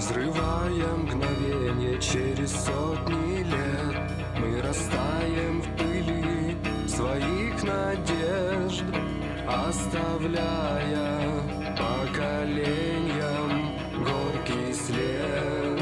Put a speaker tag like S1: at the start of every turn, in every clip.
S1: Взрывая мгновенье через сотни лет, мы растаем в пыли своих надежд, оставляя поколениям горький след.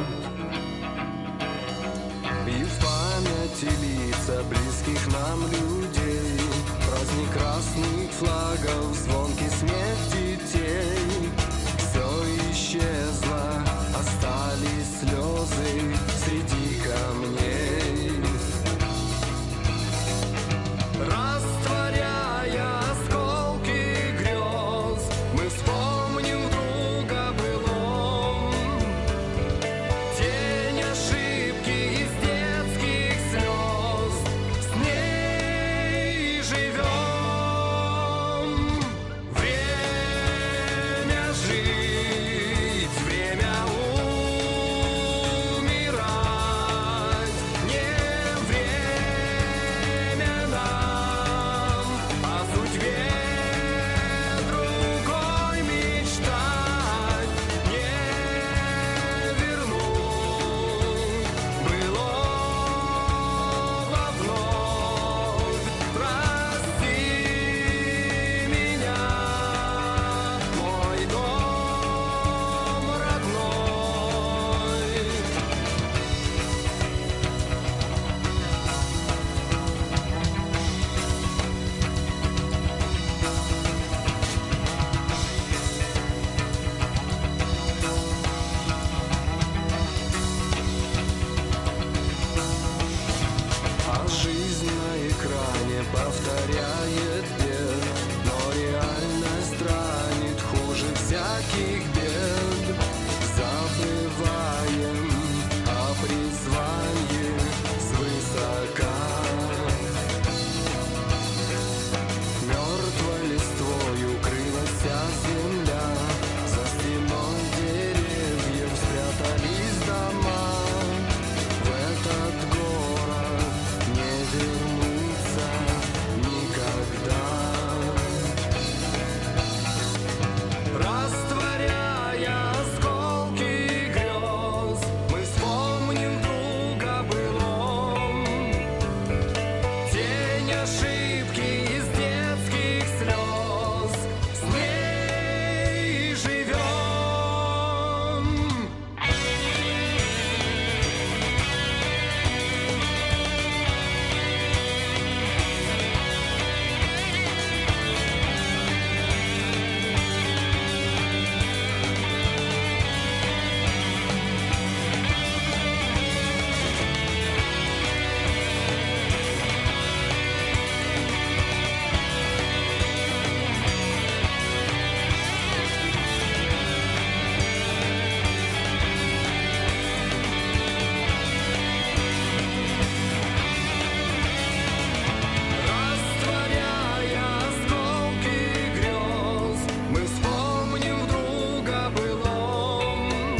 S1: И в памяти лица близких нам людей, праздник красных флагов, звонкий смех детей. Все исчезло, остались слезы среди камней. Растворяя осколки грез, мы вспомним друга былом. Тень ошибки из детских слез, с ней живем. Время жить, время умирать, не время нам о судьбе другой мечтать, не вернуть былого вновь. Прости меня, мой дом родной. А жизнь на экране повторяет бег, но реальность ранит хуже всяких бед. Забываем о призвании свысока. Мертвой листвой укрылась вся земля, за стеной деревьев спрятались дома. В этот город не вернуться никогда. Растворяя осколки грез, мы вспомним друга былом. Тень ошибки из детских слез, с ней живем. Растворяя осколки грез, мы вспомним друга былом.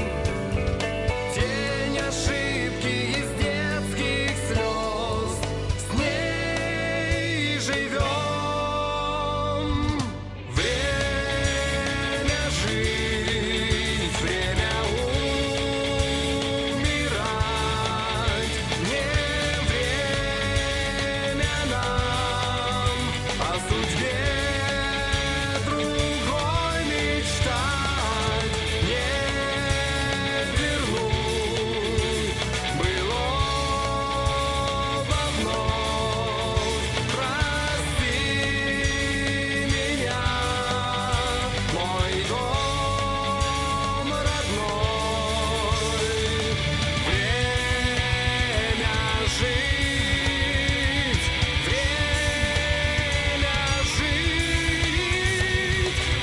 S1: Тень ошибки из детских слез, с ней живем. Время жить, время умирать, не время нам о судьбе другой мечтать, не вернуть былого вновь. Прости меня, мой дом родной. Время жить, время жить,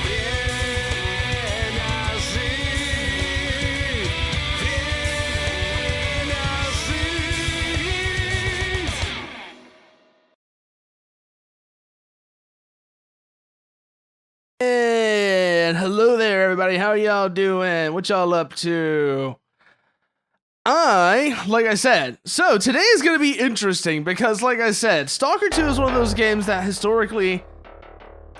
S1: время жить, время жить.
S2: And hello there, everybody. How y'all doing? What y'all up to? Like I said, so today is going to be interesting because, like I said, Stalker 2 is one of those games that historically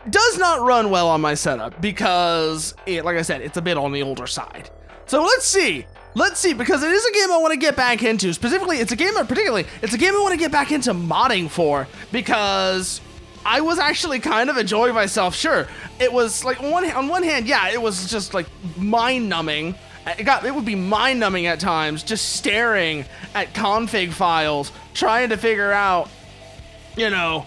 S2: does not run well on my setup because, like I said, it's a bit on the older side. So let's see let's see, because it is a game I want to get back into. It's a game I want to get back into modding for, because I was actually kind of enjoying myself. Sure, it was like on one hand, yeah, it was just like mind-numbing. It would be mind-numbing at times, just staring at config files, trying to figure out, trying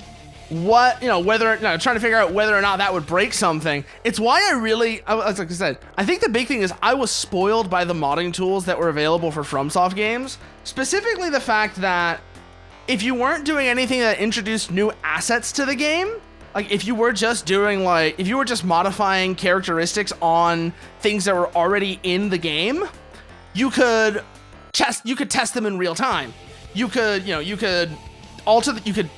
S2: to figure out whether or not that would break something. It's why like I said, I think the big thing is I was spoiled by the modding tools that were available for FromSoft games, specifically the fact that if you weren't doing anything that introduced new assets to the game, like if you were just modifying characteristics on things that were already in the game, you could test them in real time. You could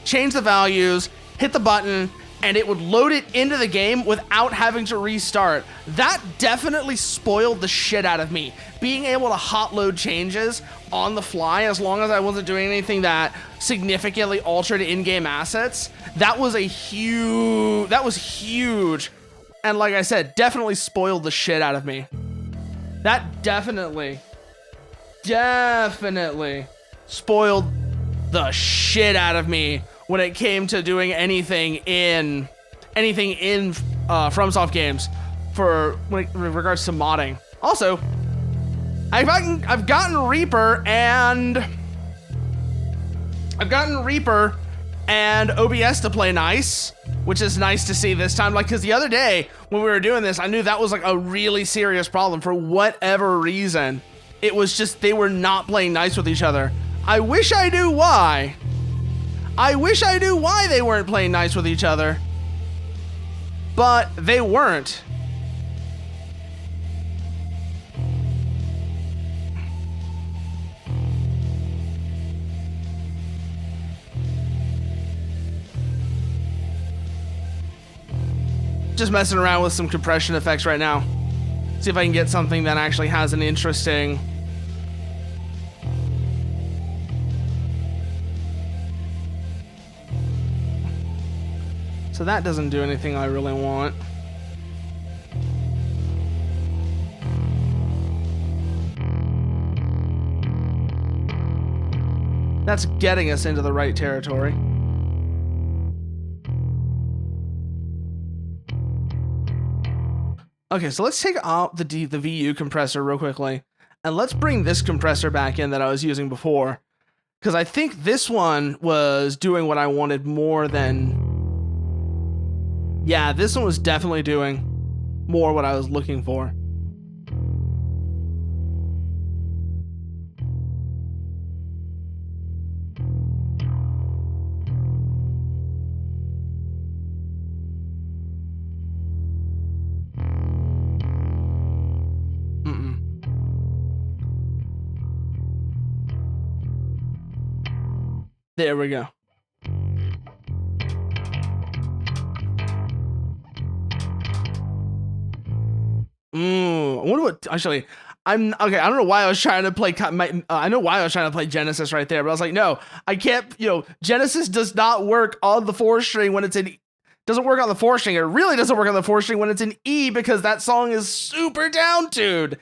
S2: change the values, hit the button, and it would load it into the game without having to restart. That definitely spoiled the shit out of me. Being able to hot load changes on the fly, as long as I wasn't doing anything that significantly altered in-game assets, that was huge. And like I said, definitely spoiled the shit out of me. That definitely spoiled the shit out of me when it came to doing anything in FromSoft games in regards to modding. Also, I've gotten Reaper and OBS to play nice, which is nice to see this time. Like, because the other day when we were doing this, I knew that was like a really serious problem. For whatever reason, it was just they were not playing nice with each other. I wish I knew why they weren't playing nice with each other, but they weren't. Just messing around with some compression effects right now. See if I can get something that actually has an interesting... So that doesn't do anything I really want. That's getting us into the right territory. Okay, so let's take out the VU compressor real quickly, and let's bring this compressor back in that I was using before, because I think this one was doing what I wanted more than... Yeah, this one was definitely doing more what I was looking for. There we go. I wonder what, actually, okay, I don't know why I was trying to play, I know why I was trying to play Genesis right there, but I was like, no, I can't, Genesis does not work on the 4-string when it's in, doesn't work on the 4-string. It really doesn't work on the 4-string when it's in E, because that song is super down-tuned.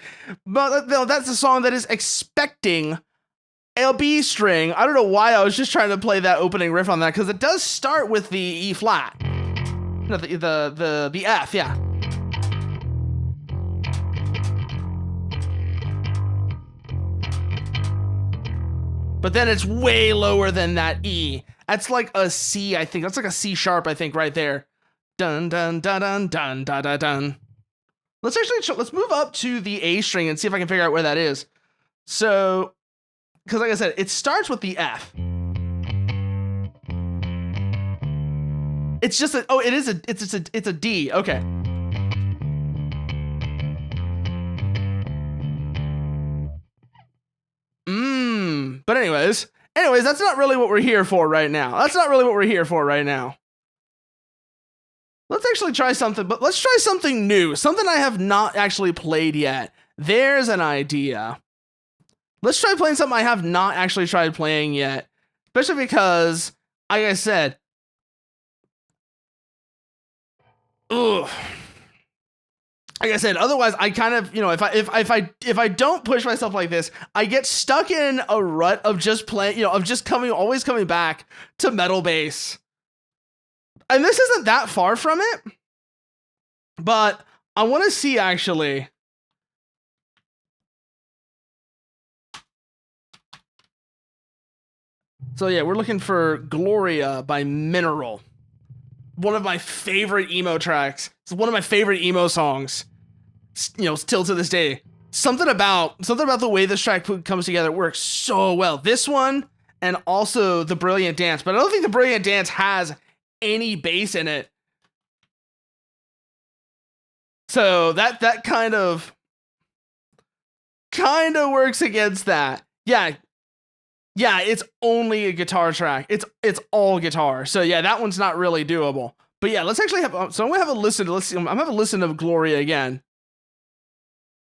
S2: But no, that's a song that is expecting a B string. I don't know why I was just trying to play that opening riff on that, because it does start with the E flat. No, the F, yeah. But then it's way lower than that E. That's like a C, I think. That's like a C sharp, I think, right there. Dun dun dun dun dun dun dun dun. Let's move up to the A string and see if I can figure out where that is. So, because like I said, it starts with the F. It's just a, it's a D. Okay. But anyways, that's not really what we're here for right now. Let's actually try something, but let's try something new. Something I have not actually played yet. There's an idea. Let's try playing something I have not actually tried playing yet. Especially because, like I said, like I said, otherwise I kind of, if I don't push myself like this, I get stuck in a rut of just playing, of just always coming back to metal bass. And this isn't that far from it, but I want to see actually. So yeah, we're looking for Gloria by Mineral. One of my favorite emo tracks. It's one of my favorite emo songs. Still to this day. Something about the way this track comes together works so well. This one and also the Brilliant Dance, but I don't think the Brilliant Dance has any bass in it. So that kind of works against that. Yeah, it's only a guitar track. It's all guitar. So yeah, that one's not really doable. But yeah, let's actually have. So I'm gonna have a listen. I'm gonna have a listen to Gloria again,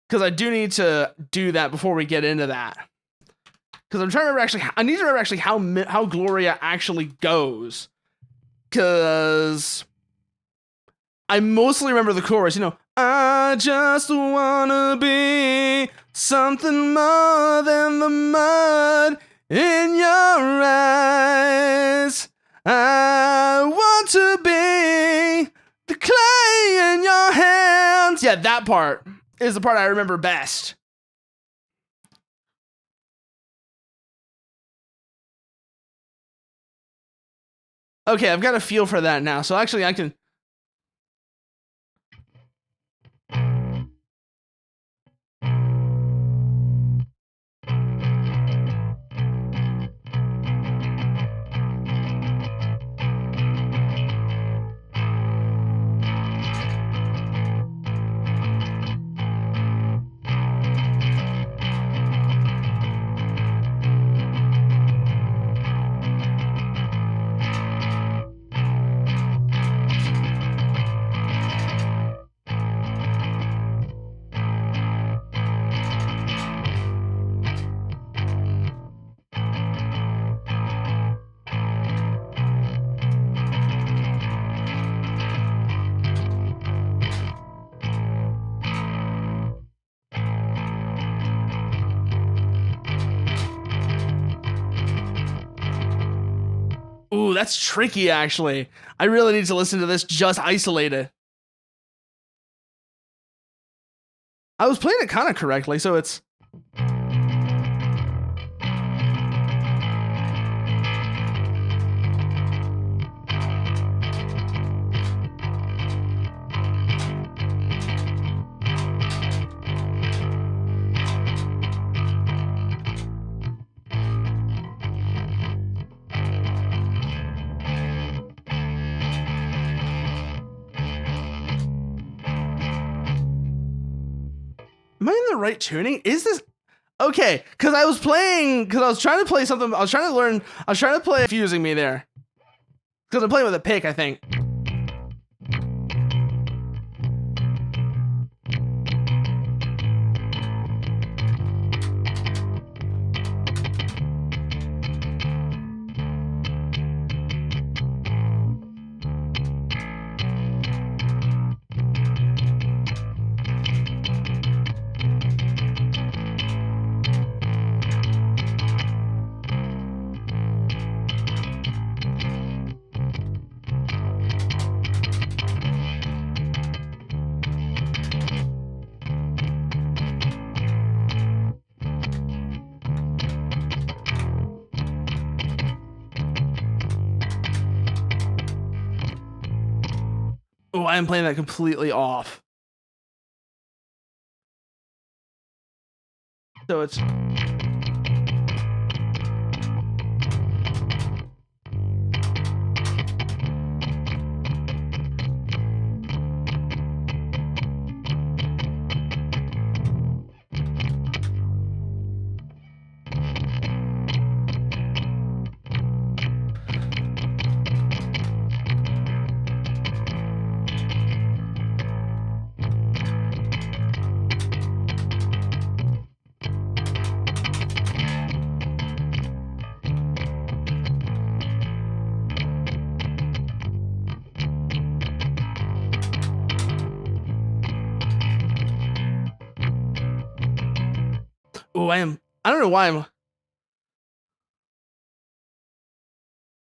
S2: because I do need to do that before we get into that. Because I'm trying to remember I need to remember actually how Gloria actually goes. Because I mostly remember the chorus. I just wanna be something more than the mud in your eyes. I want to be the clay in your hands. Yeah, that part is the part I remember best. Okay, I've got a feel for that now. So actually I can... Ooh, that's tricky, actually. I really need to listen to this just isolated. I was playing it kind of correctly, so it's... Am I in the right tuning? Is this... Okay, because I was trying to play something... I was trying to play... Confusing me there. Because I'm playing with a pick, I think. Oh, I am playing that completely off. So it's... Oh, I am. I don't know why I'm.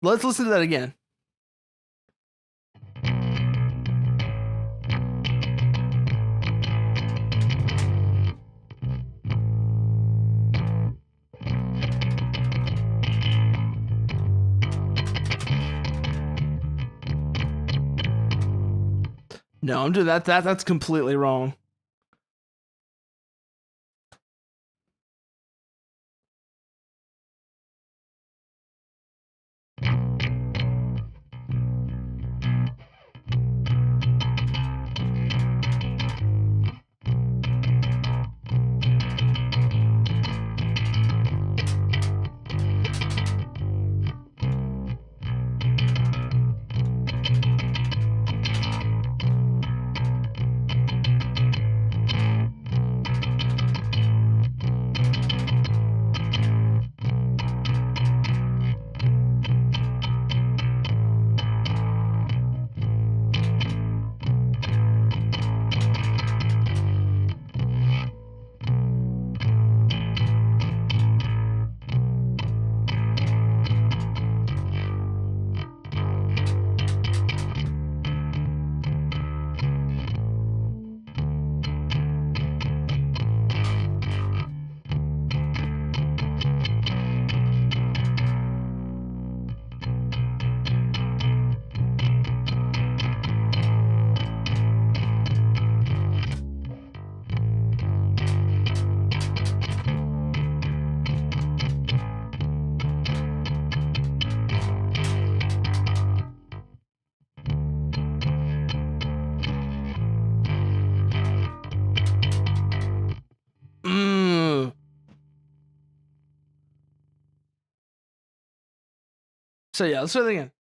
S2: Let's listen to that again. No, I'm doing that. That's completely wrong. So yeah, let's do it again.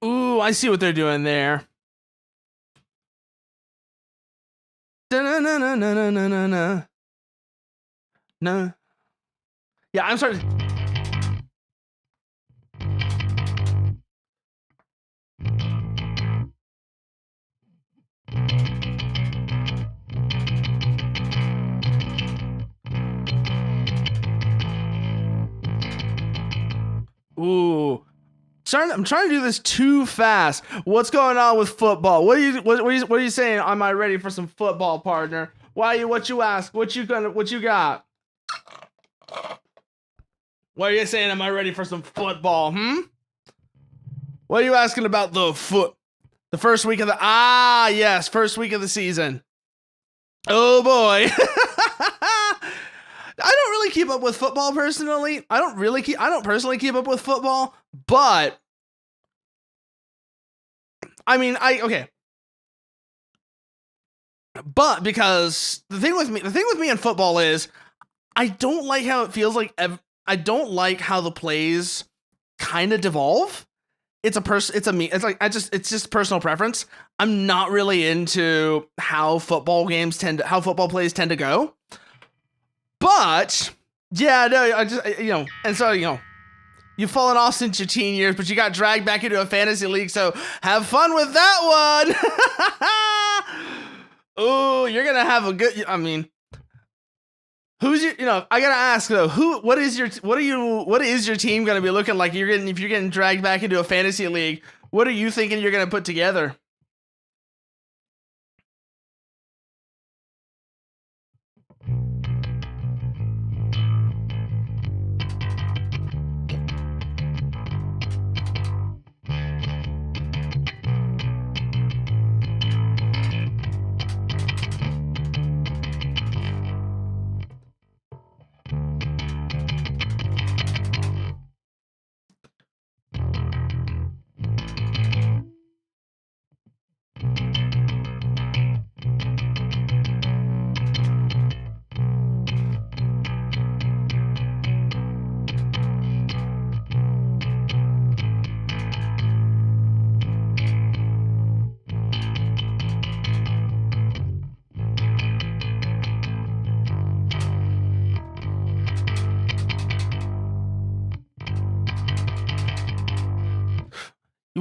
S2: Ooh, I see what they're doing there. Da-na-na-na-na-na-na-na. No. Yeah, I'm sorry. Ooh. I'm trying to do this too fast. What's going on with football? What are you saying? Am I ready for some football, partner? What you ask? What you got? What are you saying? Am I ready for some football? What are you asking about the first week of the first week of the season. Oh boy. I don't really keep up with football personally. I don't personally keep up with football, but I mean, okay. But because the thing with me in football is I don't like how it feels like I don't like how the plays kind of devolve. It's just personal preference. I'm not really into how football plays tend to go. But yeah, no, I just and so you've fallen off since your teen years, but you got dragged back into a fantasy league, so have fun with that one. Ooh, you're gonna have a good. I mean, who's your? I gotta ask though. What is your team gonna be looking like? If you're getting dragged back into a fantasy league. What are you thinking you're gonna put together?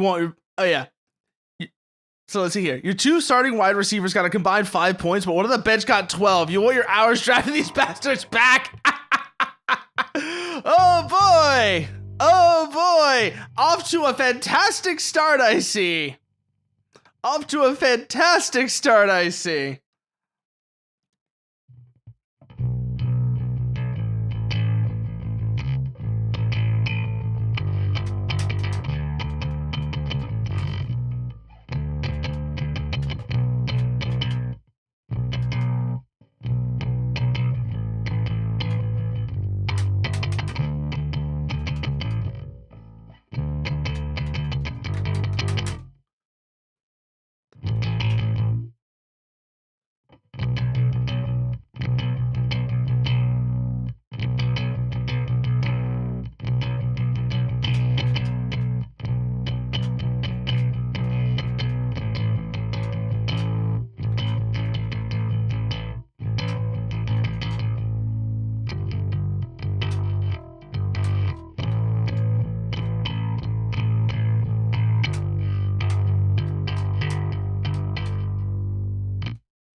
S2: You want your, oh yeah. So let's see here. Your two starting wide receivers got a combined 5 points, but one of the bench got 12. You want your hours drafting these bastards back? Oh boy! Oh boy! Off to a fantastic start, I see. Off to a fantastic start, I see.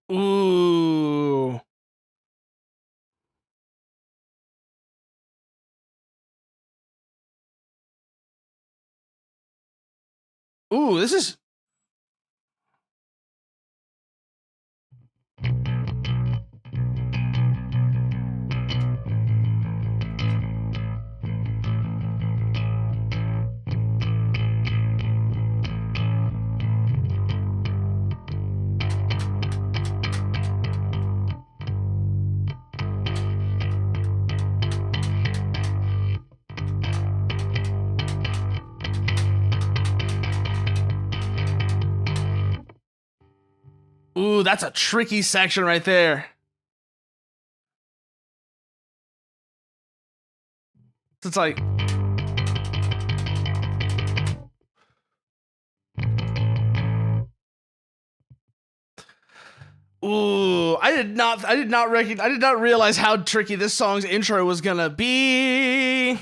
S2: Ooh. Ooh, this is... Ooh, that's a tricky section right there. It's like... Ooh, I did not realize how tricky this song's intro was gonna be. And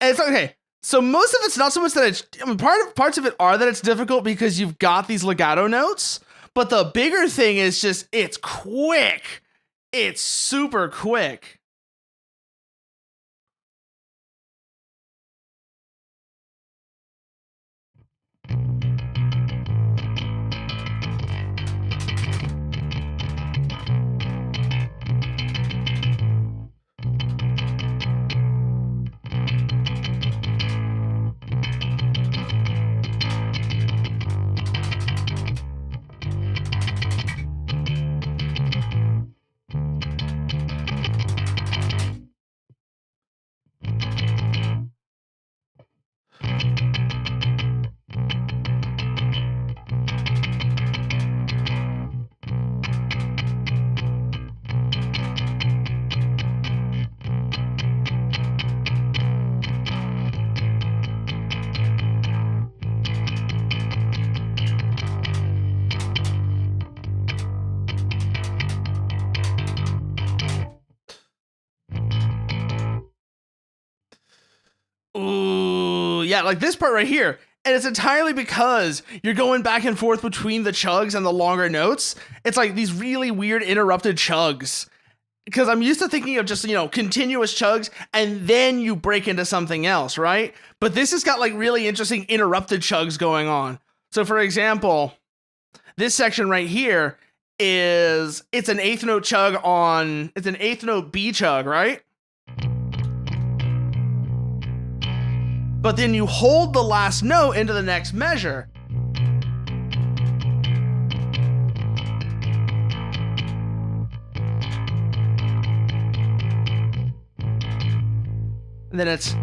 S2: it's okay. So most of it's not so much that it's, I mean, parts of it are that it's difficult because you've got these legato notes, but the bigger thing is just it's quick. It's super quick. Ooh, yeah, like this part right here. And it's entirely because you're going back and forth between the chugs and the longer notes. It's like these really weird interrupted chugs. Because I'm used to thinking of just, continuous chugs and then you break into something else, right? But this has got like really interesting interrupted chugs going on. So for example, this section right here it's an eighth note chug it's an eighth note B chug, right? But then you hold the last note into the next measure. And then it's...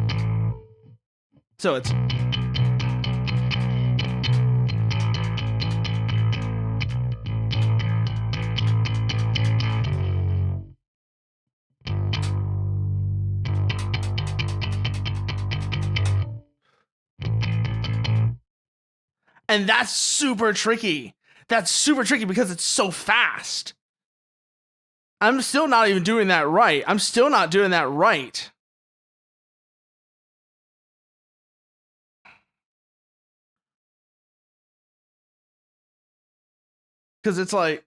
S2: And that's super tricky. That's super tricky because it's so fast. I'm still not even doing that right. I'm still not doing that right. Because it's like,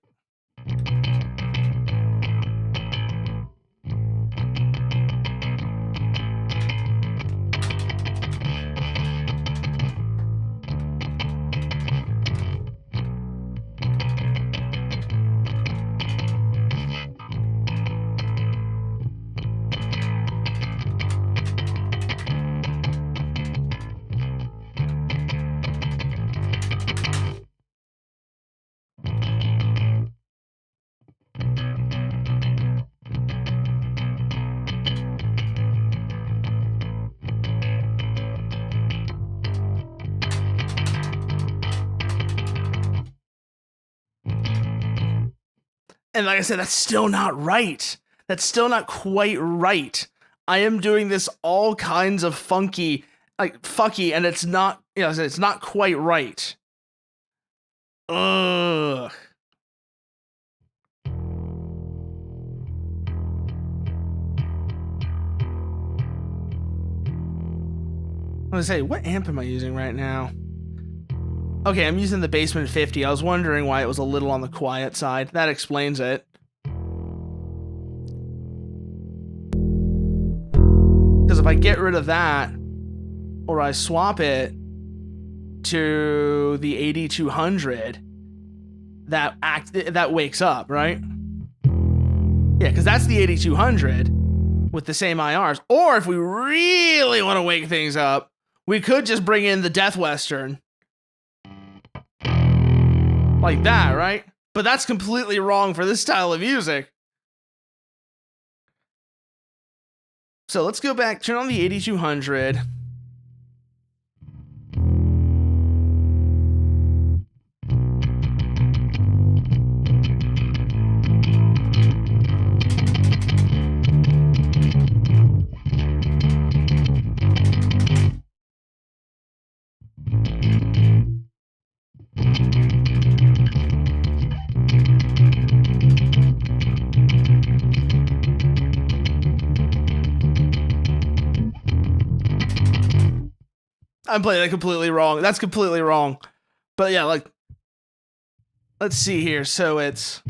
S2: and like I said, that's still not right. That's still not quite right. I am doing this all kinds of funky, like fucky, and it's not, it's not quite right. Ugh. I'm gonna say, what amp am I using right now? Okay, I'm using the Basement 50. I was wondering why it was a little on the quiet side. That explains it. Because if I get rid of that, or I swap it to the 8200, that wakes up, right? Yeah, because that's the 8200 with the same IRs. Or if we really want to wake things up, we could just bring in the Death Western. Like that, right? But that's completely wrong for this style of music. So let's go back, turn on the 8200. I'm playing that completely wrong. That's completely wrong. But yeah, like, let's see here. So it's...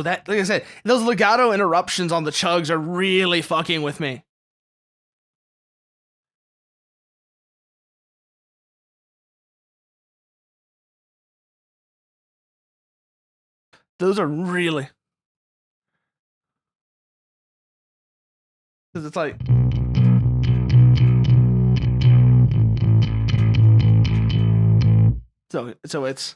S2: That, like I said, those legato interruptions on the chugs are really fucking with me. Those are really... Because it's like... So it's... So it's...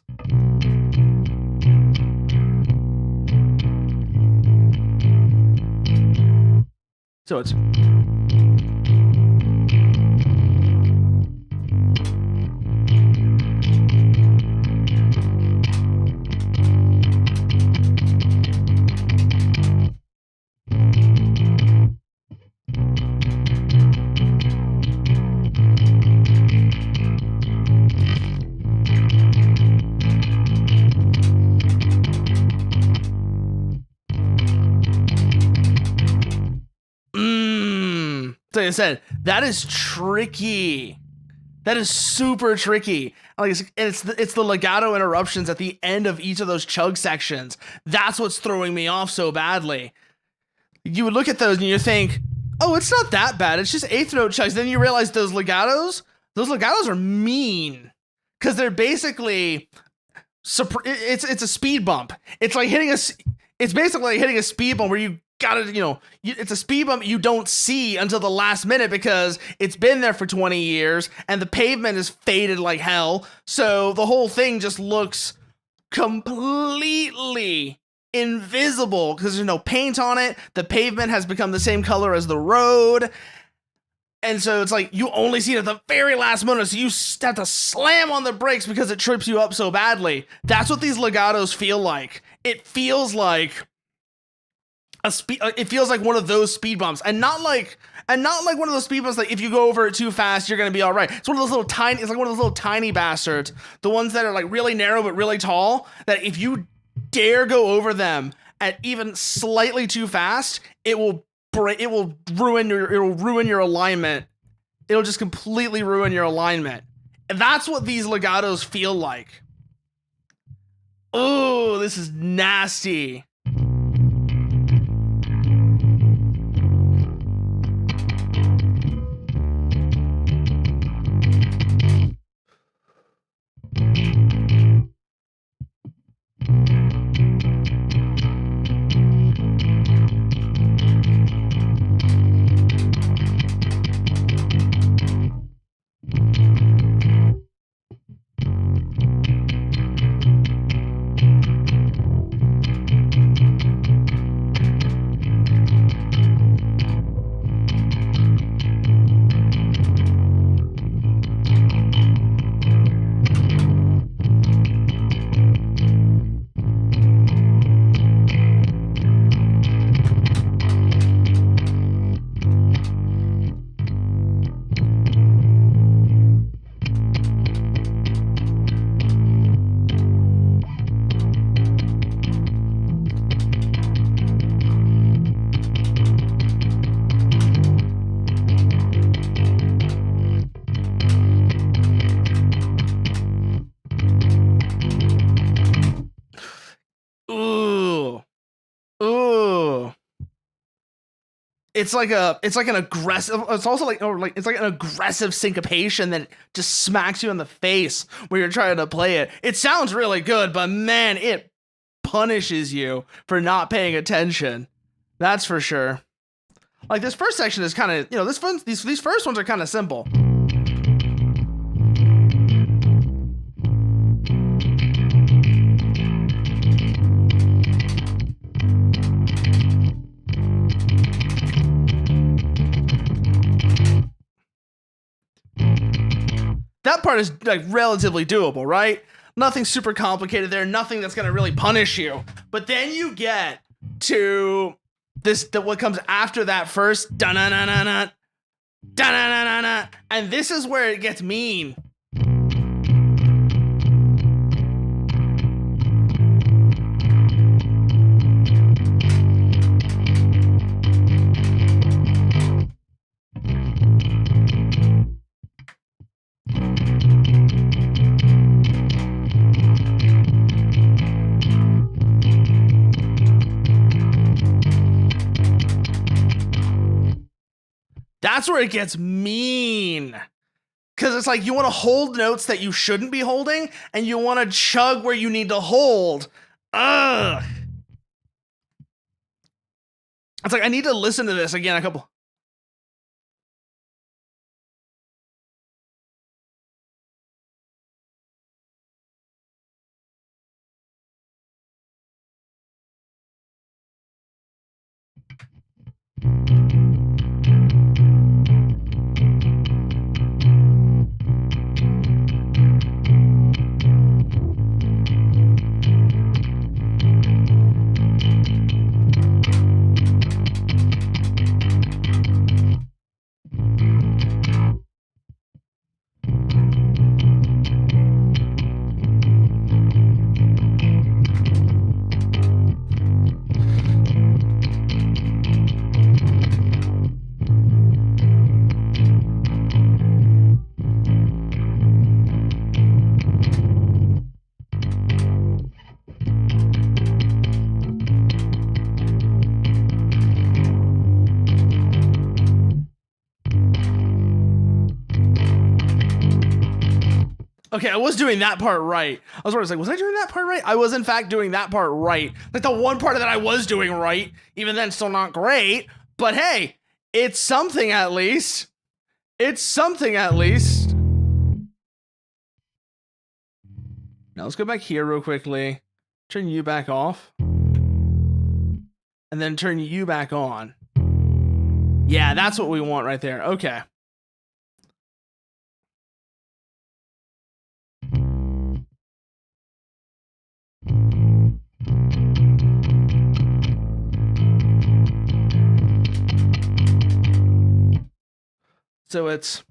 S2: So like I said, that is tricky. That is super tricky. Like it's the legato interruptions at the end of each of those chug sections. That's what's throwing me off so badly. You would look at those and you think, oh, it's not that bad. It's just eighth note chugs. Then you realize those legatos are mean because they're basically it's a speed bump. It's like hitting it's basically like hitting a speed bump where you gotta, it's a speed bump you don't see until the last minute because it's been there for 20 years and the pavement is faded like hell. So the whole thing just looks completely invisible because there's no paint on it. The pavement has become the same color as the road. And so it's like you only see it at the very last moment, so you have to slam on the brakes because it trips you up so badly. That's what these legatos feel like. It feels like it feels like one of those speed bumps, and not like one of those speed bumps like if you go over it too fast, you're gonna be all right. It's one of those little tiny. It's like one of those little tiny bastards, the ones that are like really narrow but really tall. That if you dare go over them at even slightly too fast, it will ruin your alignment. It'll just completely ruin your alignment. And that's what these legatos feel like. Oh, this is nasty. It's like an aggressive. It's also like it's like an aggressive syncopation that just smacks you in the face when you're trying to play it. It sounds really good, but man, it punishes you for not paying attention. That's for sure. Like this first section is kind of these first ones are kind of simple. That part is like relatively doable, right? Nothing super complicated there, nothing that's gonna really punish you. But then you get to what comes after that first da-na-na-na-na, da-na-na-na-na, and this is where it gets mean. That's where it gets mean. Because it's like you want to hold notes that you shouldn't be holding, and you want to chug where you need to hold. Ugh. It's like I need to listen to this again a couple. Okay, I was doing that part right. I was like, was I doing that part right? I was in fact doing that part right. Like the one part that I was doing right, even then still not great, but hey, it's something at least. It's something at least. Now let's go back here real quickly. Turn you back off. And then turn you back on. Yeah, that's what we want right there. Okay. So it's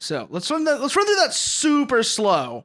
S2: so let's run through that super slow.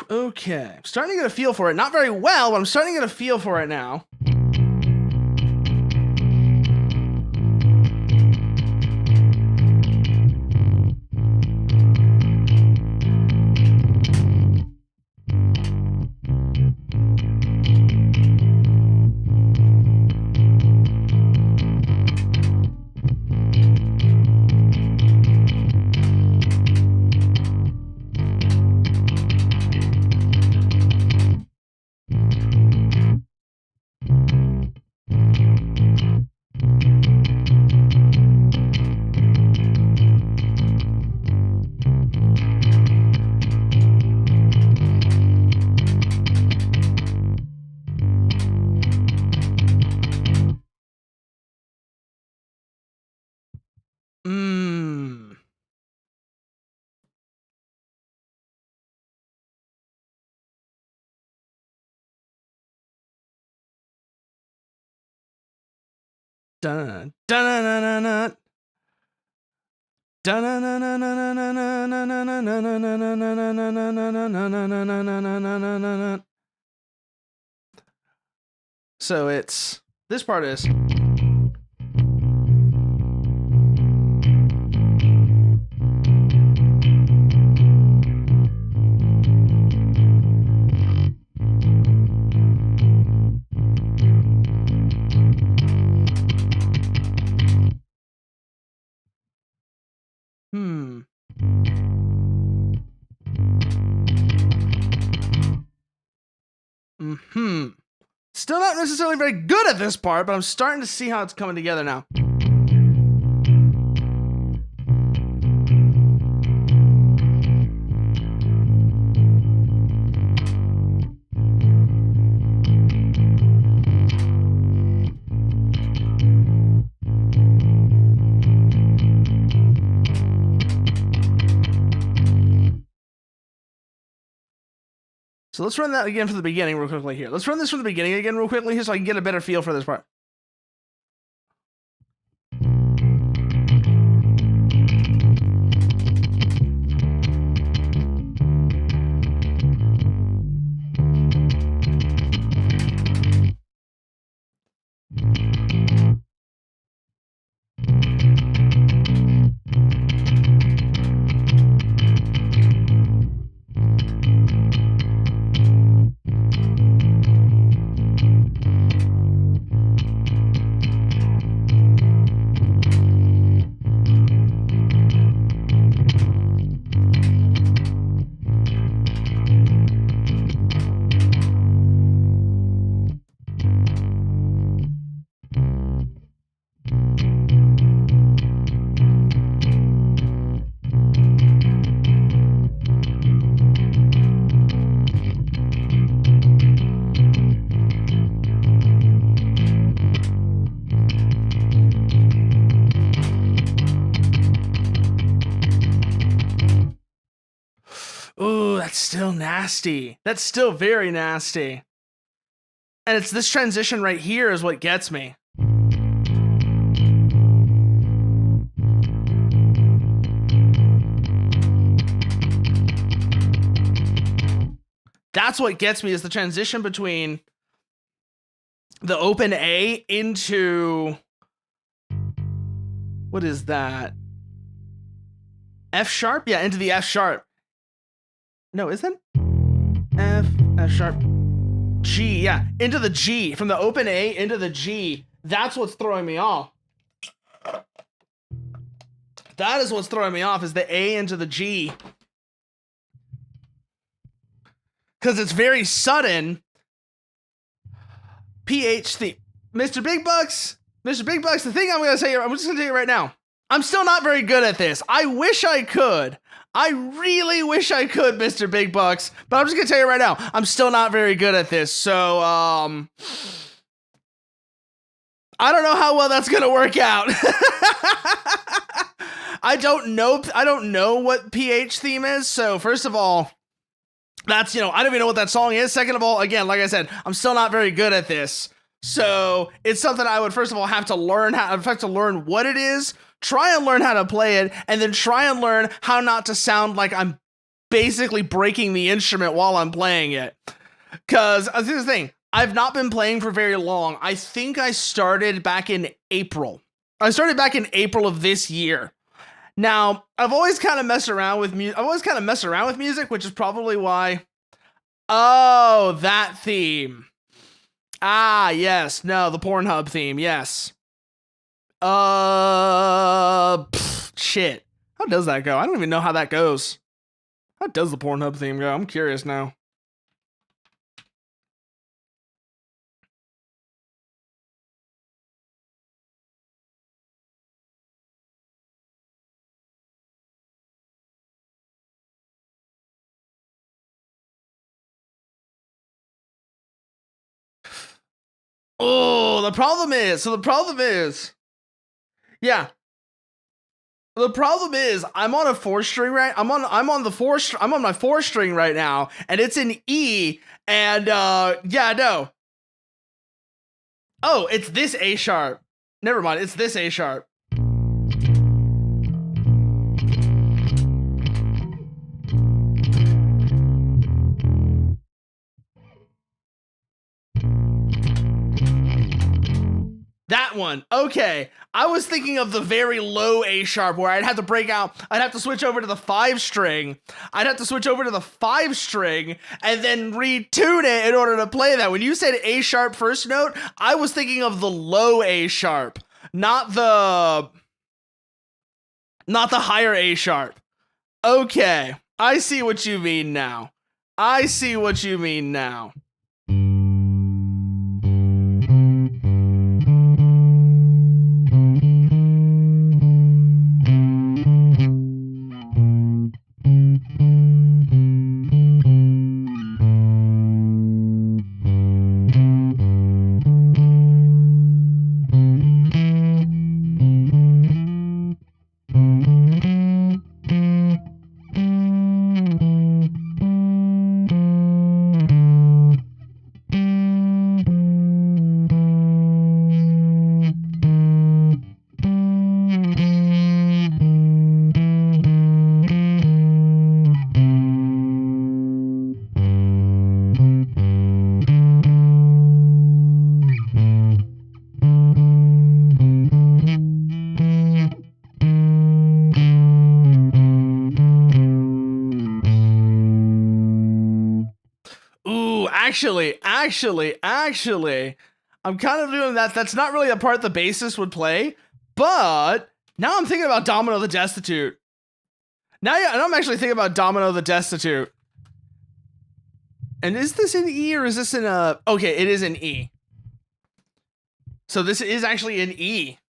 S2: Okay, I'm starting to get a feel for it. Not very well, but I'm starting to get a feel for it now. Mmm. Dun dun dun dun dun. So it's this part is Still not necessarily very good at this part, but I'm starting to see how it's coming together now. So let's run that again from the beginning real quickly here. Let's run this from the beginning again real quickly here so I can get a better feel for this part. Ooh, that's still nasty. That's still very nasty. And it's this transition right here is what gets me. That's what gets me is the transition between the open A into, what is that? F sharp? Yeah, into the F sharp. No, isn't F sharp, G, yeah, into the G, from the open A into the G. That's what's throwing me off. That is what's throwing me off, is the A into the G. Because it's very sudden. PH theme. Mr. Big Bucks, the thing I'm just gonna tell you right now. I'm still not very good at this. I wish I could. I really wish I could, Mr. Big Bucks, but I'm just gonna tell you right now, I'm still not very good at this. So, I don't know how well that's gonna work out. I don't know what PH theme is. So first of all, that's, I don't even know what that song is. Second of all, again, like I said, I'm still not very good at this. So it's something I would first of all have to learn what it is, try and learn how to play it, and then try and learn how not to sound like I'm basically breaking the instrument while I'm playing it. Because here's the thing, I've not been playing for very long. I think I started back in April. Of this year. Now, I've always kind of messed around with music, which is probably why. Oh, that theme. Ah, yes. No, the Pornhub theme. Yes. Shit. How does that go? I don't even know how that goes. How does the Pornhub theme go? I'm curious now. Oh, the problem is, yeah. The problem is, I'm on a 4-string right. I'm on my 4-string right now, and it's in E. And yeah, no. Oh, it's this A sharp. Never mind, it's this A sharp. That one. Okay. I was thinking of the very low A sharp where I'd have to switch over to the 5-string. I'd have to switch over to the 5-string and then retune it in order to play that. When you said A sharp first note, I was thinking of the low A sharp, not the higher A sharp. Okay. I see what you mean now. Ooh, actually, I'm kind of doing that. That's not really a part the bassist would play, but now I'm thinking about Domino the Destitute. Now I'm actually thinking about Domino the Destitute. And is this in E or is this in a... Okay, it is in E. So this is actually in E.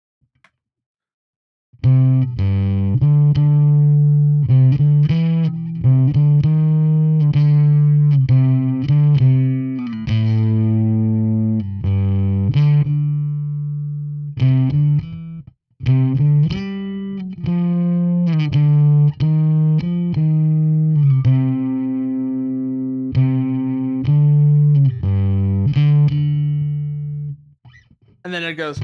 S2: And then it goes.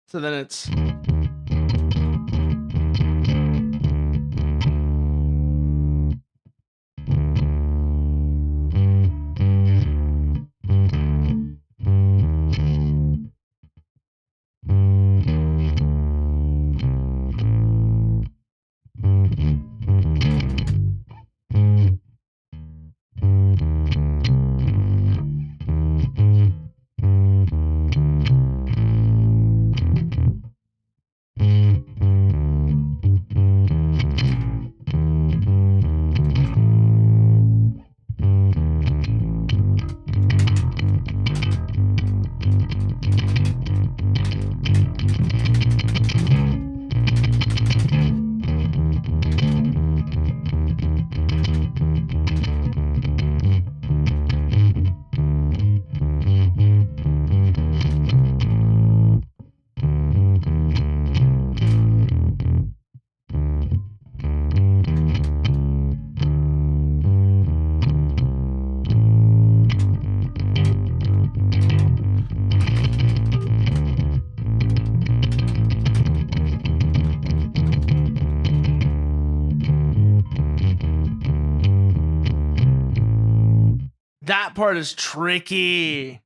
S2: So then it's... That part is tricky.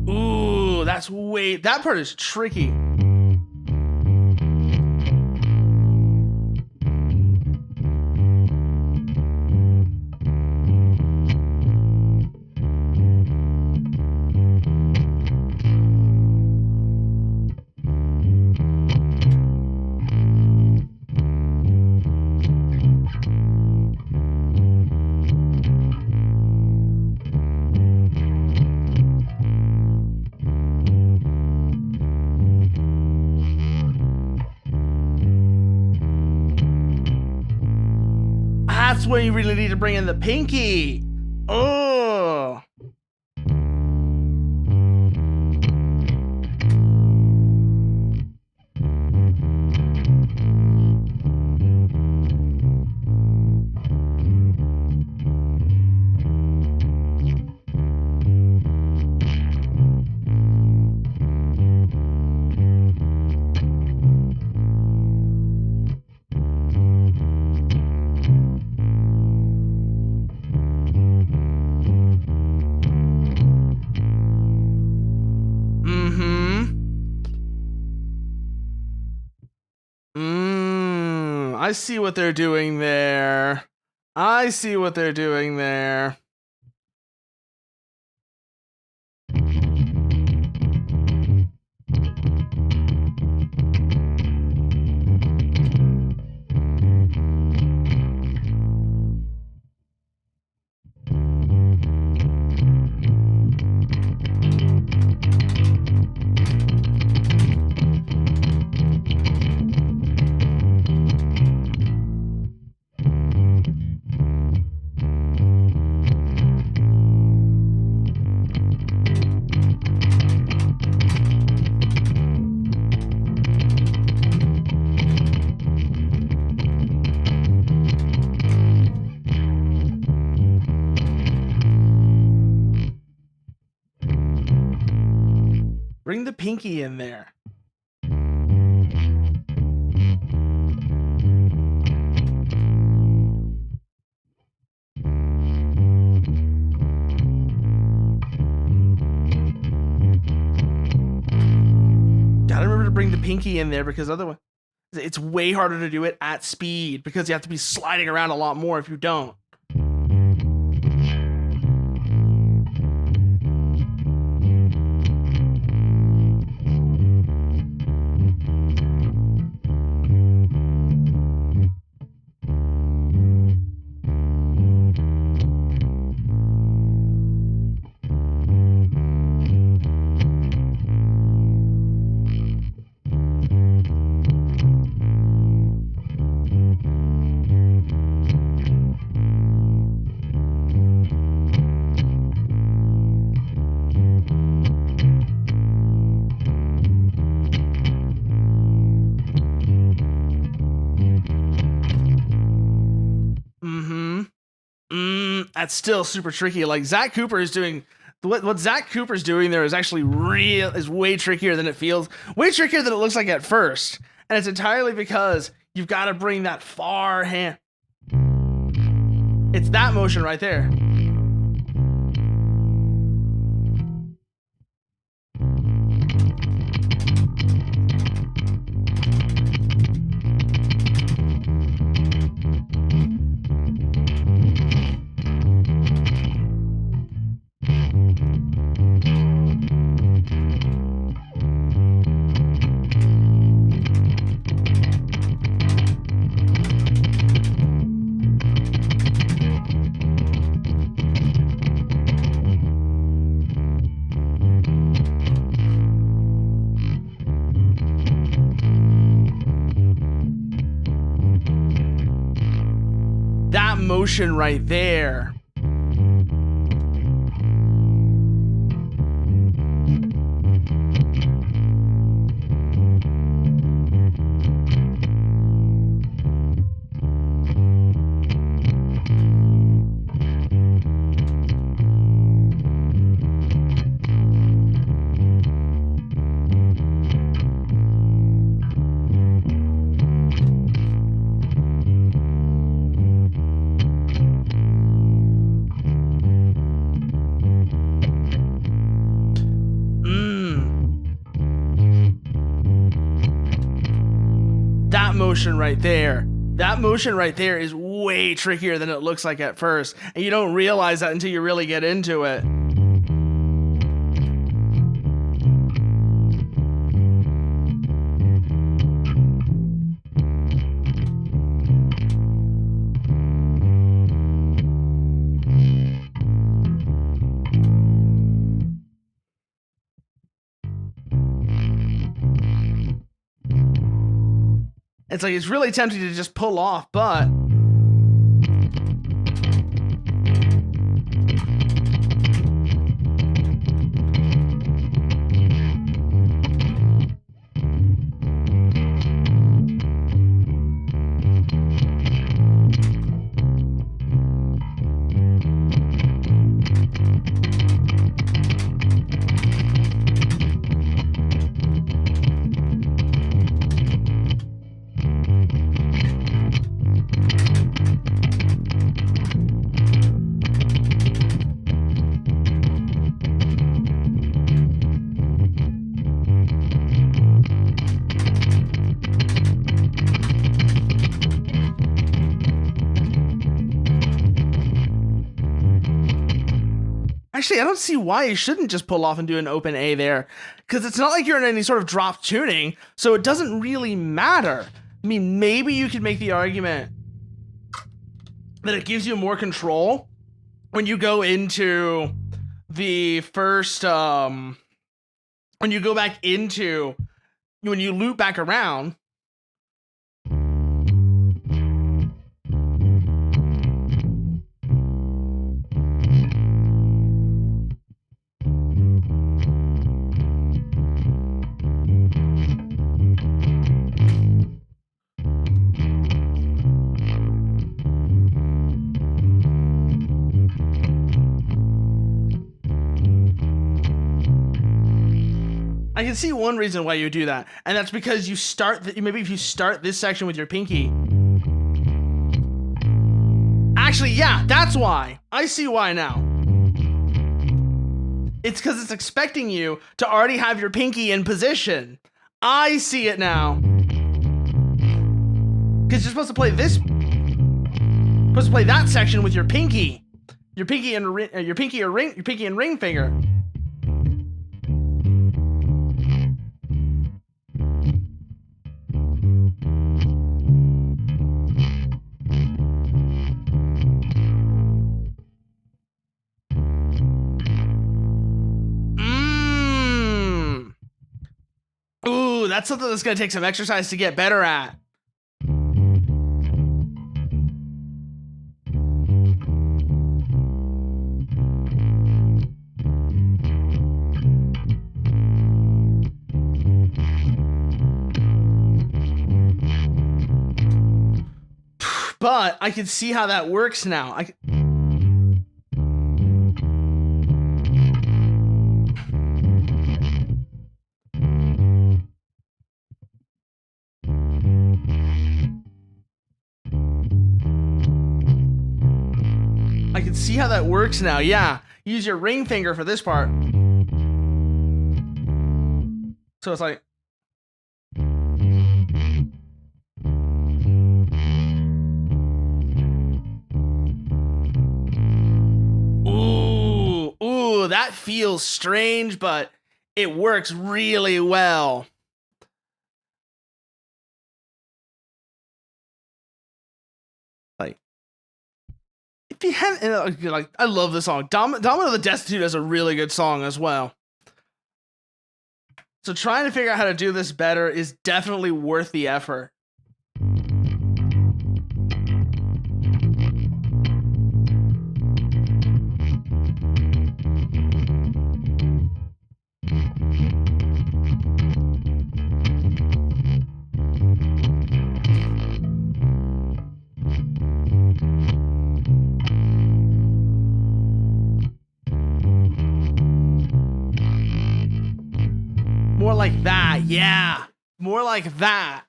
S2: Ooh, that part is tricky. That's when you really need to bring in the pinky. Oh. I see what they're doing there. I see what they're doing there. Bring the pinky in there. Gotta remember to bring the pinky in there because otherwise it's way harder to do it at speed because you have to be sliding around a lot more if you don't. That's still super tricky. Like Zach Cooper is doing what Zach Cooper's doing there is actually way trickier than it feels, way trickier than it looks like at first. And it's entirely because you've got to bring that far hand. It's that motion right there. That motion right there. That motion right there. That motion right there is way trickier than it looks like at first. And you don't realize that until you really get into it. It's like it's really tempting to just pull off, but actually, I don't see why you shouldn't just pull off and do an open A there, because it's not like you're in any sort of drop tuning, so it doesn't really matter. I mean, maybe you could make the argument that it gives you more control when you go into the first, when you go back into, when you loop back around. I can see one reason why you do that, and that's because you start, maybe if you start this section with your pinky. Actually, yeah, that's why. I see why now. It's because it's expecting you to already have your pinky in position. I see it now. Because you're supposed to play this, supposed to play that section with your pinky. Your pinky and ring finger. Ooh, that's something that's gonna take some exercise to get better at. But I can see how that works now. I can see how that works now. Yeah, use your ring finger for this part. So it's like, ooh, that feels strange, but it works really well. Like, if you haven't, like, I love this song. Domino the Destitute is a really good song as well. So trying to figure out how to do this better is definitely worth the effort. More like that, yeah. More like that.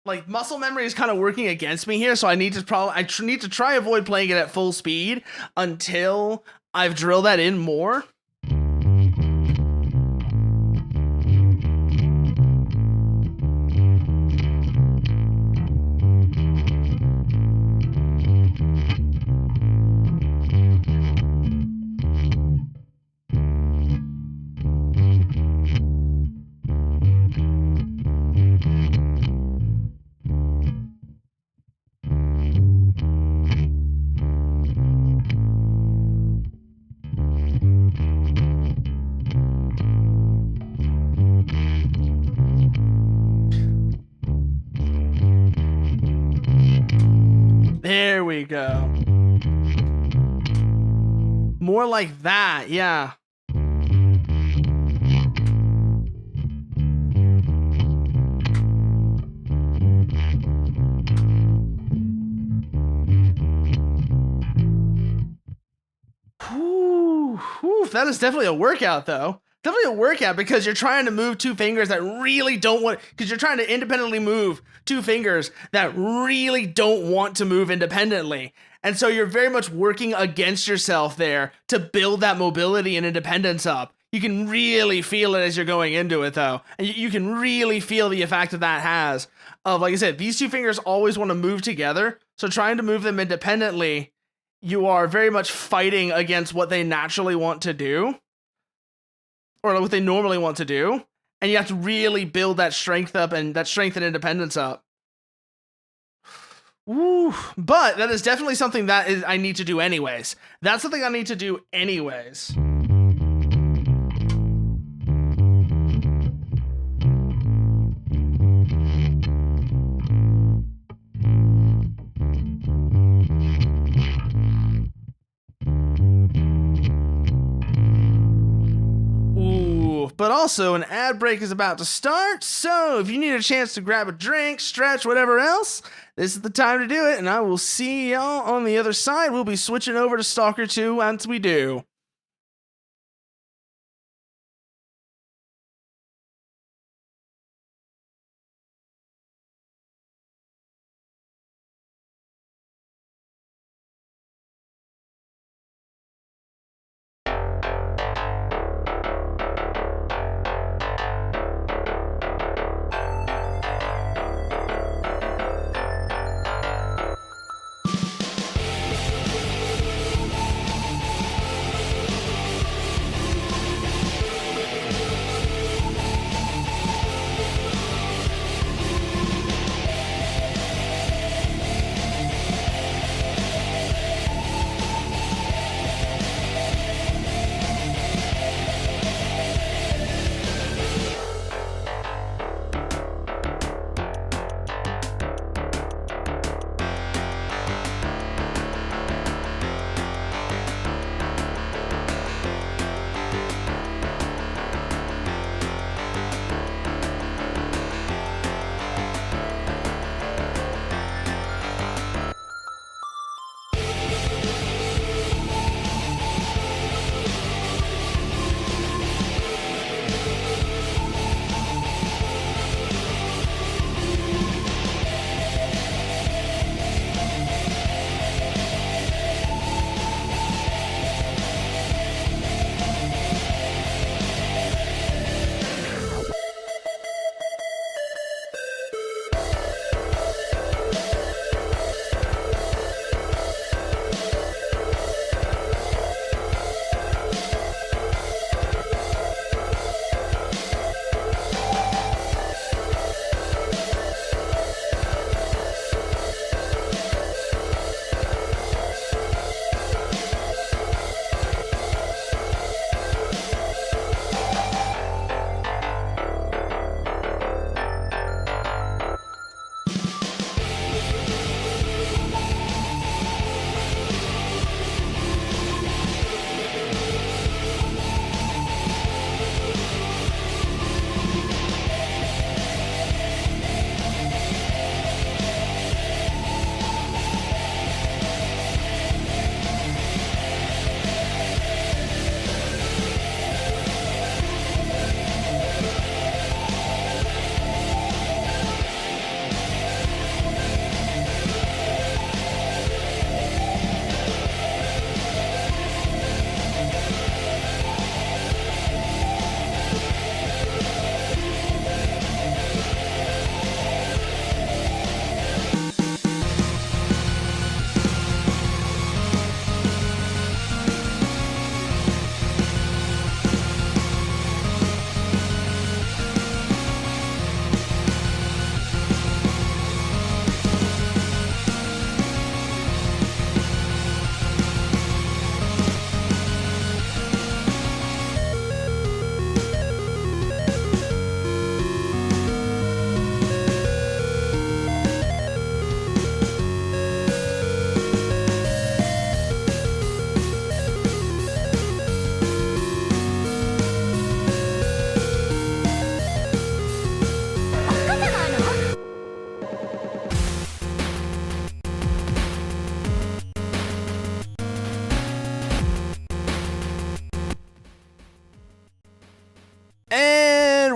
S2: Like, muscle memory is kind of working against me here, so I need to need to try avoid playing it at full speed until I've drilled that in more. There we go. More like that, yeah. Whew, that is definitely a workout, though. Definitely a workout, because you're trying to move two fingers that really don't want, because you're trying to independently move two fingers that really don't want to move independently. And so you're very much working against yourself there to build that mobility and independence up. You can really feel it as you're going into it, though. And you can really feel the effect that has of, like I said, these two fingers always want to move together. So trying to move them independently, you are very much fighting against what they naturally want to do, or what they normally want to do, and you have to really build that strength up and that strength and independence up. Woo. But that is definitely something that I need to do anyways. That's something I need to do anyways. But also, an ad break is about to start, so if you need a chance to grab a drink, stretch, whatever else, this is the time to do it, and I will see y'all on the other side. We'll be switching over to Stalker 2 once we do.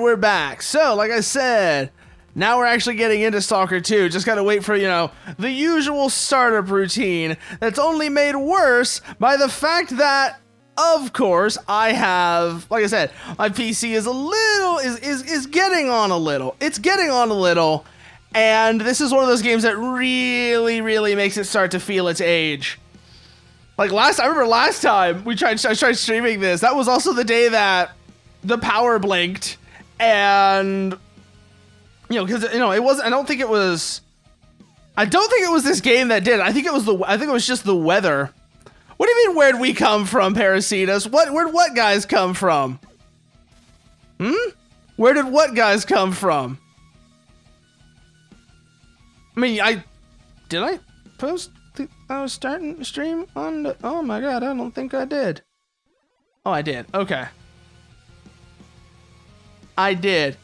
S2: We're back. So, like I said, now we're actually getting into Stalker 2. Just gotta wait for, the usual startup routine that's only made worse by the fact that, of course, I have, like I said, my PC is getting on a little. It's getting on a little, and this is one of those games that really, really makes it start to feel its age. Like I remember last time I tried streaming this. That was also the day that the power blinked, and because it wasn't. I don't think it was this game that did. I think it was just the weather. What do you mean? Where'd we come from, Parasitas? Where'd what guys come from? Where did what guys come from? I mean, did I post? I was starting to stream on the, oh my god, I don't think I did. Oh, I did. Okay. I did.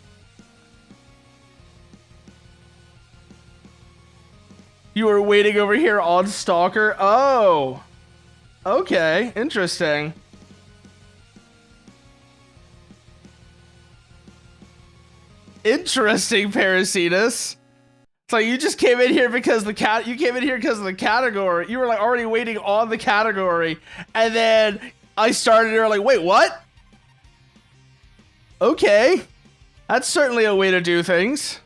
S2: You were waiting over here on Stalker? Oh. Okay, interesting. Interesting, Parasitas. It's like you just came in here because you came in here because of the category. You were like already waiting on the category, and then I started here like, wait, what? Okay, that's certainly a way to do things.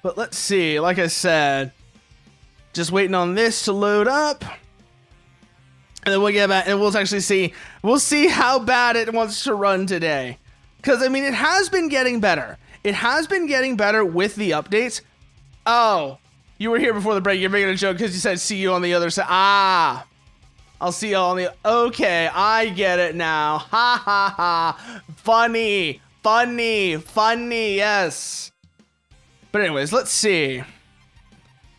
S2: But let's see. Like I said, just waiting on this to load up. And then we'll get back and we'll actually see. We'll see how bad it wants to run today. Because, I mean, it has been getting better. It has been getting better with the updates. Oh, you were here before the break. You're making a joke because you said see you on the other side. Ah, I'll see you on the... Okay, I get it now. Ha, ha, ha. Funny, funny, funny, yes. But anyways, let's see.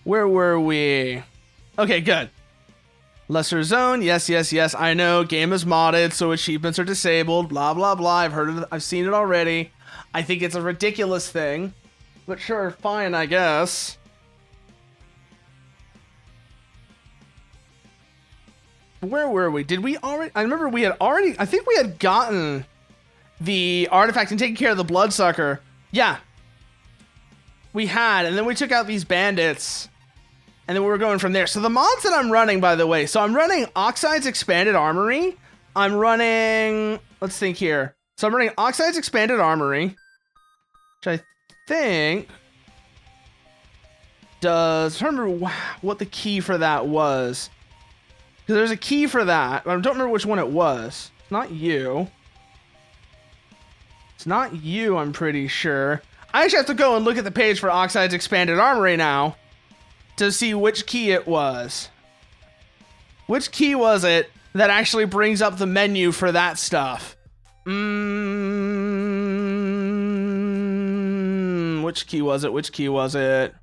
S2: Where were we? Okay, good. Lesser zone, yes, yes, yes. I know, game is modded, so achievements are disabled. Blah blah blah. I've heard it. I've seen it already. I think it's a ridiculous thing, but sure, fine, I guess. Where were we? Did we already? I remember we had already. I think we had gotten the artifact and taken care of the bloodsucker. Yeah, we had, and then we took out these bandits. And then we were going from there. So the mods that I'm running, by the way, so I'm running Oxide's Expanded Armory. I'm running, let's think here. So I'm running Oxide's Expanded Armory, which I think does, I don't remember what the key for that was. Because there's a key for that, but I don't remember which one it was. It's not you. It's not you, I'm pretty sure. I actually have to go and look at the page for Oxide's Expanded Armory now to see which key it was. Which key was it that actually brings up the menu for that stuff? Which key was it? Which key was it?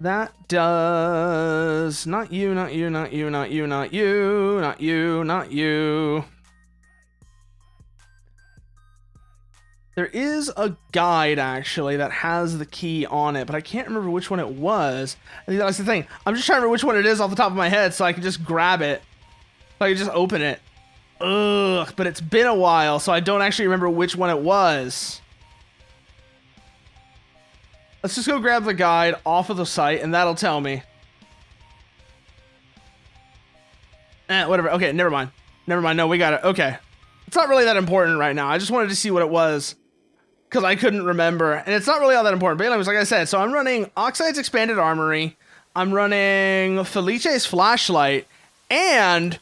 S2: That does... Not you, not you, not you, not you, not you, not you, not you. There is a guide, actually, that has the key on it, but I can't remember which one it was. I think that's the thing. I'm just trying to remember which one it is off the top of my head so I can just grab it. So I can just open it. Ugh, but it's been a while, so I don't actually remember which one it was. Let's just go grab the guide off of the site, and that'll tell me. Whatever. Okay, never mind. Never mind. No, we got it. Okay. It's not really that important right now. I just wanted to see what it was, because I couldn't remember, and it's not really all that important. But anyways, like I said, so I'm running Oxide's Expanded Armory, I'm running Felice's Flashlight, and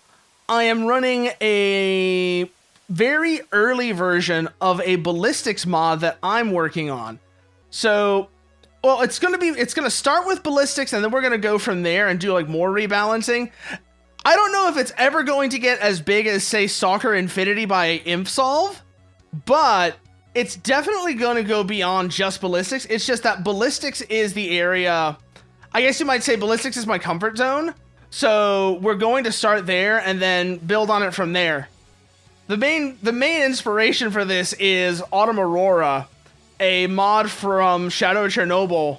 S2: I am running a very early version of a ballistics mod that I'm working on. So, well, it's gonna start with ballistics, and then we're gonna go from there and do like more rebalancing. I don't know if it's ever going to get as big as, say, Stalker Infinity by ImpSolve, but it's definitely going to go beyond just ballistics. It's just that ballistics is the area, I guess you might say ballistics is my comfort zone. So we're going to start there and then build on it from there. The main inspiration for this is Autumn Aurora, a mod from Shadow of Chernobyl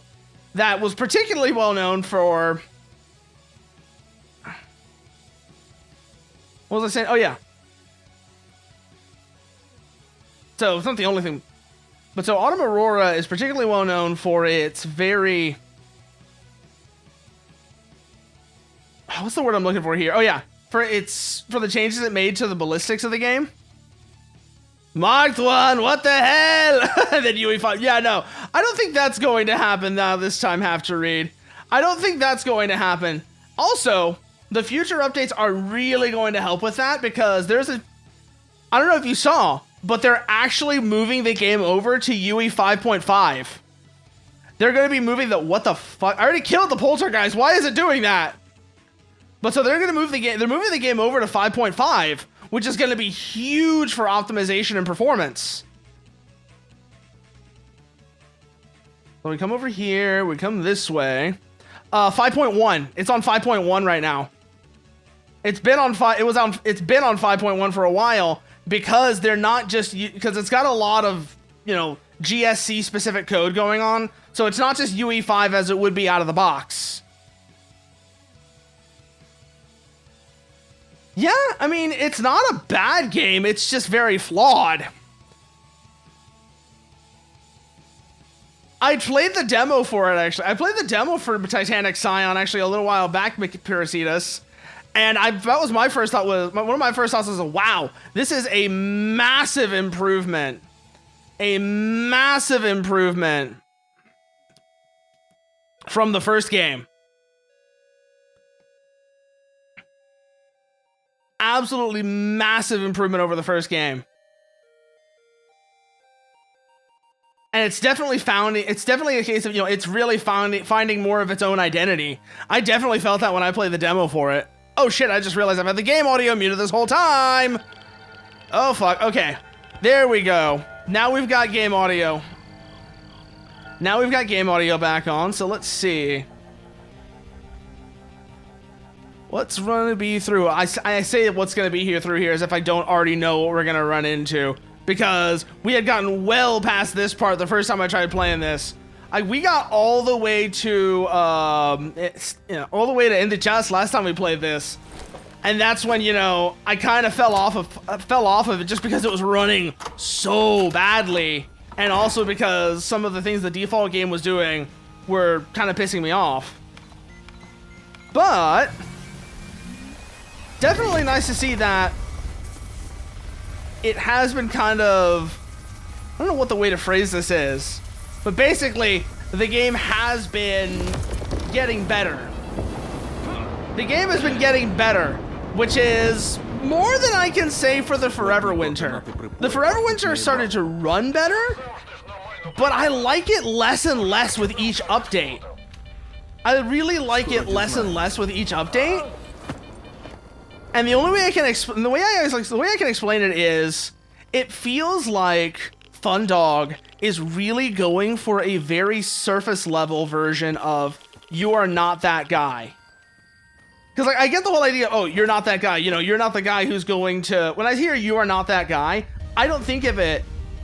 S2: that was particularly well known for... What was I saying? Oh, yeah. So, it's not the only thing. But so, Autumn Aurora is particularly well known for its very... What's the word I'm looking for here? Oh, yeah. For the changes it made to the ballistics of the game. Marked one, what the hell? And then UE5. Yeah, no. I don't think that's going to happen now this time, have to read. I don't think that's going to happen. Also, the future updates are really going to help with that because there's a... I don't know if you saw, but they're actually moving the game over to UE 5.5. They're going to be moving the... What the fuck? I already killed the poltergeist. Why is it doing that? But so they're going to move the game... They're moving the game over to 5.5, which is going to be huge for optimization and performance. So we come over here. We come this way. 5.1. It's on 5.1 right now. It's been on 5.1 for a while because they're not just... Because it's got a lot of, you know, GSC specific code going on. So it's not just UE5 as it would be out of the box. Yeah, I mean, it's not a bad game. It's just very flawed. I played the demo for it, actually. I played the demo for Titanic Scion, actually, a little while back, Pyrrhicitas. And that was my first thought. One of my first thoughts was, wow, this is a massive improvement. A massive improvement from the first game. Absolutely massive improvement over the first game. And it's definitely a case of, you know, it's really finding more of its own identity. I definitely felt that when I played the demo for it. Oh shit, I just realized I've had the game audio muted this whole time. Oh fuck, okay. There we go. Now we've got game audio. Now we've got game audio back on, so let's see. What's gonna be through? I say what's gonna be here through here as if I don't already know what we're gonna run into. Because we had gotten well past this part the first time I tried playing this. We got all the way to all the way to End of Chest last time we played this, and that's when, you know, I kind of fell off of it just because it was running so badly, and also because some of the things the default game was doing were kind of pissing me off. But definitely nice to see that it has been kind of, I don't know what the way to phrase this is, but basically the game has been getting better. The game has been getting better, which is more than I can say for the Forever Winter. The Forever Winter started to run better, but I like it less and less with each update. I really like it less and less with each update. And the only way I can explain, the way I can explain it is, it feels like Fundog is really going for a very surface level version of "you are not that guy." Because like I get the whole idea, oh, you're not that guy. You know, you're not the guy who's going to. When I hear "you are not that guy," I don't think of it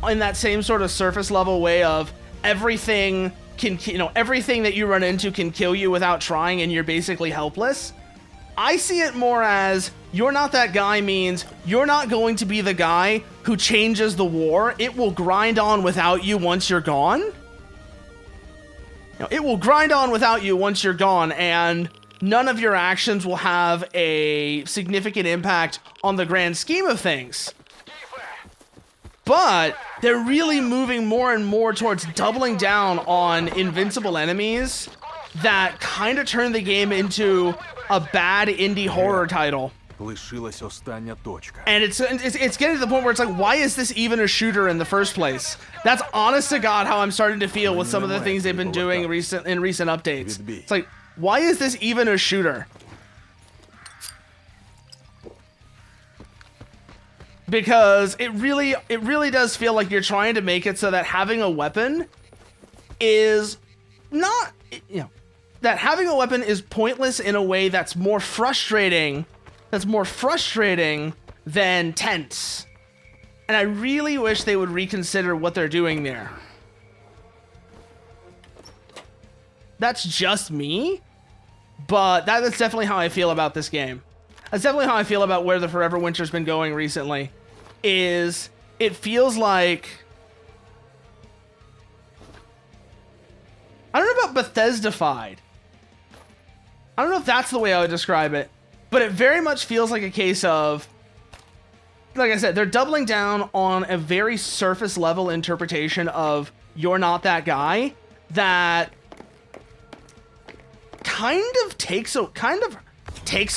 S2: in that same sort of surface level way of everything can, you know, everything that you run into can kill you without trying, and you're basically helpless. I see it more as "you're not that guy" means you're not going to be the guy who changes the war. It will grind on without you once you're gone. You know, it will grind on without you once you're gone, and none of your actions will have a significant impact on the grand scheme of things. But they're really moving more and more towards doubling down on invincible enemies that kind of turn the game into a bad indie horror title. And it's getting to the point where it's like, why is this even a shooter in the first place? That's honest to God how I'm starting to feel with some of the things they've been doing in recent updates. It's like, why is this even a shooter? Because it really does feel like you're trying to make it so that having a weapon is not, you know, that having a weapon is pointless in a way that's more frustrating than tense. And I really wish they would reconsider what they're doing there. That's just me, but that's definitely how I feel about this game. That's definitely how I feel about where the Forever Winter's been going recently. Is it feels like, I don't know about Bethesda-fied. I don't know if that's the way I would describe it, but it very much feels like a case of, like I said, they're doubling down on a very surface level interpretation of you're not that guy that kind of takes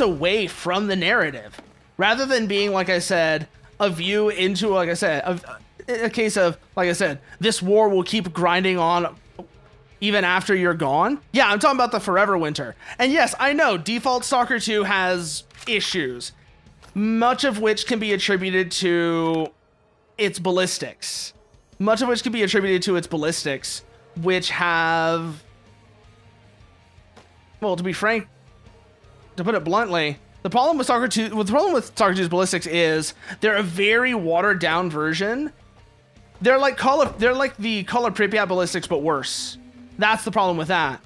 S2: away from the narrative, rather than being, like I said, a view into, like I said, a case of, like I said, this war will keep grinding on even after you're gone. Yeah, I'm talking about the Forever Winter. And yes, I know default Stalker 2 has issues, much of which can be attributed to its ballistics. Which have, well, to be frank, to put it bluntly, the problem with Stalker 2's ballistics is they're a very watered down version. They're like the Color Pripyat ballistics, but worse. That's the problem with that.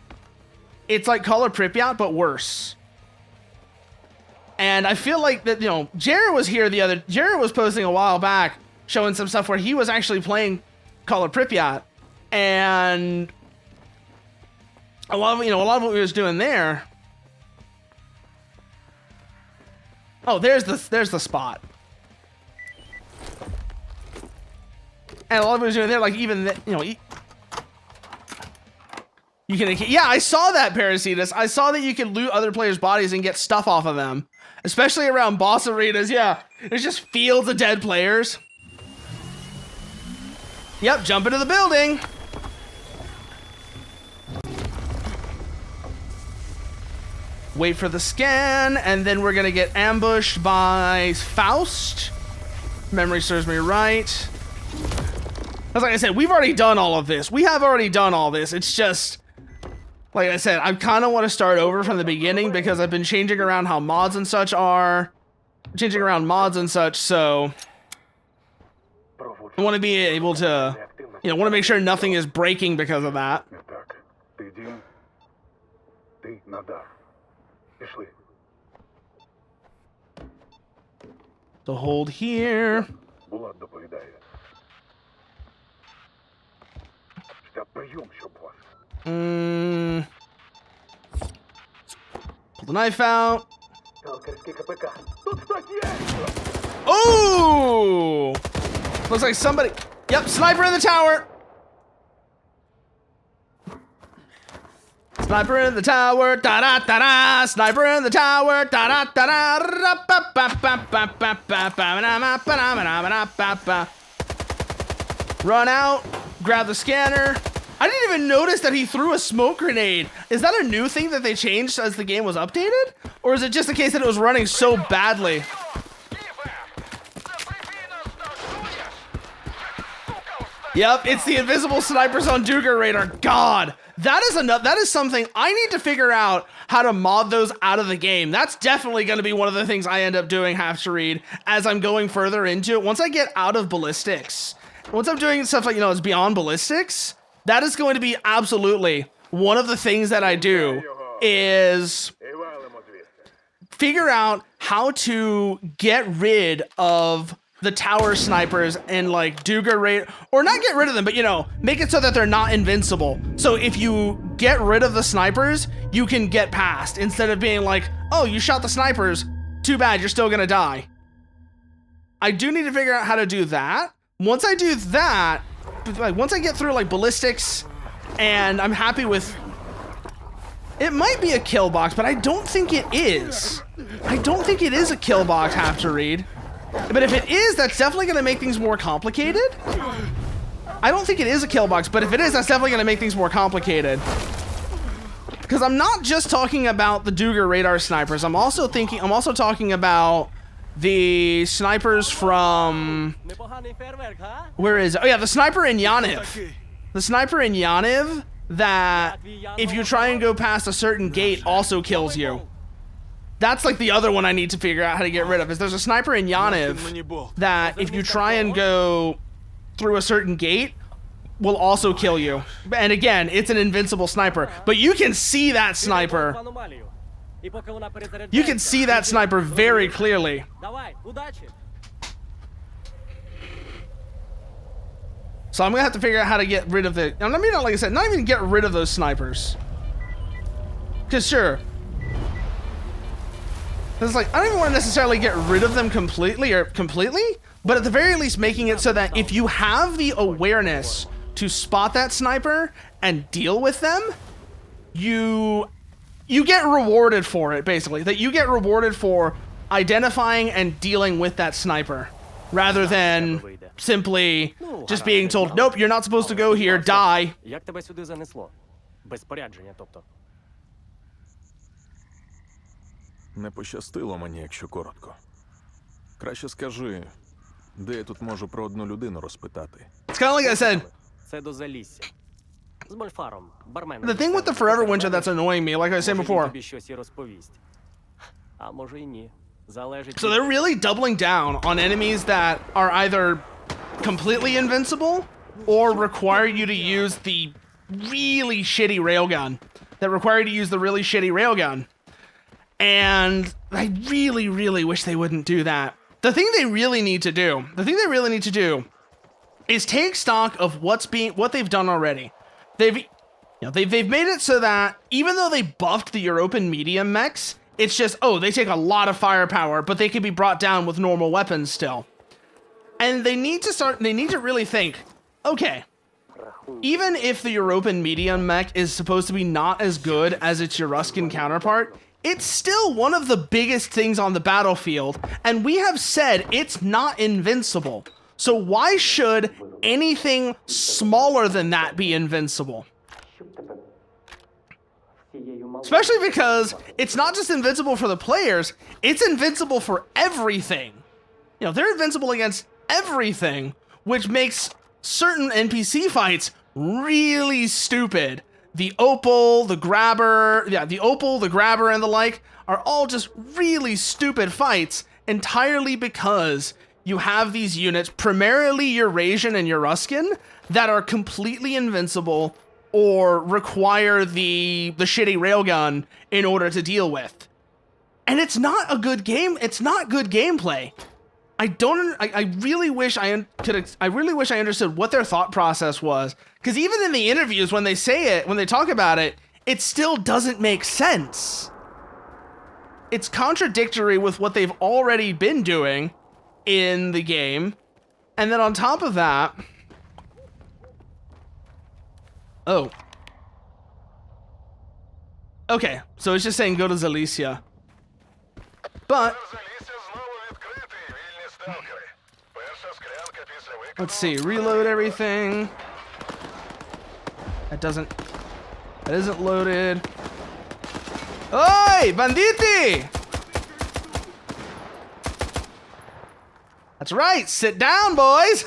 S2: It's like Color Pripyat, but worse. And I feel like that, you know, Jared was posting a while back showing some stuff where he was actually playing Color Pripyat, and a lot of what he was doing there. Oh, there's the spot. And a lot of what he was doing there, like even you can, yeah, I saw that, Parasitus. I saw that you can loot other players' bodies and get stuff off of them, especially around boss arenas. Yeah, there's just fields of dead players. Yep, jump into the building. Wait for the scan, and then we're gonna get ambushed by Faust. Memory serves me right. As like I said, we've already done all of this. We have already done all this. It's just, like I said, I kind of want to start over from the beginning because I've been changing around how mods and such are. Changing around mods and such, so I want to be able to, want to make sure nothing is breaking because of that. So hold here. Pull the knife out. Oh! Looks like somebody. Yep, sniper in the tower. Sniper in the tower, da da da da. Sniper in the tower, da da da da. Run out, grab the scanner. I didn't even notice that he threw a smoke grenade. Is that a new thing that they changed as the game was updated? Or is it just the case that it was running so badly? Yep, it's the invisible snipers on Duger radar. God, that is something I need to figure out how to mod those out of the game. That's definitely going to be one of the things I end up doing, have to read, as I'm going further into it. Once I get out of ballistics, once I'm doing stuff like, it's beyond ballistics, that is going to be absolutely one of the things that I do, is figure out how to get rid of the tower snipers and like Duger rate, or not get rid of them, but make it so that they're not invincible. So if you get rid of the snipers, you can get past, instead of being like, oh, you shot the snipers, too bad, you're still gonna die. I do need to figure out how to do that. Once I do that, like once I get through like ballistics, and I'm happy with, it might be a kill box, but I don't think it is. I don't think it is a kill box, have to read. But if it is, that's definitely going to make things more complicated. I don't think it is a kill box, but if it is, that's definitely going to make things more complicated. Because I'm not just talking about the Duger radar snipers. I'm also talking about the snipers from, where is it? Oh yeah, the sniper in Yaniv. The sniper in Yaniv that, if you try and go past a certain gate, also kills you. That's like the other one I need to figure out how to get rid of. Is there's a sniper in Yaniv that, if you try and go through a certain gate, will also kill you. And again, it's an invincible sniper, but you can see that sniper. You can see that sniper very clearly. So I'm gonna have to figure out how to get rid of the, like I said, not even get rid of those snipers. Cause sure, It's like, I don't even want to necessarily get rid of them completely, but at the very least making it so that if you have the awareness to spot that sniper and deal with them, you get rewarded for it, basically. That you get rewarded for identifying and dealing with that sniper, rather than simply just being told, nope, you're not supposed to go here, die.
S3: Як тебе сюди занесло? Без спорядження, тобто.
S4: Не пощастило мені, якщо коротко. Краще скажи, де я тут можу про одну людину розпитати?
S2: It's kind of like I said,
S3: Це до Залісся. З Мольфаром, барменом.
S2: the thing with the Forever Winter that's annoying me, like I said
S3: Може, він
S2: before.
S3: тобі щось і розповість. А може і ні. Залежить
S2: So they're really doubling down on enemies that are either completely invincible or require you to use the really shitty railgun. That require you to use the really shitty railgun. And I really, really wish they wouldn't do that. The thing they really need to do is take stock of what they've done already. They've made it so that even though they buffed the European medium mechs, it's just, oh, they take a lot of firepower, but they can be brought down with normal weapons still. And they need to really think, okay, even if the European medium mech is supposed to be not as good as its Euruscan counterpart, it's still one of the biggest things on the battlefield, and we have said it's not invincible. So why should anything smaller than that be invincible? Especially because it's not just invincible for the players, it's invincible for everything. You know, they're invincible against everything, which makes certain NPC fights really stupid. The Opal, the Grabber, and the like are all just really stupid fights entirely because you have these units, primarily Eurasian and Euruscan, that are completely invincible or require the shitty railgun in order to deal with. And it's not a good game. It's not good gameplay. I really wish I understood what their thought process was. Because even in the interviews, when they say it, when they talk about it, it still doesn't make sense. It's contradictory with what they've already been doing in the game. And then on top of that, oh. Okay, so it's just saying go to Zalicia. But let's see, reload everything. That isn't loaded. Oi, banditi! That's right, sit down, boys!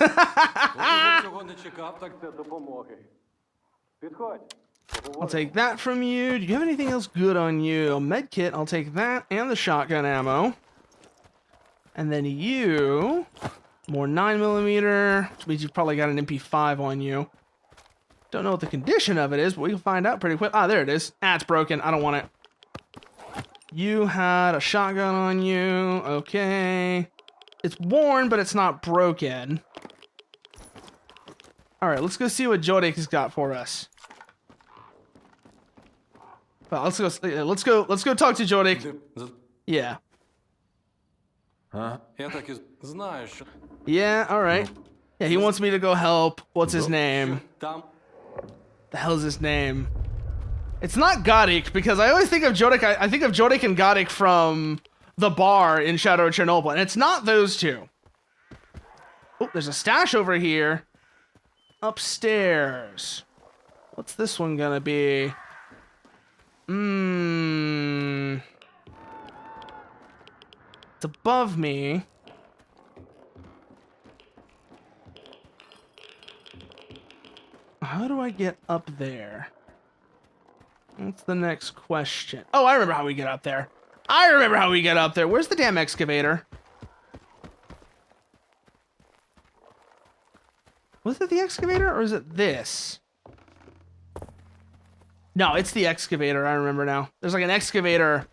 S1: Цього не чекав, так це допомоги. Підходь.
S2: I'll take that from you. Do you have anything else good on you? A med kit, I'll take that and the shotgun ammo. And then you, more 9mm, which means you've probably got an MP5 on you. Don't know what the condition of it is, but we can find out pretty quick. Ah, there it is. Ah, it's broken. I don't want it. You had a shotgun on you. Okay. It's worn, but it's not broken. All right, let's go see what Jodek has got for us. Well, let's go talk to Jodek. Yeah.
S4: Huh?
S1: Я так і знаю, що
S2: Yeah, all right. Yeah, he wants me to go help. What's his name?
S1: там
S2: The hell's his name? It's not Godik, because I always think of Jodek. I think of Jodek and Godik from the bar in Shadow of Chernobyl, and it's not those two. Oh, there's a stash over here. Upstairs. What's this one gonna be? It's above me. How do I get up there? What's the next question? Oh, I remember how we get up there. Where's the damn excavator? Was it the excavator or is it this? No, it's the excavator. I remember now. There's like an excavator.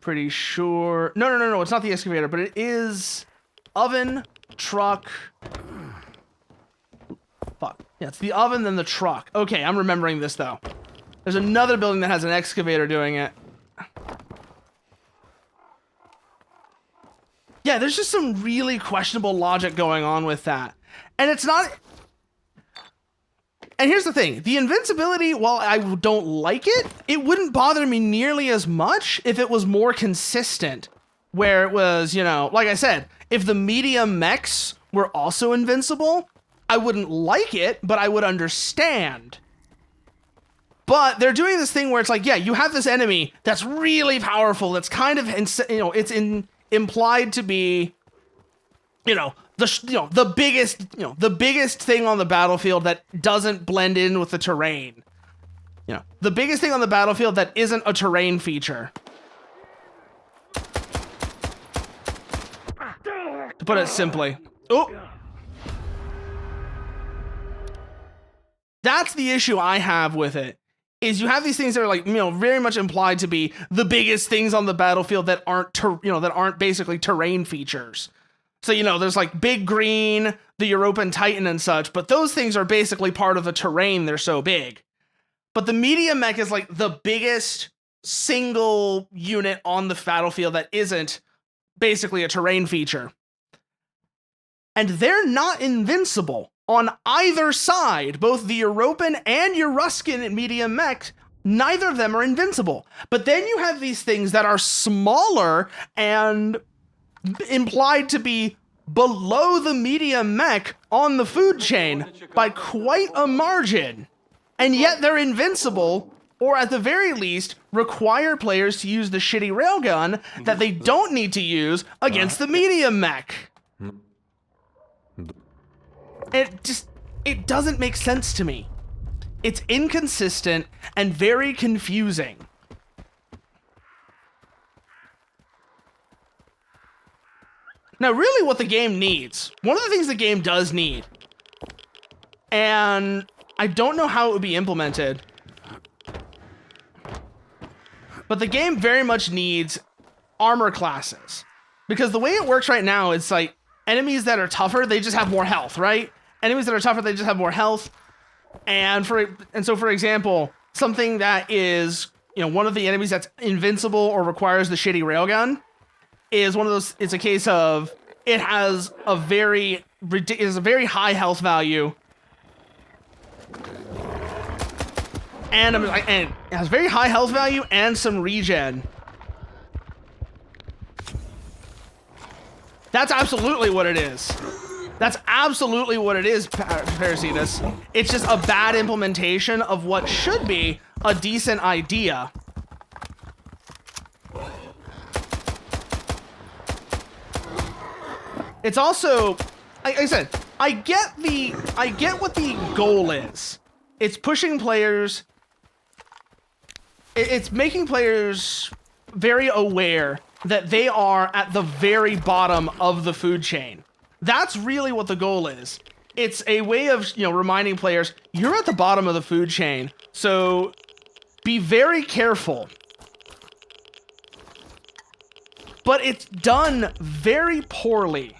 S2: Pretty sure. No. It's not the excavator, but it is oven, truck. Fuck. Yeah, it's the oven, then the truck. Okay, I'm remembering this though. There's another building that has an excavator doing it. Yeah, there's just some really questionable logic going on with that. And it's not... And here's the thing. The invincibility, while I don't like it, it wouldn't bother me nearly as much if it was more consistent. Where it was, you know, like I said, if the medium mechs were also invincible, I wouldn't like it, but I would understand. But they're doing this thing where it's like, yeah, you have this enemy that's really powerful, that's kind of, you know, it's implied to be, the biggest thing on the battlefield that doesn't blend in with the terrain. You know, the biggest thing on the battlefield that isn't a terrain feature. To put it simply. Oh. That's the issue I have with it. Is you have these things that are like, very much implied to be the biggest things on the battlefield that aren't basically terrain features. So, there's like Big Green, the European Titan and such, but those things are basically part of the terrain. They're so big. But the medium mech is like the biggest single unit on the battlefield that isn't basically a terrain feature. And they're not invincible. On either side, both the European and Euruscan medium mech, neither of them are invincible. But then you have these things that are smaller and implied to be below the medium mech on the food chain by quite a margin. And yet they're invincible, or at the very least, require players to use the shitty railgun that they don't need to use against the medium mech. It doesn't make sense to me. It's inconsistent and very confusing. Now, really what the game needs, one of the things the game does need, and I don't know how it would be implemented, but the game very much needs armor classes. Because the way it works right now, it's like, enemies that are tougher, they just have more health, right? Enemies that are tougher, they just have more health. And so, for example, something that is, one of the enemies that's invincible or requires the shitty railgun is one of those. It's a case of it has a very high health value, and it has very high health value and some regen. That's absolutely what it is. That's absolutely what it is, Parasitus. It's just a bad implementation of what should be a decent idea. It's also, like I said, I get what the goal is. It's pushing players. It's making players very aware that they are at the very bottom of the food chain. That's really what the goal is. It's a way of, reminding players, you're at the bottom of the food chain, so be very careful. But it's done very poorly.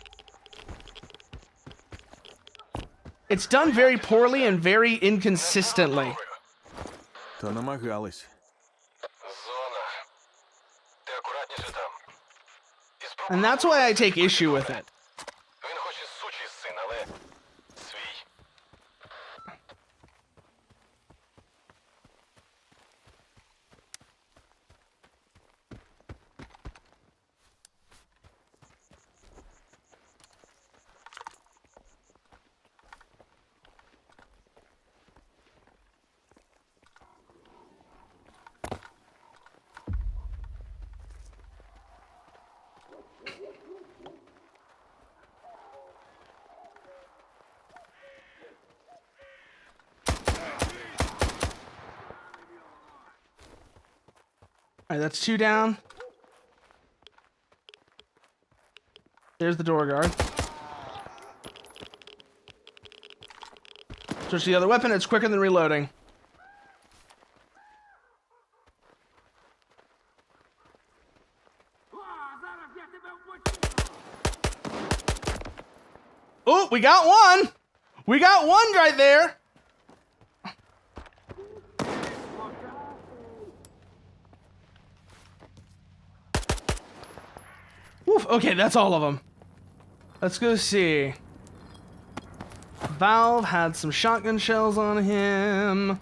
S2: It's done very poorly and very inconsistently.
S4: Та намагались.
S2: And that's why I take issue with it.
S5: Він хоч і сучий син, але свій.
S2: All right, that's 2 down. There's the door guard. Switch to the other weapon. It's quicker than reloading. Oh, we got one. We got one right there. Woo. Whew, okay, that's all of them. Let's go see. Valve had some shotgun shells on him.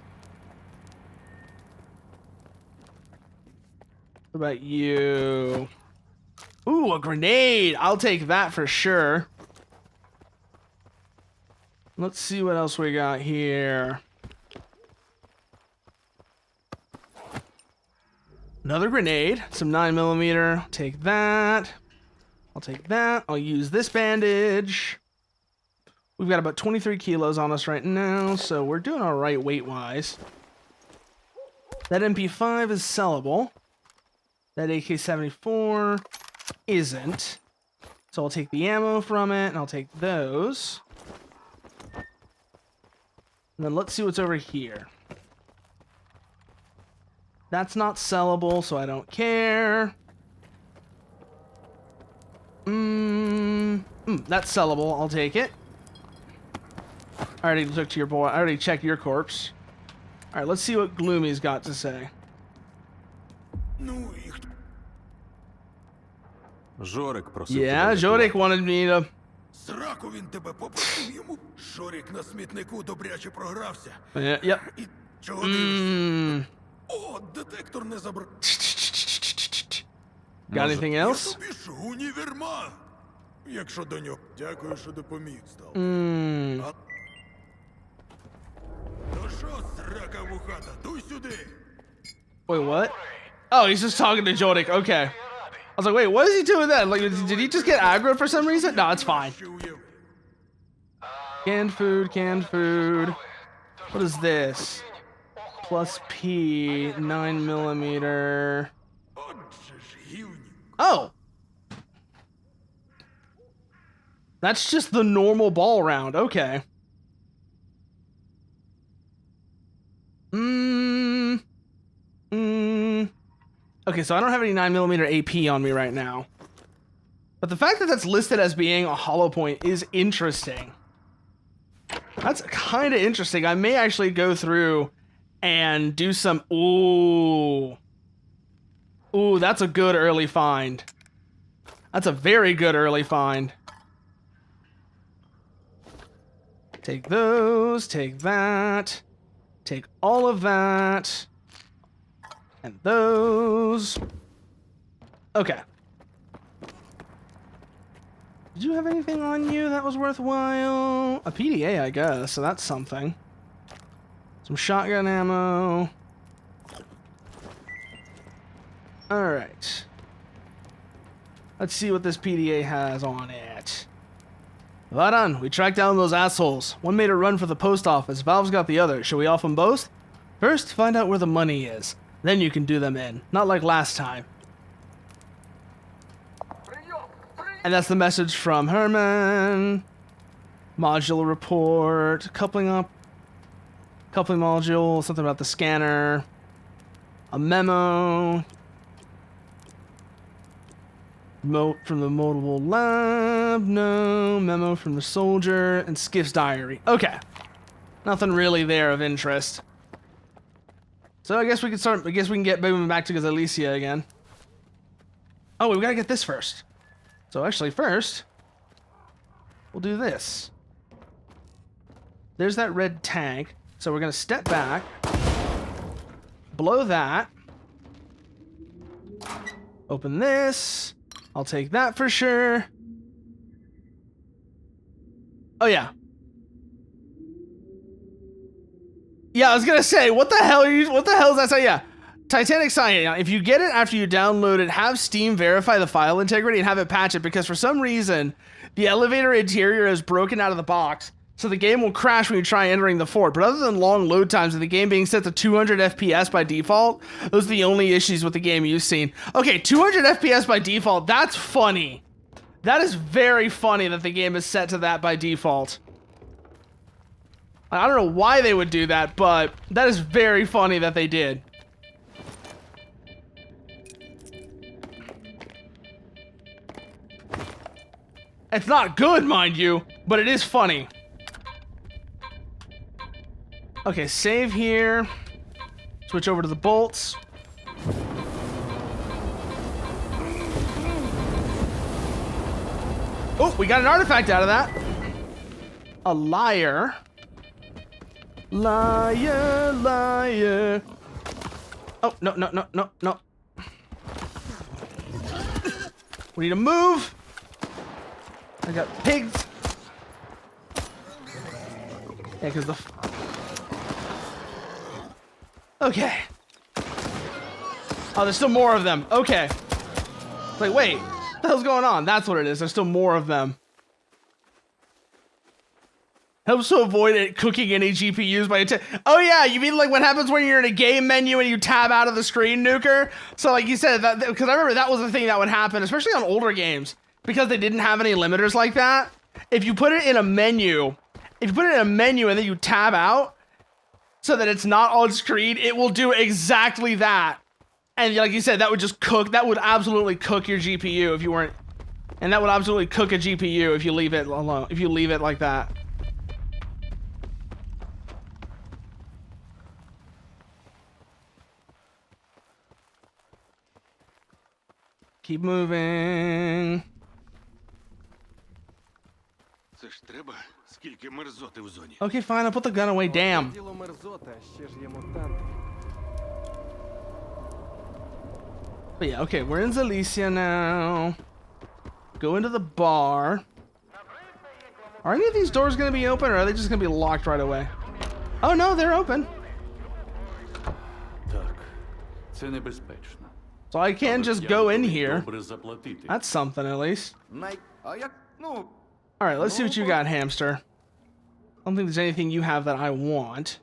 S2: What about you? Ooh, a grenade. I'll take that for sure. Let's see what else we got here. Another grenade. Some 9mm. Take that. I'll take that. I'll use this bandage. We've got about 23 kilos on us right now, so we're doing all right weight-wise. That MP5 is sellable. That AK-74 isn't. So I'll take the ammo from it, and I'll take those. And then let's see what's over here. That's not sellable, so I don't care. That's sellable. I'll take it. I already looked to your boy. I already checked your corpse. All right, let's see what Gloomy's got to say.
S4: Жорик просив
S2: Yeah,
S4: тебе
S2: Jorik
S4: рятувати.
S2: wanted me to...
S6: Сраку він тебе попросив йому. Шорік на смітнику добряче програвся.
S2: Yep.
S6: І чого дивишся? О, детектор не забрав.
S2: Got anything
S6: Я
S2: else?
S6: тобі ж універмаг. Якщо до нього. Дякую, що допоміг, став. Ну що, срака вухата, дуй сюди.
S2: Wait, what? Oh, he's just talking to Jorik. Okay. I was like, wait, what is he doing then? Like, did he just get aggro for some reason? No, it's fine.
S6: Що уявив?
S2: Canned food, canned food. What is this? Plus P, 9mm.
S6: Отже ж гівнюк.
S2: Oh! That's just the normal ball round. Okay. Okay, so I don't have any 9mm AP on me right now. But the fact that that's listed as being a hollow point is interesting. That's kind of interesting. I may actually go through and do some... Ooh. Ooh, that's a good early find. That's a very good early find. Take those, take that, take all of that, and those. Okay. Did you have anything on you that was worthwhile? A PDA, I guess, so that's something. Some shotgun ammo. Alright. Let's see what this PDA has on it. Well done. We tracked down those assholes. One made a run for the post office. Valve's got the other. Shall we off them both? First, find out where the money is. Then you can do them in. Not like last time. And that's the message from Herman. Module report. Coupling module. Something about the scanner. A memo. Note from the mobile lab. No. Memo from the soldier. And Skiff's diary. Okay. Nothing really there of interest. So I guess we can start. I guess we can get moving back to Alicia again. Oh, we gotta get this first. So actually, first, we'll do this. There's that red tank. So we're gonna step back, blow that, open this. I'll take that for sure. Oh yeah. Yeah, I was gonna say, what the hell is that saying? Yeah. Titanic Cyan, if you get it after you download it, have Steam verify the file integrity and have it patch it, because for some reason, the elevator interior is broken out of the box, so the game will crash when you try entering the fort. But other than long load times and the game being set to 200 FPS by default, those are the only issues with the game you've seen. Okay, 200 FPS by default, that's funny. That is very funny that the game is set to that by default. I don't know why they would do that, but that is very funny that they did. It's not good, mind you, but it is funny. Okay, save here. Switch over to the bolts. Oh, we got an artifact out of that. A liar. Liar, liar. Oh, no, no, no, no, no. We need to move. I got pigs. Yeah, because the... Okay. Oh, there's still more of them. Okay. It's like, wait, what the hell's going on? That's what it is. There's still more of them. Helps to avoid it cooking any GPUs by oh yeah, you mean like what happens when you're in a game menu and you tab out of the screen, Nuker? So like you said, that because I remember that was the thing that would happen, especially on older games, because they didn't have any limiters like that. If you put it in a menu, and then you tab out, so that it's not on screen, it will do exactly that. And like you said, that would just cook. That would absolutely cook your GPU if you weren't, and that would absolutely cook a GPU if you leave it alone. If you leave it like that. Keep moving.
S6: Це ж треба, скільки мерзоти в зоні.
S2: Okay, fine. I'll put the gun away. Damn.
S3: Діло мерзота, ще ж є мутанти.
S2: But yeah, okay, we're in Zalicia now. Go into the bar. Are any of these doors gonna be open, or are they just gonna be locked right away? Oh no, they're open.
S1: Так, це небезпечно.
S2: So I can just go in here.
S1: Добре заплатити.
S2: That's something at least.
S6: А як, ну,
S2: Alright, let's see what you got, hamster. I don't think there's anything you have that I want.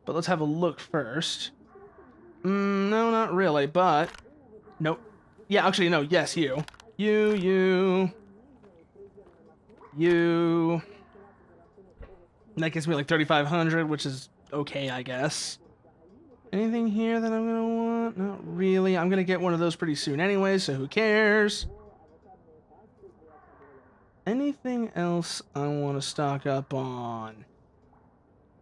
S2: But let's have a look first. No, not really, but... Nope. Yeah, actually, no, yes, you. You. And that gets me like 3,500, which is okay, I guess. Anything here that I'm gonna want? Not really. I'm gonna get one of those pretty soon anyway, so who cares? Anything else I want to stock up on?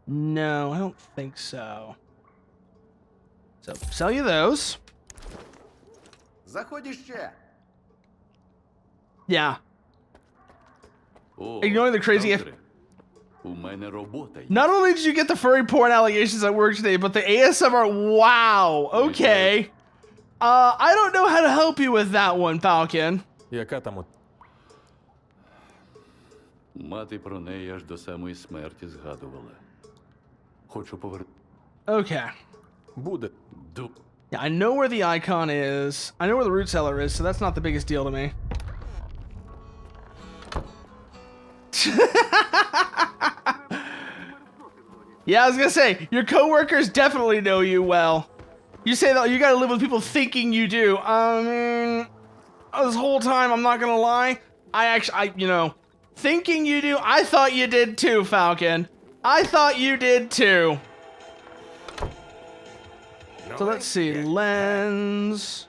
S2: No, I don't think so. So, sell you those.
S6: заходь іще.
S2: Yeah.
S1: О,
S2: Ignoring the crazy
S1: Сталкере, у мене робота є.
S2: Not only did you get the furry porn allegations at work today, but the ASMR. Wow. Okay. I don't know how to help you with that one, Falcon.
S4: Яка там
S1: Мати про неї аж до самої смерті згадувала. Хочу повернути.
S2: Okay.
S4: буде?
S2: Yeah, I know where the icon is. I know where the root cellar is, so that's not the biggest deal to me. Yeah, I was gonna say, your coworkers definitely know you well. You say that you gotta live with people thinking you do. I mean, this whole time, I'm not gonna lie, thinking you do, I thought you did too, Falcon. I thought you did too. So let's see, lens.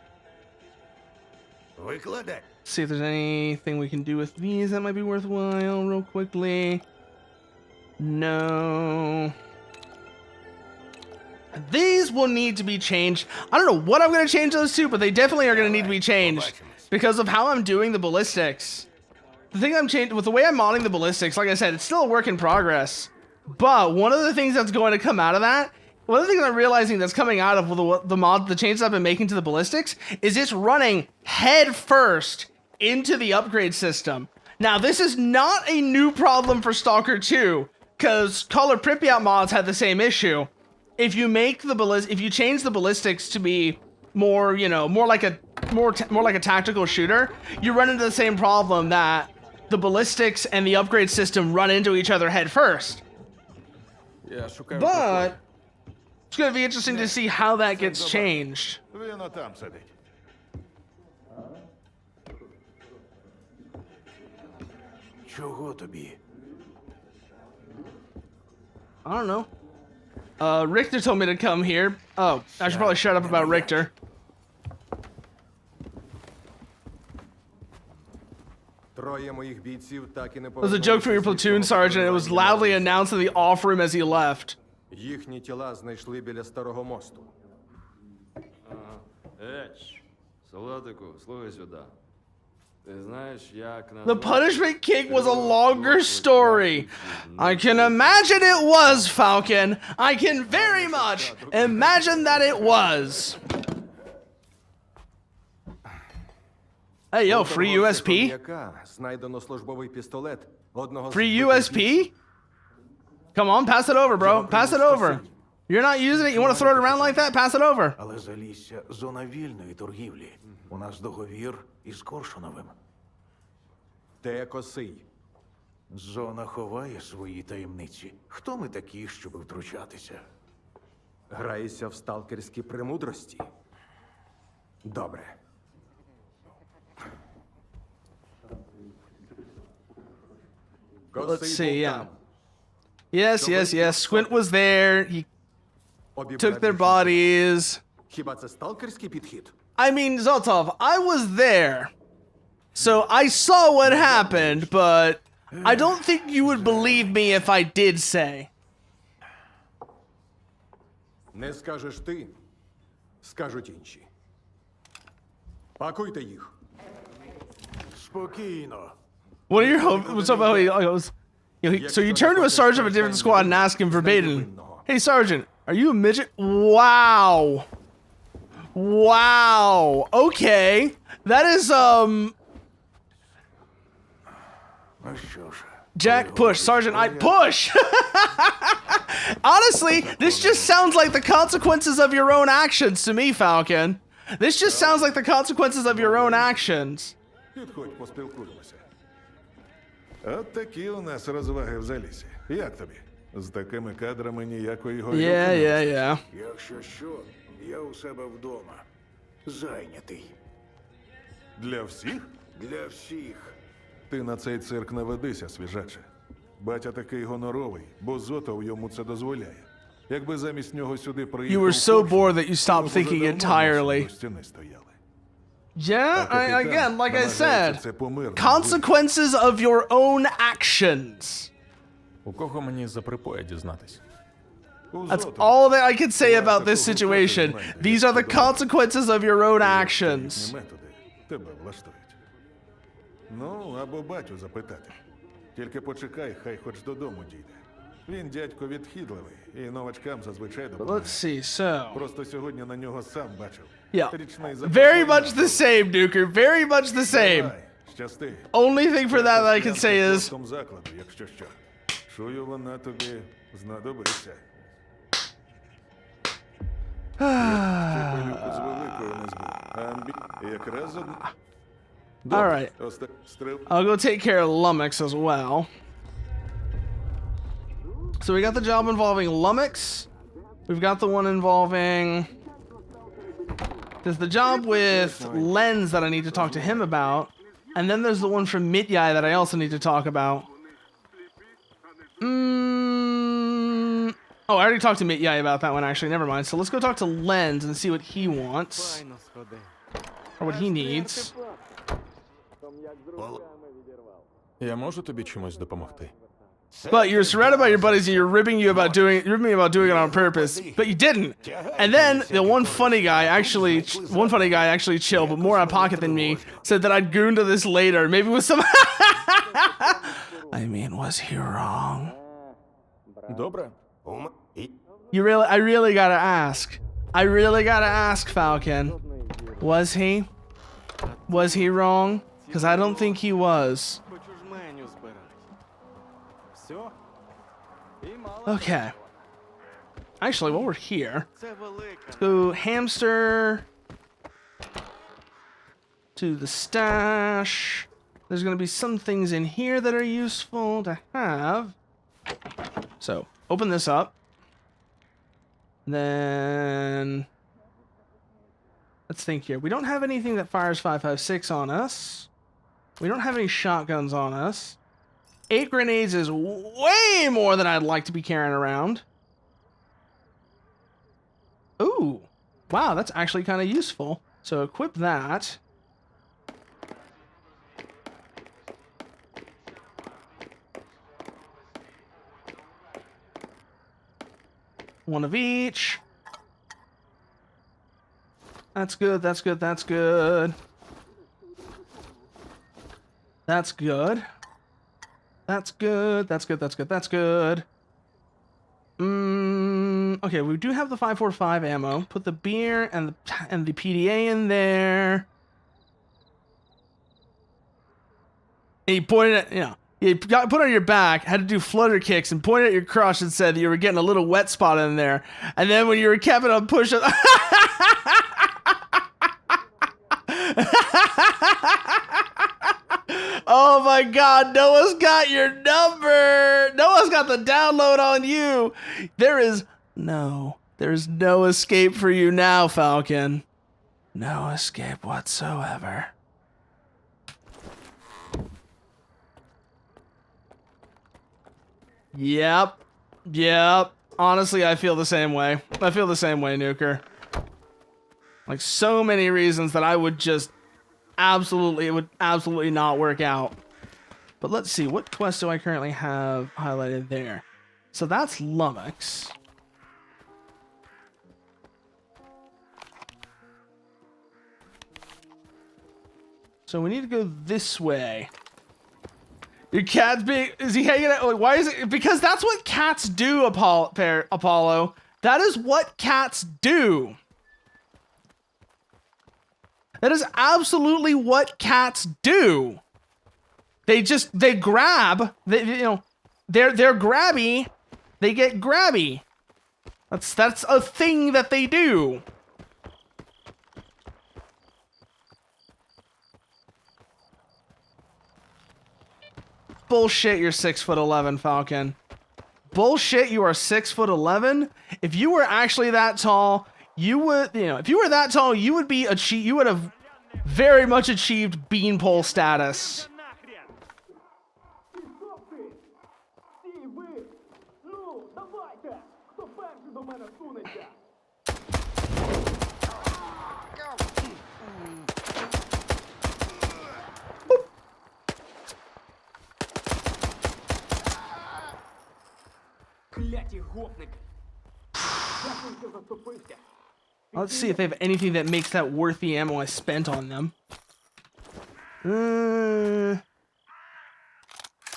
S6: Викладай.
S2: See if there's anything we can do with these that might be worthwhile real quickly. No. These will need to be changed. I don't know what I'm going to change those to, but they definitely are going to need to be changed because of how I'm doing the ballistics. The thing I'm changing with the way I'm modding the ballistics, like I said, it's still a work in progress. But one of the things that's going to come out of that, one of the things I'm realizing that's coming out of the changes I've been making to the ballistics is it's running head first into the upgrade system. Now, this is not a new problem for Stalker 2, because Call of Pripyat mods had the same issue. If you make if you change the ballistics to be more, more like a tactical shooter, you run into the same problem that the ballistics and the upgrade system run into each other head first.
S4: Я шукаю.
S2: But it's going to be interesting to see how that gets changed.
S6: Він отам сидить. Чого тобі?
S2: I don't know. Richter told me to come here. Oh, I should probably shut up about Richter.
S7: Троє моїх бійців так і не
S2: It was a joke from your platoon sergeant. It was loudly announced in the off room as he left.
S7: Їхні тіла знайшли біля старого мосту.
S8: Солдатику, слухай сюди.
S2: The punishment kick was a longer story. I can imagine it was, Falcon. I can very much imagine that it was. Hey, yo, free USP?
S7: Знайдено службовий пістолет одного з
S2: Free USP? Come on, pass it over, bro. Pass it over. You're not using it? You want to throw it around like that? Pass it over.
S8: Але Залісся – зона вільної торгівлі. У нас договір із Коршуновим.
S7: Те косий.
S8: Зона ховає свої таємниці. Хто ми такі, щоб втручатися?
S7: Граєшся в сталкерські премудрості? Добре.
S2: Let's see, yeah. Yes. Squint was there. He took their bodies.
S7: Хіба це сталкерський підхід?
S2: I mean, Zoltov, I was there. So I saw what happened, but I don't think you would believe me if I did say.
S7: Не скажеш ти, скажуть інші. Пакуйте їх.
S8: Спокійно.
S2: What are your hopes? What's up? So you turn to a sergeant of a different squad and ask him verbatim, "Hey, sergeant, are you a midget?" Wow. Wow. Okay. That is
S8: А що ж?
S2: Jack push. Sergeant, I push. Honestly, this just sounds like the consequences of your own actions to me, Falcon. This just sounds like the consequences of your own actions.
S9: Підходь, поспілкуємося. От такі у нас розваги в залісі. Як тобі? З такими кадрами ніякої горілки.
S2: Yeah.
S8: Якщо що, я у себе вдома. Зайнятий.
S9: Для всіх?
S8: Для всіх.
S9: Ти на цей цирк не ведися, свіжаче. Батя такий гоноровий, бо Зотов йому це дозволяє. Якби замість нього сюди приїхав...
S2: You were so
S9: Коршун,
S2: bored that you
S9: то
S2: stopped
S9: вже
S2: thinking
S9: давно
S2: entirely.
S9: до стіни стояли.
S2: Yeah, again, like I said,
S9: Це помирно.
S2: consequences of your own actions.
S4: У кого мені за припоя дізнатись?
S2: That's all that I can say about this situation. These are the consequences of your own actions.
S9: Методи тебе влаштують. Ну, або батю запитати. Тільки почекай, хай хоч додому дійде. Він дядько відхідливий, і новачкам зазвичай
S2: Let's
S9: допомагає.
S2: see, so...
S9: Просто сьогодні на нього сам бачив.
S2: Yeah,
S9: Річний
S2: very much the same, Duker, very much the same.
S9: Давай, щасти.
S2: Only thing for that I can say is...
S9: Там закладу, якщо що. Чую, вона тобі знадобиться. Пилюку з великою не збив. Якраз одна.
S2: All right, I'll go take care of Lummox as well. So we got the job involving Lummox. We've got the one involving... There's the job with Lens that I need to talk to him about. And then there's the one from Mityai that I also need to talk about. Oh, I already talked to Mityai about that one, actually. Never mind. So let's go talk to Lens and see what he wants. Or what he needs.
S4: Я можу тобі чимось допомогти?
S2: But you're surrounded by your buddies and you're ribbing me about doing it on purpose, but you didn't. And then the one funny guy actually chilled, but more out of pocket than me, said that I'd goon to this later, maybe with some... I mean, was he wrong?
S4: Добре.
S2: I really gotta ask, Falcon. Was he? Was he wrong? Because I don't think he was. Okay. Actually, while we're here, let's go hamster to the stash. There's going to be some things in here that are useful to have. So, open this up. Then, let's think here. We don't have anything that fires 5.56 on us. We don't have any shotguns on us. 8 grenades is way more than I'd like to be carrying around. Ooh. Wow, that's actually kind of useful. So equip that. One of each. That's good, that's good, that's good. That's good. That's good. That's good. That's good. That's good. Okay, we do have the 5.45 ammo. Put the beer and the PDA in there. And you pointed at, you know, you got put on your back, had to do flutter kicks, and pointed at your crotch and said that you were getting a little wet spot in there. And then when you were keeping on pushing, oh my God, Noah's got your number. Noah's got the download on you. There's no escape for you now, Falcon. No escape whatsoever. Yep. Honestly, I feel the same way. Nuker. Like, so many reasons that I would just it would absolutely not work out. But let's see, what quest do I currently have highlighted there? So that's Lummox. So we need to go this way. Your cat's being... Is he hanging out? Like, why is it... Because that's what cats do, Apollo. That is what cats do. That is absolutely what cats do. They grab. They're grabby. They get grabby. That's a thing that they do. Bullshit, you're 6'11", Falcon. Bullshit, you are 6'11". If you were actually that tall, you would, if you were that tall, you would have very much achieved beanpole status. Let's see if they have anything that makes that worth the ammo I spent on them.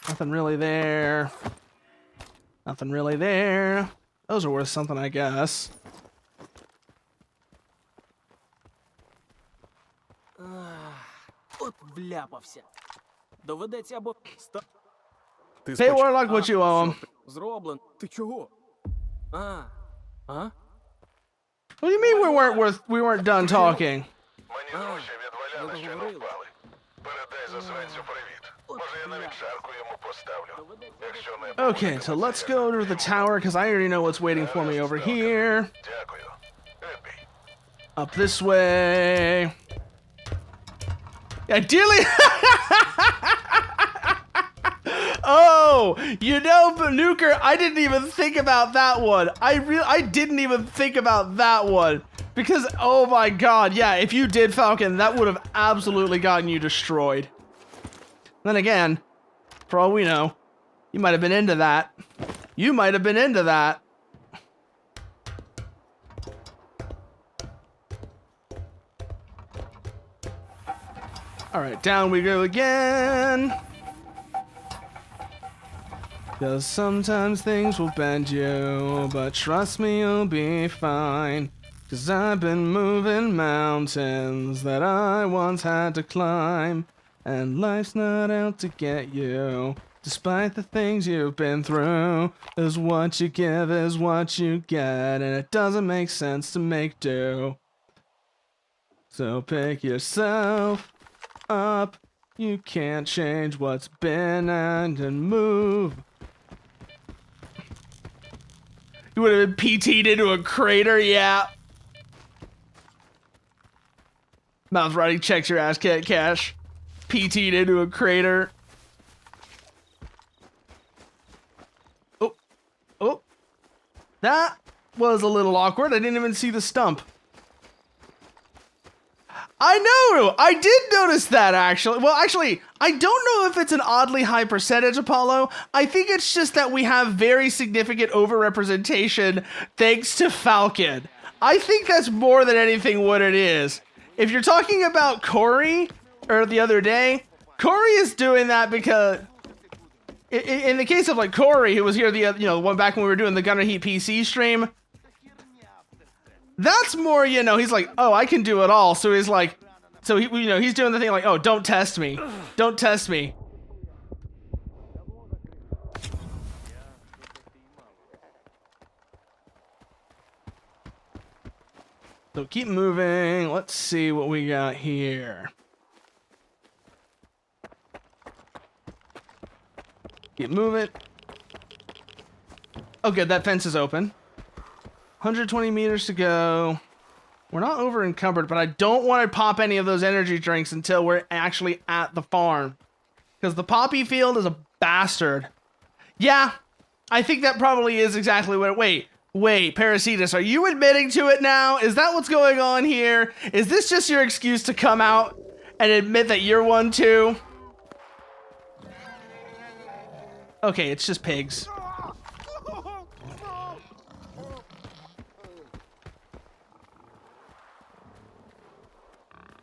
S2: Nothing really there. Nothing really there. Those are worth something, I guess.
S3: От вляпався. Доведеться або...
S2: Pay Warlock what you owe him.
S3: Зроблен. Ти чого? А?
S2: What do you mean we weren't done talking?
S5: Мені гроші відваляли, ще не впали. Передай засранцю привіт. Може, я навіть шарку йому поставлю. Якщо не...
S2: Okay, so let's go to the tower, because I already know what's waiting for me over here.
S5: Дякую. Відбій.
S2: Up this way. Ideally... Oh, Nuker, I didn't even think about that one. I didn't even think about that one. Because, oh my God, yeah, if you did, Falcon, that would have absolutely gotten you destroyed. Then again, for all we know, you might have been into that. You might have been into that. Alright, down we go again. Cause sometimes things will bend you, but trust me, you'll be fine. Cause I've been moving mountains that I once had to climb. And life's not out to get you, despite the things you've been through. Cause what you give is what you get, and it doesn't make sense to make do. So pick yourself up. You can't change what's been and move. You would have been PT'd into a crater, yeah. Mouth riding checks your ass, Cat Cash. PT'd into a crater. Oh. That was a little awkward. I didn't even see the stump. I know! I did notice that, actually. Well, actually, I don't know if it's an oddly high percentage, Apollo. I think it's just that we have very significant overrepresentation thanks to Falcon. I think that's more than anything what it is. If you're talking about Corey, or the other day, Corey is doing that because in the case of like Corey, who was here the one back when we were doing the Gunner Heat PC stream, that's more, he's like, oh, I can do it all. So he's like, so he, he's doing the thing like, oh, don't test me. Don't test me. So keep moving. Let's see what we got here. Keep moving. Oh, good. That fence is open. 120 meters to go. We're not over encumbered, but I don't want to pop any of those energy drinks until we're actually at the farm. Because the poppy field is a bastard. Yeah, I think that probably is exactly what it... Wait, Parasitus, are you admitting to it now? Is that what's going on here? Is this just your excuse to come out and admit that you're one too? Okay, it's just pigs.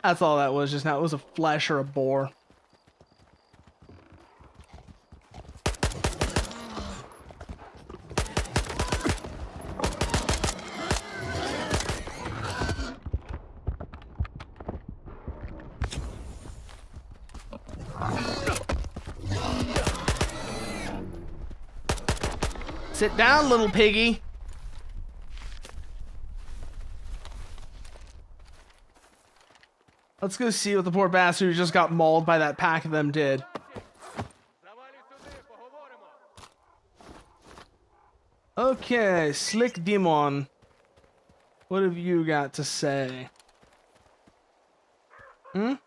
S2: That's all that was just now. It was a flesh or a boar. Sit down, little piggy. Let's go see what the poor bastard who just got mauled by that pack of them did. Okay, Slick Demon. What have you got to say? Hmm?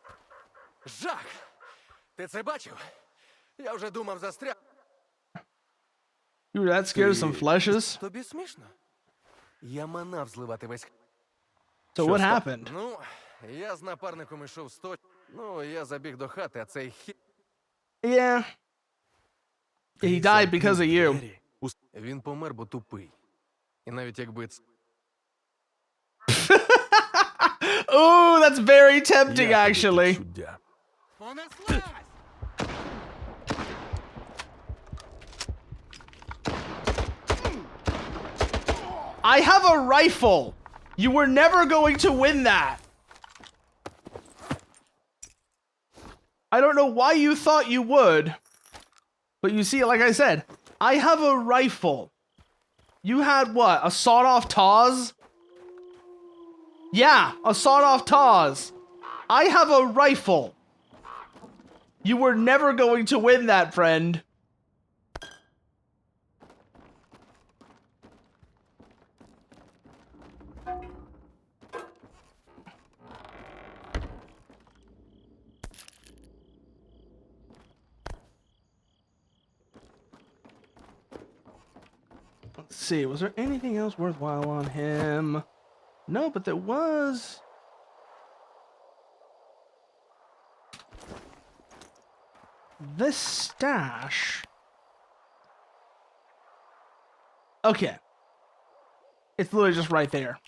S10: Жах! Ти це бачив? Я вже думав застряг.
S2: Dude, that scares some fleshes.
S10: Тобі смішно? Я манав зливати весь...
S2: So what happened?
S10: Ну, я з напарником ішов 100. Ну, я забіг до хати, а цей
S2: Yeah. He died because of you.
S10: Він помер, бо тупий. І навіть якби це...
S2: Oh, that's very tempting, actually.
S4: Суддя.
S2: I have a rifle. You were never going to win that. I don't know why you thought you would. But you see, like I said, I have a rifle. You had what? A sawed-off Taz? Yeah, a sawed-off Taz. I have a rifle. You were never going to win that, friend. Let's see, was there anything else worthwhile on him? No, but there was... this stash. Okay. It's literally just right there.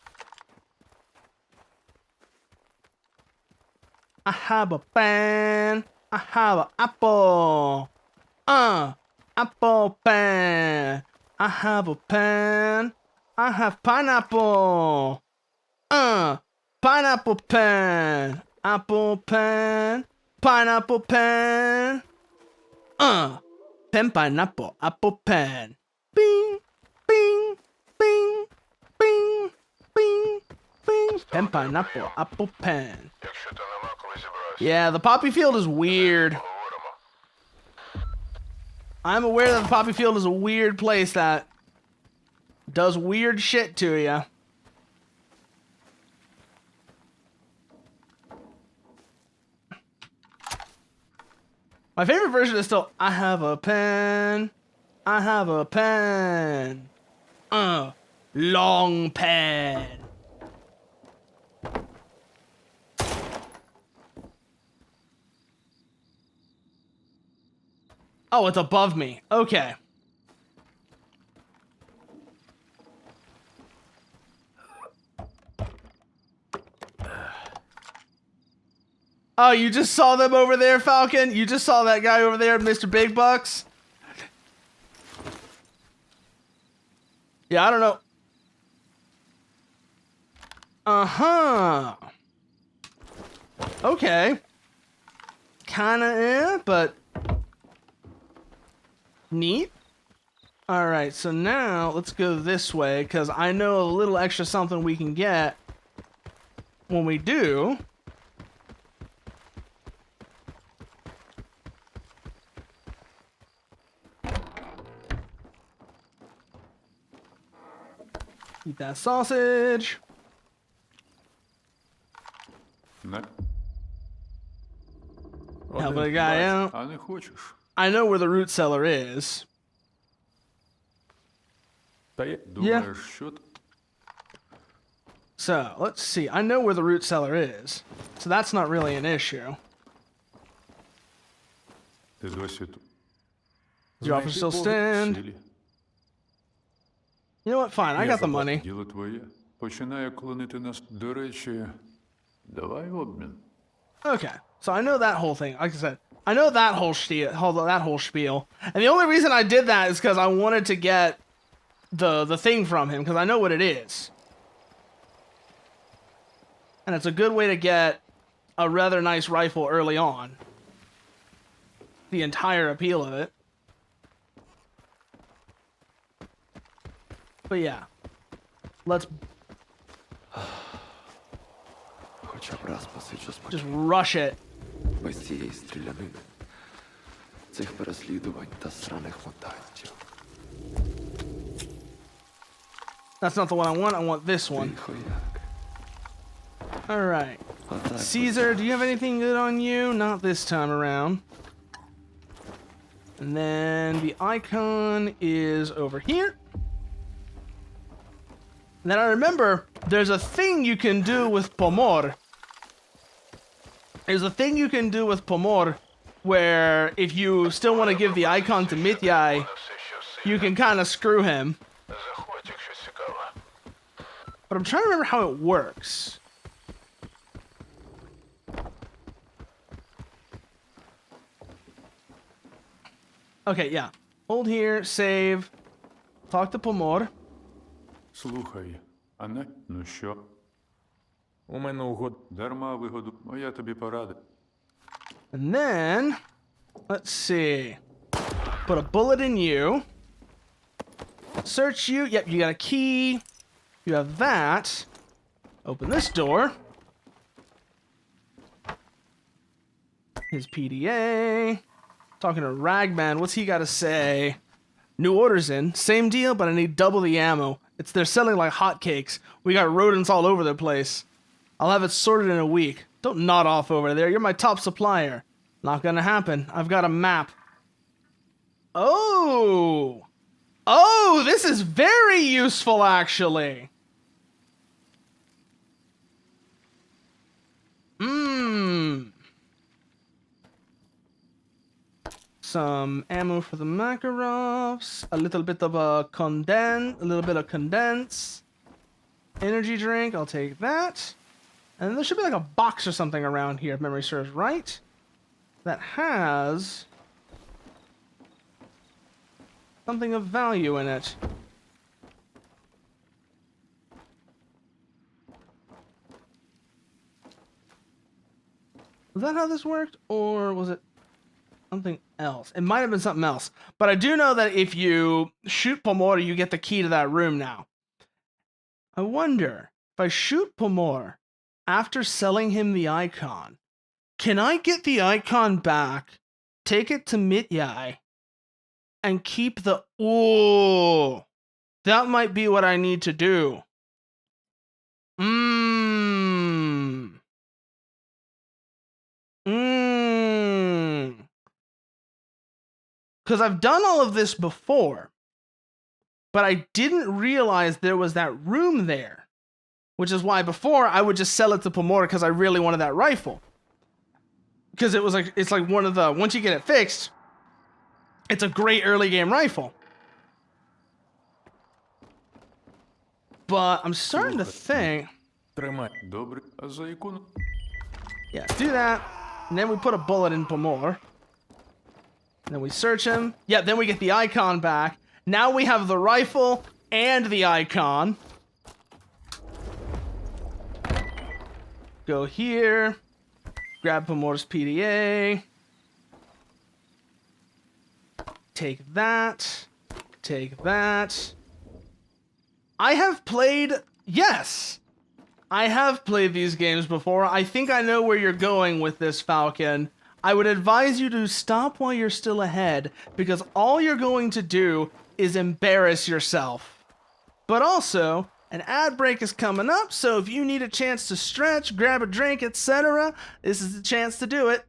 S2: I have a pen. I have an apple. Apple pen. I have a pen. I have pineapple. Pineapple pen. Apple pen. Pineapple pen. Pen, pineapple, apple pen. Bing, bing, bing, bing, bing, bing. Pen, pineapple, apple pen.
S5: Якщо ти нема коли зібрався,
S2: Yeah, the poppy field is weird.
S5: поговоримо.
S2: I'm aware that the poppy field is a weird place that does weird shit to you. My favorite version is still, I have a pen. I have a pen. Long pen. Oh, it's above me. Okay. Oh, you just saw them over there, Falcon? You just saw that guy over there, Mr. Big Bucks? Yeah, I don't know. Uh-huh. Okay. Kinda, but neat. All right, so now let's go this way, because I know a little extra something we can get when we do. Eat that sausage.
S1: Не.
S2: Help a guy out.
S1: А не хочеш?
S2: I know where the root cellar is.
S4: Та я...
S1: Думаєш, що т-
S2: So, let's see. I know where the root cellar is. So that's not really an issue.
S1: ти досі тут?
S2: The offer still stand.
S1: Цілі.
S2: You know what? Fine. I got the money.
S1: Діло твоє. Починає клонити нас. До речі, давай обмін.
S2: Okay. So I know that whole thing. Like I said, I know that whole spiel. And the only reason I did that is because I wanted to get the thing from him, because I know what it is. And it's a good way to get a rather nice rifle early on. The entire appeal of it. But yeah. Let's
S10: Хоча б раз посиджу спокійно.
S2: just rush it.
S10: Без цієї стрілянини, цих переслідувань та сраних мутантів.
S2: That's not the one I want. I want this one.
S10: Тихо як.
S2: Alright.
S10: Отак
S2: Caesar, do you have anything good on you? Not this time around. And then the icon is over here. And then I remember there's a thing you can do with Pomor. There's a thing you can do with Pomor where if you still want to give the icon to Mityai,
S5: Все, що сильно.
S2: you can kind of screw him.
S5: Заходь, якщо цікаво.
S2: But I'm trying to remember how it works. Okay, yeah. Hold here, save. Talk to Pomor.
S1: Слухай, а не? Ну що?
S4: У мене угод...
S1: Дарма вигоду. Моя тобі порада.
S2: And then, let's see. Put a bullet in you. Search you. Yep, you got a key. You have that. Open this door. His PDA. Talking to Ragman. What's he got to say? New orders in. Same deal, but I need double the ammo. They're selling like hotcakes. We got rodents all over the place. I'll have it sorted in a week. Don't nod off over there. You're my top supplier. Not gonna happen. I've got a map. Oh! Oh, this is very useful, actually. Mmm. Some ammo for the Makarovs. A little bit of a condense. Energy drink, I'll take that. And there should be like a box or something around here, if memory serves right. That has something of value in it. Was that how this worked? Or was it something else? It might have been something else. But I do know that if you shoot Pomor, you get the key to that room now. I wonder, if I shoot Pomor after selling him the icon, can I get the icon back, take it to Mityai, and keep the... Ooh, that might be what I need to do. Mmm. Mmm. Because I've done all of this before, but I didn't realize there was that room there. Which is why before I would just sell it to Pomor because I really wanted that rifle. Because it was like, it's like one of the, once you get it fixed, it's a great early game rifle. But I'm starting to think,
S4: Тримай.
S1: Добре, а за ікону?
S2: yeah, do that. And then we put a bullet in Pomor. And then we search him. Yeah, then we get the icon back. Now we have the rifle and the icon. Go here. Grab Pomor's PDA. Take that. Take that. I have played... Yes! I have played these games before. I think I know where you're going with this, Falcon. I would advise you to stop while you're still ahead, because all you're going to do is embarrass yourself. But also, an ad break is coming up, so if you need a chance to stretch, grab a drink, etc., this is the chance to do it.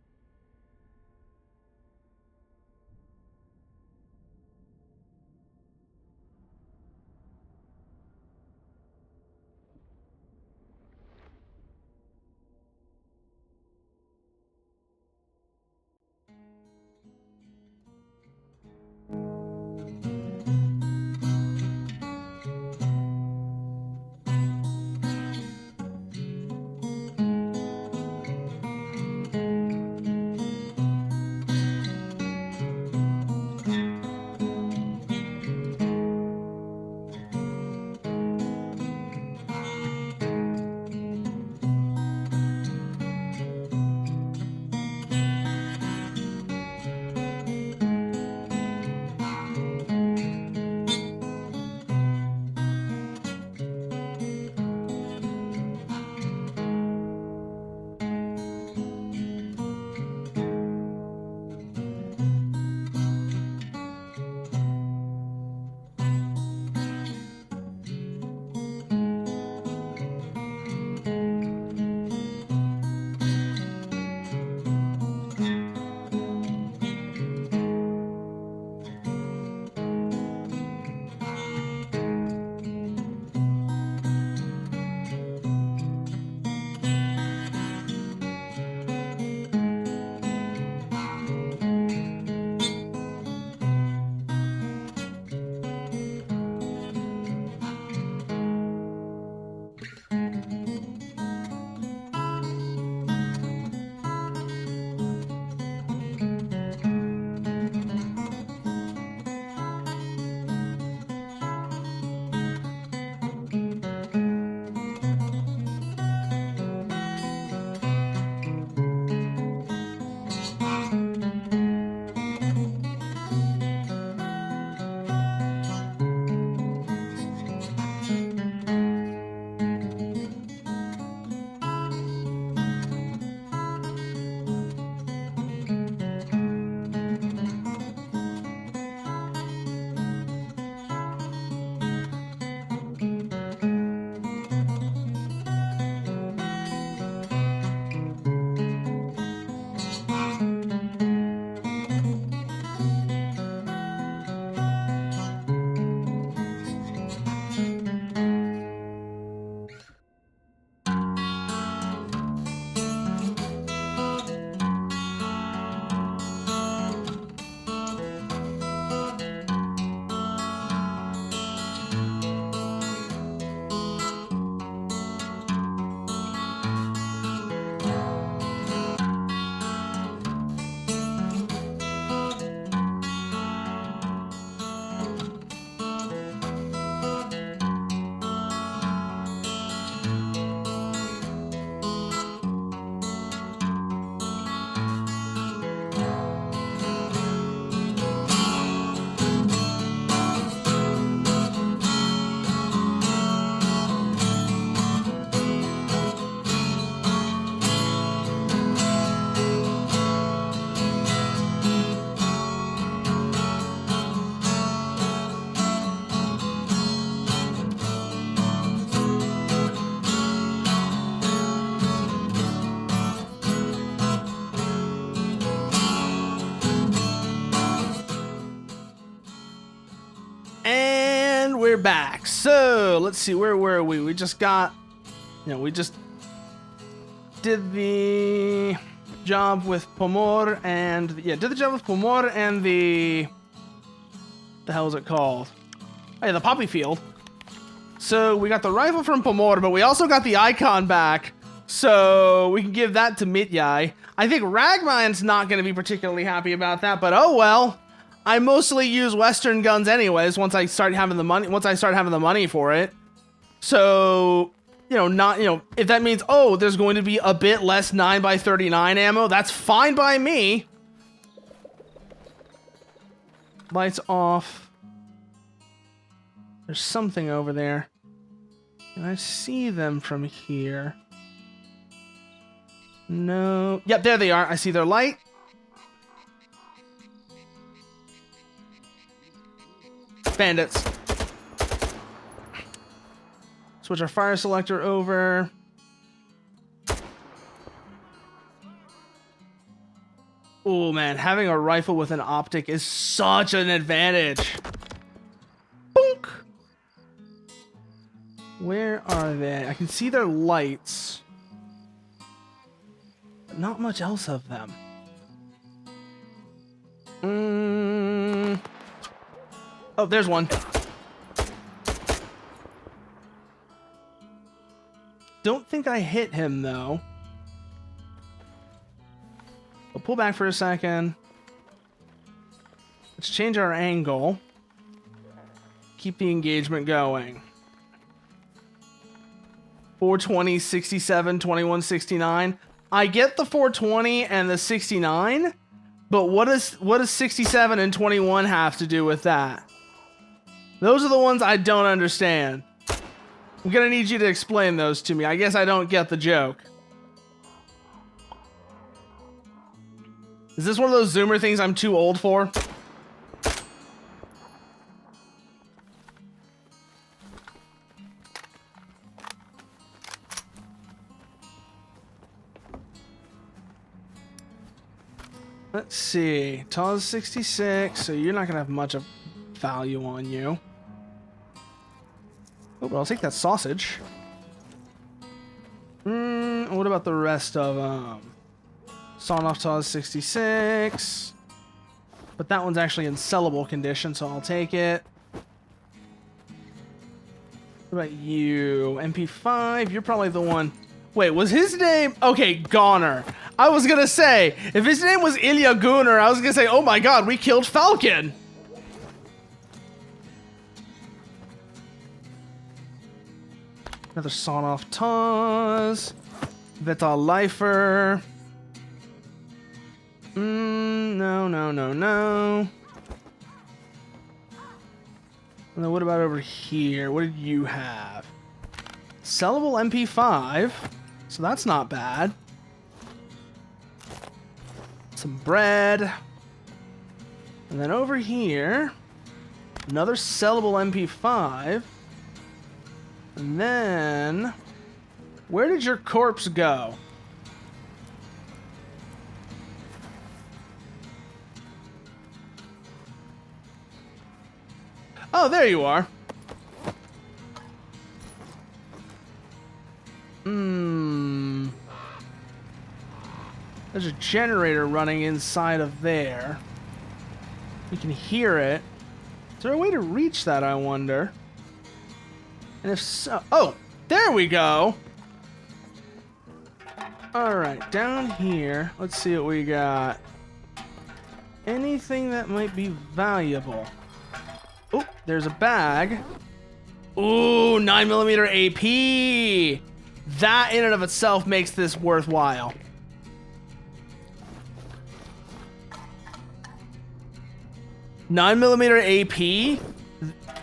S2: we're back. So let's see, where were we? We just got, we just did the job with Pomor and did the job with Pomor and the hell is it called? Oh, yeah, the poppy field. So we got the rifle from Pomor, but we also got the icon back So we can give that to Mityai. I think Ragmine's not going to be particularly happy about that, but oh well. I mostly use Western guns anyways once I start having the money for it. So, if that means, oh, there's going to be a bit less 9x39 ammo, that's fine by me. Lights off. There's something over there. Can I see them from here? No. Yep, there they are. I see their light. Bandits. Switch our fire selector over. Oh man, having a rifle with an optic is such an advantage. Boink. Where are they? I can see their lights. But not much else of them. Oh, there's one. Don't think I hit him, though. We'll pull back for a second. Let's change our angle. Keep the engagement going. 420, 67, 21, 69. I get the 420 and the 69, but what does 67 and 21 have to do with that? Those are the ones I don't understand. I'm gonna need you to explain those to me. I guess I don't get the joke. Is this one of those Zoomer things I'm too old for? Let's see. Taw's 66, so you're not gonna have much of value on you. Oh, but I'll take that sausage. What about the rest of them? Sawn off Taw's 66. But that one's actually in sellable condition, so I'll take it. What about you? MP5, you're probably the one. Wait, was his name? Okay, Goner. I was gonna say, if his name was Ilya Gunner, I was gonna say, oh my god, we killed Falcon. Another sawn off Taz. Vital Lifer. No. And then what about over here? What did you have? Sellable MP5. So that's not bad. Some bread. And then over here, another sellable MP5. And then, where did your corpse go? Oh, there you are. There's a generator running inside of there. We can hear it. Is there a way to reach that, I wonder? And if so... Oh, there we go! Alright, down here. Let's see what we got. Anything that might be valuable. Oh, there's a bag. Ooh, 9mm AP! That in and of itself makes this worthwhile. $9mm AP,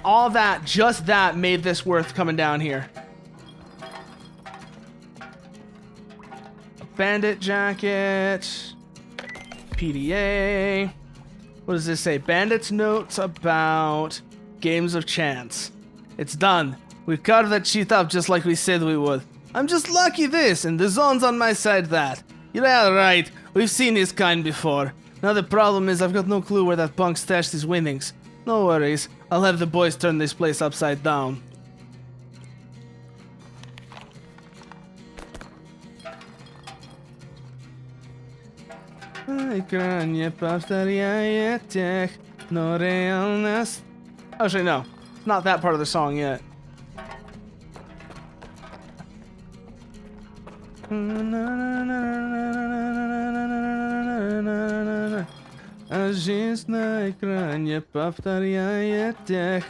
S2: all that, just that made this worth coming down here. Bandit jacket, PDA. What does this say? Bandit's notes about games of chance. It's done. We carved that shit up just like we said we would. I'm just lucky this, and the zone's on my side that. Yeah, right. We've seen this kind before. Now the problem is I've got no clue where that punk stashed his winnings. No worries. I'll have the boys turn this place upside down. Actually, no. Not that part of the song yet. А жизнь на экране повторяет тех.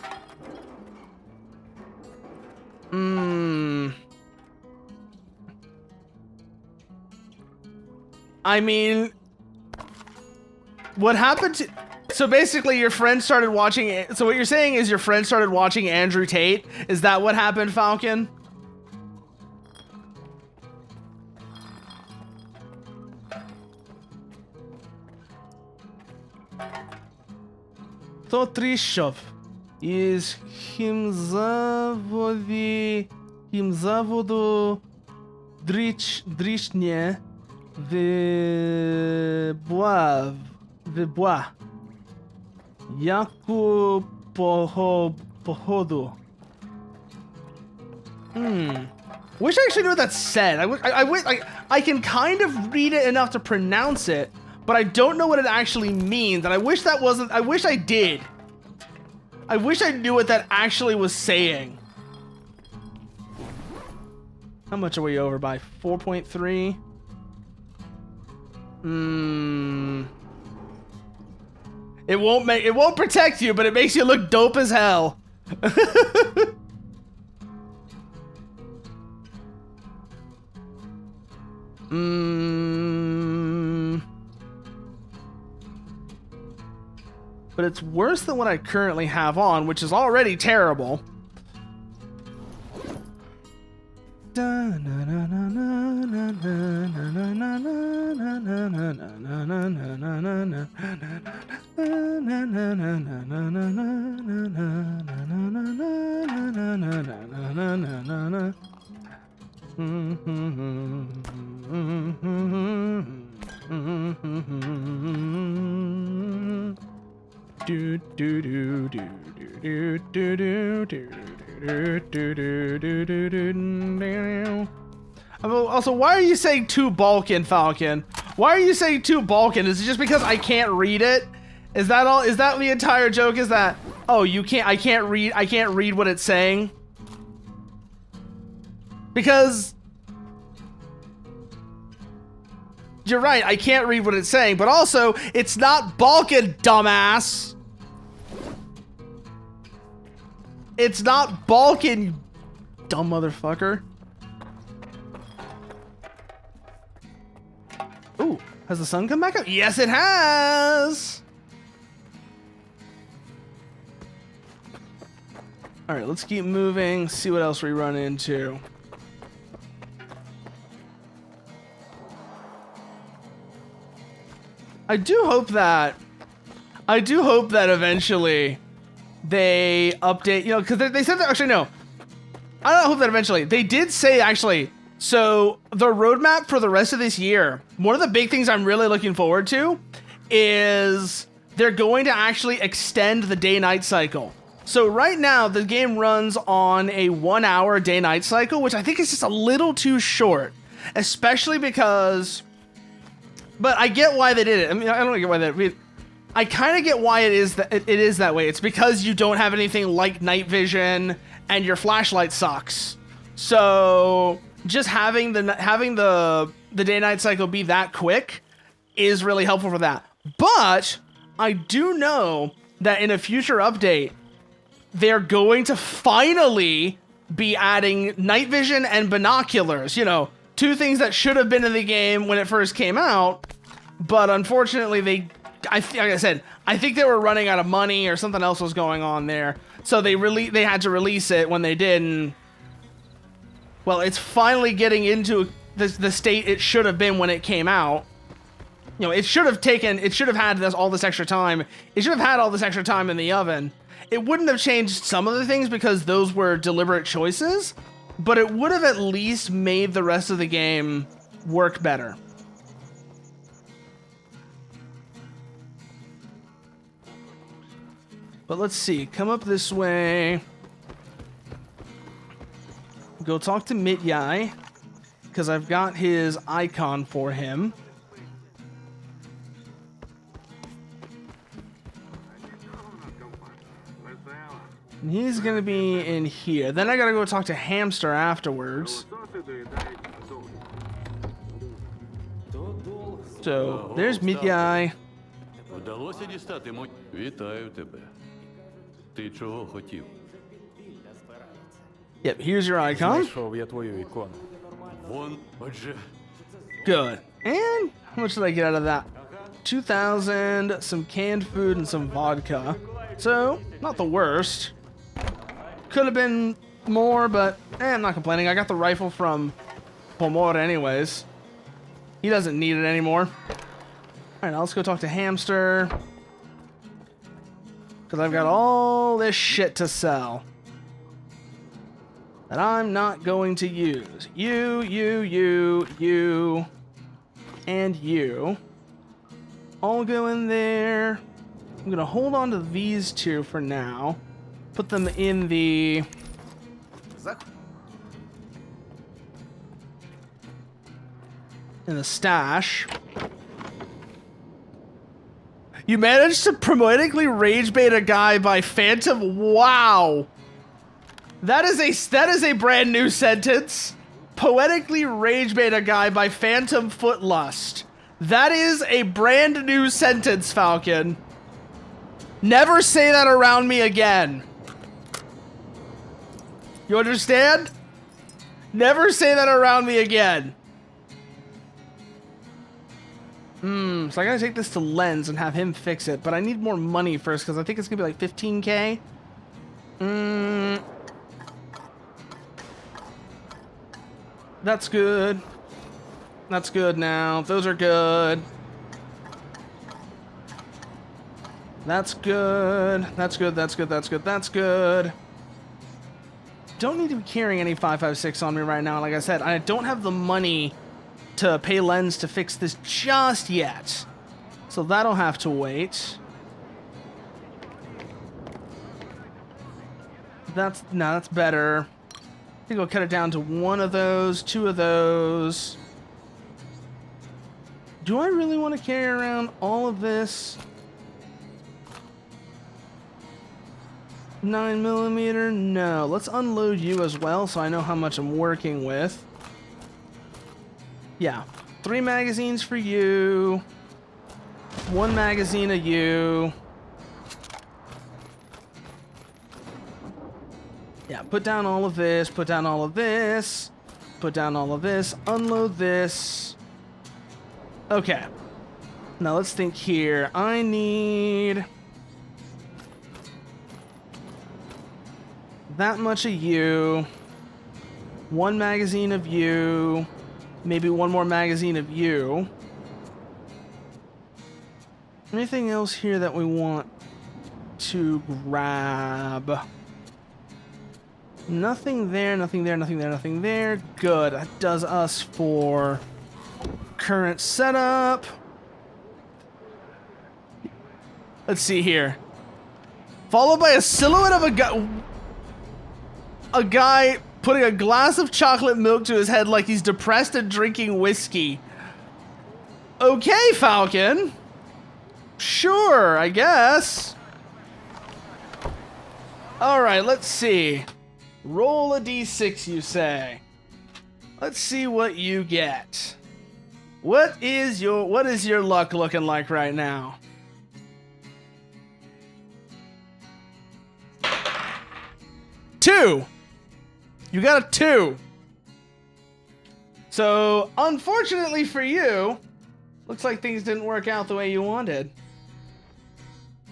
S2: I mean, what happened to... So basically your friend started watching... So what you're saying is your friend started watching Andrew Tate? Is that what happened, Falcon? Тришов из химзаводу Дришне Вебуа Яку походу. Wish I actually knew what that said. I can kind of read it enough to pronounce it, but I don't know what it actually means, and I wish that wasn't... I wish I did. I wish I knew what that actually was saying. How much are we over by? 4.3? It won't protect you, but it makes you look dope as hell. But it's worse than what I currently have on, which is already terrible. Also, why are you saying to Balkan, Falcon? Why are you saying to Balkan? Is it just because I can't read it? Is that all? Is that the entire joke? Is that, oh, you can't, I can't read what it's saying? Because you're right, I can't read what it's saying, but also, it's not Balkan, dumbass. It's not Balkan, you dumb motherfucker. Ooh, has the sun come back up? Yes, it has! Alright, let's keep moving, see what else we run into. I do hope that eventually they update, you know, because they said that, actually, no. I don't hope that eventually. They did say, actually, so the roadmap for the rest of this year, one of the big things I'm really looking forward to is they're going to actually extend the day-night cycle. So right now, the game runs on a 1 hour day-night cycle, which I think is just a little too short, especially because... But I get why they did it. I mean, I don't get why they... I kind of get why it is that way. It's because you don't have anything like night vision, and your flashlight sucks. So just having the day-night cycle be that quick is really helpful for that. But I do know that in a future update, they're going to finally be adding night vision and binoculars. You know, two things that should have been in the game when it first came out, but unfortunately like I said, I think they were running out of money or something else was going on there. So they had to release it when they did, and well, it's finally getting into the state it should have been when it came out. You know, it should have had all this extra time. It should have had all this extra time in the oven. It wouldn't have changed some of the things because those were deliberate choices, but it would have at least made the rest of the game work better. But let's see, come up this way. Go talk to Mityai, because I've got his icon for him. And he's gonna be in here. Then I gotta go talk to Hamster afterwards. So there's meat guy.
S1: Вдалося дістати мо... Вітаю тебе. Ти чого хотів?
S2: Yep, here's your icon.
S4: Знайшов я твою ікону.
S1: Вон, отже,
S2: Good. And how much did I get out of that? 2,000, some canned food, and some vodka. So, not the worst. Could have been more, but I'm not complaining. I got the rifle from Pomor anyways. He doesn't need it anymore. Alright, now let's go talk to Hamster. Because I've got all this shit to sell that I'm not going to use. You, and you. All go in there. I'm gonna hold on to these two for now. Put them in the... in the stash. You managed to promotically rage bait a guy by Phantom. Wow. That is a brand new sentence. Poetically rage bait a guy by Phantom Footlust. That is a brand new sentence, Falcon. Never say that around me again. You understand? Never say that around me again. So I gotta take this to Lens and have him fix it, but I need more money first because I think it's gonna be like 15K. That's good. That's good now. Those are good. That's good. That's good. That's good. That's good. That's good. Don't need to be carrying any 5.56 on me right now. Like I said, I don't have the money to pay Lens to fix this just yet. So that'll have to wait. That's better. I think I'll cut it down to one of those, two of those. Do I really want to carry around all of this? 9mm? No. Let's unload you as well so I know how much I'm working with. Yeah. 3 magazines for you. 1 magazine of you. Yeah, put down all of this, put down all of this, put down all of this, unload this. Okay. Now let's think here. I need that much of you. 1 magazine of you. Maybe 1 more magazine of you. Anything else here that we want to grab? Nothing there, nothing there, nothing there, nothing there. Good. That does us for current setup. Let's see here. Followed by a silhouette of a guy putting a glass of chocolate milk to his head like he's depressed and drinking whiskey. Okay, Falcon. Sure, I guess. Alright, let's see. Roll a d6, you say. Let's see what you get. What is your luck looking like right now? Two. You got a 2. So, unfortunately for you, looks like things didn't work out the way you wanted.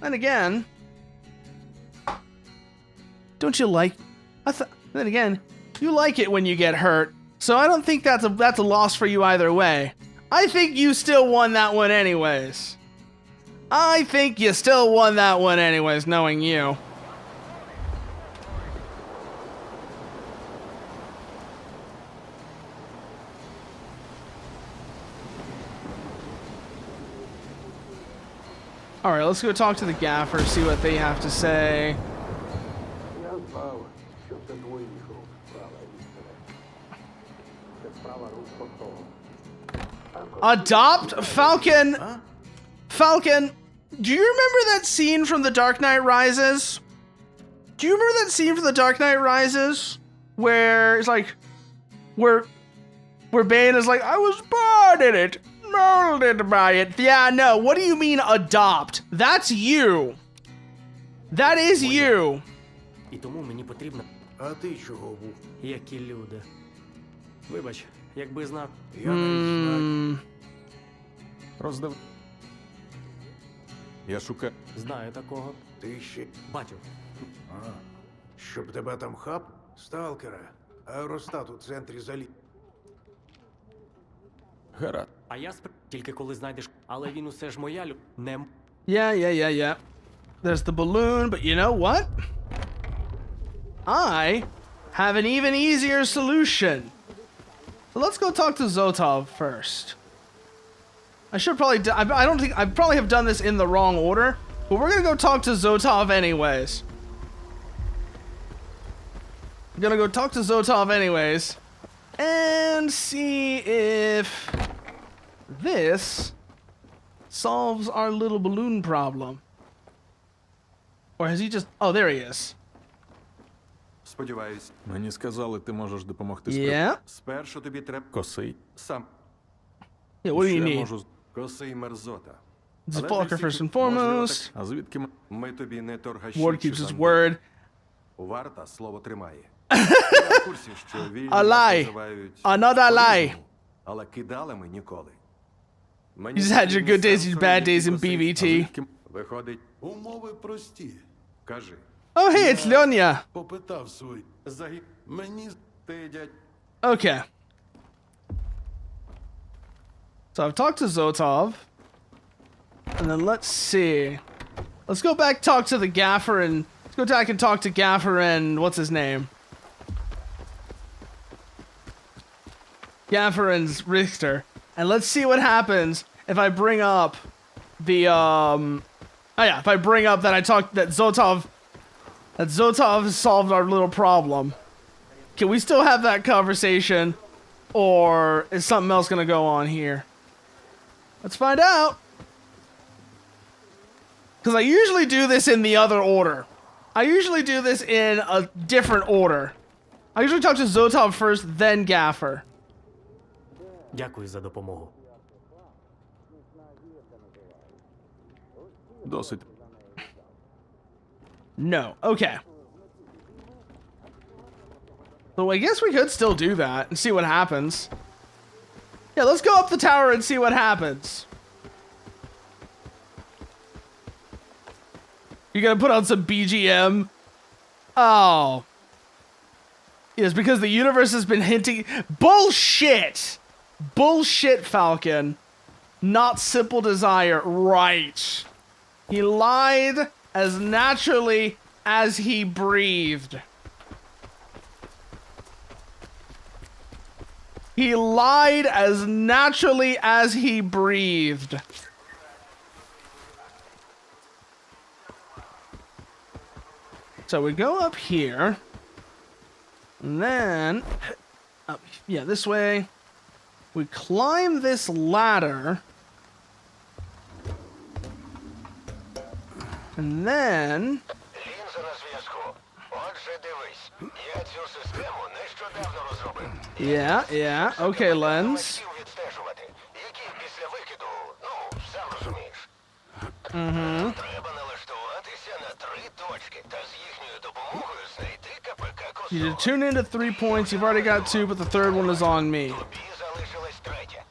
S2: And again, don't you like? Then again, you like it when you get hurt. So I don't think that's a loss for you either way. I think you still won that one anyways. I think you still won that one anyways, knowing you. Alright, let's go talk to the gaffer, see what they have to say. Adopt Falcon. Falcon, do you remember that scene from The Dark Knight Rises? Do you remember that scene from The Dark Knight Rises where it's like where Bane is like, I was born in it. molded by it. Yeah, no. What do you mean adopt? That's you. That is you.
S3: І тому мені потрібно,
S8: А ти чого був?
S3: які люди. Вибач, якби знав.
S8: Я навіть знаю.
S4: Роздав. Я шукаю.
S3: Знаю такого.
S8: Ти ще.
S3: Бачив.
S8: А, щоб тебе там хаб? Сталкера. Аеростат у центрі залі.
S4: Гаразд.
S3: А я тільки коли знайдеш. Але він усе ж моя не
S2: Yeah. There's the balloon, but you know what? I have an even easier solution. So let's go talk to Zotov first. I should probably. I don't think I probably have done this in the wrong order, but we're gonna go talk to Zotov anyways. I'm gonna go talk to Zotov anyways, and see if this solves our little balloon problem. Or has he just... Oh, there he is.
S4: Сподіваюсь. Мені сказали, ти можеш допомогти
S2: Yeah?
S4: Спершу тобі треба косий. Сам.
S2: Yeah, what do you
S4: Ще
S2: need?
S4: можу косий мерзота.
S2: It's a Stalker first and foremost.
S4: А звідки ми тобі не торгаші?
S2: Ward keeps his word.
S4: Варта слово тримає. Я в курсі, що вільні
S2: A lie.
S4: називають
S2: Another lie.
S4: по-різному, але кидали ми ніколи.
S2: You just had your good days, your bad days in BVT.
S4: Виходить,
S6: Умови прості.
S4: кажи.
S2: Oh, hey, it's Lyonya.
S6: Попитав свій. Мені
S4: Ти, дядь,
S2: Okay. So I've talked to Zotov. And then let's see. Let's go back talk to the Gaffer and... Let's go back and talk to Gaffer and... What's his name? Gaffer and Richter. And let's see what happens if I bring up the, Oh yeah, if I bring up that Zotov has solved our little problem. Can we still have that conversation? Or is something else gonna go on here? Let's find out. Because I usually do this in the other order. I usually do this in a different order. I usually talk to Zotov first, then Gaffer.
S3: Дякую за допомогу.
S4: досить.
S2: No. Okay. So I guess we could still do that and see what happens. Yeah, let's go up the tower and see what happens. You're gonna put on some BGM? Oh. Yes, because the universe has been hinting. Bullshit! Bullshit, Falcon. Not simple desire. Right. He lied as naturally as he breathed. He lied as naturally as he breathed. So we go up here. And then, up, yeah, this way. We climb this ladder. And then...
S5: Лінза на зв'язку. Отже, дивись. Я цю систему нещодавно розробив.
S2: Yeah, okay, Lens.
S5: Хотів відстежувати, які після викиду, сам розумієш. Треба налаштуватися на 3 точки, та з їхньою допомогою знайти КПК
S2: You
S5: Косова.
S2: should tune into 3 points. You've already got 2, but the third one is on me.
S5: Тобі залишилась третя.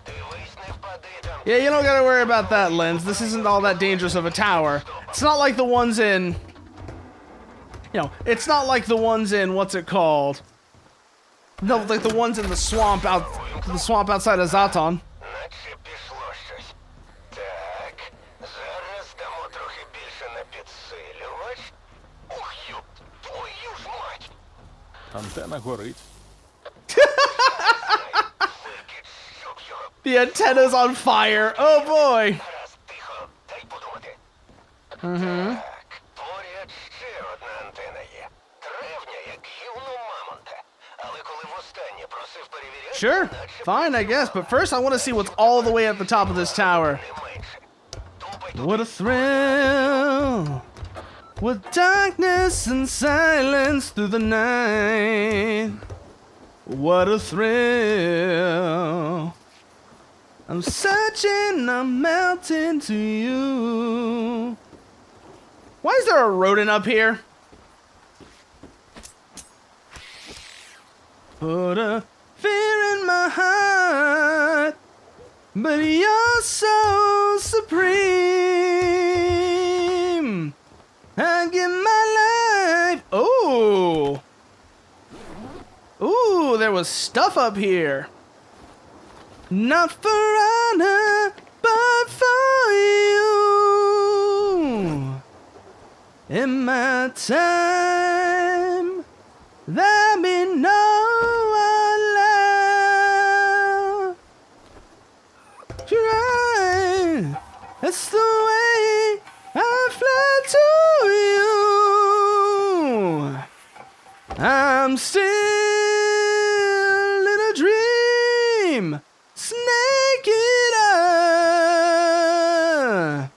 S5: Дивись, не впади там.
S2: Yeah, you don't gotta worry about that, Lens. This isn't all that dangerous of a tower. It's not like the ones in... You know, it's not like the ones in... What's it called? No, like the ones in the swamp outside of Zaton.
S5: Наче пішло щось. Так, зараз дамо трохи більше на підсилювач. Ух, юб, твою ж мать!
S4: Антена горить.
S5: Викид, щоб його
S2: The antenna's on fire. Oh boy.
S5: раз тихо, дай подумати. Так, поряд ще одна антена є. Древня, як гівно мамонта. Але коли востаннє просив перевіряти,
S2: Sure. Fine, I guess. But first I want to see what's all the way at the top of this tower.
S5: не менше. Тупай
S2: What a thrill. With darkness and silence through the night. What a thrill. I'm searching, I'm melting to you. Why is there a rodent up here? Put a fear in my heart, but you're so supreme. I give my life. Oh. Ooh, there was stuff up here. Not for honor, but for you. In my time, there be no one left. Try. That's the way I fly to you. I'm still in a dream. Snake it up.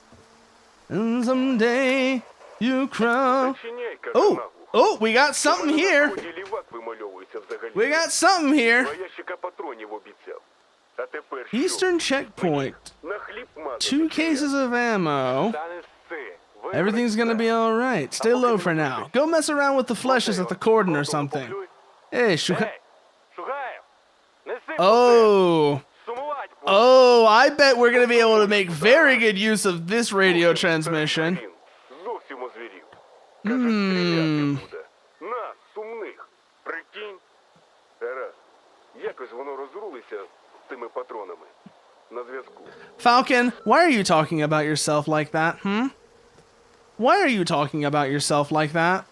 S2: And someday you crawl. Oh, we got something here. We got something here. Eastern checkpoint. 2 cases of ammo. Everything's gonna be alright. Stay low for now. Go mess around with the fleshes at the cordon or something. Hey, Oh. Oh, I bet we're gonna be able to make very good use of this radio transmission. Falcon, why are you talking about yourself like that, Why are you talking about yourself like that?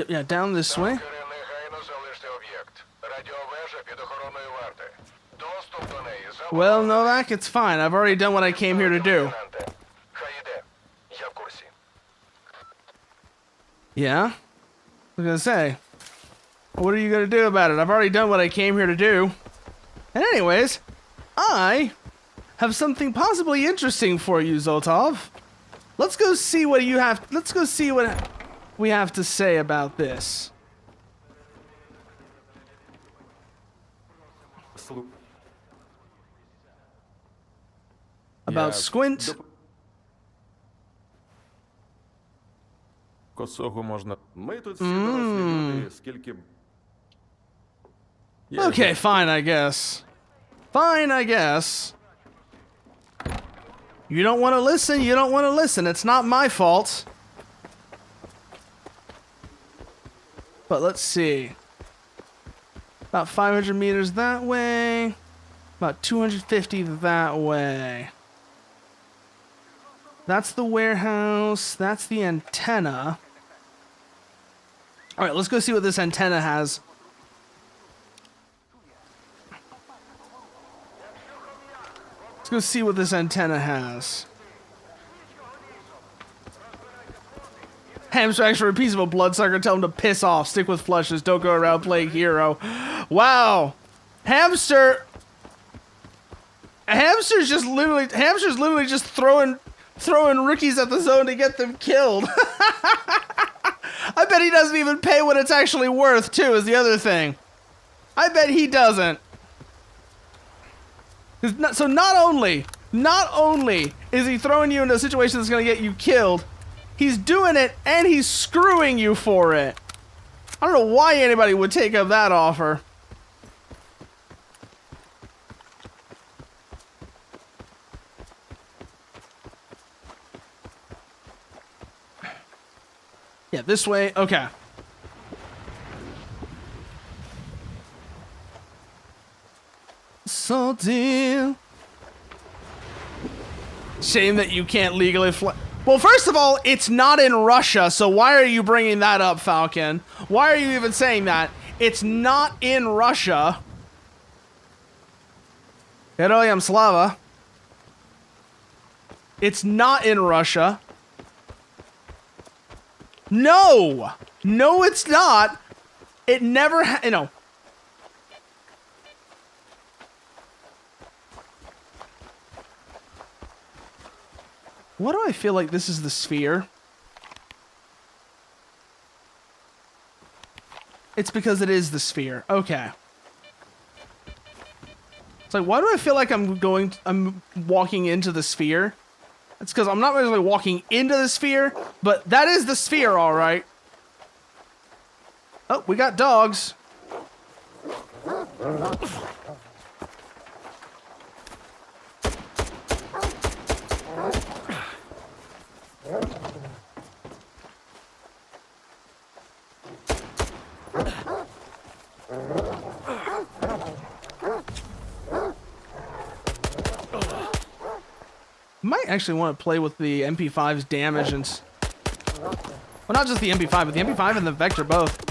S2: Yeah, down this way. Well, Novak, it's fine. I've already done what I came here to do. Yeah? I was gonna say, what are you gonna do about it? I've already done what I came here to do. And anyways, I have something possibly interesting for you, Zoltov. Let's go see what you have. Let's go see what we have to say about this. About Squint.
S4: Косого можна. Ми тут всі дорослі люди, скільки б.
S2: Okay, fine, I guess. Fine, I guess. You don't want to listen, you don't want to listen. It's not my fault. But let's see. About 500 meters that way. About 250 that way. That's the warehouse. That's the antenna. All right, let's go see what this antenna has. Let's go see what this antenna has. Hamster acts for a piece of a bloodsucker. Tell him to piss off. Stick with flushes. Don't go around playing hero. Wow. Hamster's literally just throwing rookies at the zone to get them killed. I bet he doesn't even pay what it's actually worth, too, is the other thing. I bet he doesn't. So not only is he throwing you into a situation that's going to get you killed, he's doing it and he's screwing you for it. I don't know why anybody would take up that offer. Yeah, this way. Okay. So dear. Shame that you can't legally fly. Well, first of all, it's not in Russia, so why are you bringing that up, Falcon? Why are you even saying that? It's not in Russia. Heroyam Slava. It's not in Russia. No! No, it's not. It never What do I feel like this is the sphere? It's because it is the sphere. Okay. It's like, why do I feel like I'm walking into the sphere? It's because I'm not really walking into the sphere, but that is the sphere, all right. Oh, we got dogs. Might actually want to play with the MP5's damage and... Well, not just the MP5, but the MP5 and the Vector both.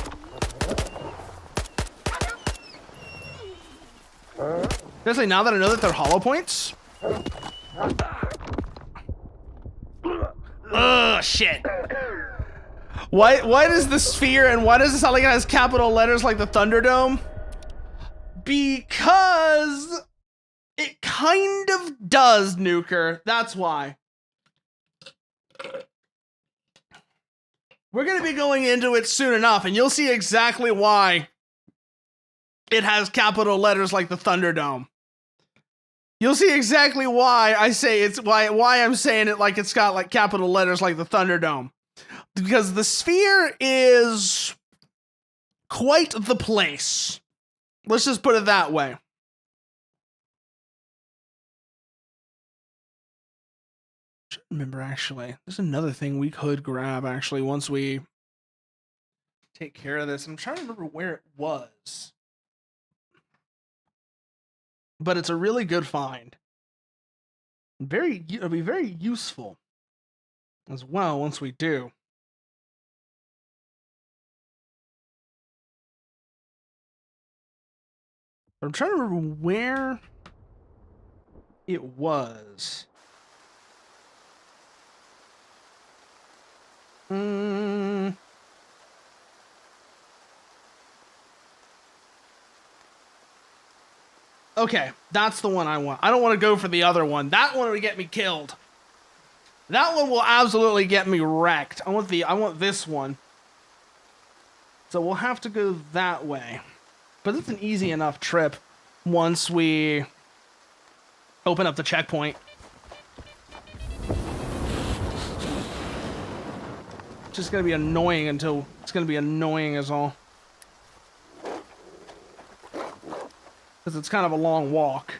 S2: Especially now that I know that they're hollow points. Ugh, shit. Why does the sphere and why does it sound like it has capital letters like the Thunderdome? Because it kind of does, Nuker. That's why. We're going to be going into it soon enough, and you'll see exactly why it has capital letters like the Thunderdome. You'll see exactly why I say it's why I'm saying it like it's got like capital letters like the Thunderdome. Because the sphere is quite the place. Let's just put it that way. Remember, actually, there's another thing we could grab, actually, once we take care of this. I'm trying to remember where it was. But it's a really good find. It'll be very useful as well once we do. But I'm trying to remember where it was. Okay, that's the one I want. I don't want to go for the other one. That one would get me killed. That one will absolutely get me wrecked. I want this one. So we'll have to go that way. But it's an easy enough trip once we open up the checkpoint. It's just gonna be annoying until it's gonna be annoying as all. Because it's kind of a long walk.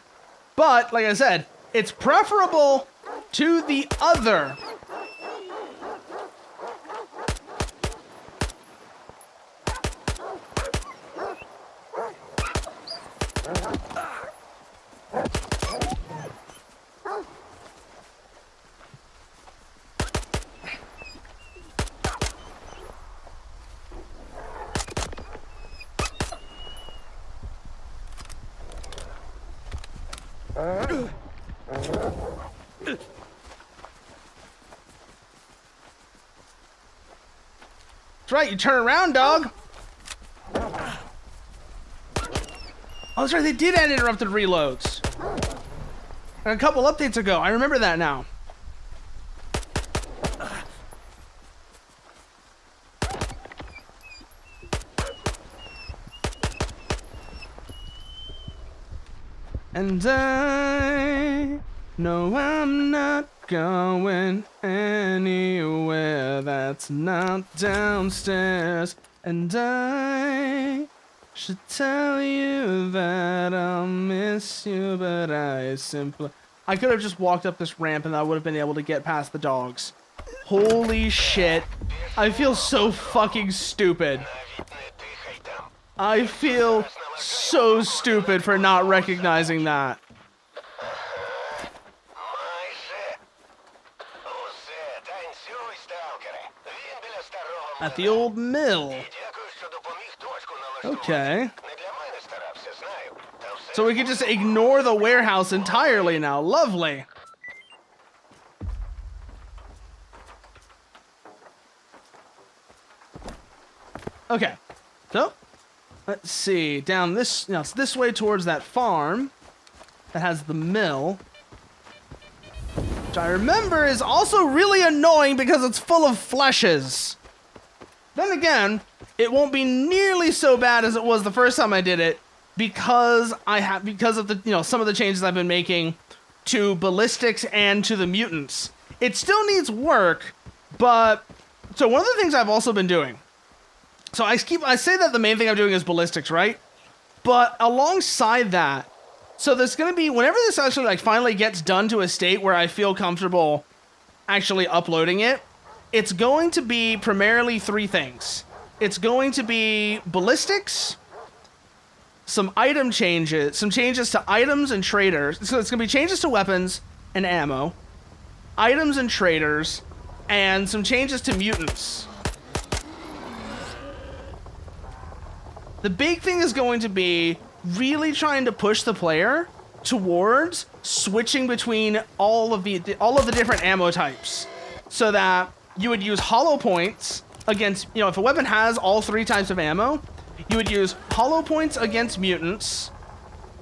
S2: But, like I said, it's preferable to the other. That's right, you turn around, dog. Oh, that's right, they did add interrupted reloads. A couple updates ago, I remember that now. And I know I'm not going anywhere that's not downstairs. And I should tell you that I'll miss you, but I could have just walked up this ramp and I would have been able to get past the dogs. Holy shit. I feel so fucking stupid. I feel so stupid for not recognizing that. At the old mill. Okay. So we can just ignore the warehouse entirely now. Lovely. Okay. So, let's see. Down this... Now, it's this way towards that farm that has the mill. which I remember is also really annoying because it's full of fleshes. Then again, it won't be nearly so bad as it was the first time I did it because of the some of the changes I've been making to ballistics and to the mutants. It still needs work, but so one of the things I've also been doing. So I say that the main thing I'm doing is ballistics, right? But alongside that, so there's going to be, whenever this actually like finally gets done to a state where I feel comfortable actually uploading it, it's going to be primarily 3 things. It's going to be ballistics, some item changes, some changes to items and traders. So it's going to be changes to weapons and ammo, items and traders, and some changes to mutants. The big thing is going to be really trying to push the player towards switching between all of the different ammo types, so that you would use hollow points against, if a weapon has all 3 types of ammo, you would use hollow points against mutants,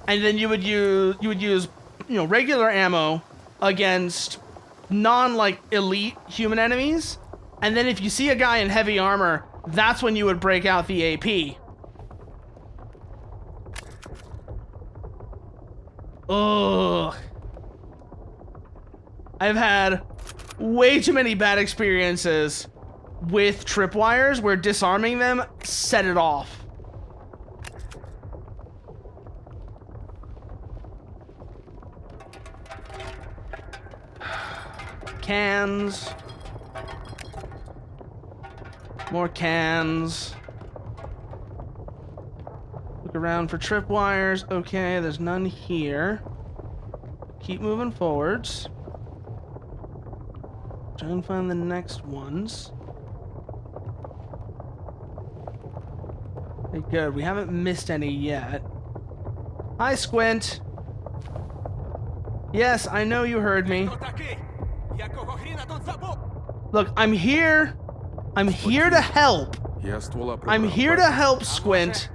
S2: and then you would use regular ammo against elite human enemies, and then if you see a guy in heavy armor, that's when you would break out the AP. Ugh. I've had way too many bad experiences with tripwires where disarming them set it off. Cans. More cans. Look around for tripwires. Okay, there's none here. Keep moving forwards. Try and find the next ones. Okay, good. We haven't missed any yet. Hi, Squint. Yes, I know you heard me. Look, I'm here. I'm here to help. I'm here to help, Squint.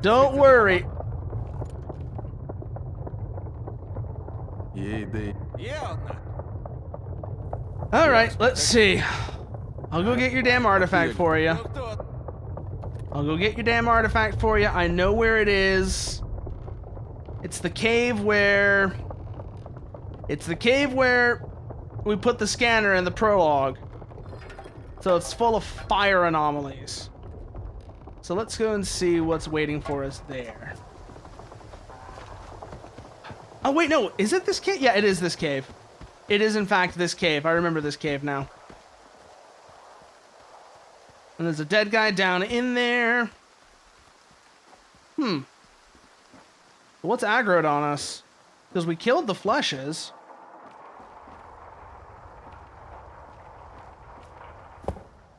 S2: Don't worry. Alright, let's see. I'll go get your damn artifact for you. I know where it is. It's the cave where we put the scanner in the prologue. So it's full of fire anomalies. So let's go and see what's waiting for us there. Oh, wait, no. Is it this cave? Yeah, it is this cave. It is, in fact, this cave. I remember this cave now. And there's a dead guy down in there. What's aggroed on us? Because we killed the fleshes.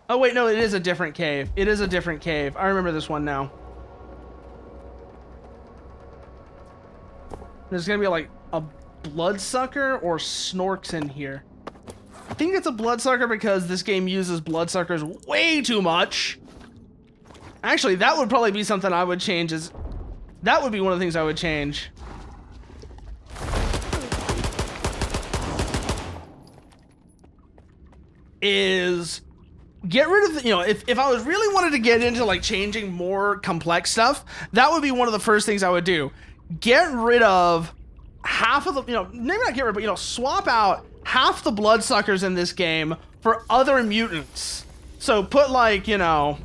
S2: Oh, wait, no, it is a different cave. It is a different cave. I remember this one now. There's gonna be like a bloodsucker or snorks in here. I think it's a bloodsucker because this game uses bloodsuckers way too much. Actually, that would probably be something I would change. That would be one of the things I would change. Is get rid of the, if I was really wanted to get into like changing more complex stuff, that would be one of the first things I would do. Get rid of half of the, maybe not get rid, but swap out half the bloodsuckers in this game for other mutants. So put like, a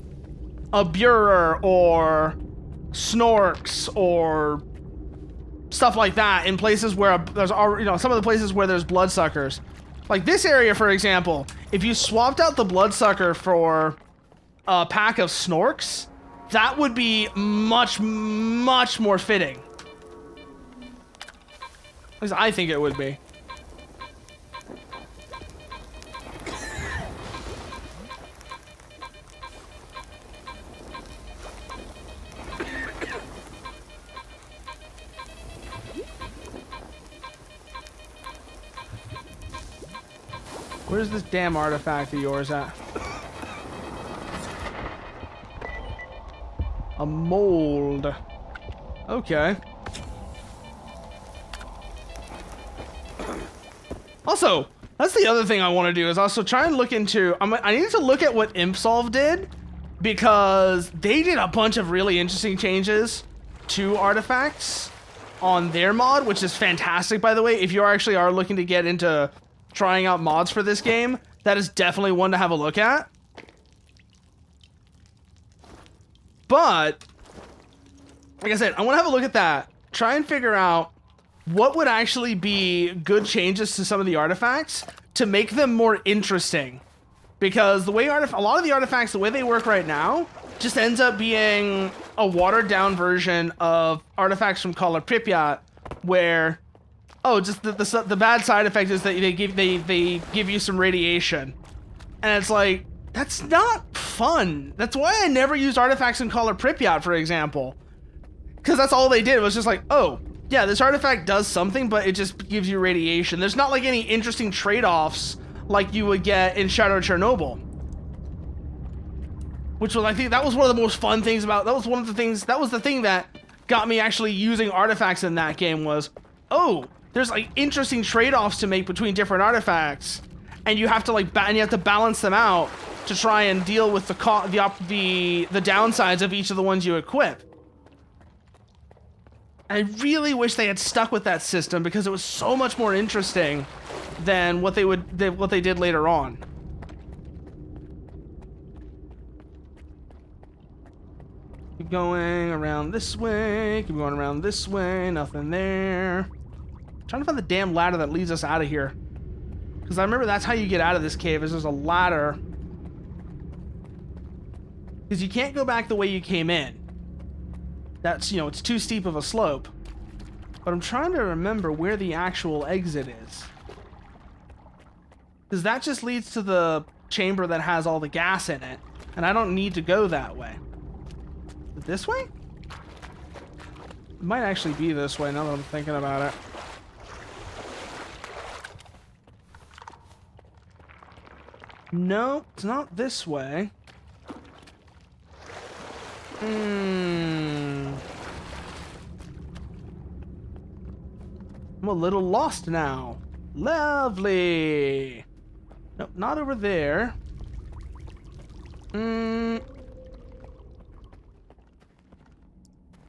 S2: Burer or Snorks or stuff like that in places where there's already, some of the places where there's bloodsuckers. Like this area, for example, if you swapped out the bloodsucker for a pack of Snorks, that would be much, much more fitting. At least I think it would be. Where's this damn artifact of yours at? A mold. Okay. Also, that's the other thing I want to do is also try and look into. I need to look at what ImpSolve did, because they did a bunch of really interesting changes to artifacts on their mod, which is fantastic, by the way. If you actually are looking to get into trying out mods for this game, that is definitely one to have a look at. But, like I said, I want to have a look at that, try and figure out what would actually be good changes to some of the artifacts to make them more interesting. Because the way a lot of the artifacts, the way they work right now, just ends up being a watered down version of artifacts from Call of Pripyat, where, oh, just the bad side effect is that they give you some radiation, and it's like, that's not fun. That's why I never used artifacts in Call of Pripyat, for example, because that's all they did was just like, oh yeah, this artifact does something, but it just gives you radiation. There's not like any interesting trade-offs like you would get in Shadow Chernobyl. Which was, I think, that was one of the most fun things about, that was the thing that got me actually using artifacts in that game was, oh, there's like interesting trade-offs to make between different artifacts, and you have to like, and you have to balance them out to try and deal with the downsides of each of the ones you equip. I really wish they had stuck with that system because it was so much more interesting than what they did later on. Keep going around this way, keep going around this way, nothing there. I'm trying to find the damn ladder that leads us out of here. Because I remember that's how you get out of this cave, is there's a ladder. Because you can't go back the way you came in. That's, you know, it's too steep of a slope. But I'm trying to remember where the actual exit is. Because that just leads to the chamber that has all the gas in it. And I don't need to go that way. Is it this way? It might actually be this way now that I'm thinking about it. No, it's not this way. I'm a little lost now. Lovely. Nope, not over there.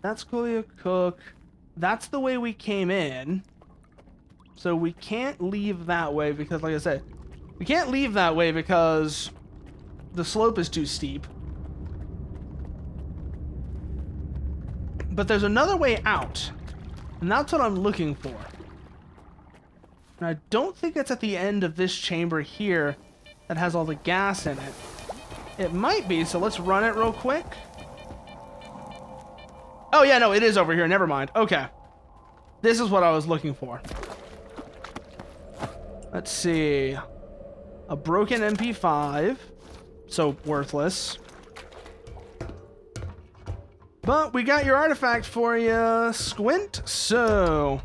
S2: That's Colia Cook. That's the way we came in. So we can't leave that way because, like I said, we can't leave that way because the slope is too steep. But there's another way out, and that's what I'm looking for. And I don't think it's at the end of this chamber here that has all the gas in it. It might be, so let's run it real quick. Oh yeah, no, it is over here. Never mind. Okay. This is what I was looking for. Let's see. A broken MP5. So worthless. But we got your artifact for you, Squint, so...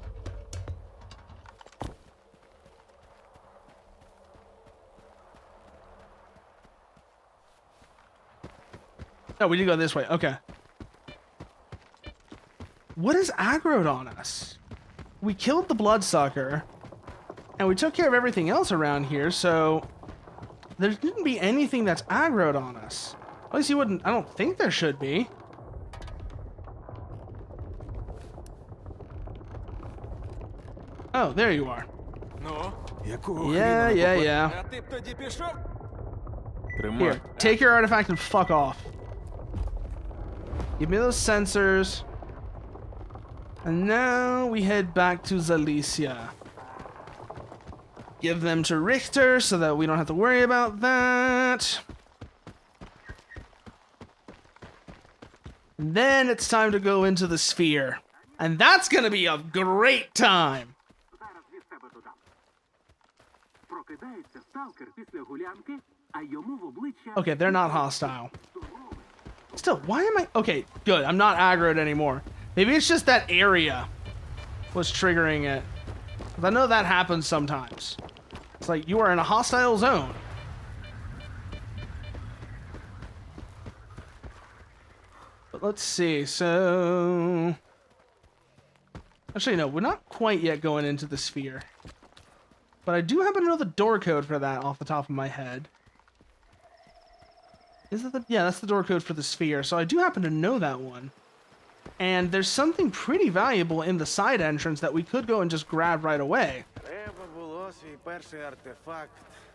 S2: Oh, we did go this way, okay. What is aggroed on us? We killed the bloodsucker, and we took care of everything else around here, so... There shouldn't be anything that's aggroed on us. At least you wouldn't... I don't think there should be. Oh, there you are. Yeah. Here, take your artifact and fuck off. Give me those sensors. And now we head back to Zalicia. Give them to Richter so that we don't have to worry about that. And then it's time to go into the sphere. And that's gonna be a great time. Okay, they're not hostile. Still, why am I... Okay, good. I'm not aggroed anymore. Maybe it's just that area was triggering it. Because I know that happens sometimes. It's like, you are in a hostile zone. But let's see, so... Actually, no, we're not quite yet going into the sphere. But I do happen to know the door code for that off the top of my head. Is it the... Yeah, that's the door code for the sphere. So I do happen to know that one. And there's something pretty valuable in the side entrance that we could go and just grab right away.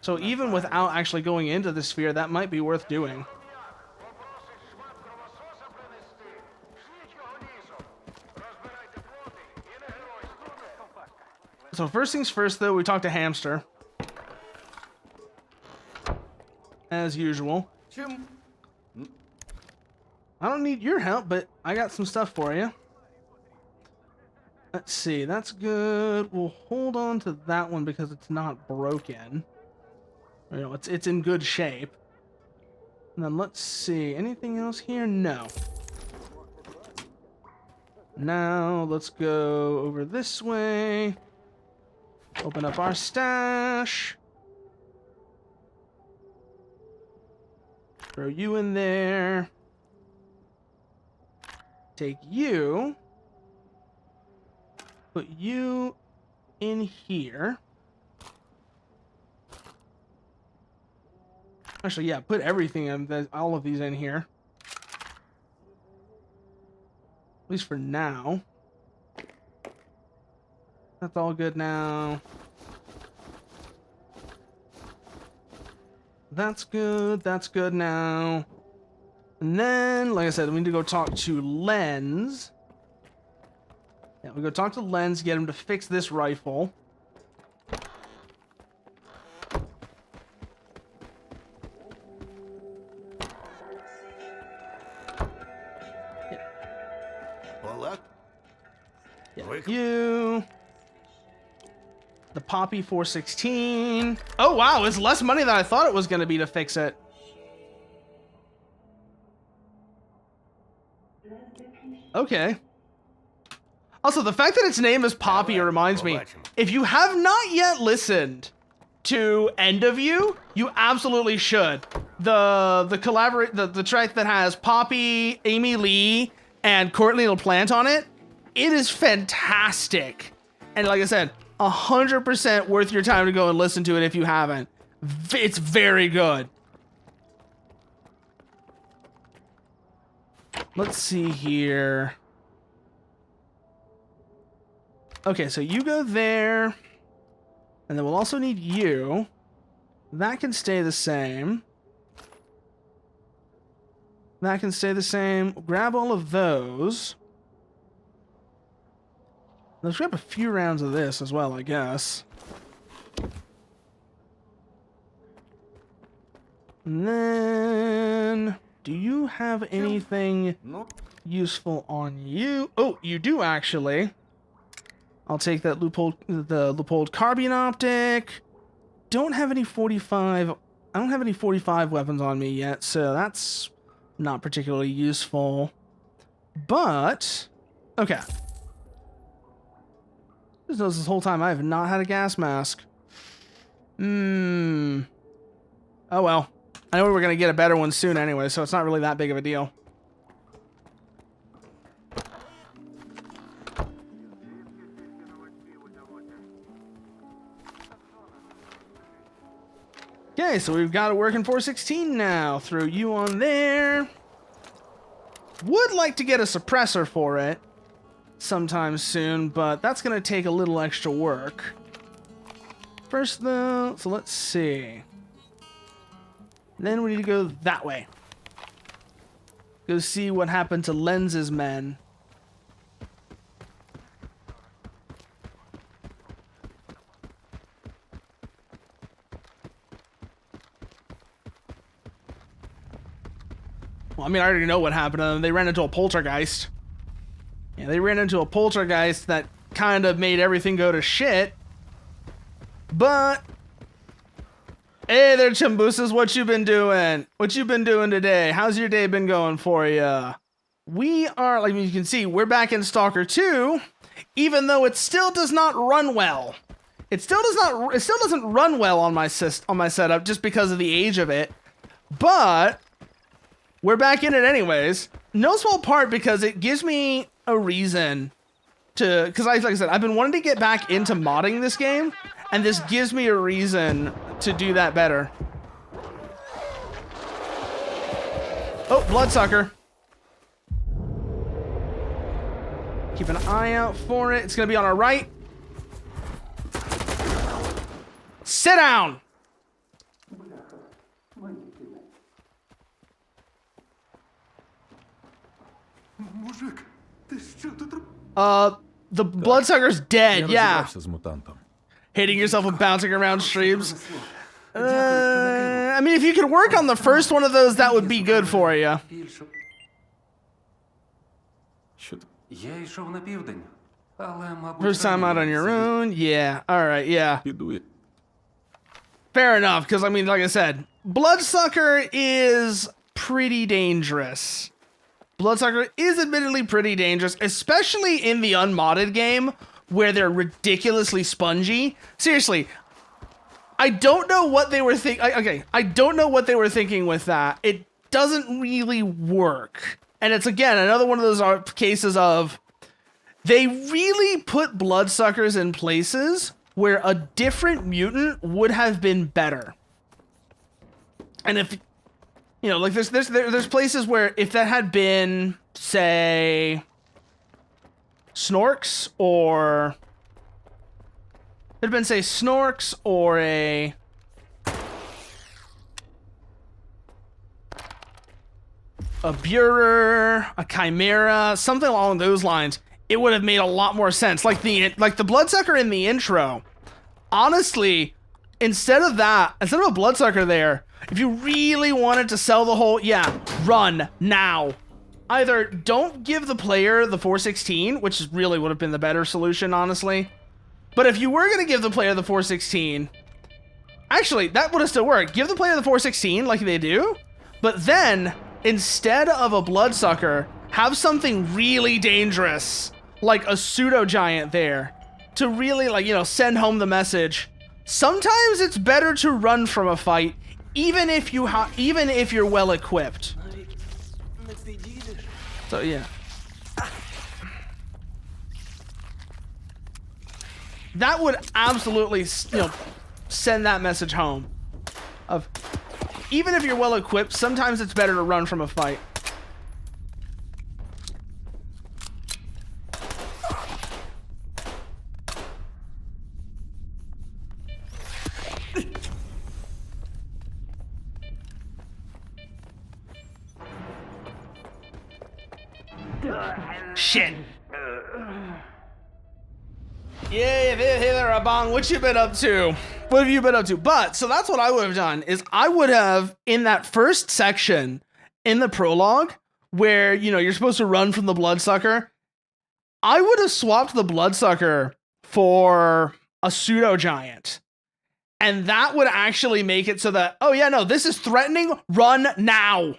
S2: So even without actually going into the sphere, that might be worth doing. So first things first, though, we talk to Hamster. As usual. I don't need your help, but I got some stuff for you. Let's see, that's good. We'll hold on to that one because it's not broken. You know, it's in good shape. And then let's see, anything else here? No. Now let's go over this way. Open up our stash. Throw you in there. Take you. Put you in here. Actually, yeah, put everything in, all of these in here. At least for now. That's all good now. That's good now. And then, like I said, we need to go talk to Lens. Yeah, we go talk to Lens, get him to fix this rifle. Yeah, you. The Poppy 416. Oh, wow, it's less money than I thought it was going to be to fix it. Okay. Also, the fact that its name is Poppy reminds me, if you have not yet listened to End of You, you absolutely should. The track that has Poppy, Amy Lee, and Courtney LaPlante on it, it is fantastic. And like I said, 100% worth your time to go and listen to it if you haven't. It's very good. Let's see here. Okay, so you go there. And then we'll also need you. That can stay the same. That can stay the same. Grab all of those. Let's grab a few rounds of this as well, I guess. And then... do you have anything useful on you? Oh, you do actually. I'll take that the Leupold carbine optic. Don't have any 45. I don't have any 45 weapons on me yet, so that's not particularly useful. But okay. Just noticed this whole time I have not had a gas mask. Oh well. I know we're gonna get a better one soon anyway, so it's not really that big of a deal. Okay, so we've got it working 416 now. Throw you on there. Would like to get a suppressor for it sometime soon, but that's gonna take a little extra work. First though, so let's see. Then we need to go that way. Go see what happened to Lens's men. Well, I mean, I already know what happened to them. They ran into a poltergeist. Yeah, they ran into a poltergeist that kind of made everything go to shit. But... hey there, Chimboosas, what you been doing? What you been doing today? How's your day been going for you? We are, like you can see, we're back in Stalker 2, even though it still does not run well. It still doesn't run well on my setup just because of the age of it. But we're back in it anyways. No small part because it gives me a reason to, because like I said, I've been wanting to get back into modding this game, and this gives me a reason to do that better. Oh, bloodsucker. Keep an eye out for it. It's gonna be on our right. Sit down. The bloodsucker's dead. Yeah.
S4: розібрався з мутантом.
S2: Hitting yourself and bouncing around streams. I mean, if you could work on the first one of those, that would be good for you.
S4: Що ти?
S11: Я йшов на південь, але, мабуть,
S2: First time out on your own. Yeah. All right. Yeah.
S4: Піду я.
S2: Fair enough. Because I mean, like I said, bloodsucker is pretty dangerous. Bloodsucker is admittedly pretty dangerous, especially in the unmodded game where they're ridiculously spongy. Seriously, I don't know what they were thinking. Okay, I don't know what they were thinking with that. It doesn't really work. And it's, again, another one of those cases of they really put bloodsuckers in places where a different mutant would have been better. And if, you know, like there's places where if that had been, say, Snorks or a Burer, a Chimera, something along those lines, it would have made a lot more sense. Like the bloodsucker in the intro. Honestly, instead of a bloodsucker there, if you really wanted to sell the whole, run now. Either don't give the player the 416, which really would have been the better solution, honestly. But if you were going to give the player the 416, actually, that would have still worked. Give the player the 416 like they do, but then, instead of a bloodsucker, have something really dangerous, like a pseudo-giant there, to really, like, you know, send home the message. Sometimes it's better to run from a fight, even if you're well equipped. So yeah. That would absolutely, you know, send that message home. Of even if you're well equipped, sometimes it's better to run from a fight. Shit. Yeah, hey there, Abong. What you been up to? What have you been up to? But, so that's what I would have done, is I would have, in that first section, in the prologue, where, you know, you're supposed to run from the bloodsucker, I would have swapped the bloodsucker for a pseudo-giant. And that would actually make it so that, oh yeah, no, this is threatening, run now.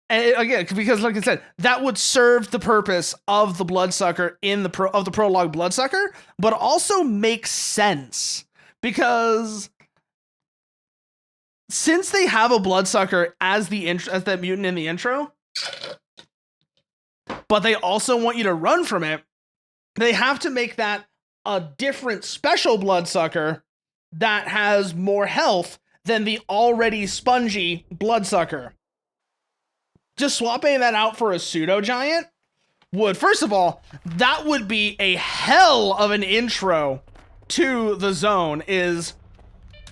S2: And again, because like I said, that would serve the purpose of the bloodsucker in the prologue bloodsucker, but also makes sense because since they have a bloodsucker as that mutant in the intro, but they also want you to run from it, they have to make that a different special bloodsucker that has more health than the already spongy bloodsucker. Just swapping that out for a pseudo-giant would, first of all, that would be a hell of an intro to the zone is,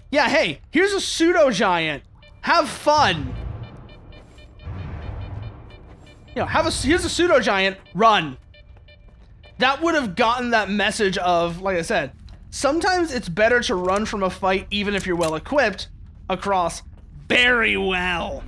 S2: yeah, hey, here's a pseudo-giant. Have fun. You know, here's a pseudo-giant, run. That would have gotten that message of, like I said, sometimes it's better to run from a fight even if you're well equipped across very well.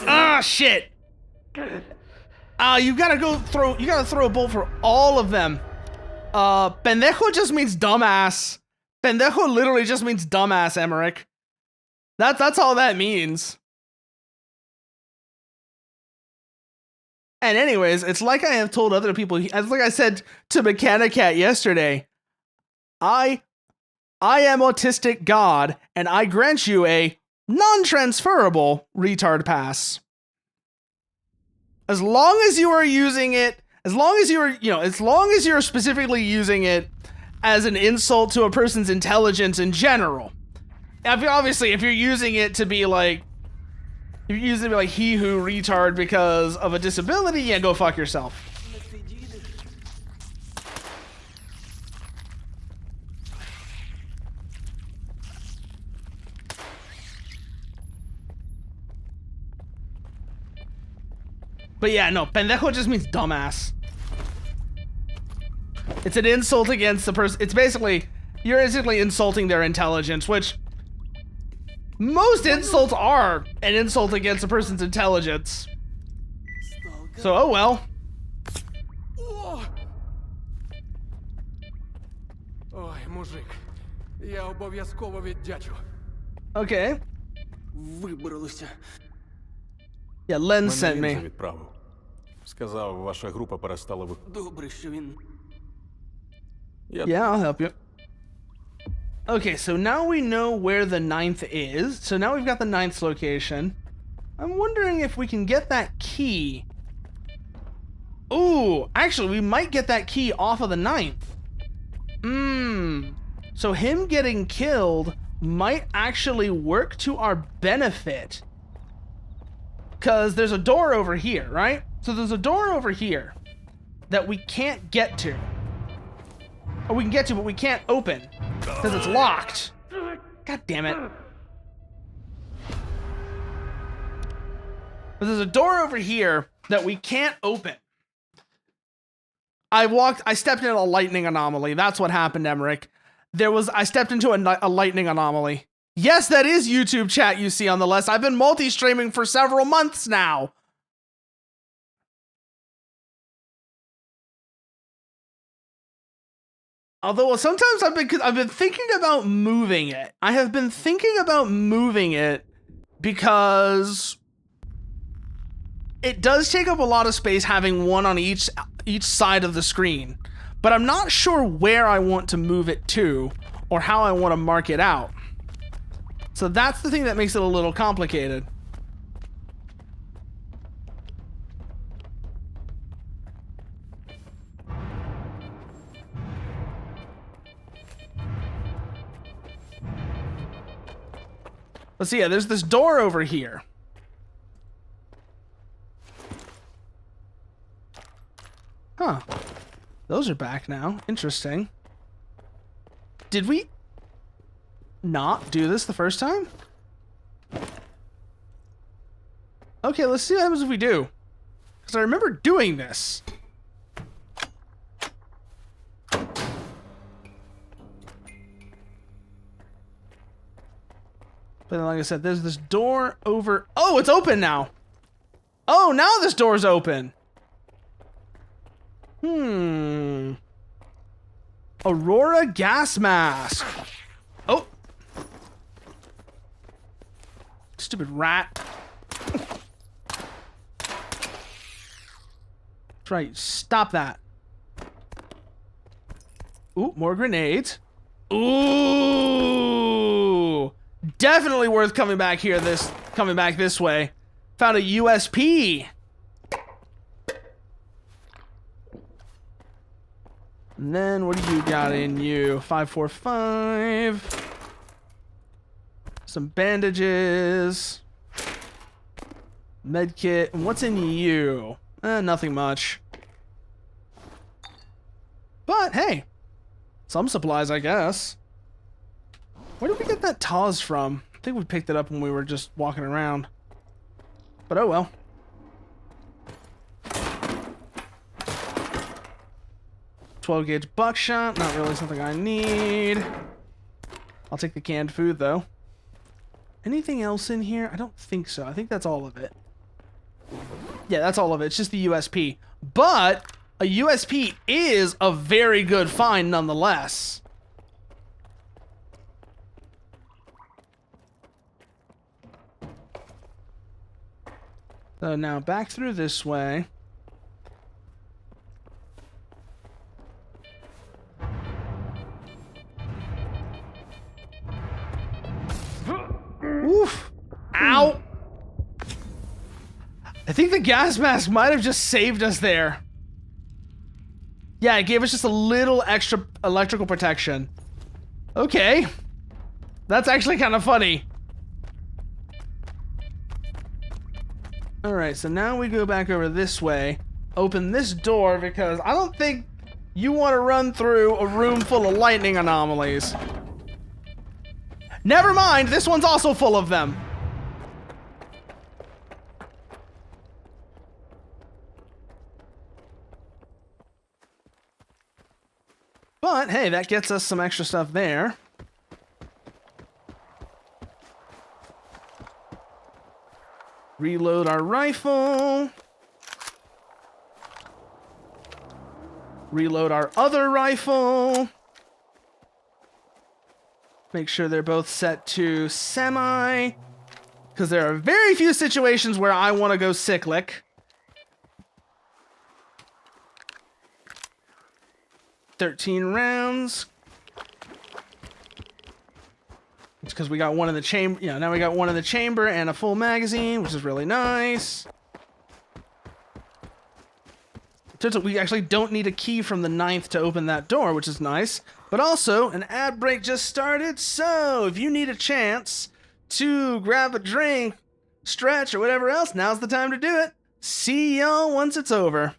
S2: Ah, shit. You gotta throw a bolt for all of them. Pendejo just means dumbass. Pendejo literally just means dumbass, Emmerich. That's all that means. And anyways, it's like I have told other people, it's like I said to Mechanicat yesterday, I am autistic God, and I grant you a non-transferable retard pass. As long as you are using it, as long as you're specifically using it as an insult to a person's intelligence in general. Obviously, if you're using it to be like, if you're using it to be like he who retard because of a disability, yeah, go fuck yourself. But yeah, no, pendejo just means dumbass. It's an insult against the person. It's basically, you're basically insulting their intelligence, which most insults are an insult against a person's intelligence. So, oh well.
S10: Ой, мужик, я обов'язково віддячу.
S2: Okay.
S3: Вибралося.
S2: Yeah, Len
S4: Мене
S2: sent
S4: він
S2: me.
S4: же відправив. Сказав, ваша група перестала
S3: Добре, що він...
S2: Yeah, I'll help you. Okay, so now we know where the 9th is. So now we've got the 9th location. I'm wondering if we can get that key. Ooh, actually, we might get that key off of the 9th. So him getting killed might actually work to our benefit. Because there's a door over here, right? So there's a door over here that we can't get to. Or we can get to, but we can't open. Because it's locked. God damn it. But there's a door over here that we can't open. I stepped into a lightning anomaly. That's what happened, Emmerich. I stepped into a lightning anomaly. Yes, that is YouTube chat you see on the list. I've been multi-streaming for several months now. Although sometimes I've been thinking about moving it. I have been thinking about moving it because it does take up a lot of space having one on each side of the screen. But I'm not sure where I want to move it to or how I want to mark it out. So that's the thing that makes it a little complicated. Let's see, yeah, there's this door over here. Huh. Those are back now. Interesting. Did we not do this the first time? Okay, let's see what happens if we do. Because I remember doing this. But like I said, there's this door over... Oh, it's open now! Oh, now this door's open! Aurora gas mask. Oh. Stupid rat. That's right, stop that. Ooh, more grenades. Ooh! Definitely worth coming back here coming back this way. Found a USP. And then what do you got in you? 545. Some bandages. Medkit. And what's in you? Nothing much. But hey, some supplies, I guess. Where did we get that Taz from? I think we picked it up when we were just walking around. But oh well. .12 gauge buckshot, not really something I need. I'll take the canned food though. Anything else in here? I don't think so. I think that's all of it. Yeah, that's all of it. It's just the USP. But a USP is a very good find nonetheless. So now back through this way. think the gas mask might have just saved us there. Yeah, it gave us just a little extra electrical protection. Okay. That's actually kind of funny. Alright, so now we go back over this way. Open this door because I don't think you want to run through a room full of lightning anomalies. Never mind, this one's also full of them. But, hey, that gets us some extra stuff there. Reload our rifle. Reload our other rifle. Make sure they're both set to semi. Because there are very few situations where I want to go cyclic. 13 rounds. It's because we got one in the chamber. Yeah, now we got one in the chamber and a full magazine, which is really nice. Turns out we actually don't need a key from the 9th to open that door, which is nice. But also, an ad break just started, so if you need a chance to grab a drink, stretch, or whatever else, now's the time to do it. See y'all once it's over.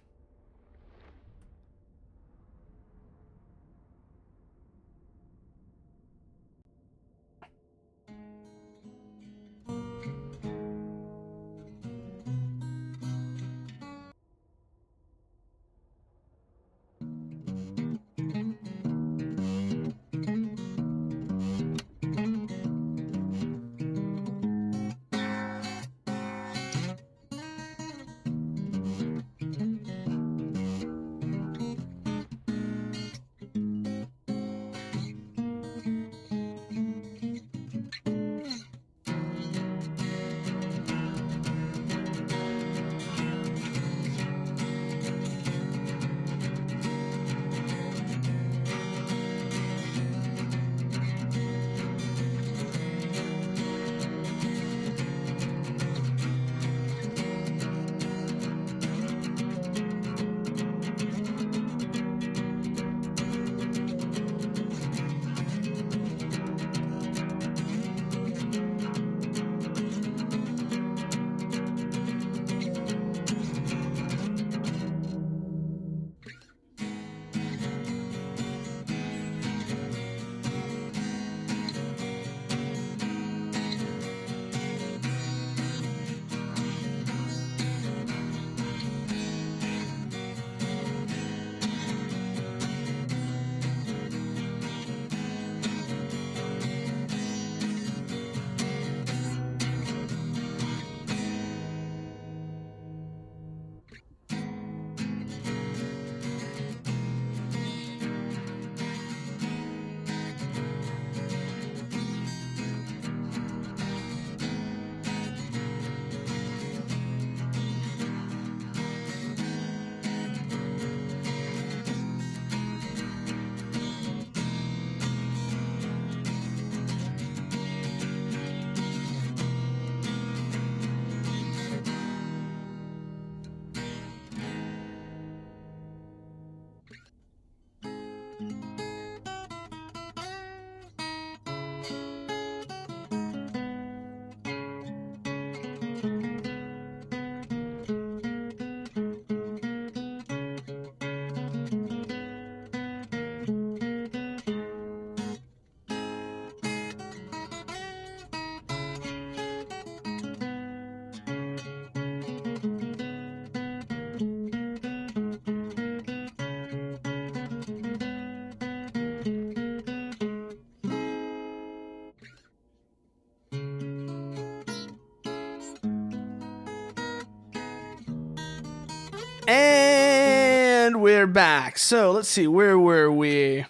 S2: And we're back. So let's see, where were we?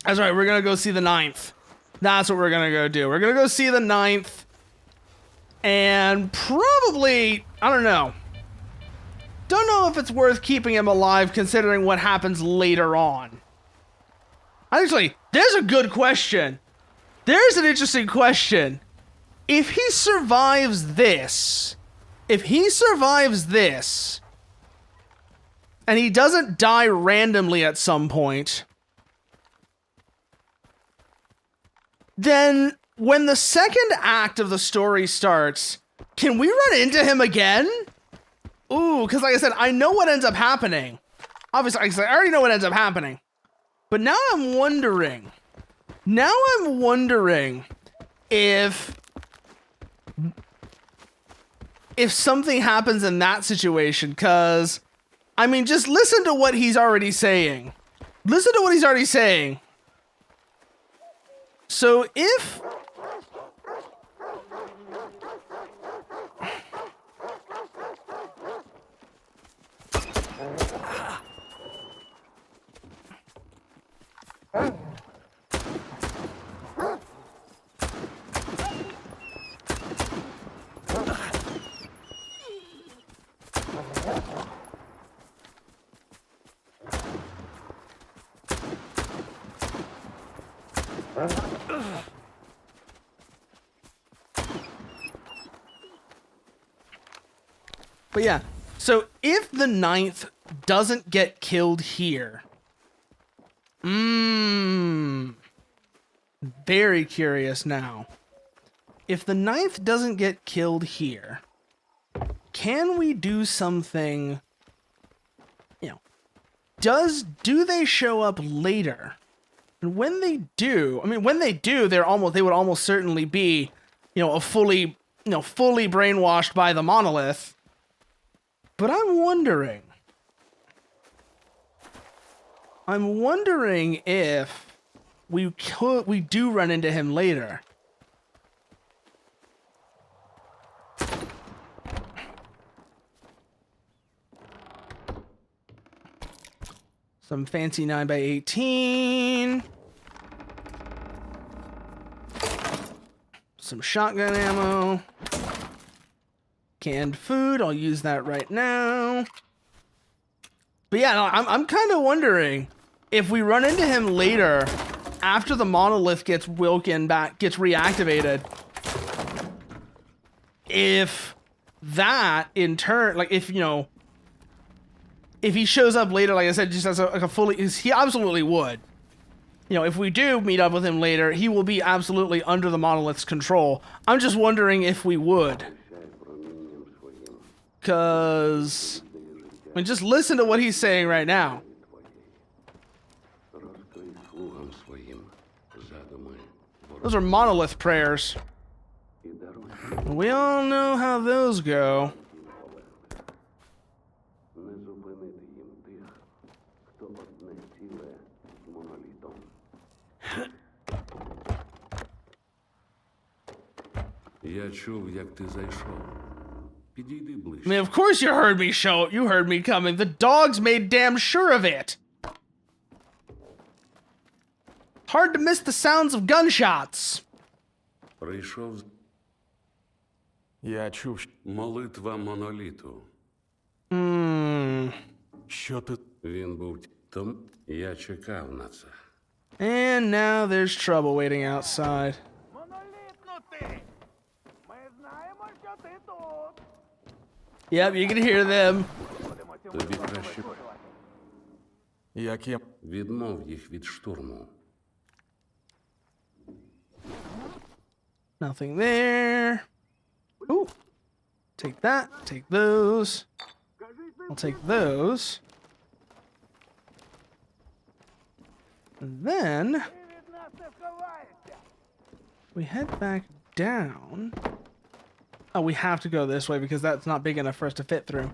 S2: That's right, we're gonna go see the 9th. That's what we're gonna go do. We're gonna go see the 9th. And probably, I don't know. Don't know if it's worth keeping him alive considering what happens later on. Actually, there's a good question. There's an interesting question. If he survives this, if he survives this, and he doesn't die randomly at some point, then when the second act of the story starts, can we run into him again? Ooh, because like I said, I know what ends up happening. Obviously, like I said, I already know what ends up happening. But now I'm wondering if something happens in that situation, because, I mean, just listen to what he's already saying. Listen to what he's already saying. So if... But yeah, so if the 9th doesn't get killed here, very curious now. If the 9th doesn't get killed here, can we do something, you know, do they show up later? And when they do, I mean, when they do, they would almost certainly be, you know, fully brainwashed by the monolith. But I'm wondering if we do run into him later. Some fancy 9x18. Some shotgun ammo. Canned food, I'll use that right now. But yeah, no, I'm kind of wondering if we run into him later after the monolith gets reactivated. If that in turn, like if, you know, if he shows up later, like I said, just as a fully, he absolutely would. You know, if we do meet up with him later, he will be absolutely under the monolith's control. I'm just wondering if we would. Because, I mean, just listen to what he's saying right now. Those are monolith prayers. We all know how those go.
S1: Я чув, як ти зайшов. Підійди ближче.
S2: I mean, of course you heard me coming. The dogs made damn sure of it. Hard to miss the sounds of gunshots.
S1: Прийшов
S4: Я чув,
S1: молитва моноліту.
S4: що ти...
S1: Він був там, я чекав на це.
S2: And now there's trouble waiting outside. Yep, you can hear them.
S1: Тобі краще
S4: Як я...
S1: відмов їх від штурму.
S2: Nothing there. Ooh. Take that. Take those. I'll take those. And then we head back down. Oh, we have to go this way because that's not big enough for us to fit through.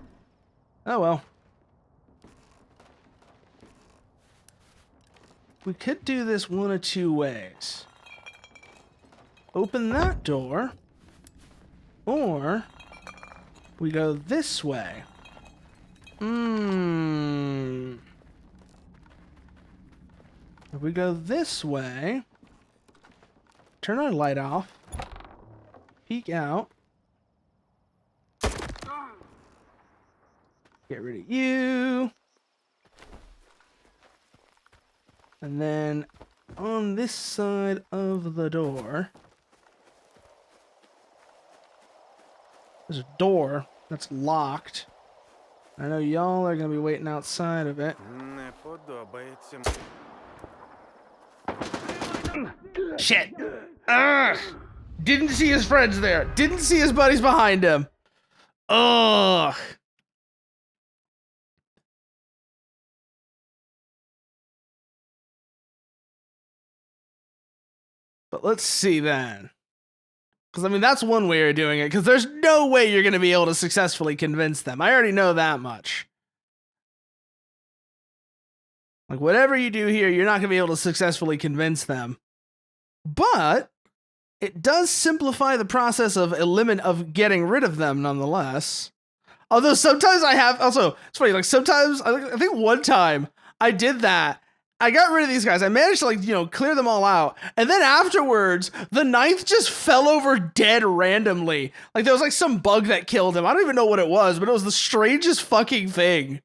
S2: Oh well. We could do this one of two ways. Open that door, or we go this way. If we go this way, turn our light off, peek out, get rid of you, and then on this side of the door, there's a door that's locked. I know y'all are gonna be waiting outside of it.
S4: Не подобається.
S2: Shit. Ugh. Didn't see his friends there. Didn't see his buddies behind him. Ugh. But let's see then. Because, I mean, that's one way of doing it. Because there's no way you're going to be able to successfully convince them. I already know that much. Like, whatever you do here, you're not going to be able to successfully convince them. But it does simplify the process of of getting rid of them, nonetheless. Although sometimes I have... Also, it's funny, like, sometimes... I think one time I did that. I got rid of these guys. I managed to, like, you know, clear them all out. And then afterwards, the ninth just fell over dead randomly. Like, there was, like, some bug that killed him. I don't even know what it was, but it was the strangest fucking thing.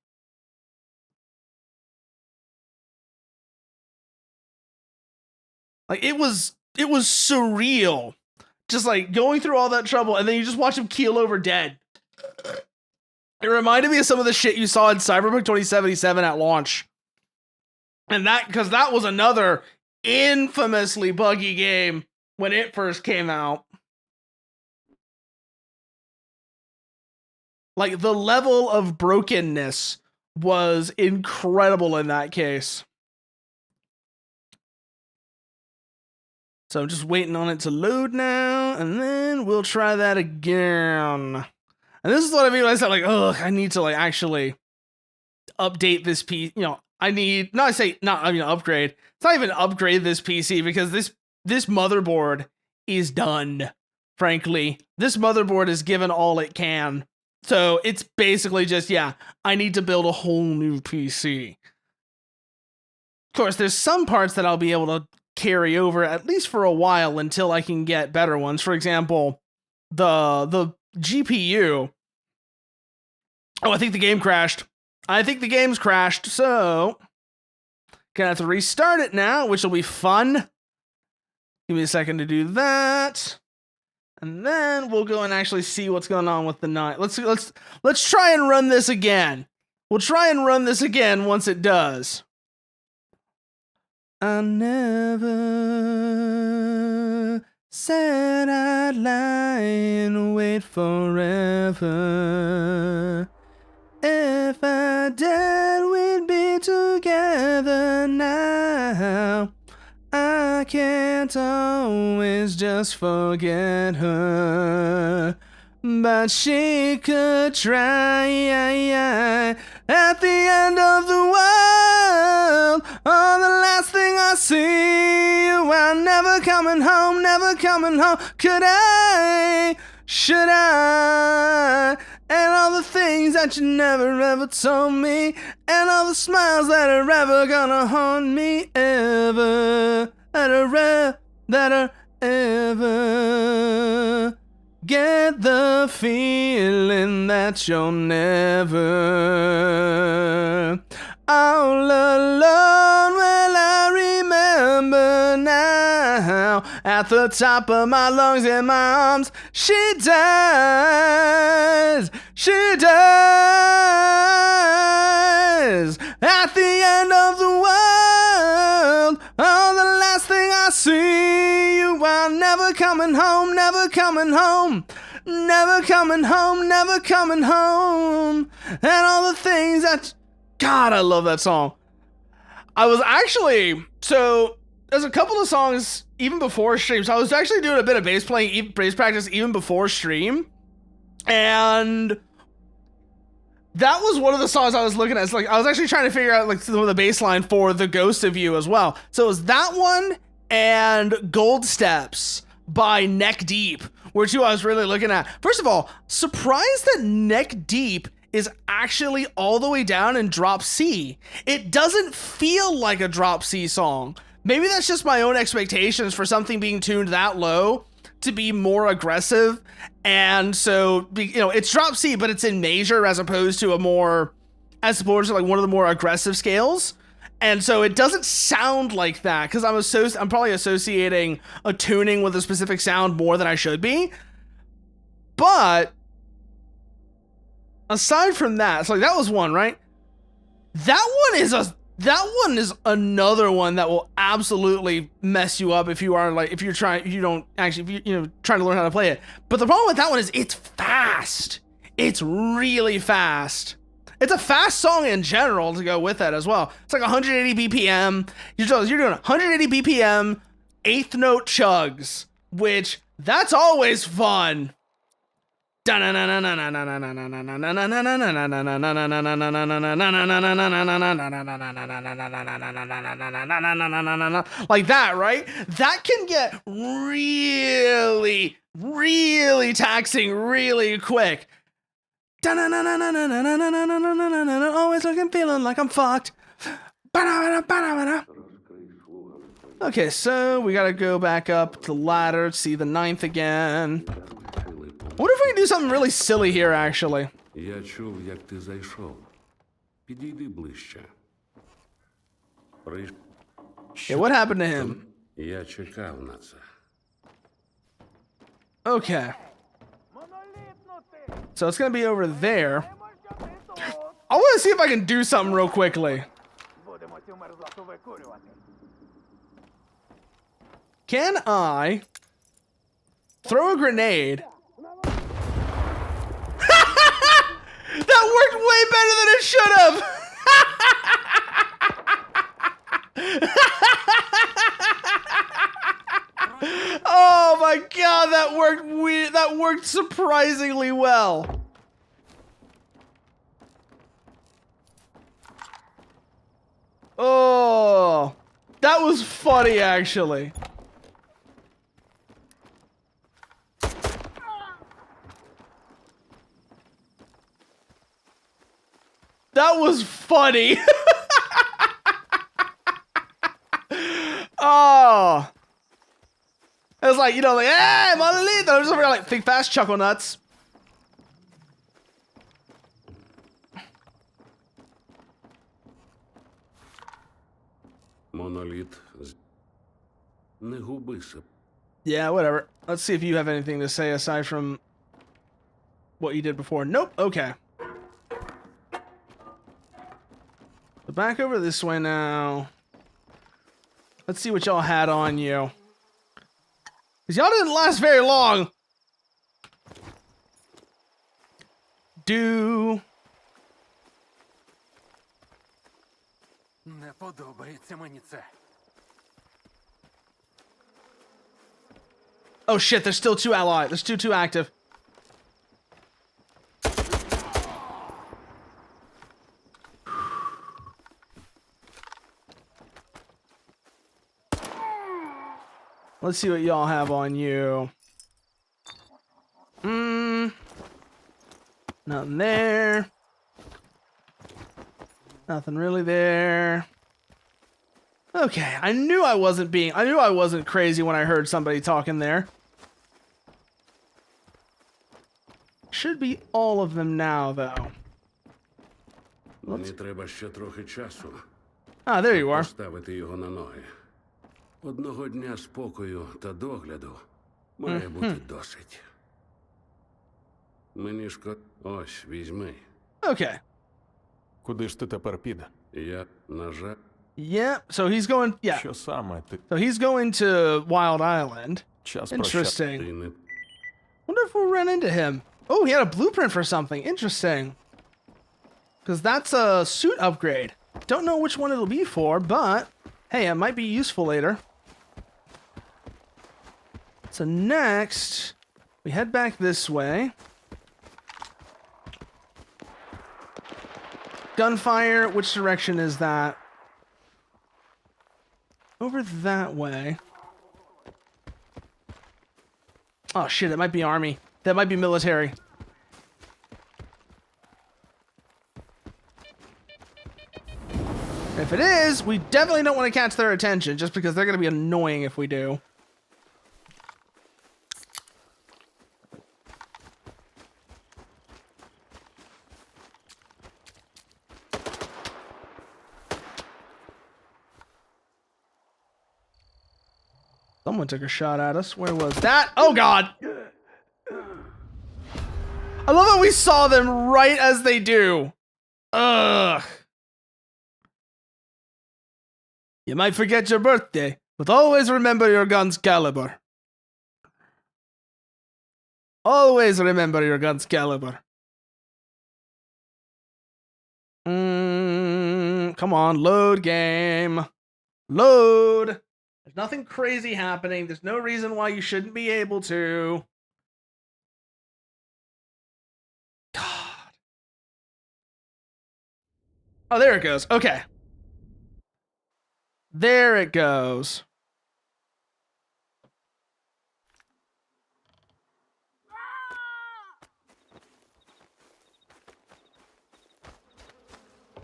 S2: Like, it was surreal. Just, like, going through all that trouble, and then you just watch him keel over dead. It reminded me of some of the shit you saw in Cyberpunk 2077 at launch. And because that was another infamously buggy game when it first came out. Like, the level of brokenness was incredible in that case. So I'm just waiting on it to load now, and then we'll try that again. And this is what I mean when I said, like, ugh, I need to, like, actually update this piece, you know. Upgrade. It's not even upgrade this PC because this motherboard is done. Frankly, this motherboard is given all it can. So it's basically just, yeah, I need to build a whole new PC. Of course, there's some parts that I'll be able to carry over at least for a while until I can get better ones. For example, the GPU. Oh, I think the game crashed. I think the game's crashed, so gonna have to restart it now, which will be fun. Give me a second to do that, and then we'll go and actually see what's going on with the night. Let's try and run this again. We'll try and run this again once it does. I never said I'd lie and wait forever. If I did, we'd be together now. I can't always just forget her, but she could try. At the end of the world, oh, the last thing I see you, I'm never coming home, never coming home. Could I? Should I? And all the things that you never ever told me, and all the smiles that are ever gonna haunt me ever, that are ever. Get the feeling that you'll never. All alone will I remember now. At the top of my lungs and my arms, she dies. She dies. At the end of the world, oh, the last thing I see you are never coming home, never coming home. Never coming home, never coming home. And all the things that... God, I love that song. I was actually... So, there's a couple of songs even before stream. So I was actually doing a bit of bass practice even before stream. And that was one of the songs I was looking at. It's like, I was actually trying to figure out like some of the bass line for The Ghost of You as well. So it was that one and Gold Steps by Neck Deep, were two I was really looking at. First of all, surprised that Neck Deep is actually all the way down in drop C. It doesn't feel like a drop C song. Maybe that's just my own expectations for something being tuned that low to be more aggressive. And so, you know, it's drop C, but it's in major as opposed to like one of the more aggressive scales. And so it doesn't sound like that because I'm probably associating a tuning with a specific sound more than I should be. But aside from that, so like that was one, right? That one is another one that will absolutely mess you up if you don't actually, if you trying to learn how to play it. But the problem with that one is it's fast. It's really fast. It's a fast song in general to go with that as well. It's like 180 BPM. You're doing 180 BPM, eighth note chugs, which that's always fun. Like that, right? That can get really, really taxing really quick. Always looking, feeling like I'm fucked. Okay, so we gotta go back up the ladder to see the 9th again. I wonder if we can do something really silly here, actually.
S1: Я чув, як ти зайшов. Підійди ближче.
S2: Yeah, what happened to him?
S1: Я чекав на це.
S2: Okay. So it's gonna be over there. I want to see if I can do something real quickly. Can I throw a grenade? That worked way better than it should have. Oh my god, that worked weird. That worked surprisingly well. Oh, that was funny actually. That was funny. Oh. It was like, like, hey, Monolith. I was over there like, think fast, chuckle nuts.
S1: Моноліт. Не губися.
S2: Yeah, whatever. Let's see if you have anything to say aside from what you did before. Nope. Okay. So back over this way now. Let's see what y'all had on you. Because y'all didn't last very long.
S11: Не подобається мені це.
S2: Oh shit, there's still two allied. There's two active. Let's see what y'all have on you. Nothing there. Nothing really there. Okay, I knew I wasn't crazy when I heard somebody talking there. Should be all of them now, though.
S1: Мені треба ще трохи часу.
S2: Ah, there you are.
S1: Поставити його на ноги. Одного дня спокою та догляду має бути досить. Мені ось, візьми.
S2: Okay.
S4: Куди ж ти тепер піде?
S1: Я, на жаль...
S2: Yeah, so he's going, yeah.
S4: Що саме ти?
S2: So he's going to Wild Island.
S4: Час
S2: Interesting.
S1: Ти не...
S2: Wonder if we'll run into him. Oh, he had a blueprint for something. Interesting. Because that's a suit upgrade. Don't know which one it'll be for, but hey, it might be useful later. So next, we head back this way. Gunfire, which direction is that? Over that way. Oh shit, it might be army. That might be military. If it is, we definitely don't want to catch their attention, just because they're going to be annoying if we do. Someone took a shot at us. Where was that? Oh, God! I love how we saw them right as they do. Ugh. You might forget your birthday, but always remember your gun's caliber. Always remember your gun's caliber. Come on, load game. Load. There's nothing crazy happening. There's no reason why you shouldn't be able to. God. Oh, there it goes. Okay. There it goes.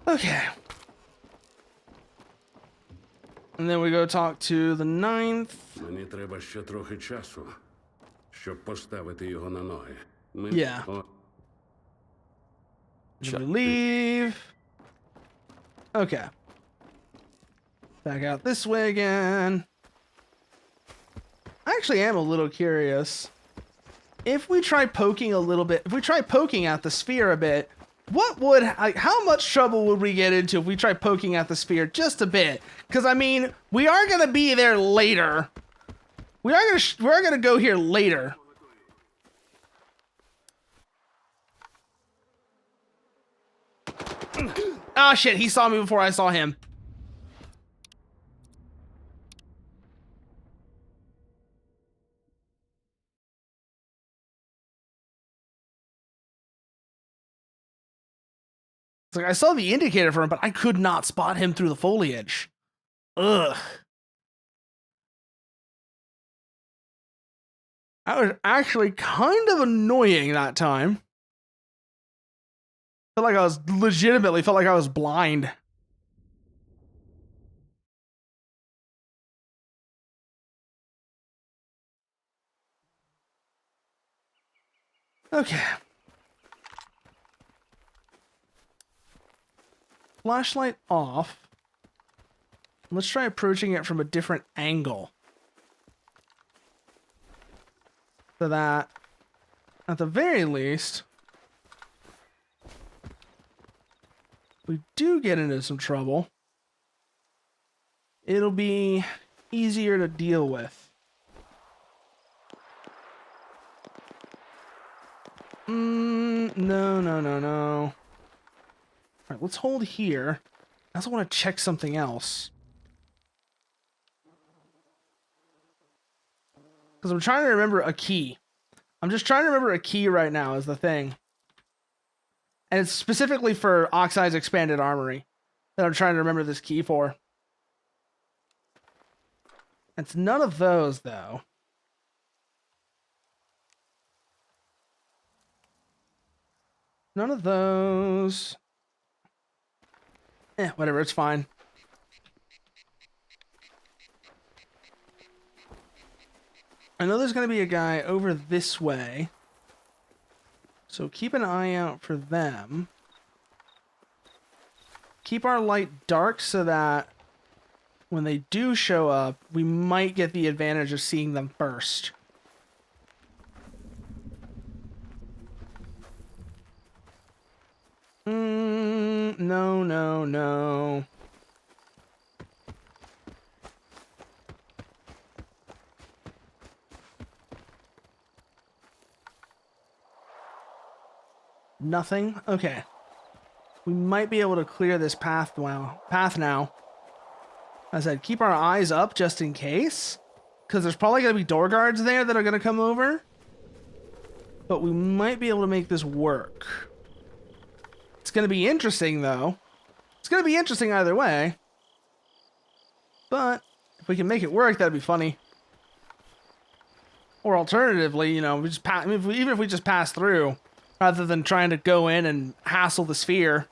S2: Okay. And then we go talk to the 9th.
S1: Мені треба ще трохи часу, щоб поставити його на ноги.
S2: Yeah. Should we leave? Okay. Back out this way again. I actually am a little curious. If we try poking a little bit, if we try poking at the sphere a bit, what would, like, how much trouble would we get into if we try poking at the sphere just a bit? Because I mean, we are gonna be there later. We are gonna go here later. Oh shit, he saw me before I saw him. It's like I saw the indicator for him, but I could not spot him through the foliage. Ugh. That was actually kind of annoying that time. Felt like I was legitimately felt like I was blind. Okay. Flashlight off. Let's try approaching it from a different angle. So that, at the very least, we do get into some trouble, it'll be easier to deal with. No. All right, let's hold here. I also want to check something else. Because I'm trying to remember a key. I'm just trying to remember a key right now is the thing. And it's specifically for Oxide's Expanded Armory that I'm trying to remember this key for. It's none of those, though. None of those. Whatever, it's fine. I know there's going to be a guy over this way. So keep an eye out for them. Keep our light dark so that when they do show up, we might get the advantage of seeing them first. No. Nothing? Okay. We might be able to clear this path now. As I said, keep our eyes up just in case. Because there's probably going to be door guards there that are going to come over. But we might be able to make this work. It's going to be interesting, though. It's going to be interesting either way. But if we can make it work, that'd be funny. Or alternatively, you know, we just even if we just pass through, rather than trying to go in and hassle the sphere.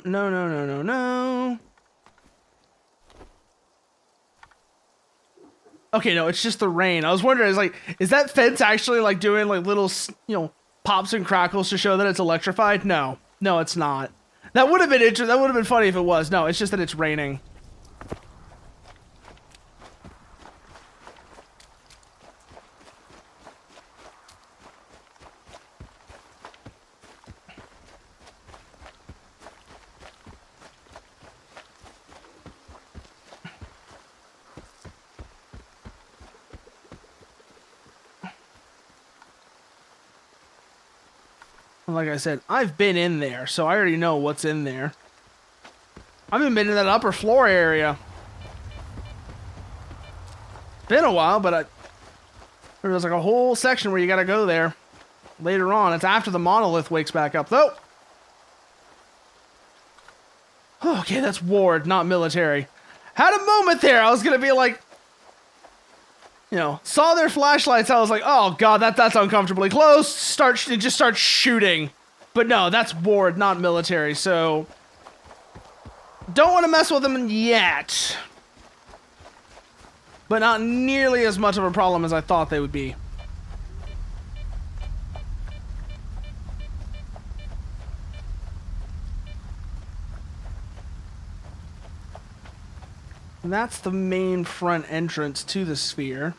S2: No. Okay, no, it's just the rain. I was wondering, is that fence actually like doing like little, pops and crackles to show that it's electrified? No, it's not. That would have been interesting. That would have been funny if it was. No, it's just that it's raining. Like I said, I've been in there, so I already know what's in there. I haven't been in that upper floor area. Been a while, but there's like a whole section where you gotta go there later on. It's after the monolith wakes back up, though. Okay, that's ward, not military. Had a moment there. I was gonna be like, saw their flashlights. I was like, oh god, that's uncomfortably close. Just start shooting. But no, that's ward, not military. So don't want to mess with them yet. But not nearly as much of a problem as I thought they would be. That's the main front entrance to the sphere.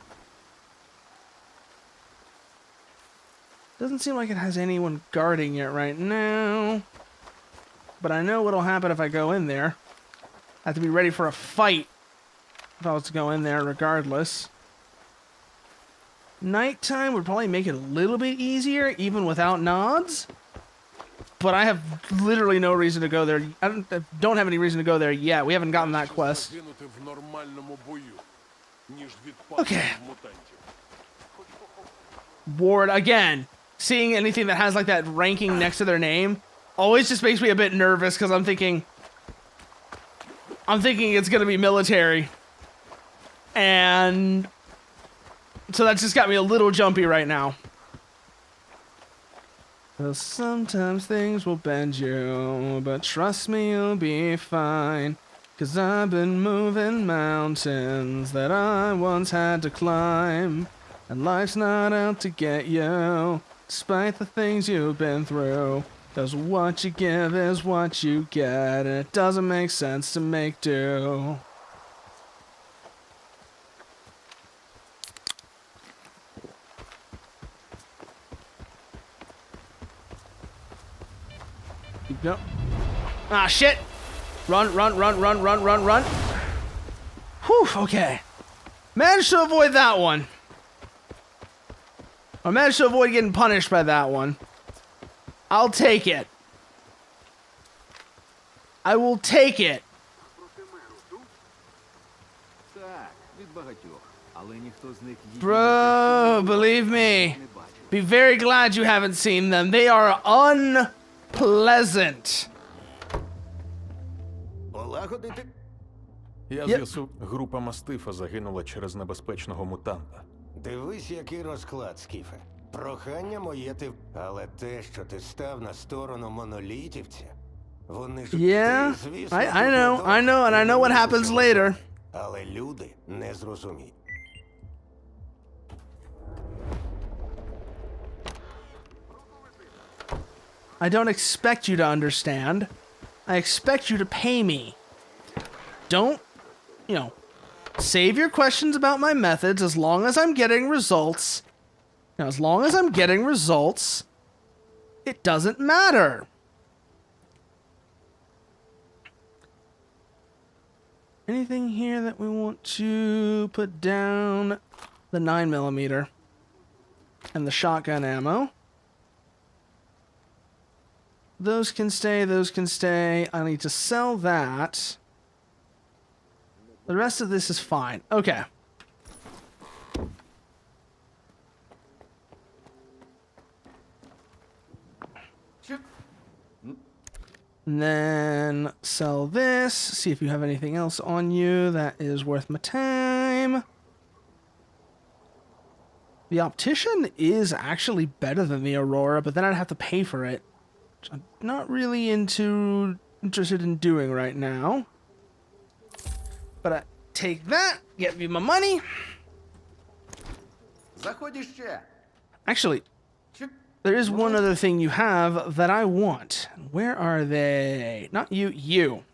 S2: Doesn't seem like it has anyone guarding it right now. But I know what'll happen if I go in there. I have to be ready for a fight if I was to go in there regardless. Nighttime would probably make it a little bit easier, even without nods. But I have literally no reason to go there. I don't have any reason to go there yet. We haven't gotten that quest. Okay. Ward, again. Seeing anything that has like that ranking next to their name always just makes me a bit nervous because I'm thinking it's going to be military. And so that's just got me a little jumpy right now. Well, sometimes things will bend you, but trust me, you'll be fine. 'Cause I've been moving mountains that I once had to climb. And life's not out to get you, despite the things you've been through. 'Cause what you give is what you get, and it doesn't make sense to make do. Go. Ah, shit! Run, run, run, run, run, run, run. Whew, okay. Managed to avoid that one. I managed to avoid getting punished by that one. I'll take it. I will take it. Bro, believe me. Be very glad you haven't seen them. They are unpleasant.
S4: Я з'ясував, група мастифа загинула через небезпечного мутанта.
S5: Дивись, який розклад, Скіфе. Прохання моє ти... Але те, що ти став на сторону монолітівця, вони ж...
S2: Yeah,
S5: ти, звісно,
S2: I know, and I know what happens later.
S5: Але люди не зрозуміють.
S2: I don't expect you to understand. I expect you to pay me. Don't, save your questions about my methods as long as I'm getting results. Now, as long as I'm getting results, it doesn't matter. Anything here that we want to put down? The 9mm and the shotgun ammo. Those can stay, those can stay. I need to sell that. The rest of this is fine. Okay. And then sell this. See if you have anything else on you that is worth my time. The optician is actually better than the Aurora, but then I'd have to pay for it. Which I'm not really interested in doing right now. But I take that, get me my money. Actually, there is one other thing you have that I want. Where are they? Not you, you.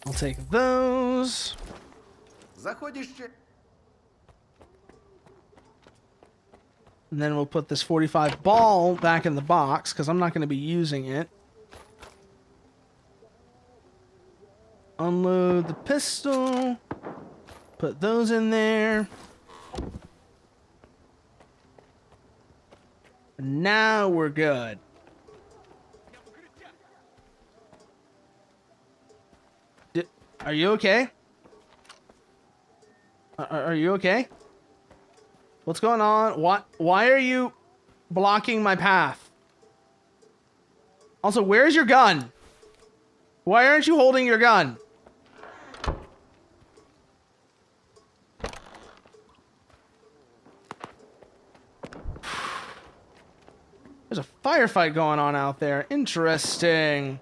S2: I'll take those. And then we'll put this 45 ball back in the box, because I'm not going to be using it. Unload the pistol. Put those in there. And now we're good. Are you okay? Are you okay? What's going on? Why are you blocking my path? Also, where's your gun? Why aren't you holding your gun? There's a firefight going on out there. Interesting.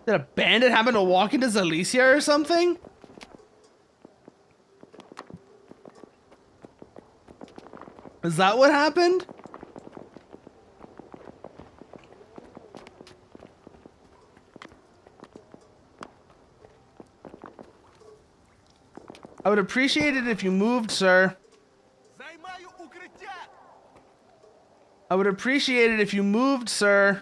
S2: Did a bandit happen to walk into Zalicia or something? Is that what happened? I would appreciate it if you moved, sir. I would appreciate it if you moved, sir.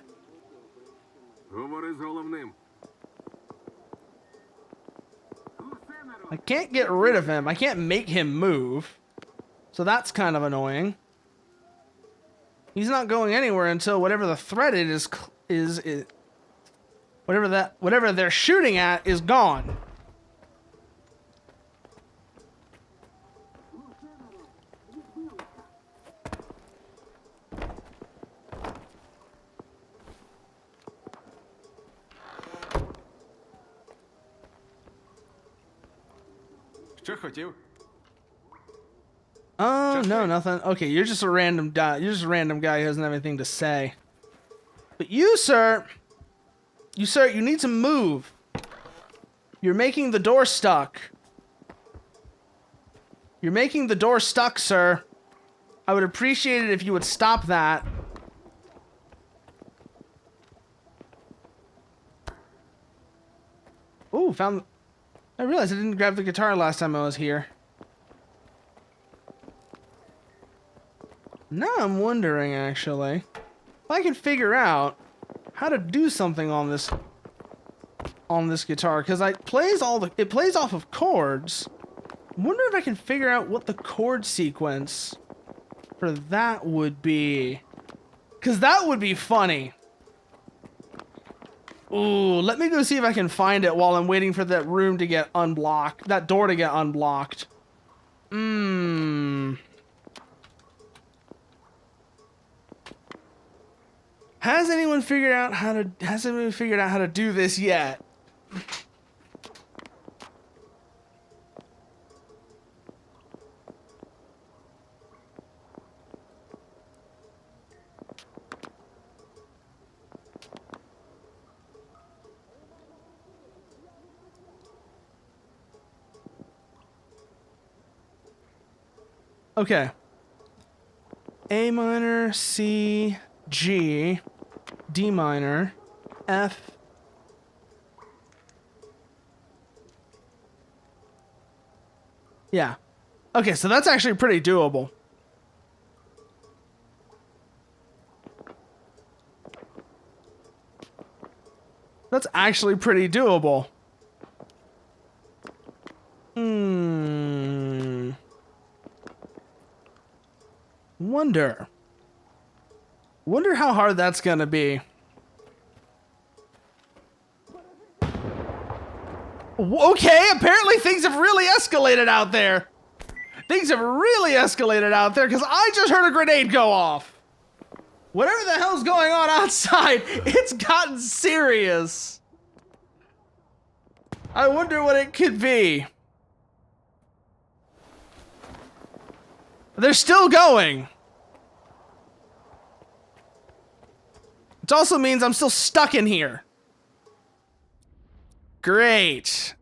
S2: I can't get rid of him. I can't make him move. So that's kind of annoying. He's not going anywhere until whatever the threat is whatever they're shooting at is gone. Oh, no, nothing. Okay, you're just a random guy. You're just a random guy who doesn't have anything to say. But you, sir, you need to move. You're making the door stuck. You're making the door stuck, sir. I would appreciate it if you would stop that. Ooh, found... I realized I didn't grab the guitar last time I was here. Now I'm wondering, actually, if I can figure out how to do something on this guitar, because it plays off of chords. I wonder if I can figure out what the chord sequence for that would be, because that would be funny. Ooh, let me go see if I can find it while I'm waiting for that room to get unblocked, that door to get unblocked. Has anyone figured out how to do this yet? Okay. A minor, C, G, D minor, F, yeah. Okay, so that's actually pretty doable. That's actually pretty doable. Wonder how hard that's gonna be. Okay, apparently things have really escalated out there. Things have really escalated out there because I just heard a grenade go off. Whatever the hell's going on outside, it's gotten serious. I wonder what it could be. They're still going. Which also means I'm still stuck in here. Great.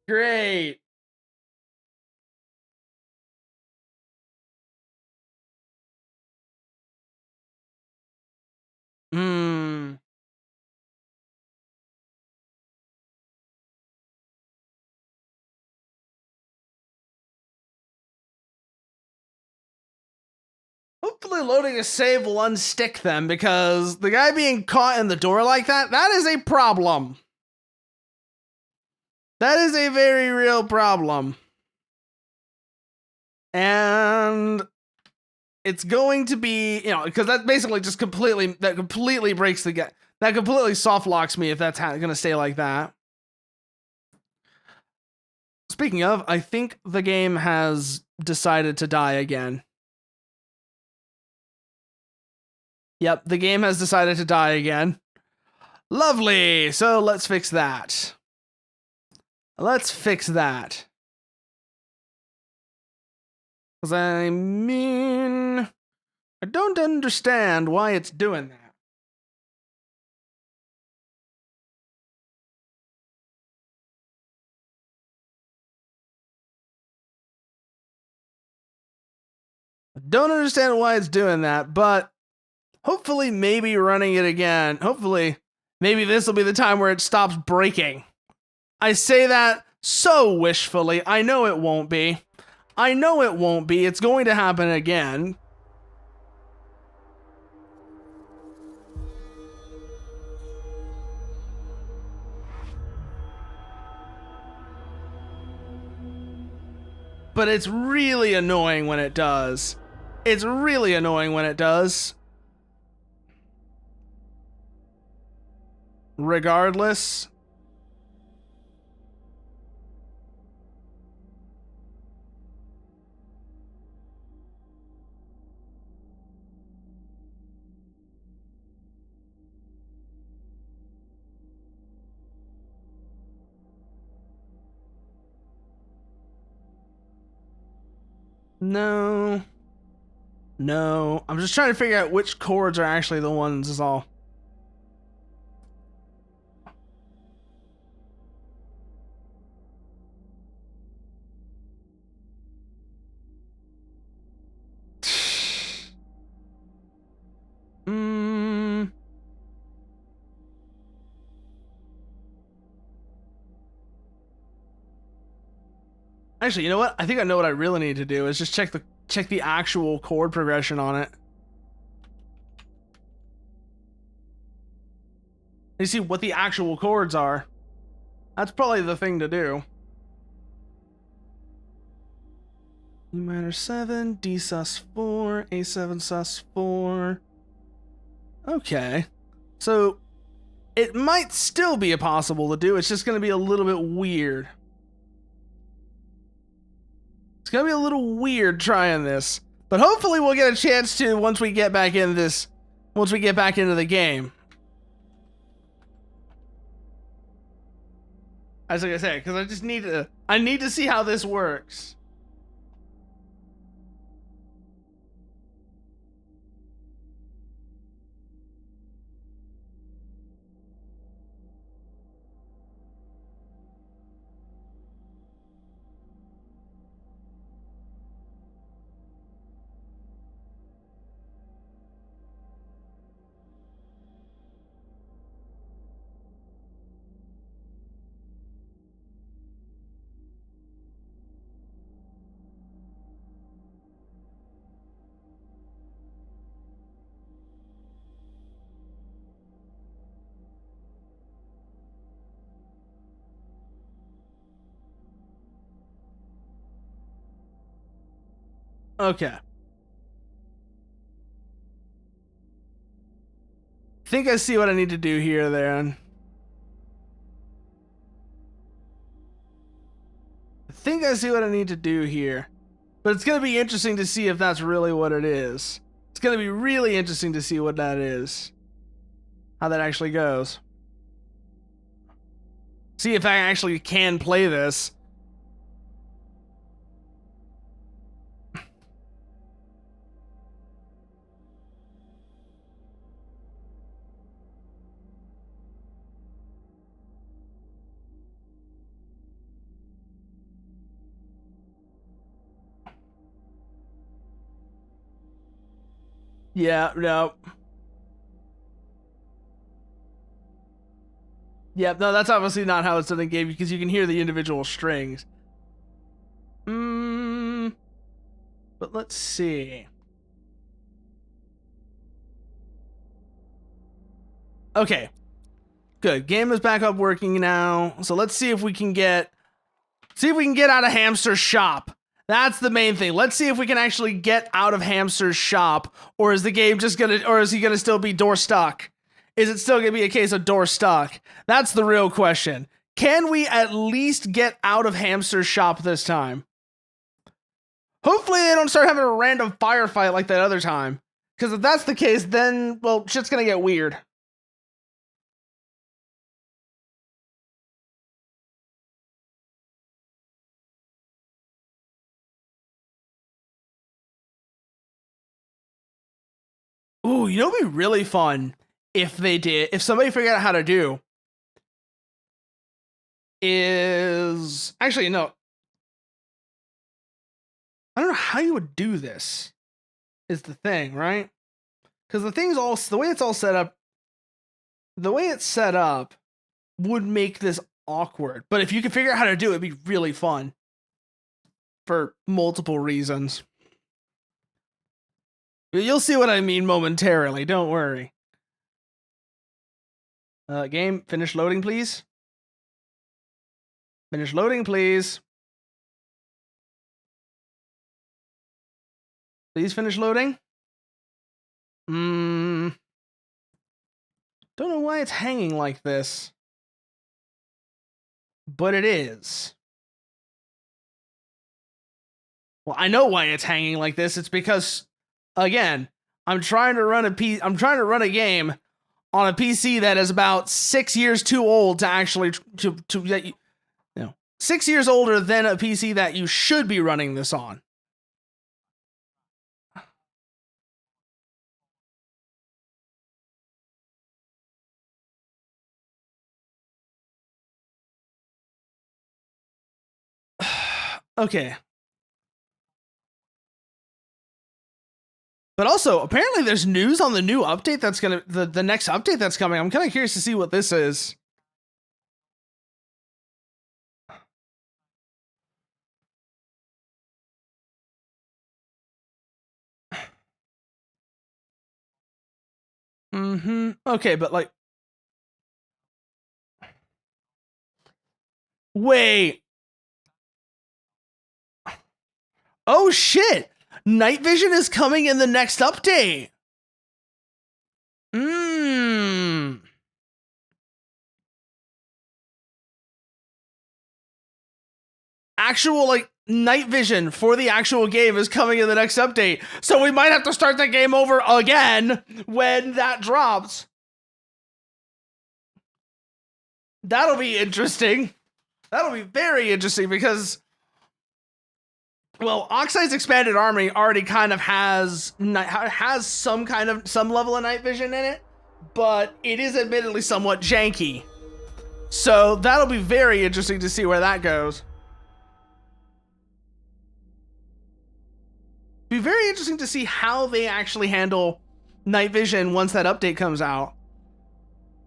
S2: Great. Hmm. Hopefully loading a save will unstick them, because the guy being caught in the door like that, that is a problem. That is a very real problem. And it's going to be, because that basically just completely breaks the game. That completely soft locks me if that's going to stay like that. Speaking of, I think the game has decided to die again. Yep, the game has decided to die again. Lovely. So let's fix that. Let's fix that. Because I mean, I don't understand why it's doing that. I don't understand why it's doing that, but hopefully maybe running it again. Hopefully maybe this will be the time where it stops breaking. I say that so wishfully. I know it won't be. I know it won't be. It's going to happen again. But it's really annoying when it does. It's really annoying when it does. Regardless. No. No. I'm just trying to figure out which chords are actually the ones is all. Actually, you know what? I think I know what I really need to do is just check the actual chord progression on it. You see what the actual chords are. That's probably the thing to do. E minor 7, D sus 4, A7 sus 4. Okay. So it might still be possible to do. It's just going to be a little bit weird. It's going to be a little weird trying this. But hopefully we'll get a chance to once we get back into the game. As like I said, because I need to see how this works. Okay. Think I see what I need to do here, then. I think I see what I need to do here. But it's going to be interesting to see if that's really what it is. It's going to be really interesting to see what that is. How that actually goes. See if I actually can play this. Yeah, no. Yeah, no, that's obviously not how it's done in game because you can hear the individual strings. But let's see. Okay. Good. Game is back up working now. So let's see if we can get out of Hamster's shop. That's the main thing. Let's see if we can actually get out of Hamster's shop, or is the game just or is he gonna still be door stuck? Is it still gonna be a case of door stuck? That's the real question. Can we at least get out of Hamster's shop this time? Hopefully they don't start having a random firefight like that other time. Because if that's the case, then, well, shit's gonna get weird. Ooh, you know what'd be really fun if somebody figured out how to do is... Actually, no. I don't know how you would do this, is the thing, right? Because the way it's set up would make this awkward. But if you could figure out how to do it, it'd be really fun. For multiple reasons. You'll see what I mean momentarily, don't worry. Game, finish loading, please. Finish loading, please. Please finish loading. Don't know why it's hanging like this. But it is. Well, I know why it's hanging like this. It's because, again, I'm trying to run a game on a PC that is about 6 years too old to actually 6 years older than a PC that you should be running this on. Okay. But also, apparently there's news on the new update that's gonna the next update that's coming. I'm kind of curious to see what this is. Okay, but like, wait. Oh shit! Night vision is coming in the next update. Actual, like, night vision for the actual game is coming in the next update. So we might have to start the game over again when that drops. That'll be interesting. That'll be very interesting because, well, Oxide's Expanded Army already kind of has some level of night vision in it, but it is admittedly somewhat janky. So that'll be very interesting to see where that goes. Be very interesting to see how they actually handle night vision once that update comes out.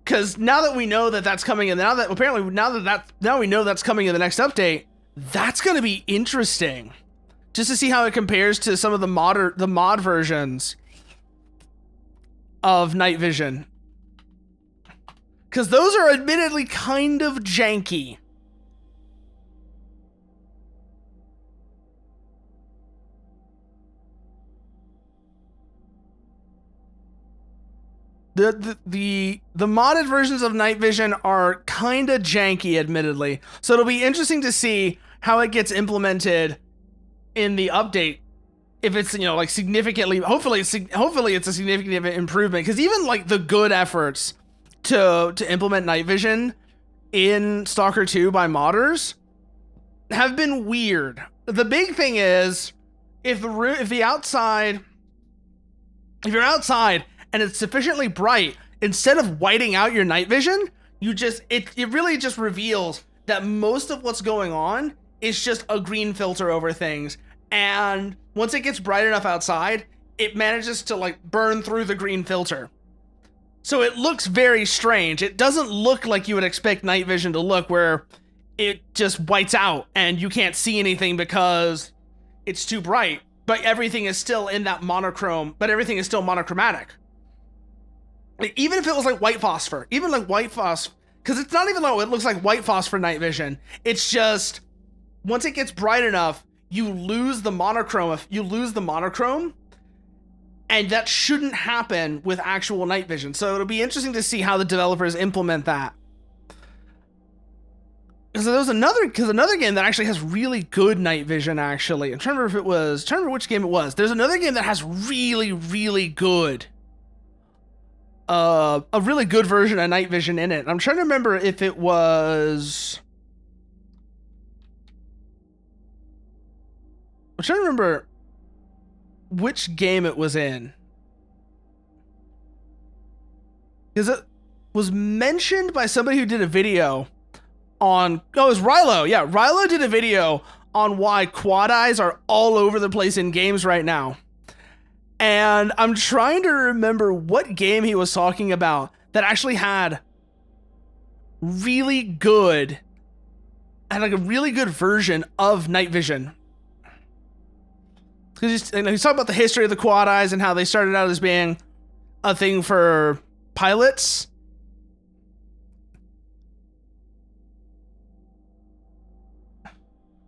S2: Because now that we know that that's coming, and now we know that's coming in the next update, that's going to be interesting. Just to see how it compares to some of the mod versions of night vision. Because those are admittedly kind of janky. The modded versions of night vision are kind of janky, admittedly. So it'll be interesting to see how it gets implemented in the update. If it's, like, significantly, hopefully it's a significant improvement. Because even, like, the good efforts to implement night vision in Stalker 2 by modders have been weird. The big thing is, if you're outside and it's sufficiently bright, instead of whiting out your night vision, it really just reveals that most of what's going on is just a green filter over things. And once it gets bright enough outside, it manages to like burn through the green filter. So it looks very strange. It doesn't look like you would expect night vision to look, where it just whites out and you can't see anything because it's too bright, but everything is still in that monochrome, but everything is still monochromatic. Even if it was like white phosphor, even like white phosphor, because it's not even though it looks like white phosphor night vision. It's just, once it gets bright enough, you lose the monochrome. And that shouldn't happen with actual night vision. So it'll be interesting to see how the developers implement that. Because there's another game that actually has really good night vision, actually. I'm trying to remember which game it was. There's another game that has really, really good, a really good version of night vision in it. I'm trying to remember if it was... I'm trying to remember which game it was in, because it was mentioned by somebody who did a video on, it was Rilo. Yeah, Rilo did a video on why quad eyes are all over the place in games right now. And I'm trying to remember what game he was talking about that actually had really good, and like a really good version of night vision. Because he's talking about the history of the quad eyes and how they started out as being a thing for pilots.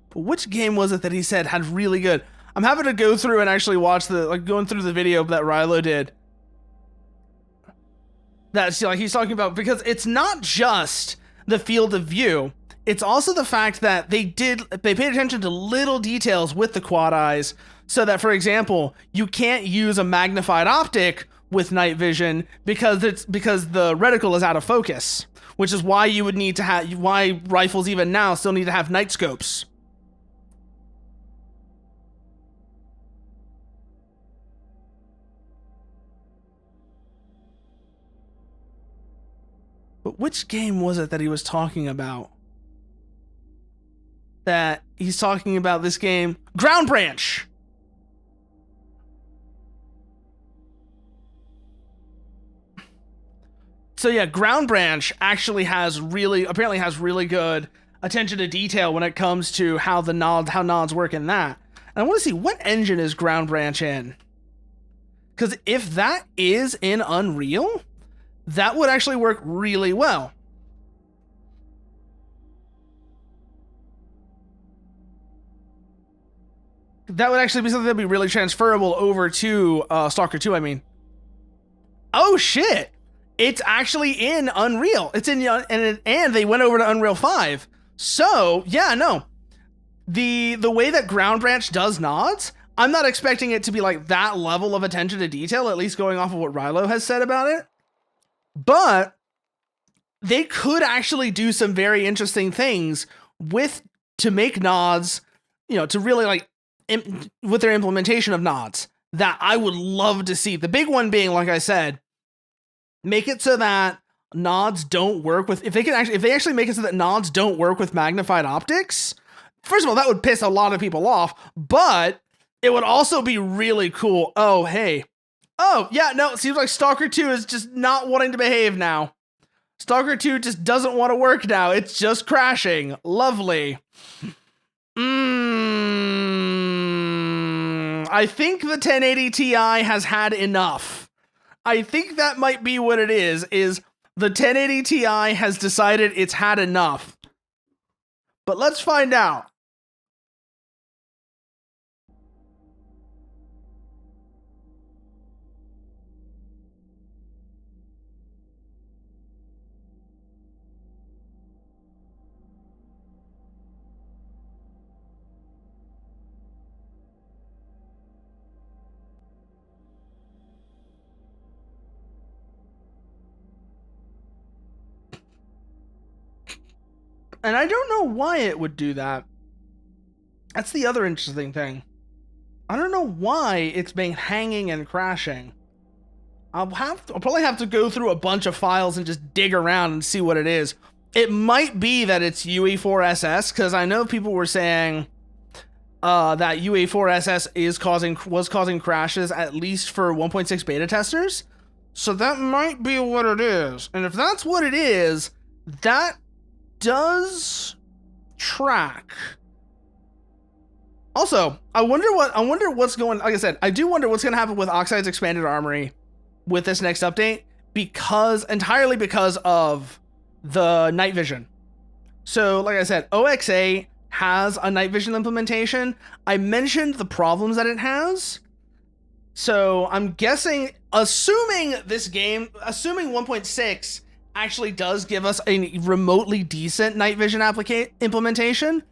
S2: But which game was it that he said had really good? I'm having to go through and actually watch going through the video that Rilo did. That's like he's talking about, because it's not just the field of view. It's also the fact that they paid attention to little details with the quad eyes, so that, for example, you can't use a magnified optic with night vision because the reticle is out of focus, which is why you would need to have, why rifles even now still need to have night scopes. But which game was it that he was talking about? That he's talking about this game, Ground Branch. So yeah, Ground Branch actually apparently has really good attention to detail when it comes to how nods work in that. And I want to see, what engine is Ground Branch in? Because if that is in Unreal, that would actually work really well. That would actually be something that'd be really transferable over to Stalker 2, I mean. Oh shit! It's actually in Unreal. It's in, and they went over to Unreal 5. So, yeah, no. The way that Ground Branch does nods, I'm not expecting it to be like that level of attention to detail, at least going off of what Rilo has said about it. But they could actually do some very interesting things to make nods, to really like with their implementation of nods that I would love to see. The big one being, like I said, make it so that nods don't work with, if they actually make it so that nods don't work with magnified optics. First of all, that would piss a lot of people off, but it would also be really cool. Oh, hey. Oh, yeah, no, it seems like Stalker 2 is just not wanting to behave now. Stalker 2 just doesn't want to work now. It's just crashing. Lovely. I think the 1080 Ti has had enough. I think that might be what it is the 1080 Ti has decided it's had enough. But let's find out. And I don't know why it would do that. That's the other interesting thing. I don't know why it's been hanging and crashing. I'll probably have to go through a bunch of files and just dig around and see what it is. It might be that it's UE4SS, because I know people were saying that UA4SS was causing crashes, at least for 1.6 beta testers. So that might be what it is. And if that's what it is, that does track. Also, I wonder what's going, like I said, I do wonder what's going to happen with Oxide's expanded armory with this next update, entirely because of the night vision. So, like I said, OXA has a night vision implementation. I mentioned the problems that it has. So I'm guessing, assuming 1.6 actually does give us a remotely decent night vision implementation,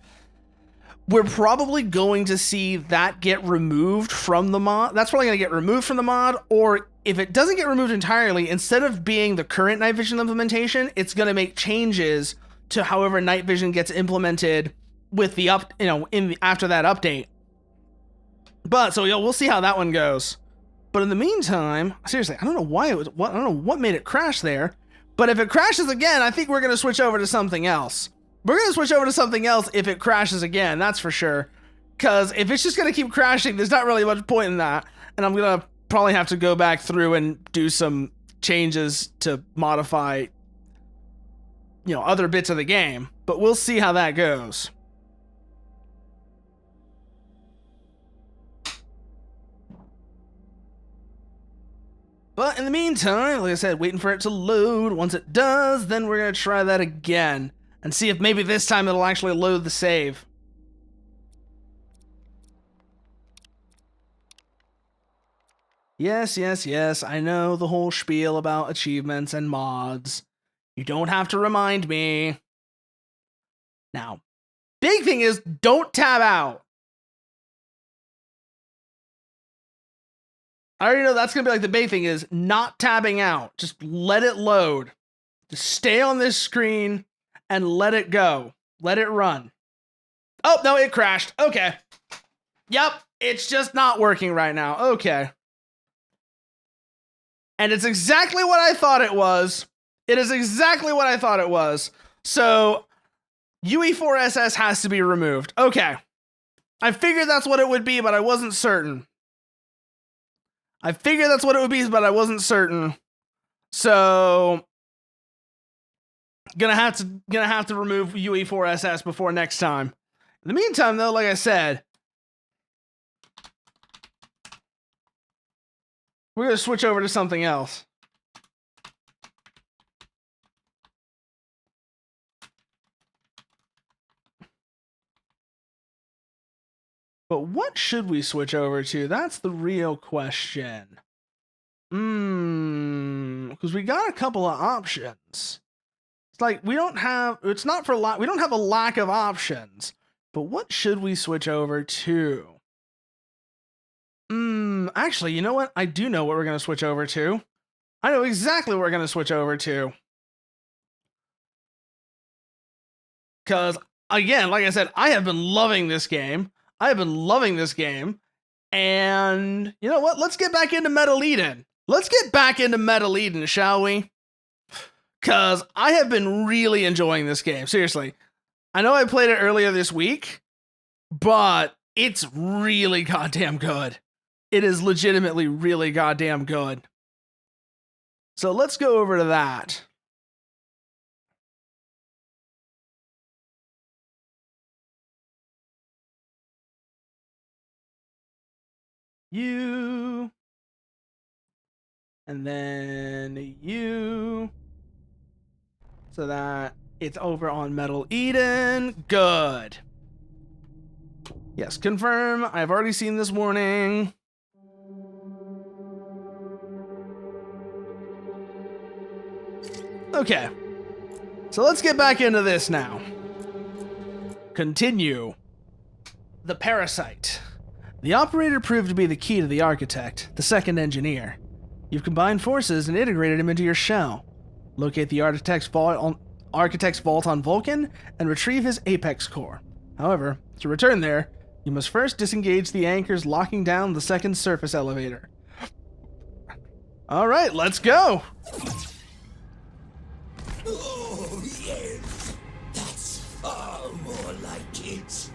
S2: we're probably going to see that get removed from the mod. That's probably going to get removed from the mod, or if it doesn't get removed entirely, instead of being the current night vision implementation, it's going to make changes to however night vision gets implemented with the after that update. But so we'll see how that one goes. But in the meantime, seriously, I don't know why I don't know what made it crash there. But if it crashes again, I think we're going to switch over to something else. We're going to switch over to something else if it crashes again, that's for sure. Because if it's just going to keep crashing, there's not really much point in that. And I'm going to probably have to go back through and do some changes to modify, other bits of the game. But we'll see how that goes. But in the meantime, like I said, waiting for it to load. Once it does, then we're going to try that again and see if maybe this time it'll actually load the save. Yes, I know the whole spiel about achievements and mods. You don't have to remind me. Now, big thing is, don't tab out. I already know that's going to be like the big thing is not tabbing out. Just let it load. Just stay on this screen and let it go. Let it run. Oh, no, it crashed. Okay. Yep, it's just not working right now. Okay. And it's exactly what I thought it was. It is exactly what I thought it was. So, UE4SS has to be removed. Okay. I figured that's what it would be, but I wasn't certain. So, gonna have to remove UE4SS before next time. In the meantime, though, like I said, we're gonna switch over to something else. But what should we switch over to? That's the real question. Because we got a couple of options. It's like we don't have a lack of options. But what should we switch over to? Actually, you know what? I do know what we're going to switch over to. I know exactly what we're going to switch over to. Because, again, like I said, I have been loving this game. And you know what? Let's get back into Metal Eden. Shall we? Because I have been really enjoying this game. Seriously. I know I played it earlier this week, but it's really goddamn good. It is legitimately really goddamn good. So let's go over to that. You. And then you. So that it's over on Metal Eden. Good. Yes, confirm. I've already seen this warning. Okay. So let's get back into this now. Continue. The Parasite. The operator proved to be the key to the architect, the second engineer. You've combined forces and integrated him into your shell. Locate the architect's vault on Vulcan and retrieve his apex core. However, to return there, you must first disengage the anchors locking down the second surface elevator. Alright, let's go!
S6: Oh, yes. That's far more like it.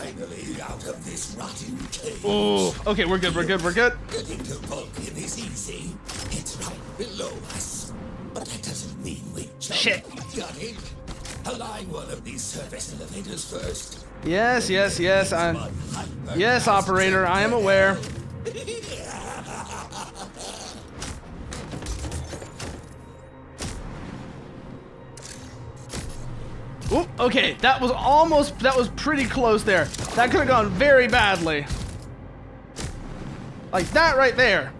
S6: finally out of this rotten cave.
S2: Ooh. Okay, we're good. We're good. We're good.
S6: Getting to Vulcan is easy. It's right below us. But that doesn't mean we jump.
S2: Shit.
S6: Got it? Align one of these service elevators first.
S2: Yes, yes, yes. Yes, operator. I am aware. Oop, okay, that was pretty close there. That could have gone very badly. Like that right there.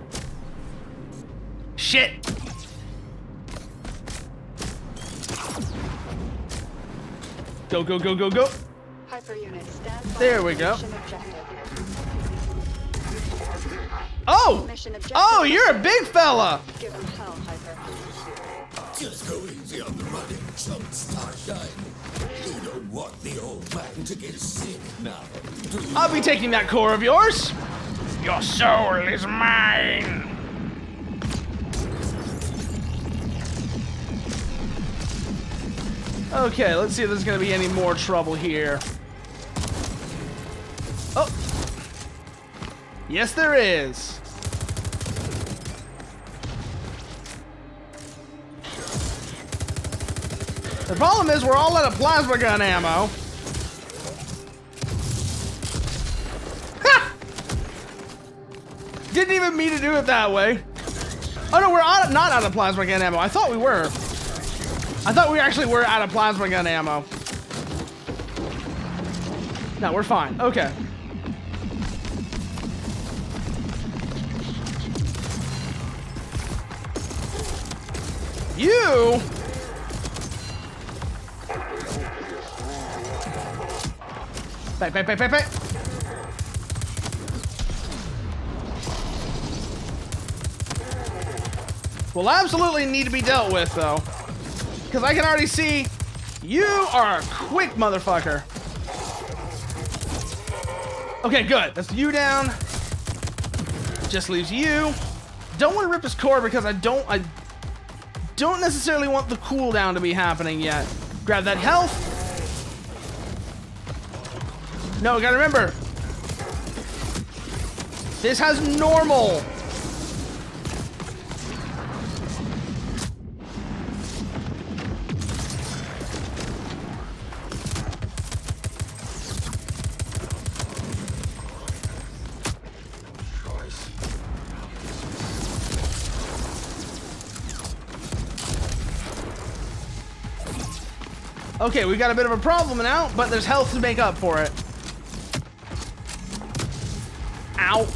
S2: Shit. Go, go, go, go, go.
S12: Hyper unit stand by.
S2: There we go.
S12: Mission objective.
S2: Oh!
S12: Mission objective.
S2: Oh, you're a big fella!
S12: Give him hell, Hyper.
S6: Just go easy on the running, chump Starshine. You don't want the old man to get sick now, do you?
S2: I'll be taking that core of yours. Your soul is mine. Okay, let's see if there's gonna be any more trouble here. Oh. Yes, there is. The problem is we're all out of plasma gun ammo. Ha! Didn't even mean to do it that way. Oh no, we're not out of plasma gun ammo. I thought we were. I thought we actually were out of plasma gun ammo. No, we're fine. Okay. You? Back, back, back, back, back. Will absolutely need to be dealt with, though. Because I can already see you are a quick motherfucker. Okay, good. That's you down. Just leaves you. Don't want to rip his core because I don't necessarily want the cooldown to be happening yet. Grab that health. No, gotta remember. This has normal. Okay, we got a bit of a problem now, but there's health to make up for it. Ow.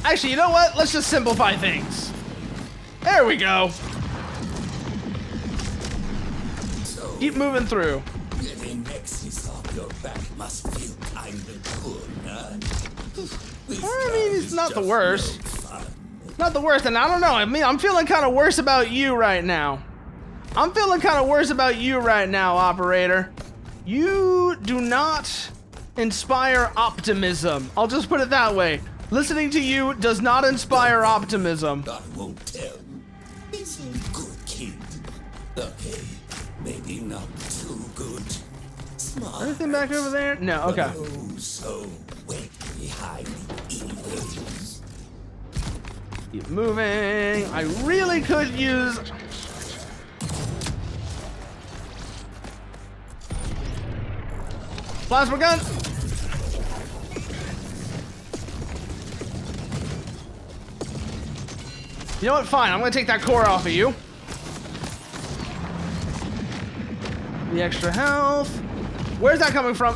S2: Actually, you know what? Let's just simplify things. There we go. Keep moving through.
S6: Getting Nexus off your back must feel kinda good, huh?
S2: I mean, it's not the worst. Not the worst, and I don't know. I mean, I'm feeling kind of worse about you right now. I'm feeling kind of worse about you right now, operator. You do not inspire optimism. I'll just put it that way. Listening to you does not inspire optimism.
S6: I won't tell. He's a good kid. Okay, maybe not too good. Smart.
S2: Anything back over there? No, okay.
S6: Oh, so wait behind evils.
S2: Keep moving. I really could use... plasma gun. You know what? Fine. I'm going to take that core off of you. The extra health. Where's that coming from?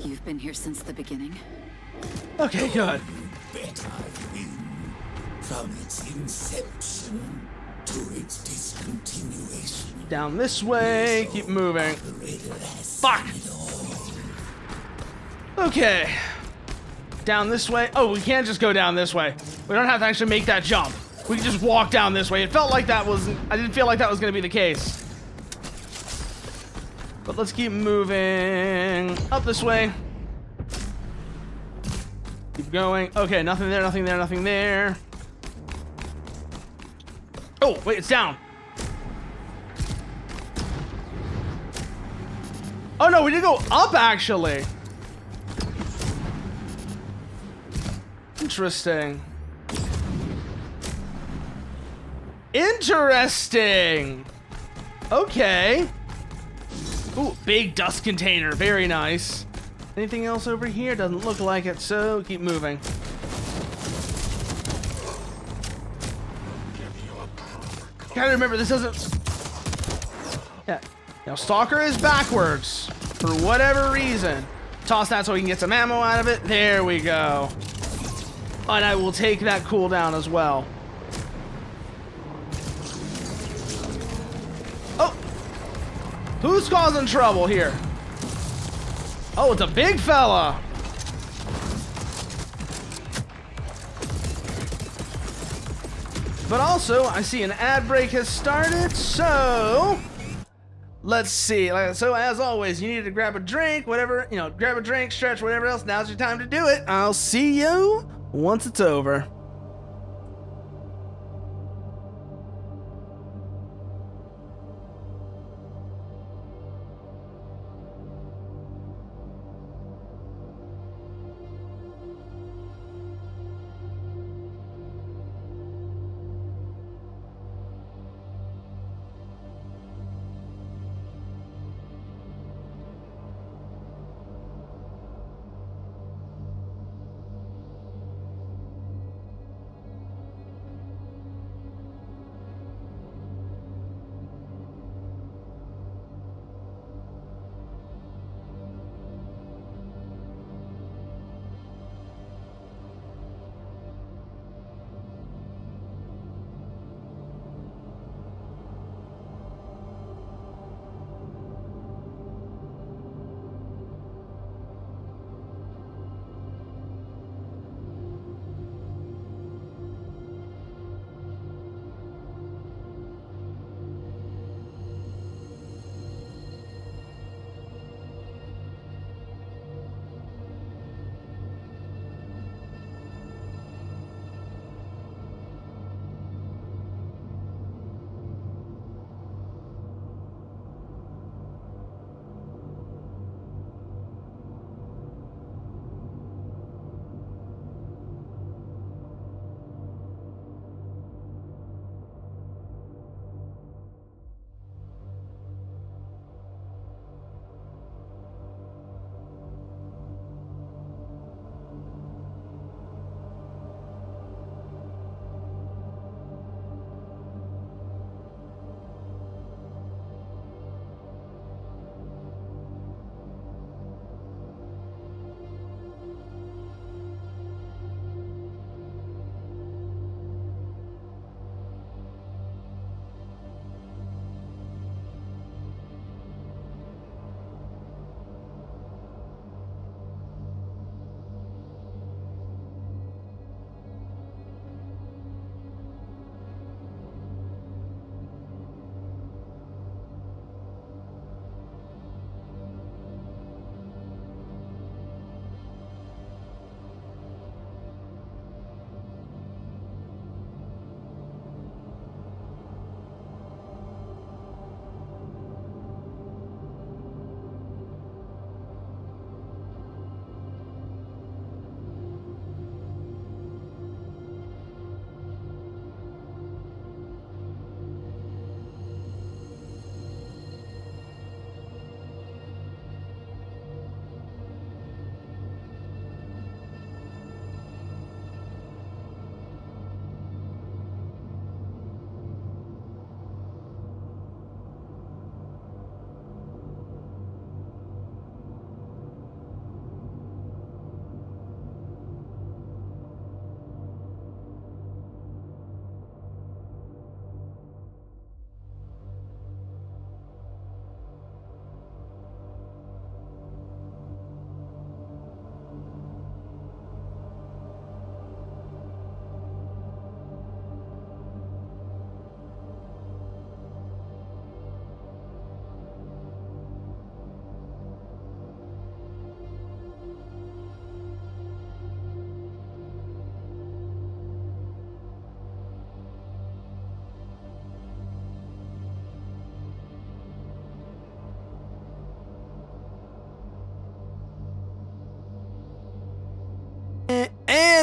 S12: You've been here since the beginning.
S2: Okay, good.
S6: Bet I've been. From its inception to its discontinuation.
S2: Down this way. Keep moving. Fuck. Okay. Down this way. Oh, we can't just go down this way. We don't have to actually make that jump. We can just walk down this way. It felt like that was... I didn't feel like that was going to be the case. But let's keep moving up this way. Keep going. Okay, nothing there, nothing there, nothing there. Oh, wait, it's down. Oh no, we did go up actually. Interesting. Interesting. Okay. Ooh, big dust container. Very nice. Anything else over here? Doesn't look like it, so keep moving. Gotta remember, this doesn't... Yeah. Now, Stalker is backwards. For whatever reason. Toss that so we can get some ammo out of it. There we go. And I will take that cooldown as well. Oh! Who's causing trouble here? Oh, it's a big fella! But also, I see an ad break has started, so... Let's see. So, as always, you need to grab a drink, whatever, you know, grab a drink, stretch, whatever else. Now's your time to do it. I'll see you once it's over.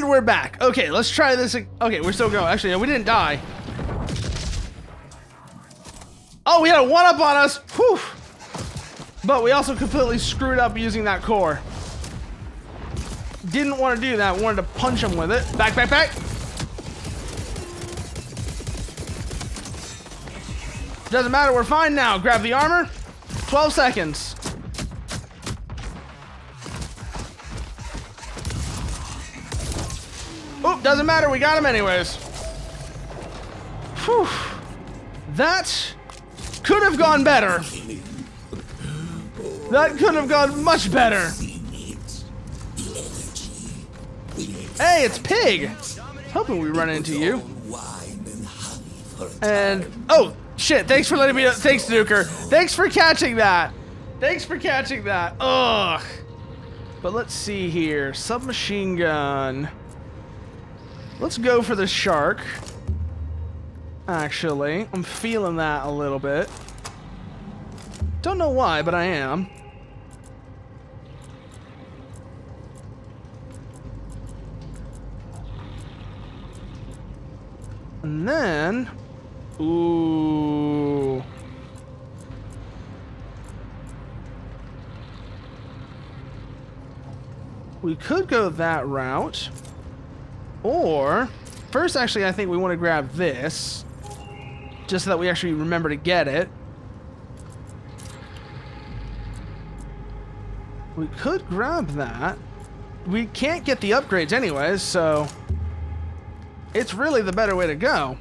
S2: And we're back. Okay, let's try this. Okay, we're still going. Actually, no, we didn't die. Oh, we had a 1-up on us. Whew. But we also completely screwed up using that core. Didn't want to do that. Wanted to punch him with it. Back, back, back. Doesn't matter. We're fine now. Grab the armor. 12 seconds. Oop, doesn't matter. We got him anyways. Whew. That could have gone better. That could have gone much better. Hey, it's Pig. Hoping we run into you. And oh shit! Thanks for letting me. Thanks, Stalker. Thanks for catching that. Thanks for catching that. Ugh. But let's see here. Submachine gun. Let's go for the shark. Actually, I'm feeling that a little bit. Don't know why, but I am. And then, ooh. We could go that route. Or, first actually I think we want to grab this. Just so that we actually remember to get it. We could grab that. We can't get the upgrades anyways, so it's really the better way to go.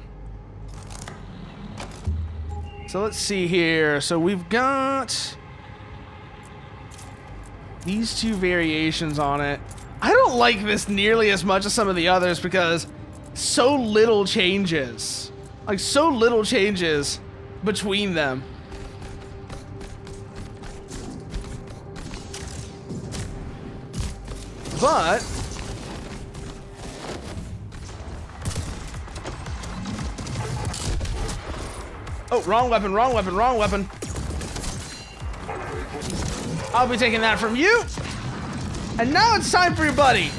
S2: So let's see here. So we've got these two variations on it. I don't like this nearly as much as some of the others because so little changes. Like, so little changes between them. But oh, wrong weapon, wrong weapon, wrong weapon. I'll be taking that from you. And now it's time for your buddy.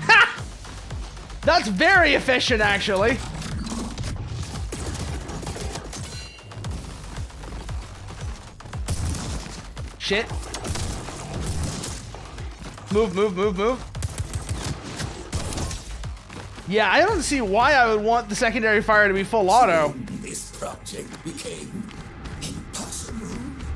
S2: Ha! That's very efficient, actually. Shit. Move, move, move, move. Yeah, I don't see why I would want the secondary fire to be full auto.
S6: This project became impossible.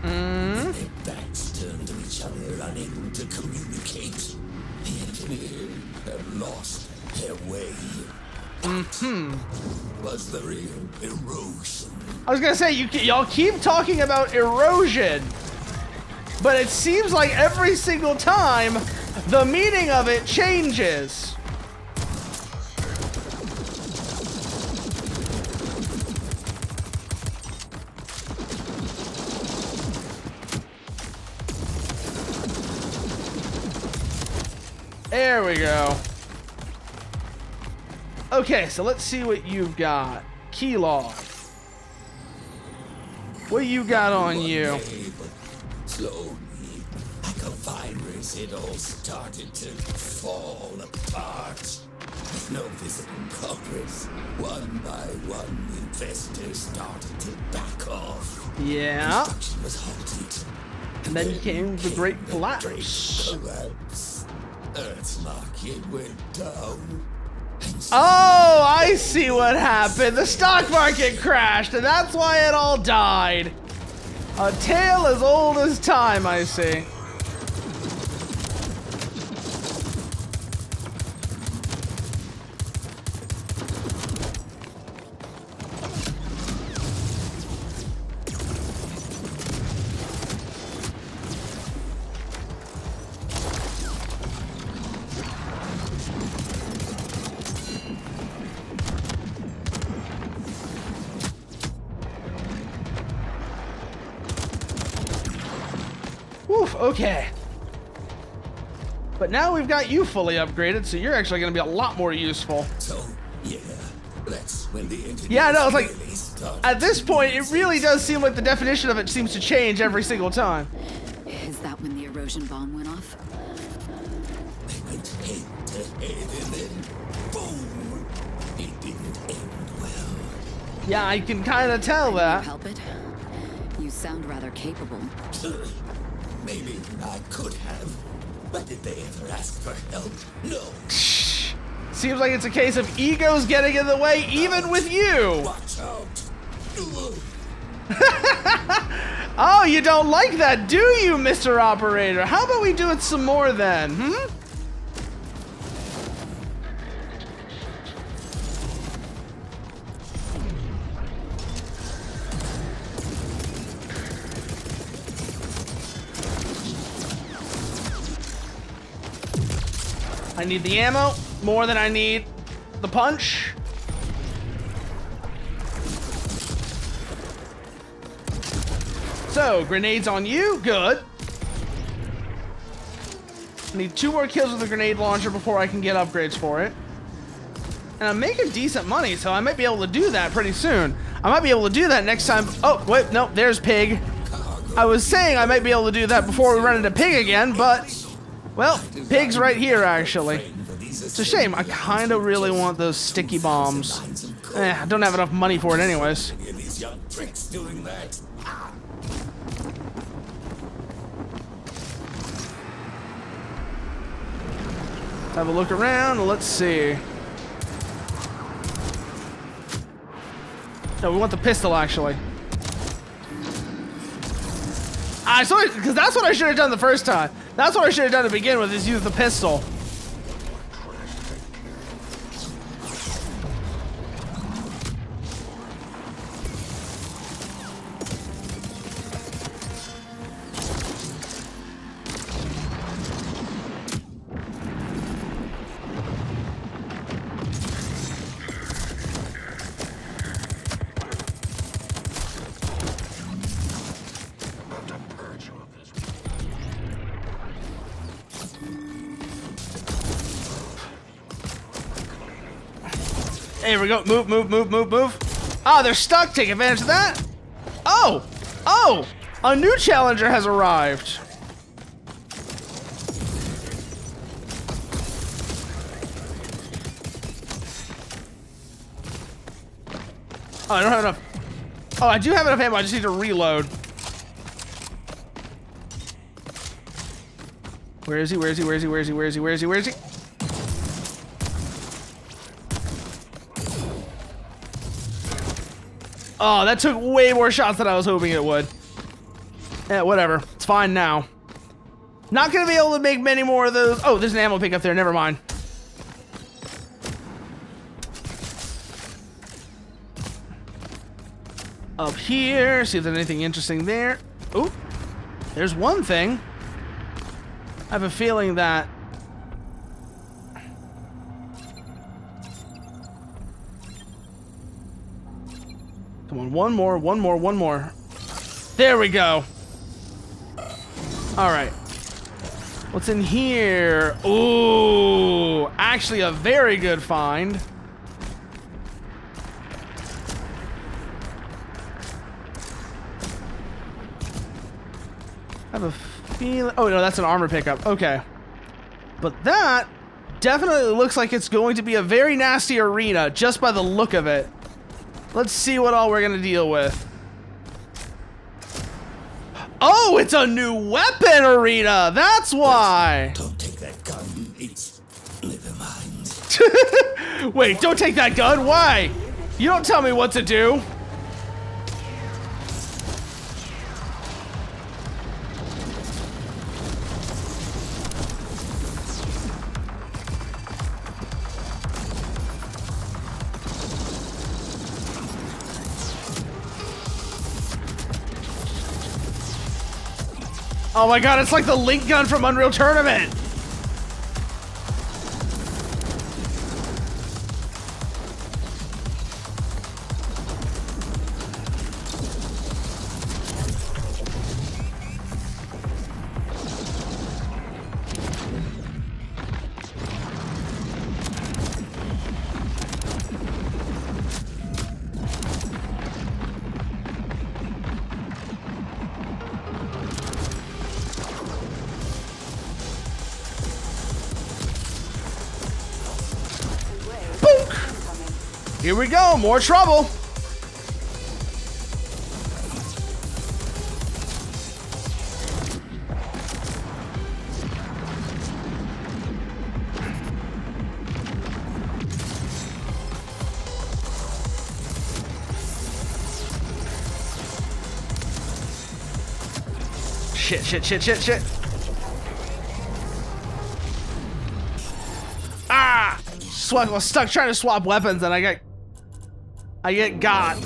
S2: Mm.
S6: Their backs turned to each other, unable to communicate. The engineers have lost their way. Was the real erosion?
S2: I was gonna say, y'all keep talking about erosion, but it seems like every single time the meaning of it changes. There we go. Okay, so let's see what you've got. Key log. What you got on you?
S6: Slowly, like a virus, it all started to fall apart. With no visible progress, one by one, investors started to back off.
S2: Yeah.
S6: Construction was halted.
S2: And then came the great collapse.
S6: Collapse. Earth's market went down.
S2: Oh, I see what happened. The stock market crashed, and that's why it all died. A tale as old as time, I see. Woof, okay. But now we've got you fully upgraded, so you're actually going to be a lot more useful.
S6: So, yeah, that's when the engineers
S2: Yeah, no, it's like,
S6: really started
S2: at this
S6: to
S2: point, it really does seem like the definition of it seems to change every single time.
S12: Is that when the erosion bomb went off?
S2: Yeah, I can kind of tell
S12: Can you
S2: that.
S12: help it? You sound rather capable.
S6: Maybe I could have, but did they ever ask for help? No.
S2: Seems like it's a case of egos getting in the way, even with you.
S6: Watch out.
S2: Oh, you don't like that, do you, Mr. Operator? How about we do it some more then, hmm? I need the ammo more than I need the punch. So, grenades on you, good. I need 2 more kills with the grenade launcher before I can get upgrades for it. And I'm making decent money, so I might be able to do that pretty soon. I might be able to do that next time. Oh, wait, no, there's Pig. I was saying I might be able to do that before we run into Pig again, but, well, Pig's right here, actually. It's a shame. I kind of really want those sticky bombs. I don't have enough money for it anyways.
S6: These young pricks doing that.
S2: Have a look around. Let's see. No, we want the pistol, actually. I saw it, because that's what I should have done the first time. That's what I should have done to begin with, is use the pistol. There we go. Move, move, move, move, move. Ah, they're stuck. Take advantage of that. Oh! Oh! A new challenger has arrived. Oh, I don't have enough. Oh, I do have enough ammo. I just need to reload. Where is he? Where is he? Where is he? Where is he? Where is he? Where is he? Where is he? Oh, that took way more shots than I was hoping it would. Yeah, whatever. It's fine now. Not gonna be able to make many more of those. Oh, there's an ammo pick up there. Never mind. Up here. See if there's anything interesting there. Oh, there's one thing. I have a feeling that... Come on, one more, one more, one more. There we go. All right. What's in here? Ooh, actually a very good find. I have a feeling... Oh, no, that's an armor pickup. Okay. But that definitely looks like it's going to be a very nasty arena just by the look of it. Let's see what all we're going to deal with. Oh, it's a new weapon arena. That's why.
S6: Don't take that gun. It's... Never mind.
S2: Wait, don't take that gun. Why? You don't tell me what to do. Oh my god, it's like the Link gun from Unreal Tournament! Here we go, more trouble. Shit, shit, shit, shit, shit. Ah! I was stuck trying to swap weapons and I get got.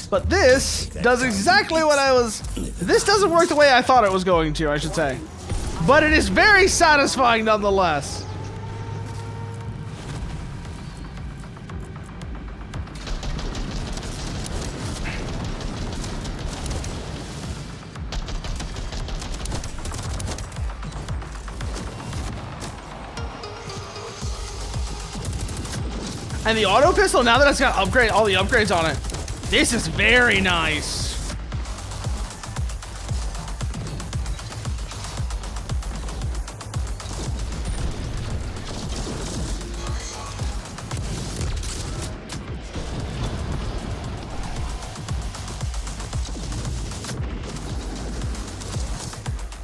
S2: But this does exactly what this doesn't work the way I thought it was going to, I should say. But it is very satisfying nonetheless. And the auto pistol, now that it's got all the upgrades on it, this is very nice.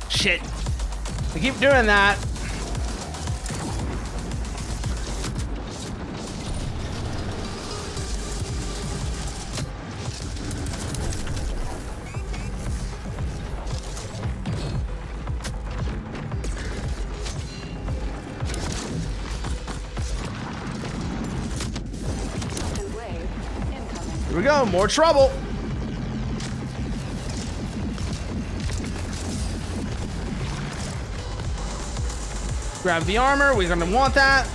S2: Shit. I keep doing that. Here we go, more trouble. Grab the armor, we're gonna want that.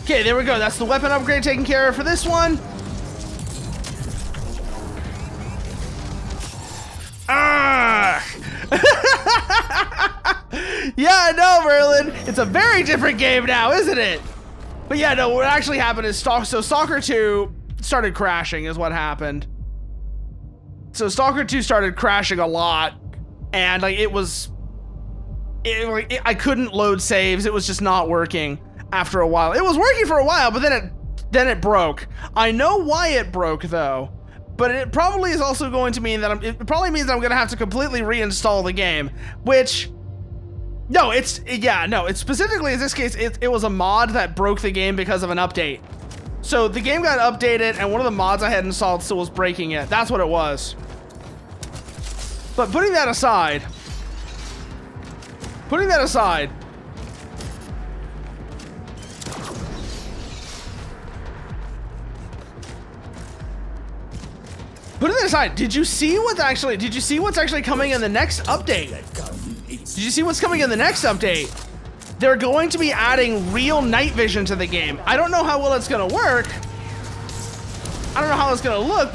S2: Okay, there we go. That's the weapon upgrade taken care of for this one. Ah! Yeah, I know, Merlin. It's a very different game now, isn't it? But yeah, no, what actually happened is Stalker 2 started crashing is what happened. So Stalker 2 started crashing a lot, and like I couldn't load saves. It was just not working after a while. It was working for a while, but then it broke. I know why it broke though, but it probably is also going to mean that it probably means I'm gonna have to completely reinstall the game, which it's specifically in this case, it was a mod that broke the game because of an update. So the game got updated and one of the mods I had installed still was breaking it. That's what it was. But putting that aside, Putting that aside, did you see what's actually coming in the next update? Did you see what's coming in the next update? They're going to be adding real night vision to the game. I don't know how well it's gonna work. I don't know how it's gonna look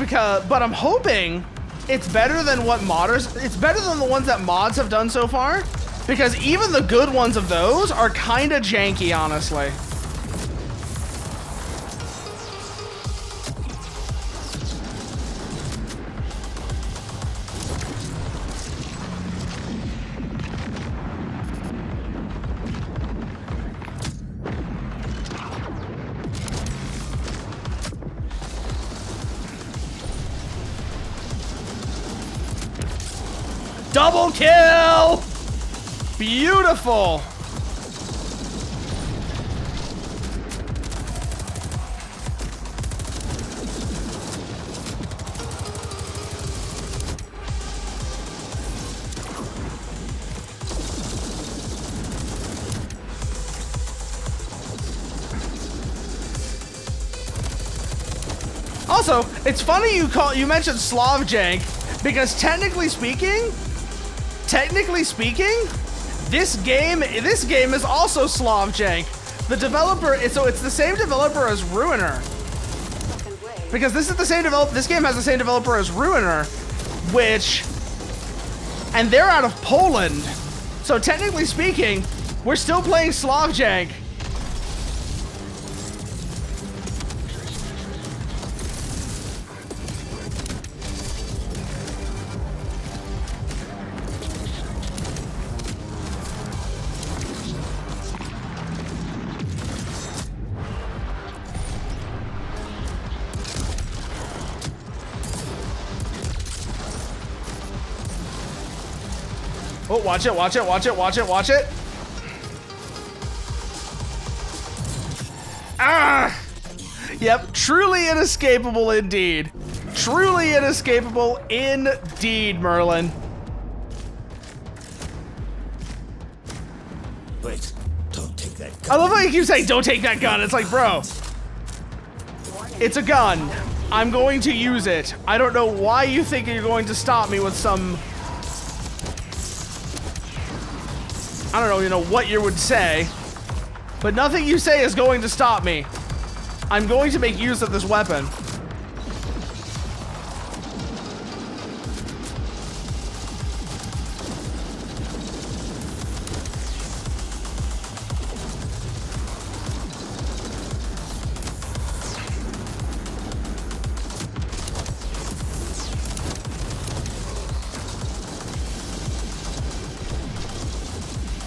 S2: but I'm hoping it's better than it's better than the ones that mods have done so far, because even the good ones of those are kind of janky, honestly. Double kill! Beautiful! Also, it's funny you mentioned Slav jank, because technically speaking, this game is also Slav jank. The developer, so it's the same developer as Ruiner. Because this game has the same developer as Ruiner, and they're out of Poland. So technically speaking, we're still playing Slav jank. Oh, watch it, watch it, watch it, watch it, watch it. Ah! Yep, truly inescapable indeed. Truly inescapable indeed, Merlin.
S6: Wait, don't take that
S2: I
S6: gun.
S2: love how you keep saying, don't take that gun. It's like, bro, it's a gun. I'm going to use it. I don't know why you think you're going to stop me with some... I don't know, you know, what you would say. But nothing you say is going to stop me. I'm going to make use of this weapon.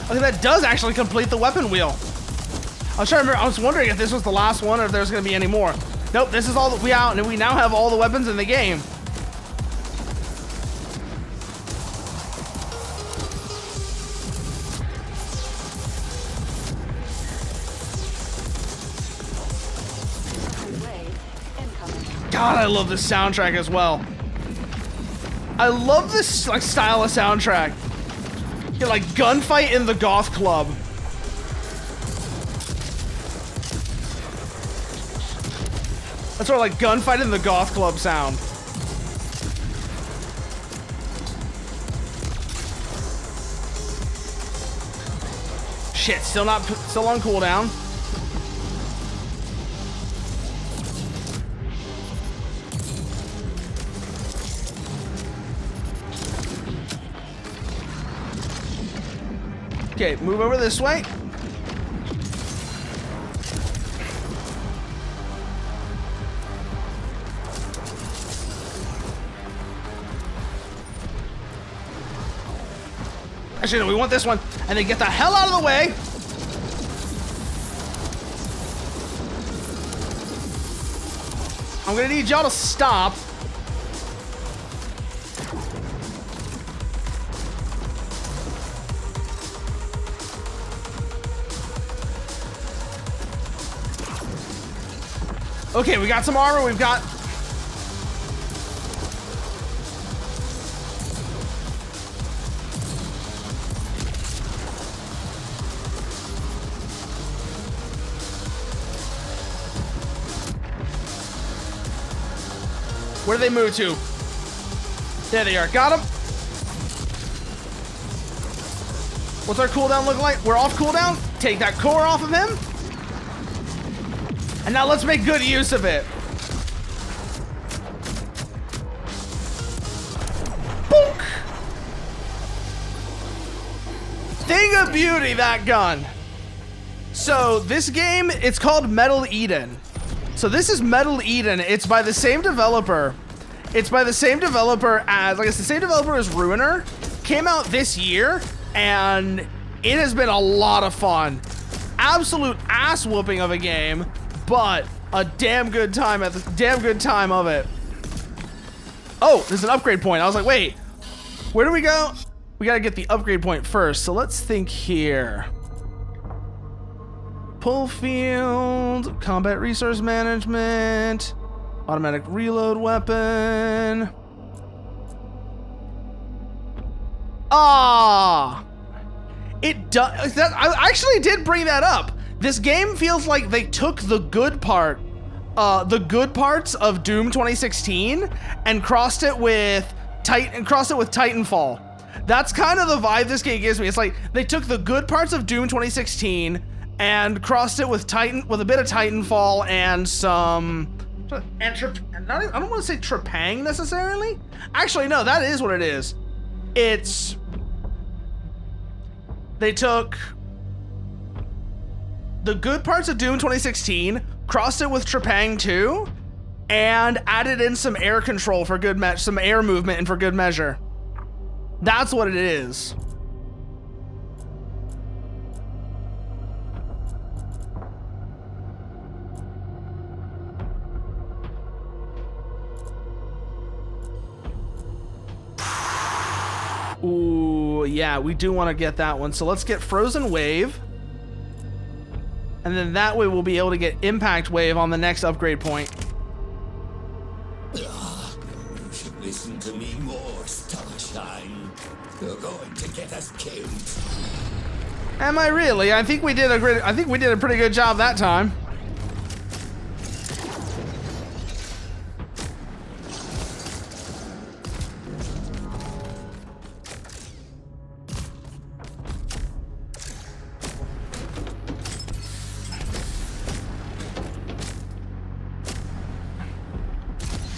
S2: Okay, that does actually complete the weapon wheel. I was wondering if this was the last one or if there's gonna be any more. Nope, this is all that we out, and we now have all the weapons in the game. God, I love this soundtrack as well. I love this like style of soundtrack. Yeah, like gunfight in the goth club. That's sort of like gunfight in the goth club sound. Shit, still on cooldown. Okay, move over this way. Actually, no, we want this one. And then get the hell out of the way. I'm gonna need y'all to stop. Okay, we got some armor. We've got... Where do they move to? There they are. Got them. What's our cooldown look like? We're off cooldown. Take that core off of him. And now let's make good use of it. Boink! Thing of beauty, that gun. So this game, it's called Metal Eden. So this is Metal Eden. It's by the same developer. It's by the same developer as, like, it's the same developer as Ruiner. Came out this year, and it has been a lot of fun. Absolute ass whooping of a game, but a damn good time of it. Oh, there's an upgrade point. I was like, wait, where do we go? We gotta get the upgrade point first. So let's think here. Pull field, combat resource management, automatic reload weapon. Ah, it does. I actually did bring that up. This game feels like they took the good parts of Doom 2016 and crossed it with Titanfall. That's kind of the vibe this game gives me. It's like they took the good parts of Doom 2016 and crossed it with a bit of Titanfall and some, I don't want to say trepang necessarily. Actually, no, that is what it is. They took the good parts of Doom 2016, crossed it with Trepang 2, and added in some air control for some air movement and for good measure. That's what it is. Ooh, yeah, we do want to get that one. So let's get Frozen Wave. And then that way we'll be able to get Impact Wave on the next upgrade point.
S6: You should listen to me more, Starshine. You're going to get us killed.
S2: Am I really? I think we did a pretty good job that time.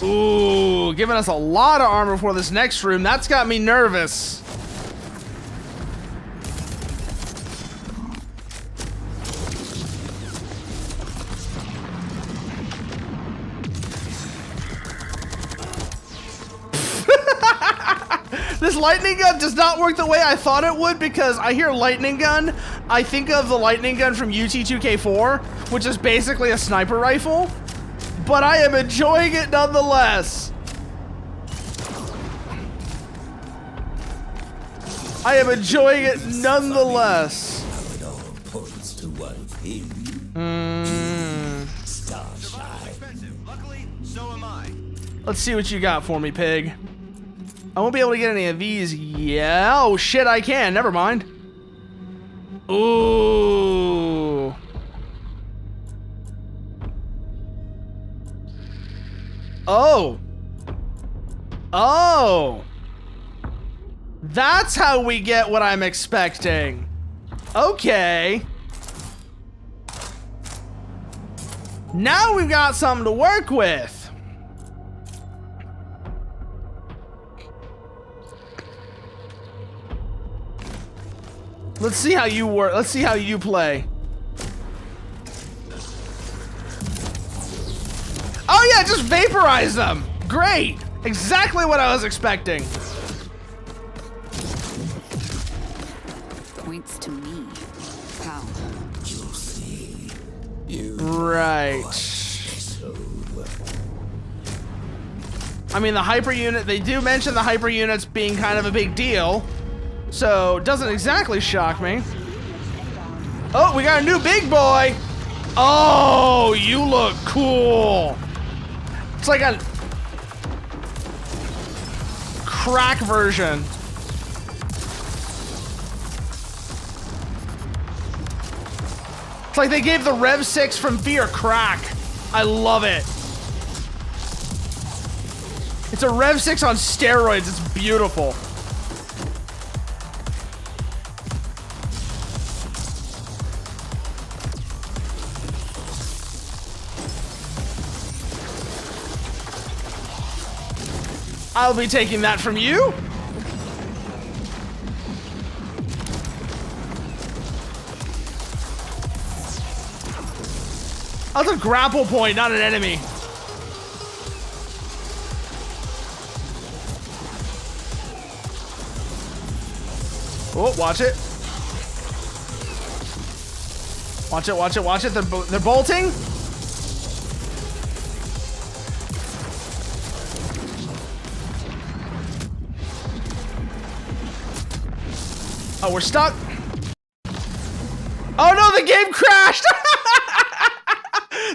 S2: Ooh, giving us a lot of armor for this next room. That's got me nervous. This lightning gun does not work the way I thought it would, because I hear lightning gun, I think of the lightning gun from UT2K4, which is basically a sniper rifle. But I am enjoying it nonetheless. I am enjoying it nonetheless.
S6: How it all points to one thing. Starshine.
S5: Luckily, so am I.
S2: Let's see what you got for me, pig. I won't be able to get any of these. Yeah. Oh, shit, I can. Never mind. Ooh. Oh. Oh. That's how we get what I'm expecting. Okay. Now we've got something to work with. Let's see how you work. Let's see how you play. Oh yeah, just vaporize them. Great. Exactly what I was expecting.
S12: Points to me. How?
S6: You see. You
S2: Right. I mean, the hyper unit, they do mention the hyper units being kind of a big deal. So, it doesn't exactly shock me. Oh, we got a new big boy. Oh, you look cool. It's like a crack version. It's like they gave the Rev 6 from Fear crack. I love it. It's a Rev 6 on steroids. It's beautiful. I'll be taking that from you. That's a grapple point, not an enemy. Oh, watch it. Watch it, watch it, watch it. They're bolting. Oh, we're stuck. Oh no, the game crashed.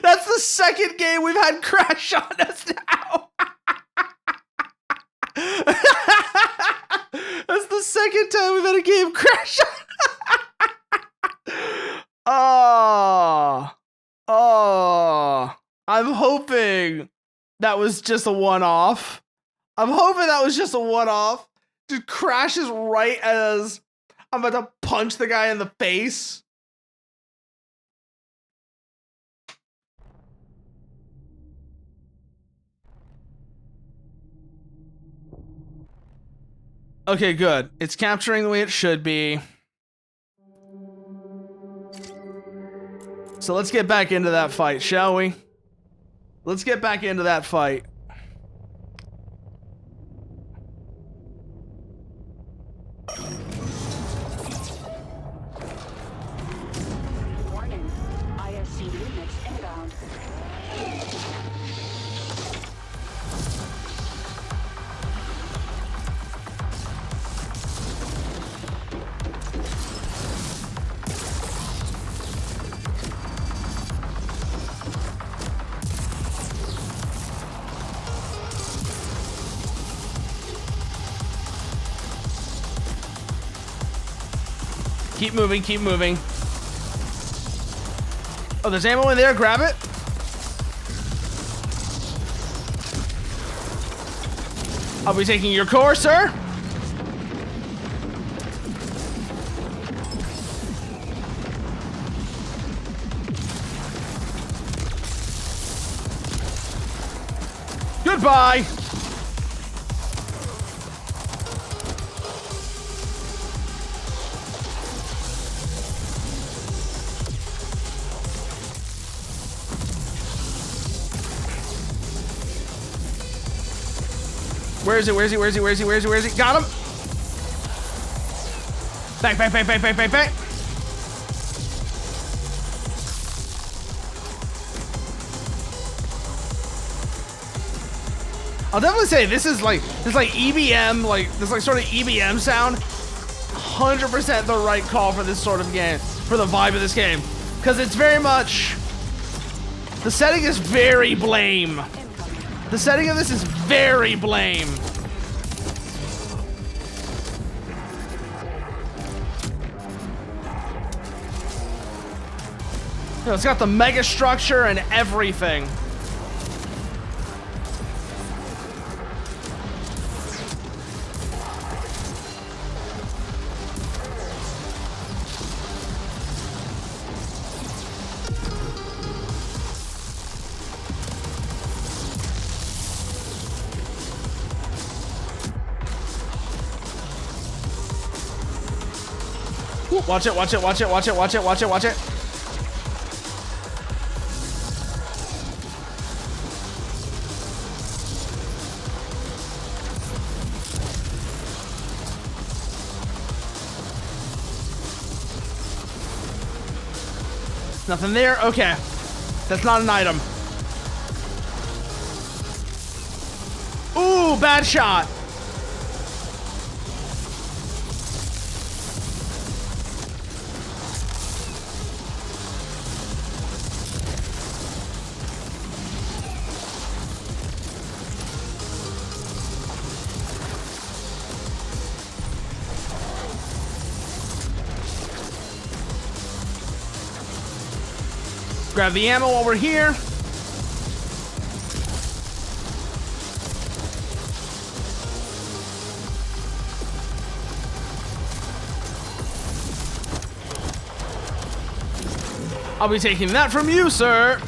S2: That's the second game we've had crash on us now. That's the second time we've had a game crash on. Oh, I'm hoping that was just a one-off. I'm hoping that was just a one-off. Just crashes right as I'm about to punch the guy in the face. Okay, good. It's capturing the way it should be. So let's get back into that fight, shall we? Let's get back into that fight.
S13: Warning. ISC units inbound.
S2: Keep moving, keep moving. Oh, there's ammo in there. Grab it. I'll be taking your core, sir. Goodbye. Where is it? Where is he? Where is he? Where is he? Where is he? Where is he? Got him! Back, back, back, back, back, back, back! I'll definitely say this is like EBM, this sort of EBM sound. 100% the right call for this sort of game, for the vibe of this game. Because it's very much... The setting is very blame. The setting of this is very blame. You know, it's got the mega structure and everything. Watch it, watch it, watch it, watch it, watch it, watch it, watch it. Nothing there? Okay. That's not an item. Ooh, bad shot. Grab the ammo while we're here. I'll be taking that from you, sir.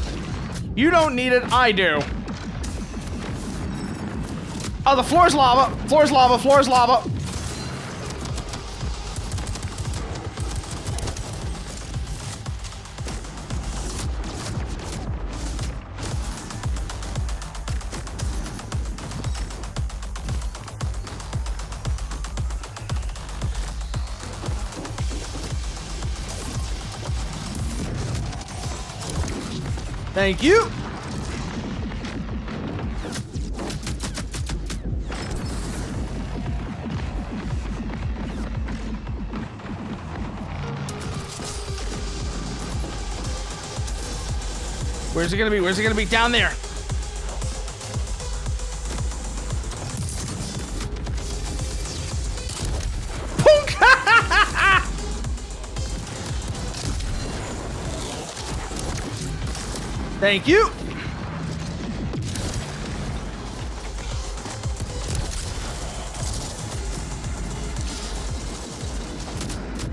S2: You don't need it, I do. Oh, the floor's lava. Floor's lava, floor's lava. Thank you. Where's it gonna be? Where's it gonna be? Down there. Thank you.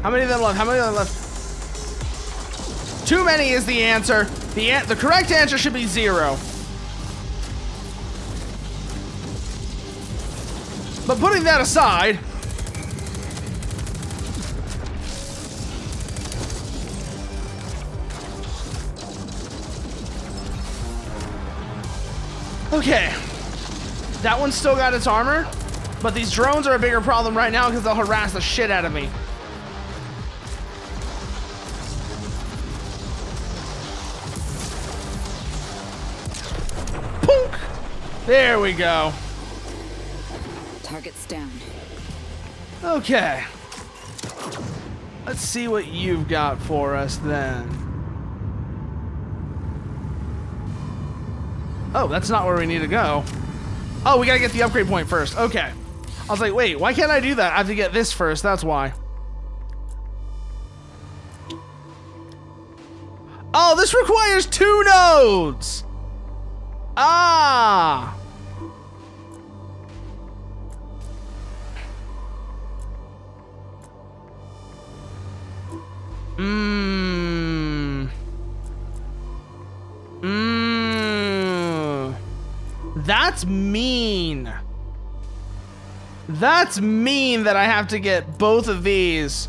S2: How many of them left? How many of them left? Too many is the answer. The correct answer should be 0. But putting that aside, okay, that one's still got its armor, but these drones are a bigger problem right now because they'll harass the shit out of me. Punk! There we go.
S12: Target's down.
S2: Okay. Let's see what you've got for us then. Oh, that's not where we need to go. Oh, we gotta get the upgrade point first. Okay. I was like, wait, why can't I do that? I have to get this first. That's why. Oh, this requires 2 nodes! Ah! That's mean. That's mean that I have to get both of these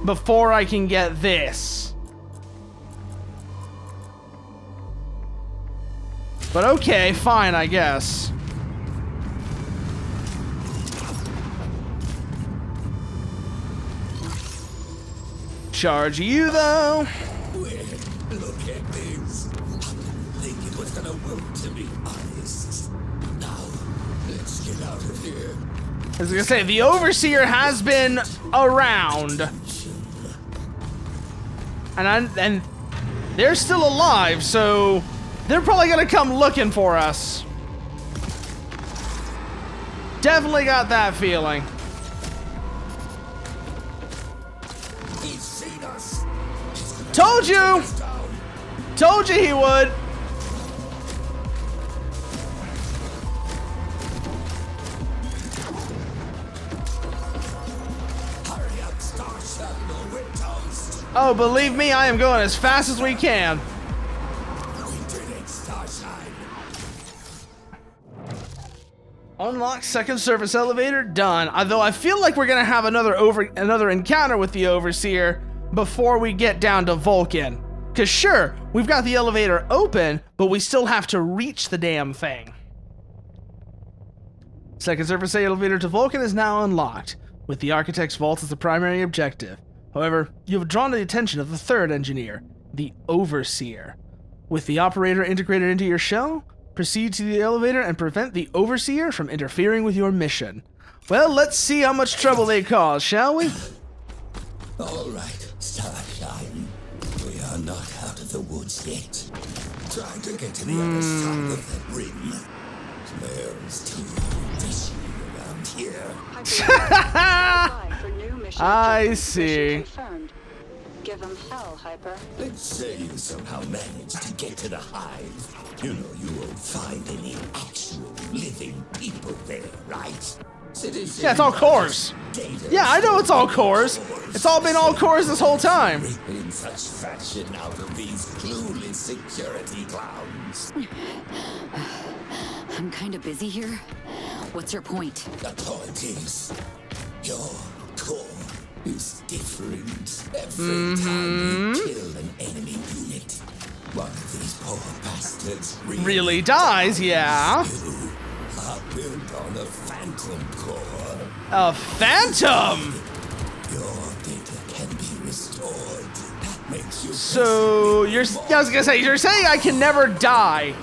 S2: before I can get this. But okay, fine, I guess. Charge you, though.
S6: Look at this. I think it was gonna work, to be honest. Now, let's get out of here.
S2: I was gonna say, the Overseer has been around. And they're still alive, so they're probably gonna come looking for us. Definitely got that feeling.
S6: He's seen us.
S2: Told you! Told you he would.
S6: Hurry up, Star Shuttle, we're toast.
S2: Oh, believe me, I am going as fast as we can.
S6: We did it, Starshine.
S2: Unlock second surface elevator, done. Although I feel like we're gonna have another encounter with the Overseer before we get down to Vulcan. Cause sure, we've got the elevator open, but we still have to reach the damn thing. Second surface elevator to Vulcan is now unlocked, with the Architect's Vault as the primary objective. However, you have drawn the attention of the third engineer, the Overseer. With the operator integrated into your shell, proceed to the elevator and prevent the Overseer from interfering with your mission. Well, let's see how much trouble they cause, shall we?
S6: All right, Starshine. We are not out of the woods yet. Trying to get to the other side of that rim. Smells too fishy around here.
S2: I see.
S13: Give them hell, Hyper.
S6: Let's say you somehow manage to get to the hive. You know you won't find any actual living people there, right?
S2: Yeah, it's all cores. Yeah, I know it's all cores. It's all been all cores this whole time.
S6: In such fashion out of these clueless security clowns.
S12: I'm kind of busy here. What's your point?
S6: The point is, your core is different. Every time you kill an enemy unit, one of these poor bastards
S2: really dies, yeah.
S6: You are built on a phantom core.
S2: A phantom?
S6: Your data can be restored. That makes you
S2: so I was gonna say, you're saying I can never die.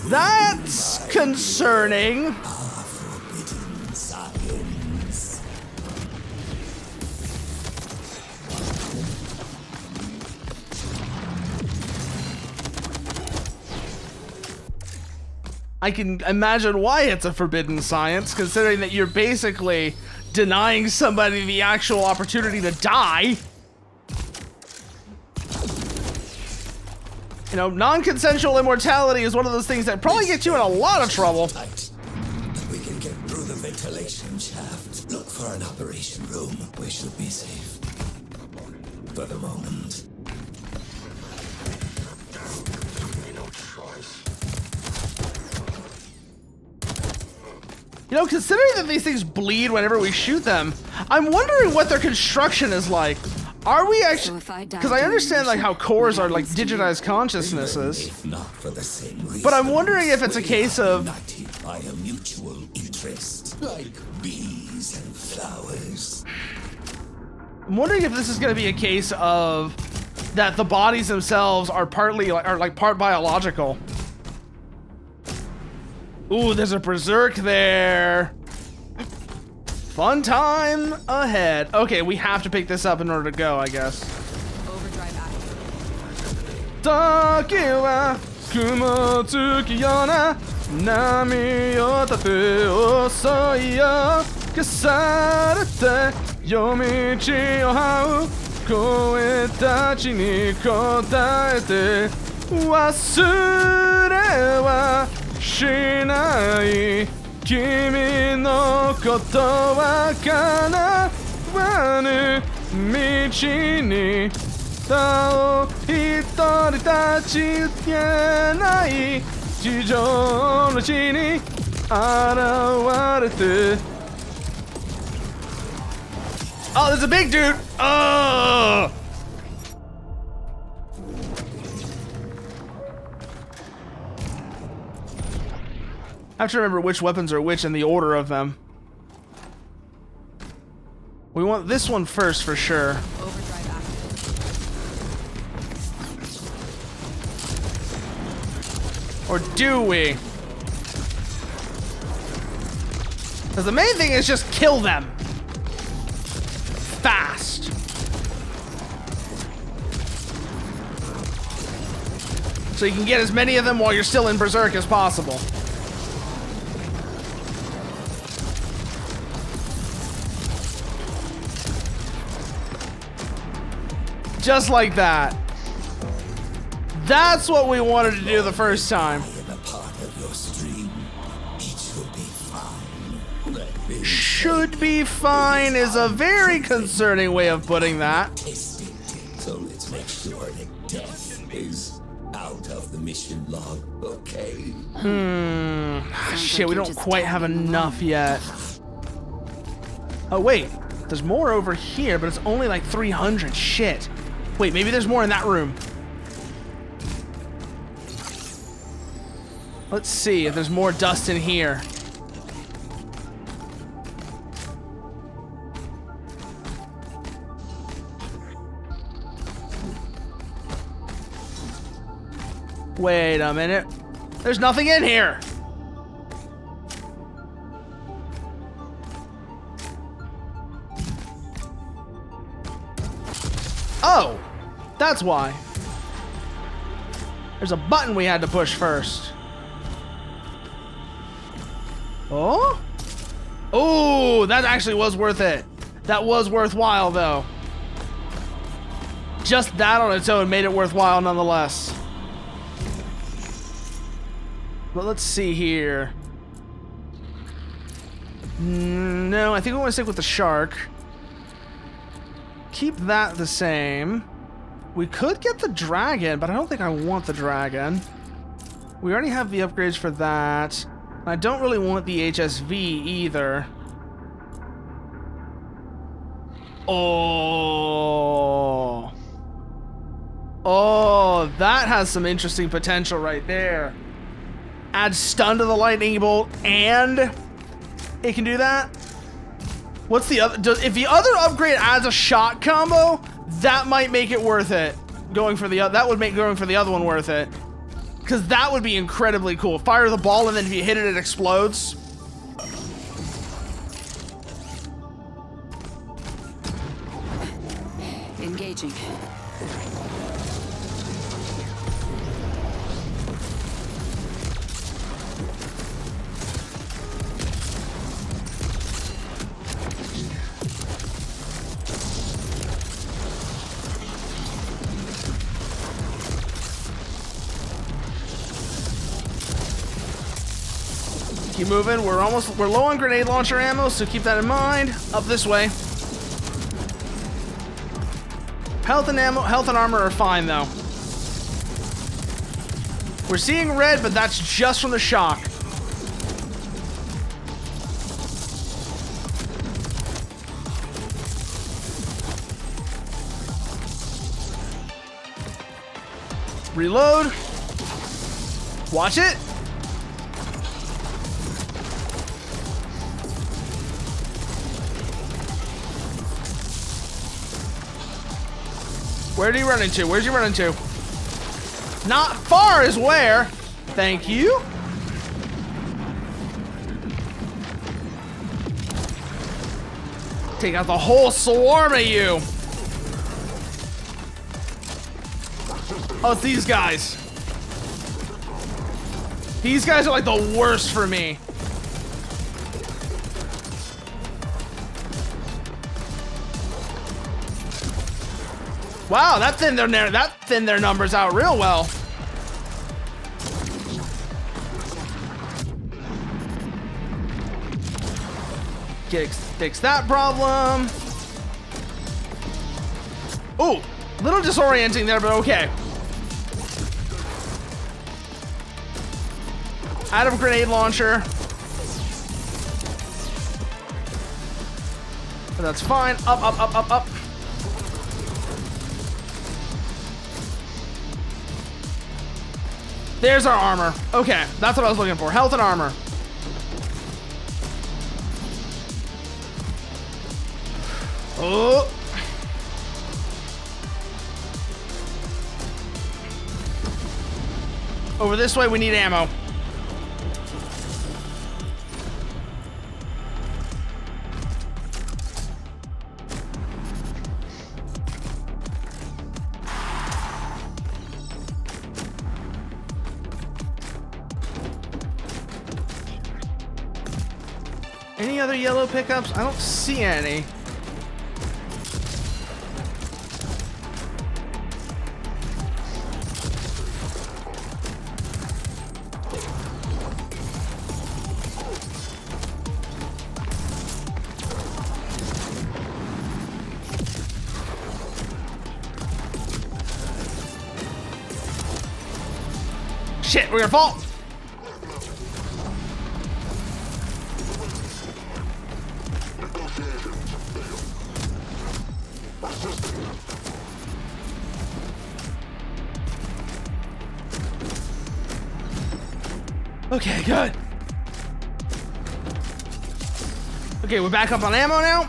S2: That's concerning.
S6: Forbidden science.
S2: I can imagine why it's a forbidden science, considering that you're basically denying somebody the actual opportunity to die. You know, non-consensual immortality is one of those things that probably gets you in a lot of trouble.
S6: We can get through the ventilation shaft. Look for an operation room. We should be safe. For the moment.
S2: You know, considering that these things bleed whenever we shoot them, I'm wondering what their construction is like. Are we actually? Because I understand like how cores are like digitized consciousnesses.
S6: If not for the same reason,
S2: but I'm wondering if it's a case of
S6: united by a mutual interest, like bees and flowers.
S2: I'm wondering if this is going to be a case of that the bodies themselves are partly like part biological. Ooh, there's a berserk there. Fun time ahead. Okay, we have to pick this up in order to go, I guess.
S12: Overdrive active.
S2: Takiwa kumotsuki yona nami o tate osoi yo kasarete yomichi o hau 声たちに答えて忘れはしない君のことは叶わぬ道にたを一人立ち行けない地上の地に現れて Oh, there's a big dude! Oh! I have to remember which weapons are which and the order of them. We want this one first for sure.
S12: Overdrive active.
S2: Or do we? Because the main thing is just kill them. Fast. So you can get as many of them while you're still in Berserk as possible. Just like that. That's what we wanted to do the first time. Should be fine is a very concerning way of putting that.
S6: So let's make sure that death is out of the mission log, okay?
S2: Shit, we don't quite have enough yet. Oh wait, there's more over here, but it's only like 300. Shit. Wait, maybe there's more in that room. Let's see if there's more dust in here. Wait a minute. There's nothing in here. Oh, that's why. There's a button we had to push first. Oh? Oh, that actually was worth it. That was worthwhile, though. Just that on its own made it worthwhile nonetheless. But let's see here. No, I think we want to stick with the shark. Keep that the same. We could get the dragon, but I don't think I want the dragon. We already have the upgrades for that. I don't really want the HSV either. Oh. Oh, that has some interesting potential right there. Add stun to the lightning bolt, and it can do that. What's the other? If the other upgrade adds a shot combo, that might make it worth it. That would make going for the other one worth it, because that would be incredibly cool. Fire the ball, and then if you hit it, it explodes.
S12: Engaging.
S2: Keep moving. We're low on grenade launcher ammo, so keep that in mind. Up this way. Health and armor are fine though. We're seeing red, but that's just from the shock. Reload. Watch it. Where did he run into? Where's he run into? Not far is where. Thank you. Take out the whole swarm of you. Oh, it's these guys. These guys are like the worst for me. Wow, that thinned their numbers out real well. Fix that problem. Ooh, little disorienting there, but okay. Out of grenade launcher. But that's fine. Up, up, up, up, up. There's our armor. Okay, that's what I was looking for. Health and armor. Oh. Over this way, we need ammo. Any other yellow pickups? I don't see any. Shit, we're gonna fall. Okay, good. Okay, we're back up on ammo now.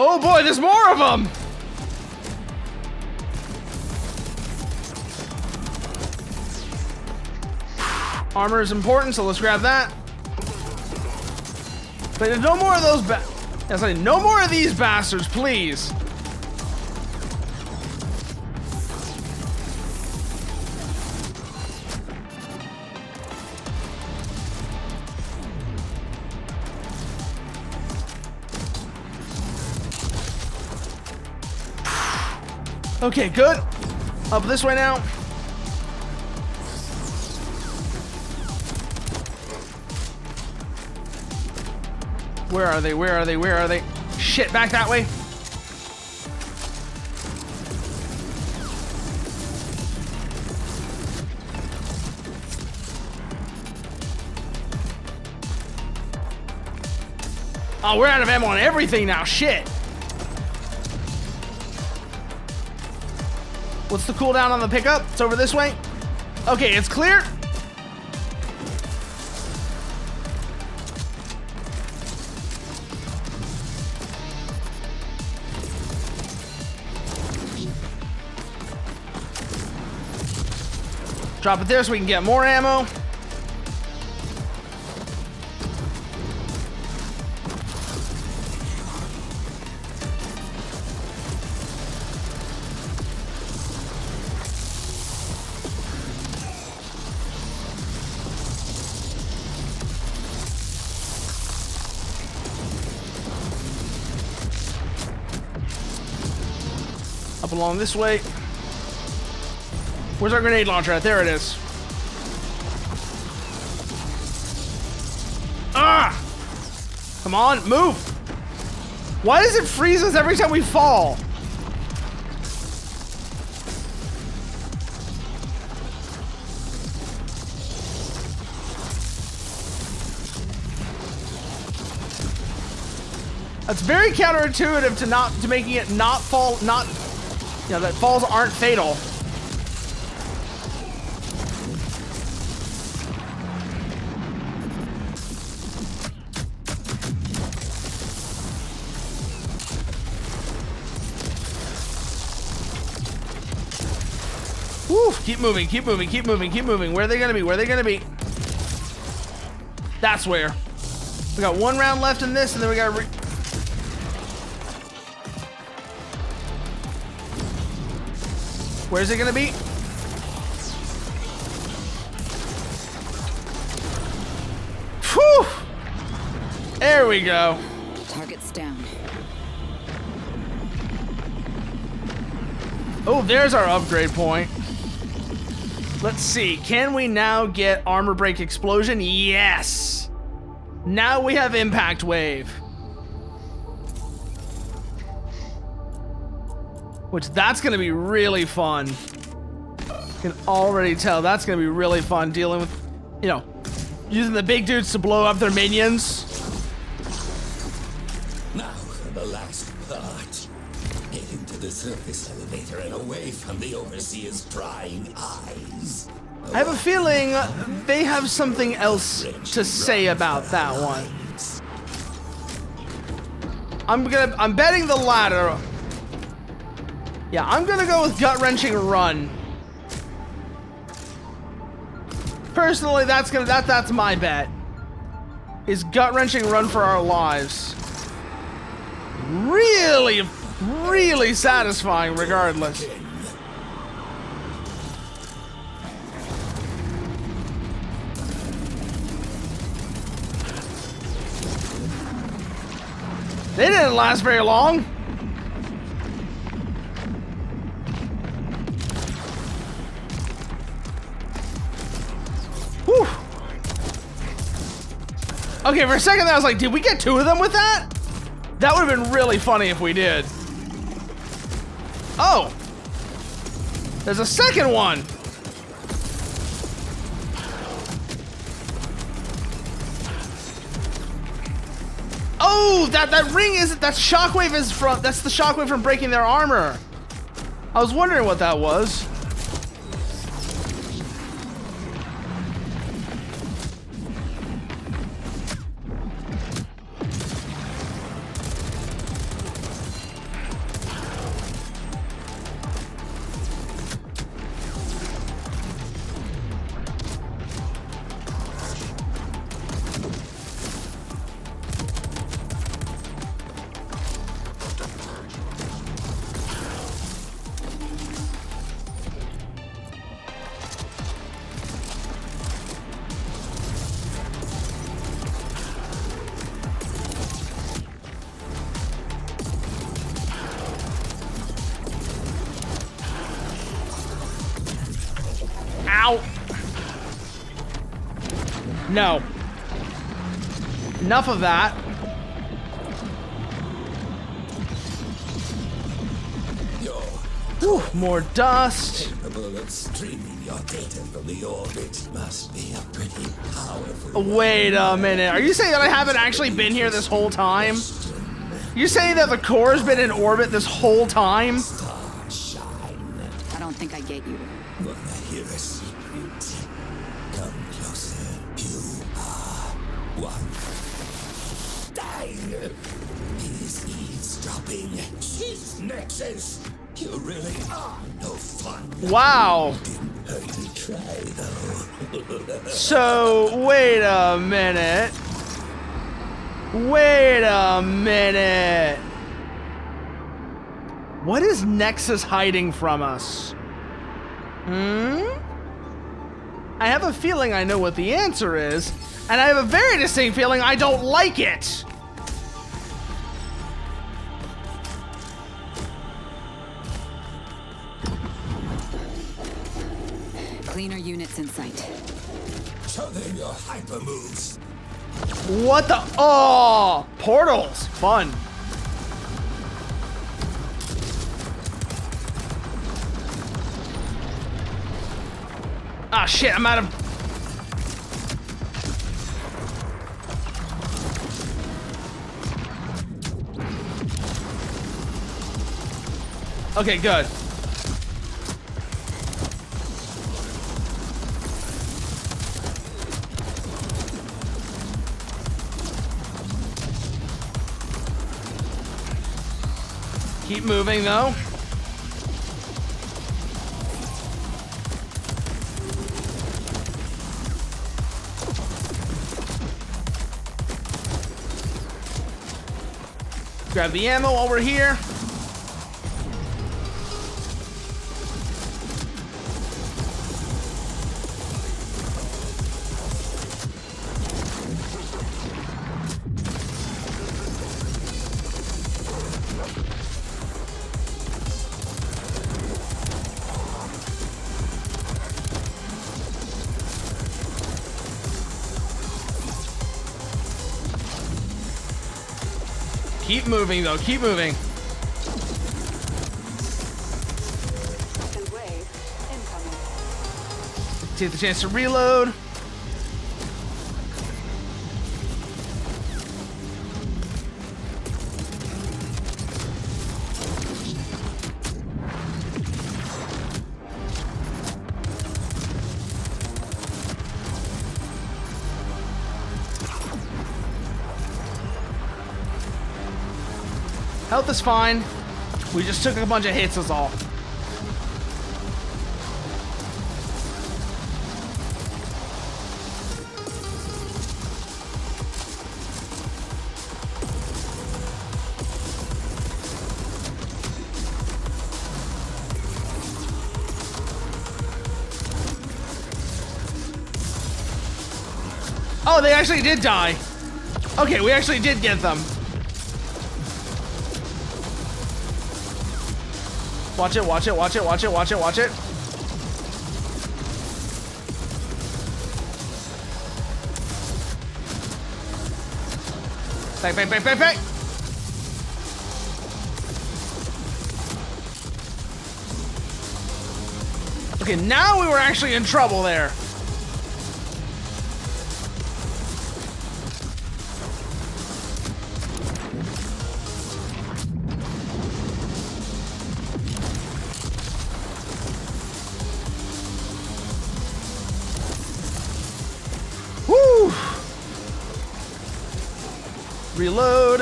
S2: Oh boy, there's more of them! Armor is important, so let's grab that. But no more of those no more of these bastards, please. Okay, good. Up this way now. Where are they? Where are they? Where are they? Shit, back that way. Oh, we're out of ammo on everything now. Shit. What's the cooldown on the pickup? It's over this way. Okay, it's clear. Drop it there so we can get more ammo. Up along this way. Where's our grenade launcher at? There it is. Ah! Come on, move! Why does it freeze us every time we fall? That's very counterintuitive to making it not fall, that falls aren't fatal. Woo, keep moving, keep moving, keep moving, keep moving. Where are they gonna be? Where are they gonna be? That's where. We got one round left in this, and then we got where's it gonna be? There we go.
S12: Target's down.
S2: Oh, there's our upgrade point. Let's see. Can we now get armor break explosion? Yes. Now we have impact wave. Which that's going to be really fun. Can already tell that's going to be really fun dealing with, you know, using the big dudes to blow up their minions.
S6: Now for the last part. Getting to the surface elevator and away from the Overseer's prying eyes.
S2: I have a feeling they have something else to say about that one. I'm betting the latter. Yeah, I'm gonna go with gut-wrenching run. Personally, that's my bet. Is gut-wrenching run for our lives. Really, really satisfying regardless. They didn't last very long. Whew. Okay, for a second I was like, did we get 2 of them with that? That would have been really funny if we did. Oh! There's a second one! Oh, that ring is, that shockwave is from, that's the shockwave from breaking their armor. I was wondering what that was. Ow! No. Enough of that. Whew, more dust.
S6: Capable of streaming your data from the orbit must be a pretty powerful.
S2: Wait a minute. Are you saying that I haven't actually been here this whole time? You're saying that the core's been in orbit this whole time?
S12: I don't think I get you.
S6: Wanna hear a secret? Come closer. You are one. Die! He's eavesdropping. His nexus. You really are no fun.
S2: Wow.
S6: Didn't hurt to try, though.
S2: So, wait a minute. Wait a minute. What is Nexus hiding from us? I have a feeling I know what the answer is, and I have a very distinct feeling I don't like it.
S12: Cleaner units in sight.
S6: Show them your hyper moves.
S2: What the? Oh, portals. Fun. Ah, shit, I'm out of... Okay, good. Keep moving, though. Grab the ammo while we're here. Keep moving, though. Keep moving.
S13: Second wave incoming.
S2: Take the chance to reload. Health is fine. We just took a bunch of hits, is all. Oh, they actually did die. Okay, we actually did get them. Watch it, watch it, watch it, watch it, watch it, watch it. Back, back, back, back, back. Okay, now we were actually in trouble there. Woo! Reload.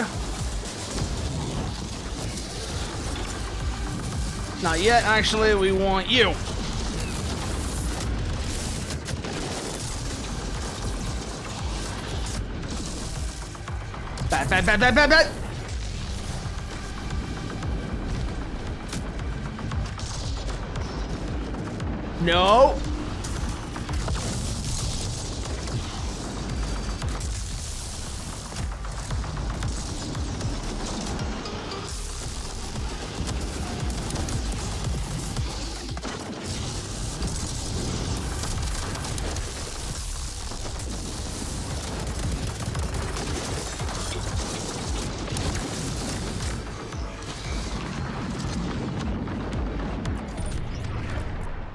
S2: Not yet, actually, we want you. Bad, bad, bad, bad, bad, bad. No.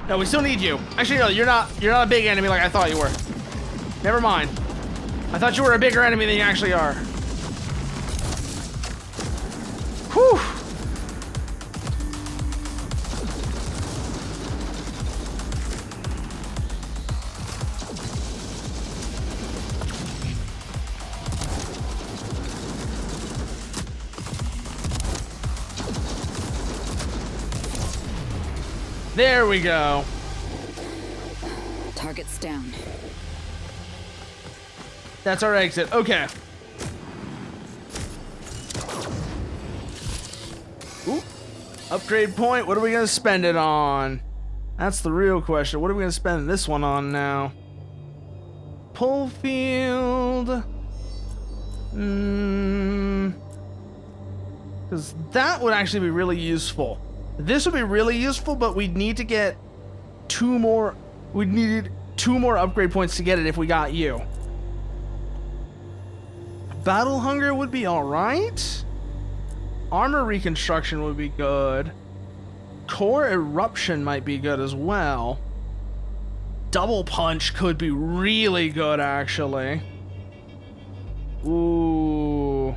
S2: No, we still need you. Actually, no, you're not a big enemy like I thought you were. Never mind. I thought you were a bigger enemy than you actually are. Whew. There we go.
S12: Target's down.
S2: That's our exit. Okay. Ooh. Upgrade point. What are we going to spend it on? That's the real question. What are we going to spend this one on now? Pull field. Because that would actually be really useful. This would be really useful, but we'd need to get two more. We needed 2 more upgrade points to get it if we got you. Battle Hunger would be alright. Armor Reconstruction would be good. Core Eruption might be good as well. Double Punch could be really good, actually. Ooh.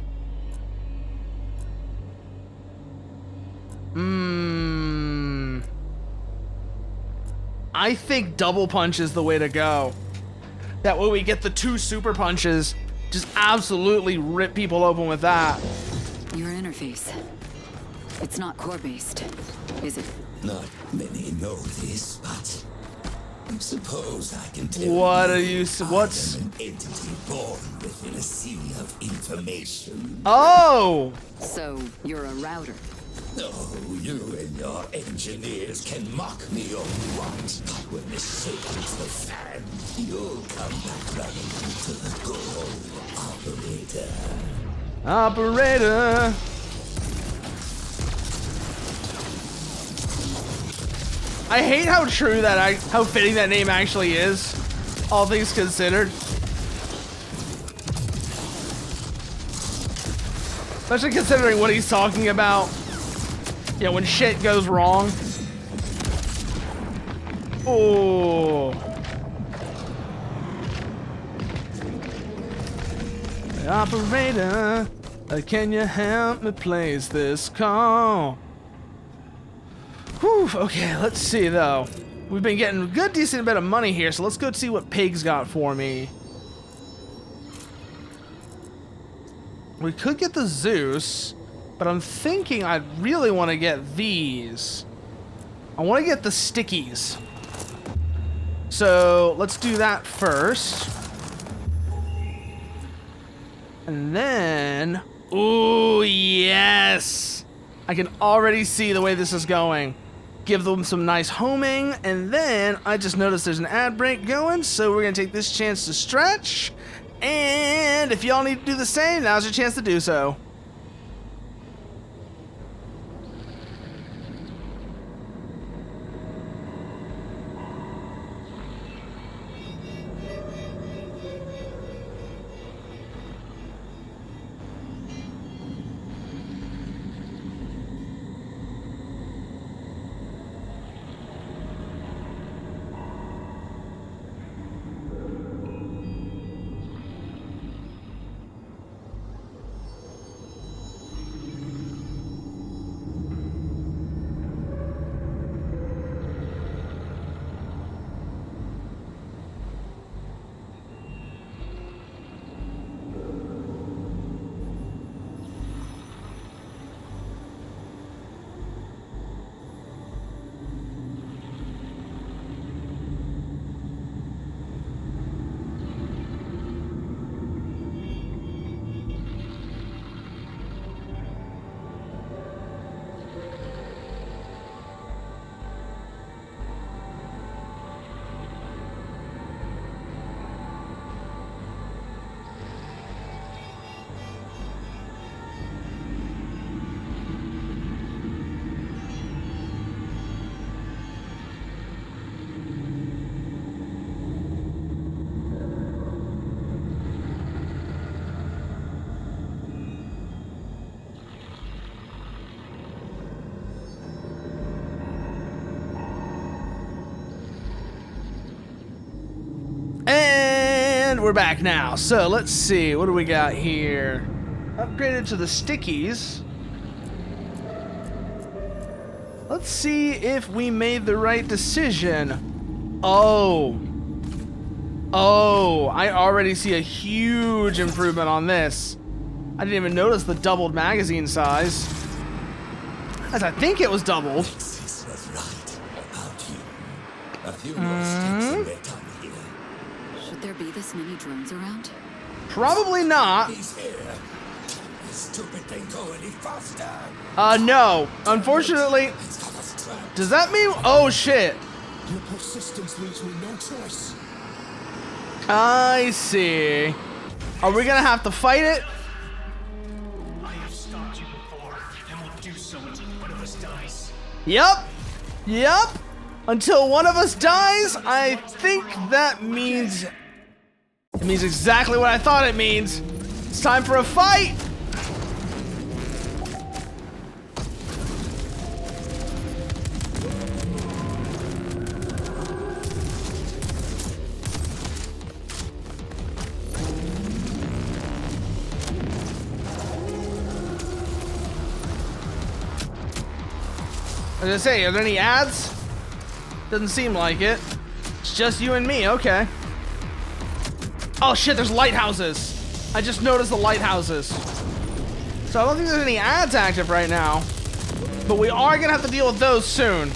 S2: I think Double Punch is the way to go. That way we get the 2 super punches. Just absolutely rip people open with that.
S12: Your interface. It's not core-based, is it?
S6: Not many know this, but I suppose I can tell
S2: What
S6: you.
S2: are you? What's?
S6: I am an entity born within a sea of information.
S2: Oh!
S12: So, you're a router.
S6: No, you and your engineers can mock me all you want, but when this shit hits the fan, you'll come back running to the goal, operator.
S2: Operator. I hate how true that how fitting that name actually is, all things considered. Especially considering what he's talking about. Yeah, when shit goes wrong. Oh. Operator, can you help me place this call? Whew, okay, let's see though. We've been getting a good decent bit of money here, so let's go see what Pig's got for me. We could get the Zeus, but I'm thinking I really want to get these. I want to get the stickies. So let's do that first. And then, ooh, yes! I can already see the way this is going. Give them some nice homing, and then I just noticed there's an ad break going, so we're gonna take this chance to stretch. And if y'all need to do the same, now's your chance to do so. And we're back now. So let's see, what do we got here? Upgraded to the stickies. Let's see if we made the right decision. Oh, I already see a huge improvement on this. I didn't even notice the doubled magazine size. As I think it was doubled.
S6: Alexis was right about you. A few more sticks and we're done here.
S12: Should there be this many drones around?
S2: Probably not.
S6: He's here. Can this stupid thing go any faster?
S2: No. Unfortunately. Does that mean? Oh shit.
S6: Your persistence leaves me no choice.
S2: I see. Are we gonna have to fight it?
S14: I have stopped you before, and will do so until one of us dies.
S2: Yep. Until one of us dies, I think that means... It means exactly what I thought it means. It's time for a fight! I was gonna say, are there any ads? Doesn't seem like it. It's just you and me, okay. Oh shit, there's lighthouses. I just noticed the lighthouses. So I don't think there's any ads active right now. But we are gonna have to deal with those soon.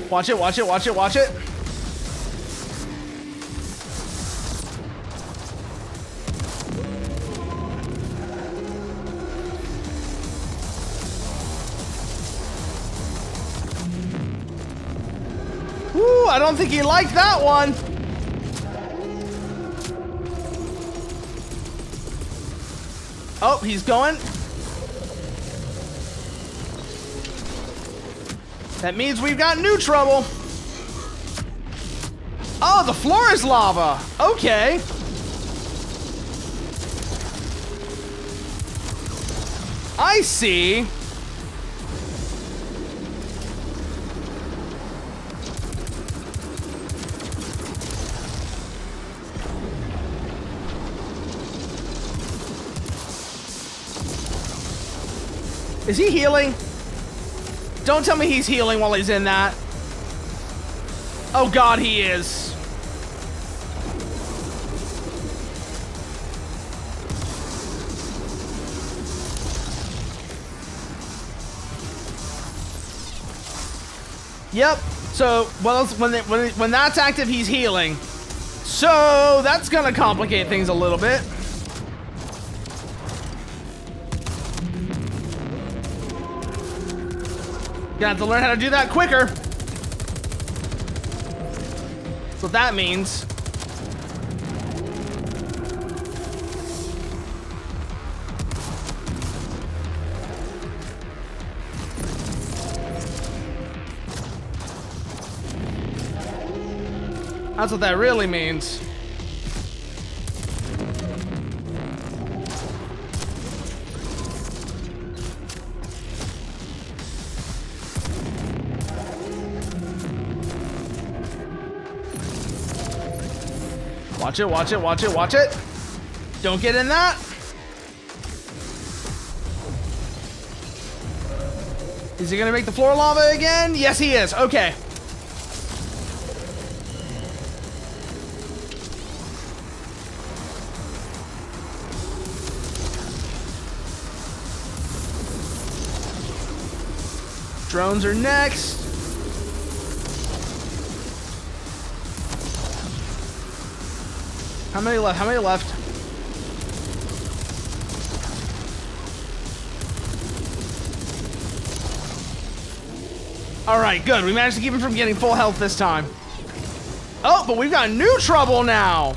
S2: Watch it, watch it, watch it, watch it. Woo, I don't think he liked that one. Oh, he's going. That means we've got new trouble. Oh, the floor is lava. Okay. I see. Is he healing? Don't tell me he's healing while he's in that. Oh God, he is. Yep. So, well, when that's active, he's healing. So that's gonna complicate things a little bit. Gonna have to learn how to do that quicker. That's what that means. That's what that really means. Watch it, watch it, watch it, watch it. Don't get in that. Is he gonna make the floor lava again? Yes, he is. Okay. Drones are next. How many left? How many left? All right, good. We managed to keep him from getting full health this time. Oh, but we've got new trouble now.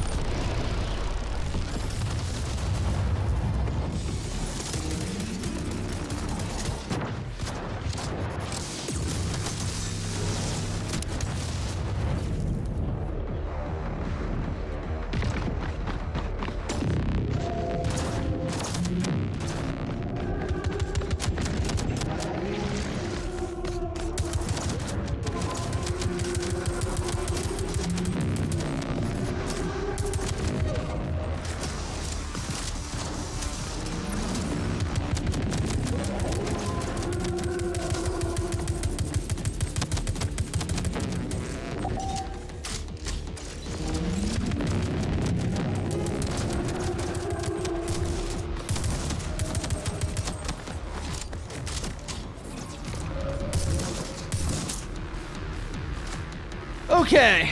S2: Okay,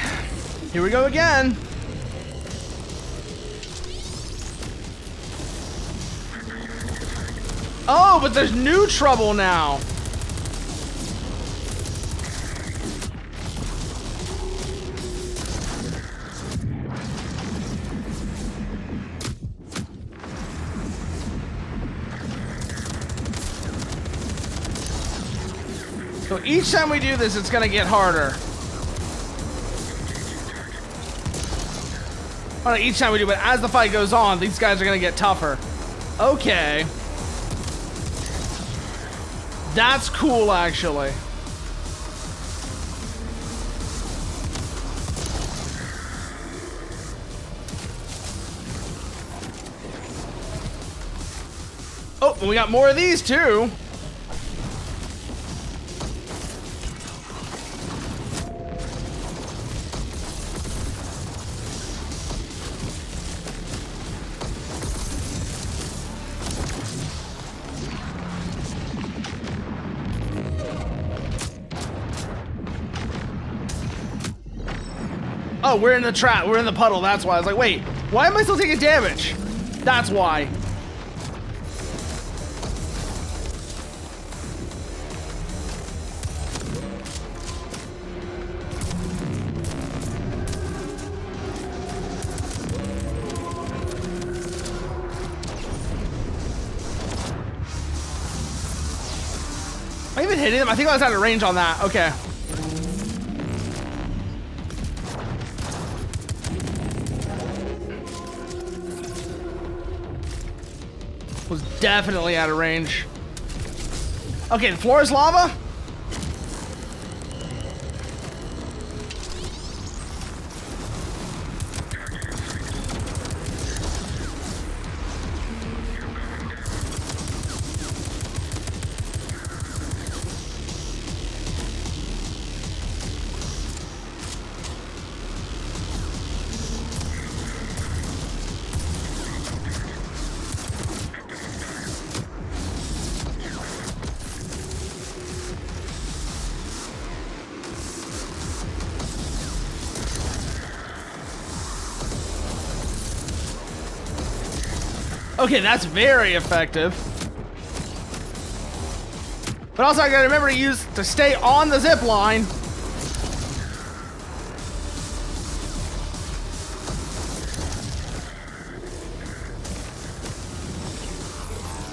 S2: here we go again. Oh, but there's new trouble now. So each time we do this, it's gonna get harder. Oh, no, each time we do, but as the fight goes on, these guys are gonna get tougher. Okay. That's cool, actually. Oh, and we got more of these, too. Oh, we're in the trap. We're in the puddle. That's why. I was like, wait, why am I still taking damage? That's why. I even hitting them? I think I was out of range on that. Okay. Was definitely out of range. Okay, the floor is lava. Okay, that's very effective. But also I gotta remember to stay on the zip line.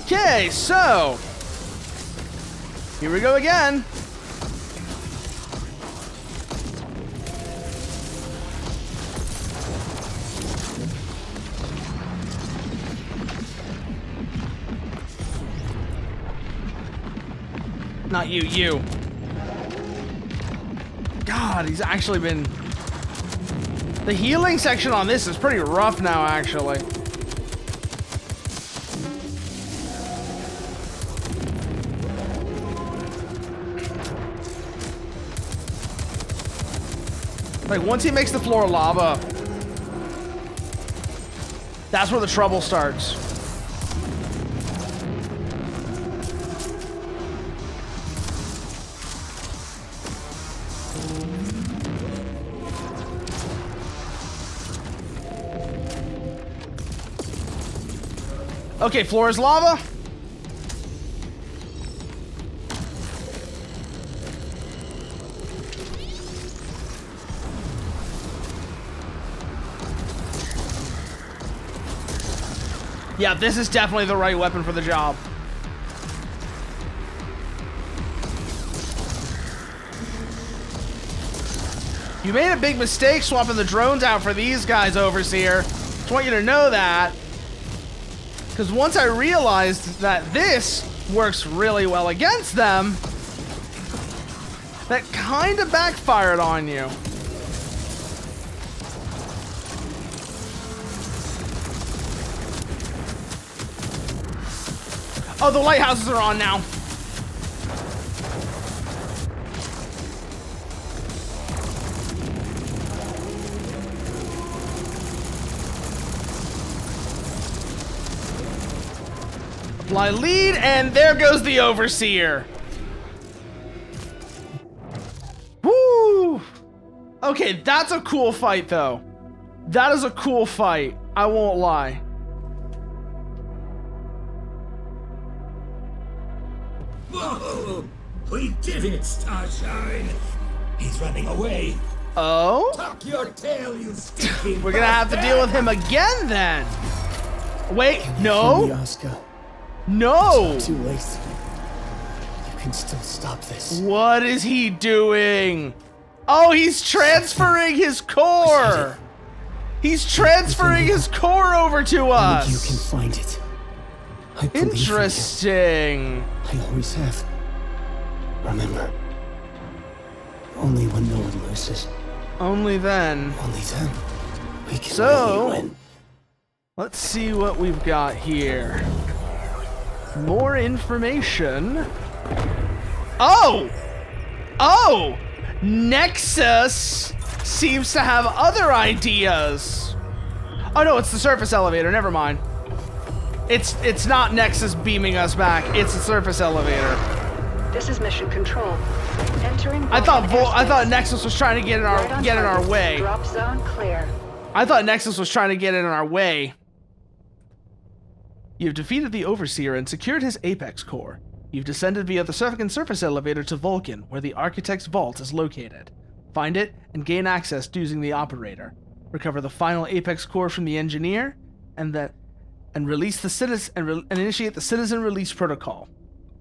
S2: Okay, so here we go again. Not you, you. God, he's actually been... The healing section on this is pretty rough now, actually. Like, once he makes the floor lava, that's where the trouble starts. Okay, floor is lava. Yeah, this is definitely the right weapon for the job. You made a big mistake swapping the drones out for these guys, Overseer. Just want you to know that. Because once I realized that this works really well against them, that kind of backfired on you. Oh, the lighthouses are on now. Apply lead, and there goes the Overseer. Woo! Okay, that's a cool fight, though. That is a cool fight. I won't lie.
S6: Whoa! We did it, Starshine! He's running away!
S2: Oh?
S6: Tuck your tail, you stinking
S2: We're gonna have to deal with him again, then. Wait, no? No!
S15: Too late. You can still stop this.
S2: What is he doing? Oh, he's transferring his core! He's transferring his core over to us!
S15: You can find it. I believe in you.
S2: Interesting.
S15: I always have. Remember, only when no one loses.
S2: Only then.
S15: Only then. We can
S2: So,
S15: really win.
S2: let's see what we've got here. More information. Oh! Oh! Nexus seems to have other ideas. Oh no, it's the surface elevator. Never mind. It's not Nexus beaming us back. It's the surface elevator.
S13: This is mission control. Entering.
S2: I thought Nexus was trying to get in our way.
S13: Drop zone clear.
S2: I thought Nexus was trying to get in our way. You've defeated the Overseer and secured his Apex core. You've descended via the second surface elevator to Vulcan, where the Architect's vault is located. Find it and gain access using the operator. Recover the final Apex core from the engineer, and release the citizen and initiate the citizen release protocol.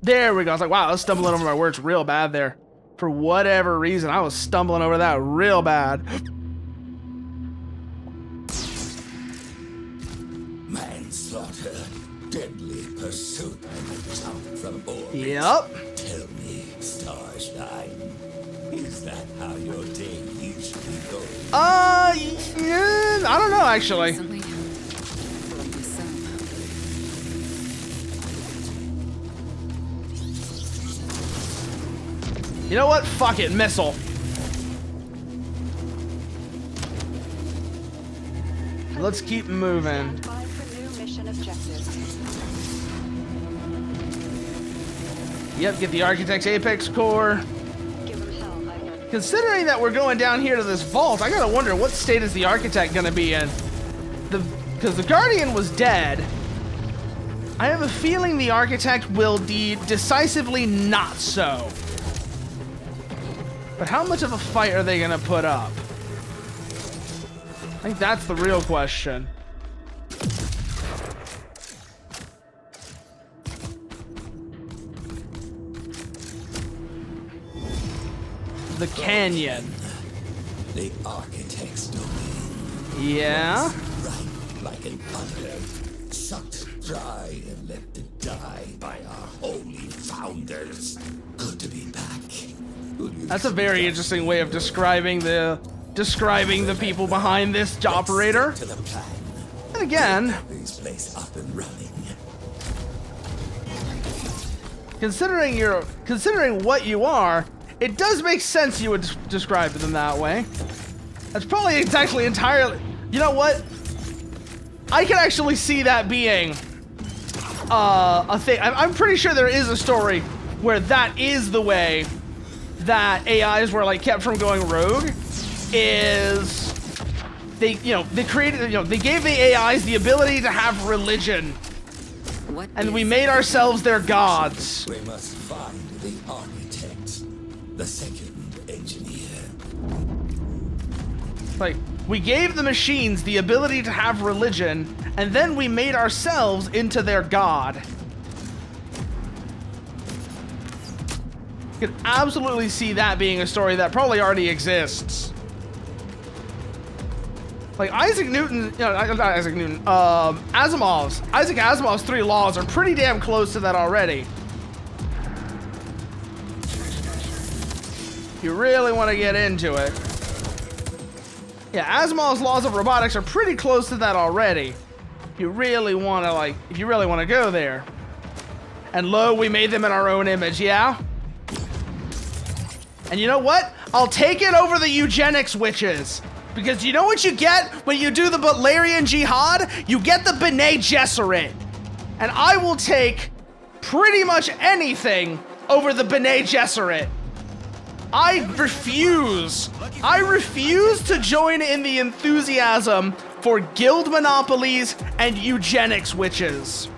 S2: There we go. I was like, wow, I was stumbling over my words real bad there. For whatever reason, I was stumbling over that real bad.
S6: Manslaughter, deadly pursuit, and jump from orbit.
S2: Yep.
S6: Tell me, Starshine, is that how your day usually goes?
S2: Yeah, I don't know, actually. You know what? Fuck it, missile. Let's keep moving. Yep, get the Architect's Apex Core. Considering that we're going down here to this vault, I gotta wonder what state is the Architect gonna be in. Because the Guardian was dead. I have a feeling the Architect will be decisively not so. But how much of a fight are they gonna put up? I think that's the real question. The canyon.
S6: The Architect's domain.
S2: Yeah?
S6: Right like an udder, sucked dry and left to die by our holy founders. Good to be back.
S2: That's a very interesting way of describing the people behind this operator.
S6: To the plan.
S2: And again,
S6: This place up and running.
S2: considering what you are, it does make sense you would describe them that way. That's probably exactly entirely. You know what? I can actually see that being a thing. I'm pretty sure there is a story where that is the way that AIs were like kept from going rogue. Is they created, they gave the AIs the ability to have religion, and we made ourselves their gods.
S6: We must find the Architect, the second engineer.
S2: Like, we gave the machines the ability to have religion, and then we made ourselves into their god. You can absolutely see that being a story that probably already exists. Like Isaac Asimov's 3 laws are pretty damn close to that already. If you really want to get into it. Yeah, Asimov's laws of robotics are pretty close to that already. If you really want to go there. And lo, we made them in our own image, yeah? And you know what? I'll take it over the eugenics witches. Because you know what you get when you do the Butlerian Jihad? You get the B'nai Gesserit. And I will take pretty much anything over the B'nai Gesserit. I refuse to join in the enthusiasm for guild monopolies and eugenics witches.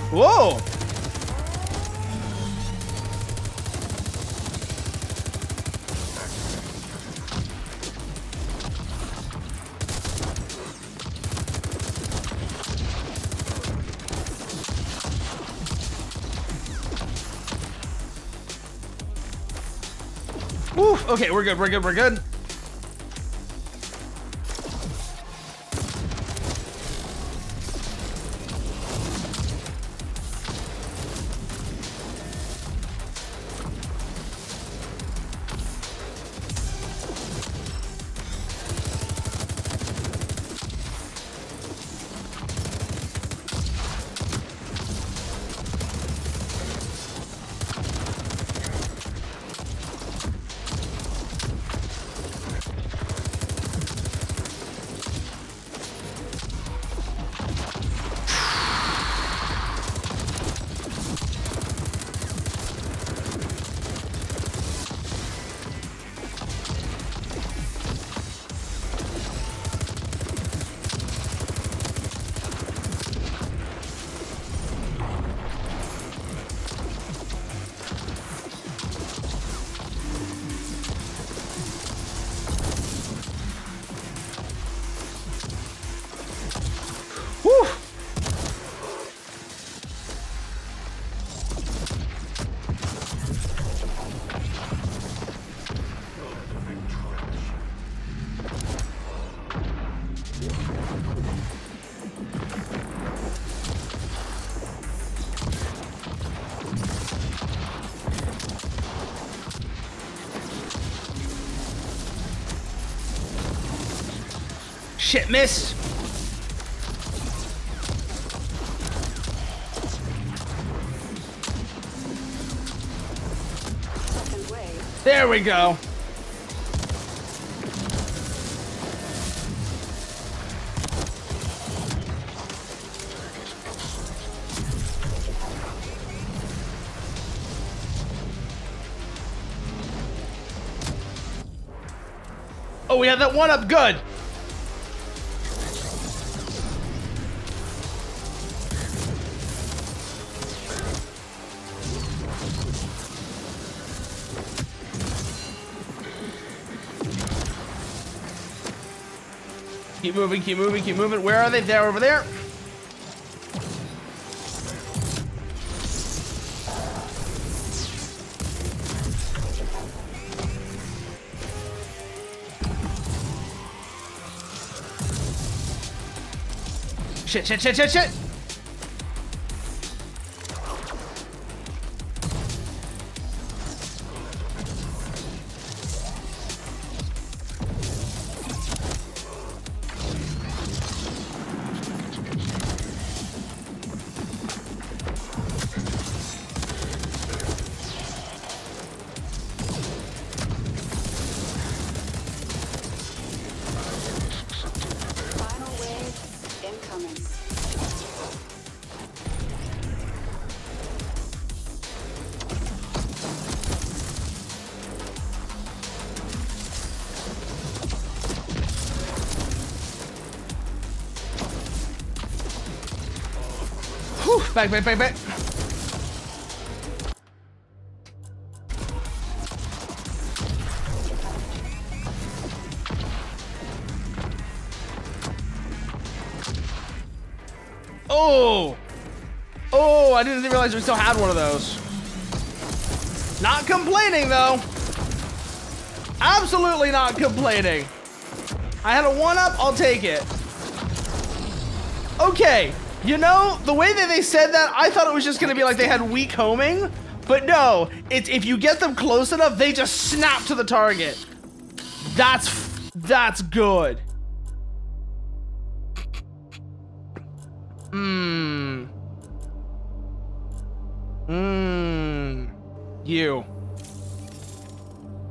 S2: Whoa! Oof, okay, we're good. Shit, missed. There we go. Oh, we have that one up. Good. Keep moving, keep moving, keep moving. Where are they? They're over there. Shit, shit, shit, shit, shit. Whew, back, back, back, back. Oh! Oh, I didn't realize we still had one of those. Not complaining, though. Absolutely not complaining. I had a 1-up, I'll take it. Okay, you know, the way that they said that, I thought it was just gonna be like they had weak homing, but no, it's if you get them close enough, they just snap to the target. That's good.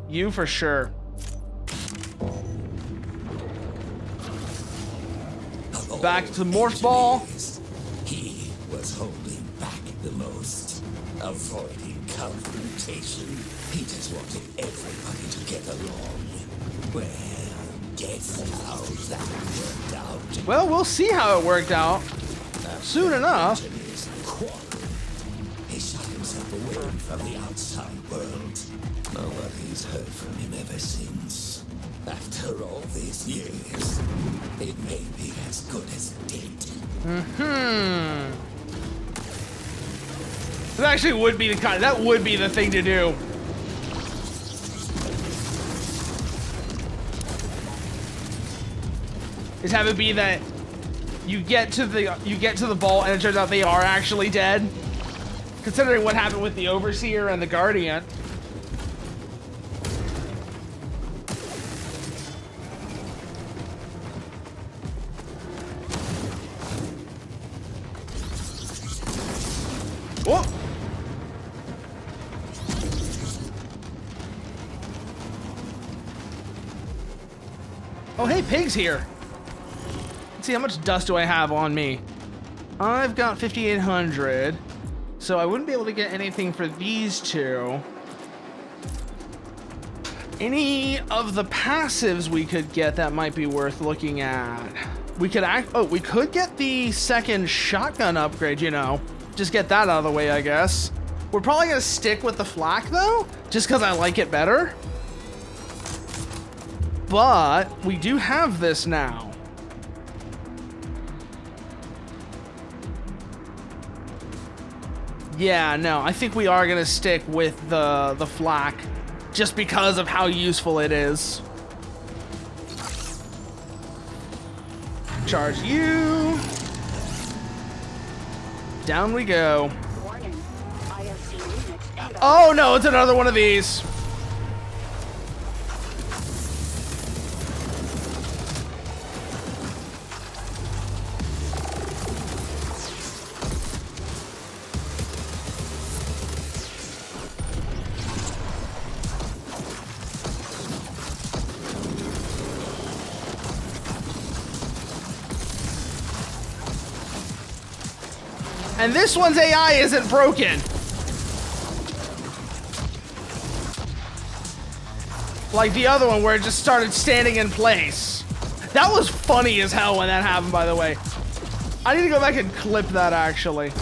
S2: You for sure. Back to the morph ball.
S6: He was holding back the most, avoiding confrontation. He just wanted everybody to get along. Well, guess how that worked out.
S2: Well, we'll see how it worked out. Soon enough.
S6: He shut himself away from the outside world. Nobody's heard from him ever since. After all these years, it may be as good as dead.
S2: That actually would be that would be the thing to do. Is have it be that you get to the vault and it turns out they are actually dead. Considering what happened with the Overseer and the Guardian. Whoa! Oh, hey, Pig's here. Let's see, how much dust do I have on me? I've got 5,800. So I wouldn't be able to get anything for these two. Any of the passives we could get that might be worth looking at. We could get the second shotgun upgrade, you know. Just get that out of the way, I guess. We're probably gonna stick with the flak though, just because I like it better. But we do have this now. Yeah, no, I think we are gonna stick with the flak, just because of how useful it is. Charge you. Down we go. Oh no, it's another one of these. And this one's AI isn't broken. Like the other one where it just started standing in place. That was funny as hell when that happened, by the way. I need to go back and clip that, actually.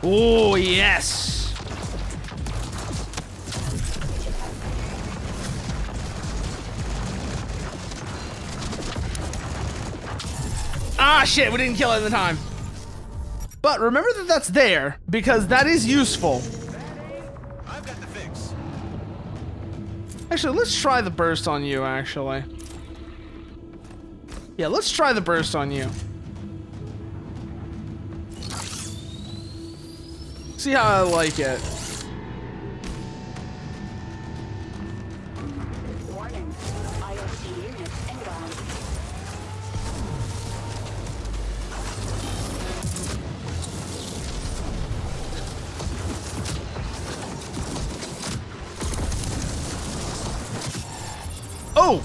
S2: Oh, yes. Ah, shit, we didn't kill it in the time. But remember that that's there, because that is useful.
S10: I've got the fix.
S2: Actually, let's try the burst on you, actually. Yeah, let's try the burst on you. See how I like it.
S13: Warning. IoT units inbound.
S2: Oh!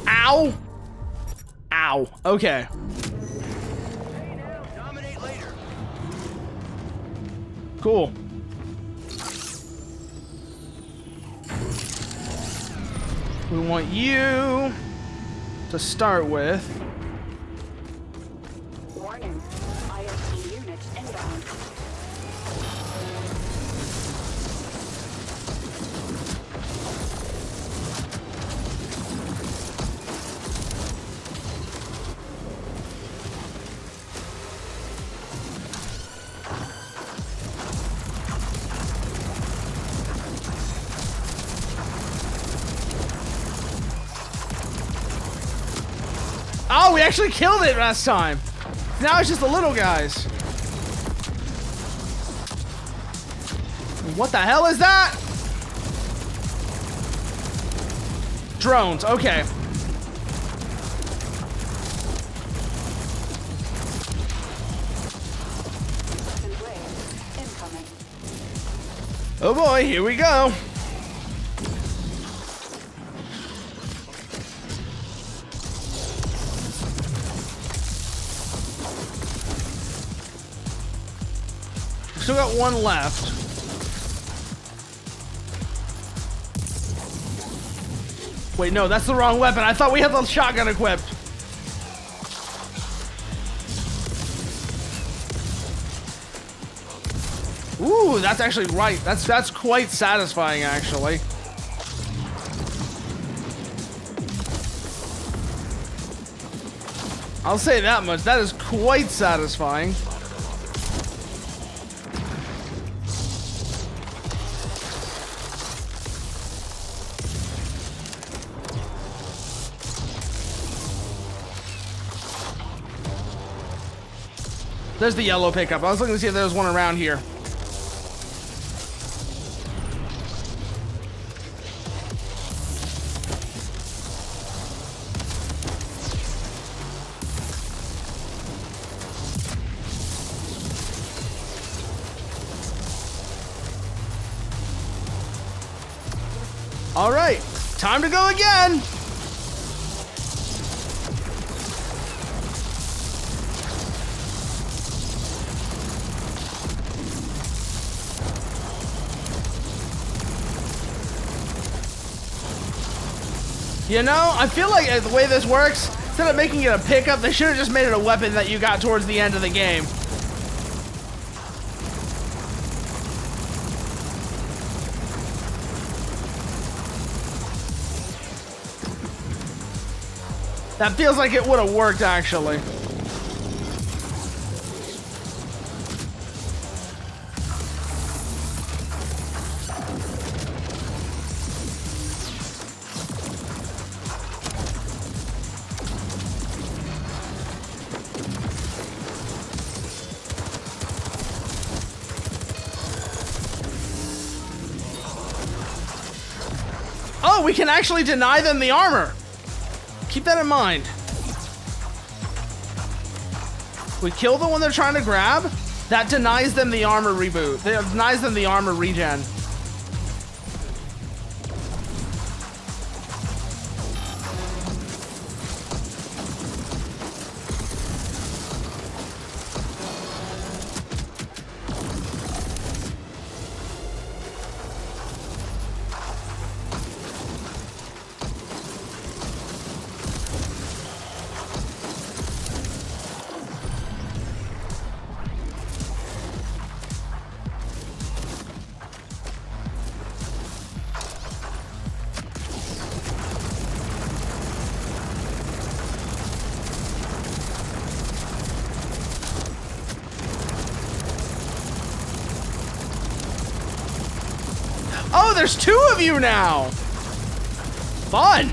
S2: Ow! Ow. Okay.
S10: Dominate later.
S2: Cool. We want you to start with.
S13: Warning. IoT units inbound.
S2: Oh, we actually killed it last time. Now it's just the little guys. What the hell is that? Drones, okay.
S13: Second wave incoming.
S2: Oh boy, here we go. Still got one left. Wait, no, that's the wrong weapon. I thought we had the shotgun equipped. Ooh, that's actually right. That's quite satisfying, actually. I'll say that much. That is quite satisfying. There's the yellow pickup. I was looking to see if there was one around here. All right, time to go again. You know, I feel like the way this works, instead of making it a pickup, they should have just made it a weapon that you got towards the end of the game. That feels like it would have worked, actually. Oh, we can actually deny them the armor. Keep that in mind. We kill the one they're trying to grab. That denies them the armor reboot. That denies them the armor regen. Oh, there's 2 of you now. Fun.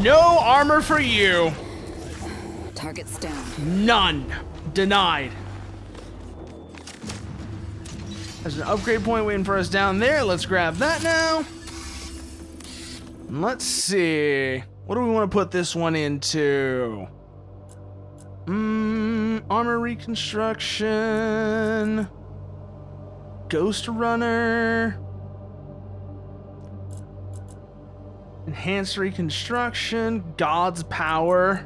S2: No armor for you.
S12: Target's down.
S2: None. Denied. There's an upgrade point waiting for us down there. Let's grab that now. Let's see. What do we want to put this one into? Armor reconstruction. Ghost runner. Enhanced reconstruction. God's power.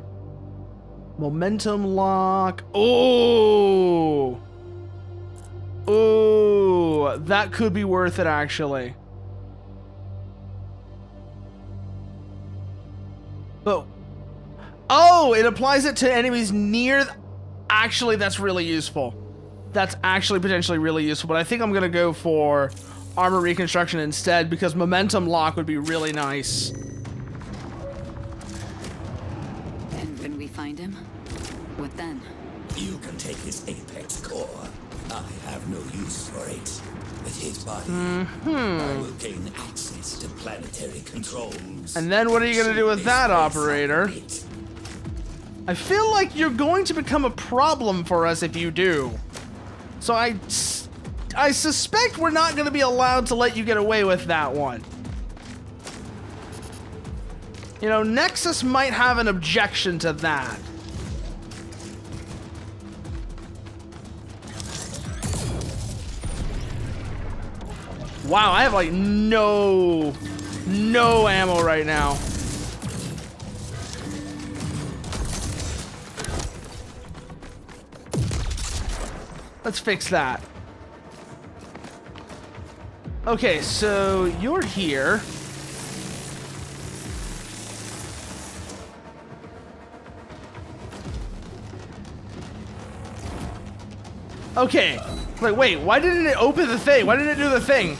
S2: Momentum lock. Oh. Oh, that could be worth it actually. But oh, it applies it to enemies near. Actually, that's really useful. That's actually potentially really useful. But I think I'm gonna go for armor reconstruction instead because momentum lock would be really nice.
S12: And when we find him, what then?
S6: You can take his apex core. I have no use for it. With his body, I will gain access to planetary controls.
S2: And then what are you gonna do with that, operator? I feel like you're going to become a problem for us if you do. So I suspect we're not gonna be allowed to let you get away with that one. You know, Nexus might have an objection to that. Wow, I have like no ammo right now. Let's fix that. Okay, so you're here. Okay. Wait, why didn't it open the thing? Why didn't it do the thing?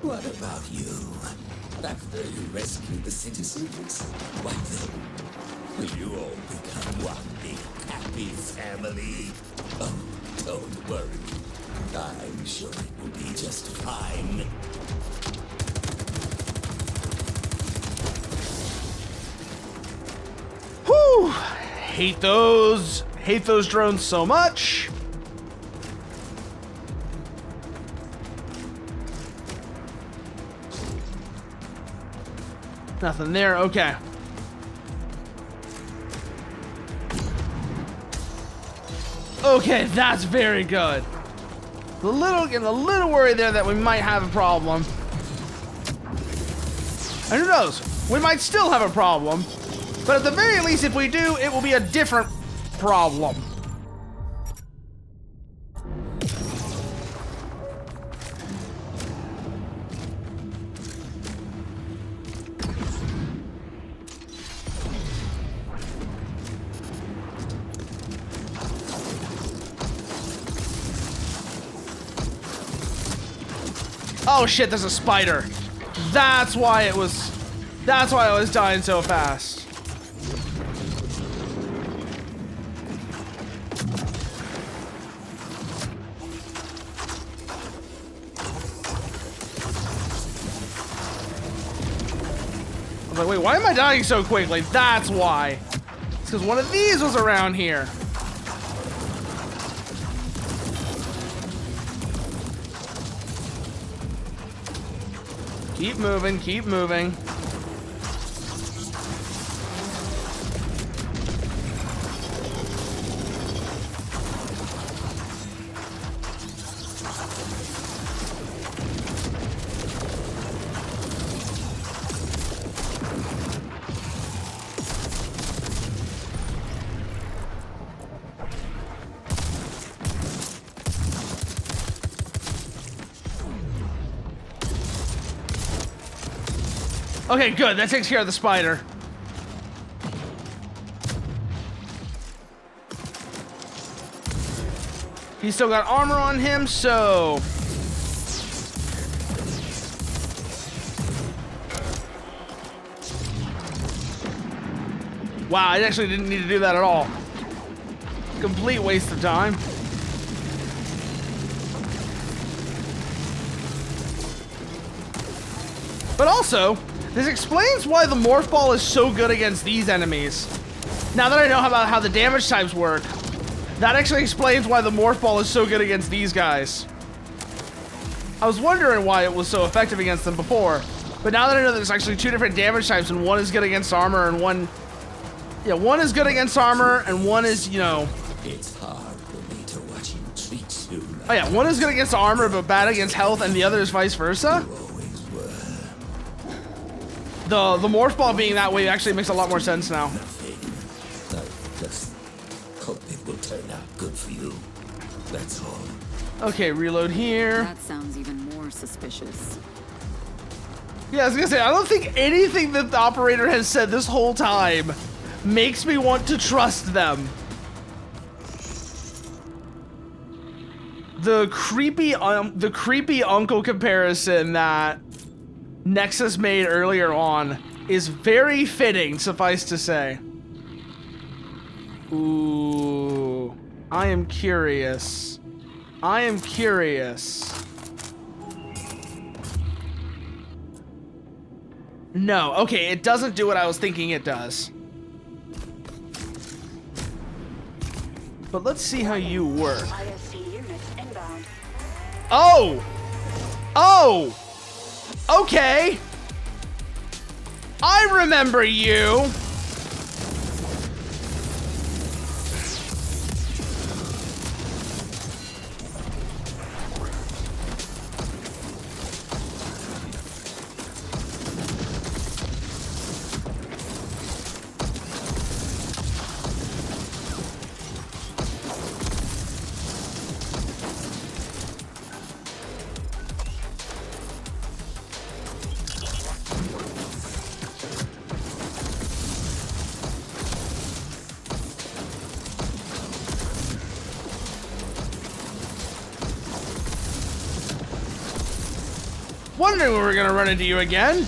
S6: What about you? After you rescue the citizens, what then? Will you all become one big happy family? Oh, don't worry. I'm sure it will be just fine.
S2: Whew! Hate those drones so much. Nothing there, okay. Okay, that's very good. Getting a little worried there that we might have a problem. And who knows? We might still have a problem. But at the very least, if we do, it will be a different problem. Oh shit, there's a spider. That's why I was dying so fast. I was like, wait, why am I dying so quickly? That's why. It's because one of these was around here. Keep moving, keep moving. Okay, good. That takes care of the spider. He's still got armor on him, so... Wow, I actually didn't need to do that at all. Complete waste of time. But also, this explains why the Morph Ball is so good against these enemies. Now that I know about how the damage types work, that actually explains why the Morph Ball is so good against these guys. I was wondering why it was so effective against them before, but now that I know there's actually 2 different damage types and one is good against armor and one is good against armor and one is, you know...
S6: It's hard for me to watch you treat you like
S2: Oh yeah, one is good against armor but bad against health and the other is vice versa. The Morph Ball being that way actually makes a lot more sense now.
S6: I just hope it will turn out good for you. That's all.
S2: Okay, reload here.
S12: That sounds even more suspicious.
S2: Yeah, I was gonna say, I don't think anything that the operator has said this whole time makes me want to trust them. The creepy uncle comparison that Nexus made earlier on is very fitting, suffice to say. Ooh, I am curious. I am curious. No, okay, it doesn't do what I was thinking it does. But let's see how you work. Oh! Oh! Okay! I remember you! Wondering when we're gonna run into you again.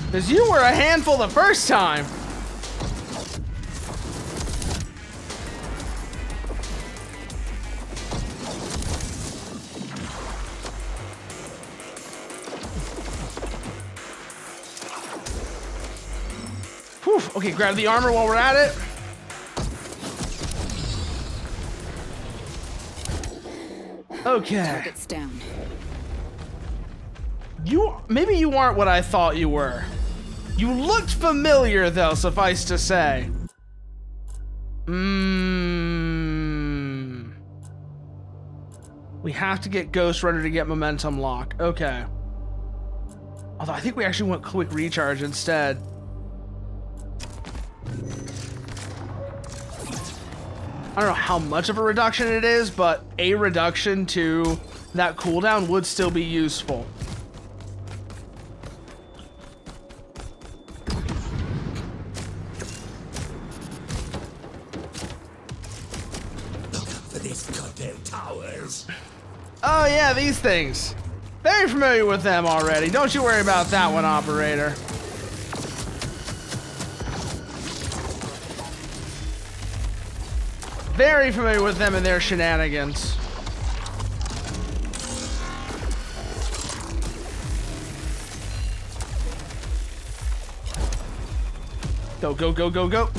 S2: Because you were a handful the first time. Whew. Okay, grab the armor while we're at it. Okay.
S12: Target's down.
S2: Maybe you aren't what I thought you were. You looked familiar, though, suffice to say. We have to get Ghost Runner to get Momentum Lock. Okay. Although I think we actually want Quick Recharge instead. I don't know how much of a reduction it is, but a reduction to that cooldown would still be useful.
S6: Look out for these goddamn towers.
S2: Oh yeah, these things. Very familiar with them already. Don't you worry about that one, operator. Very familiar with them and their shenanigans. Go, go, go, go, go.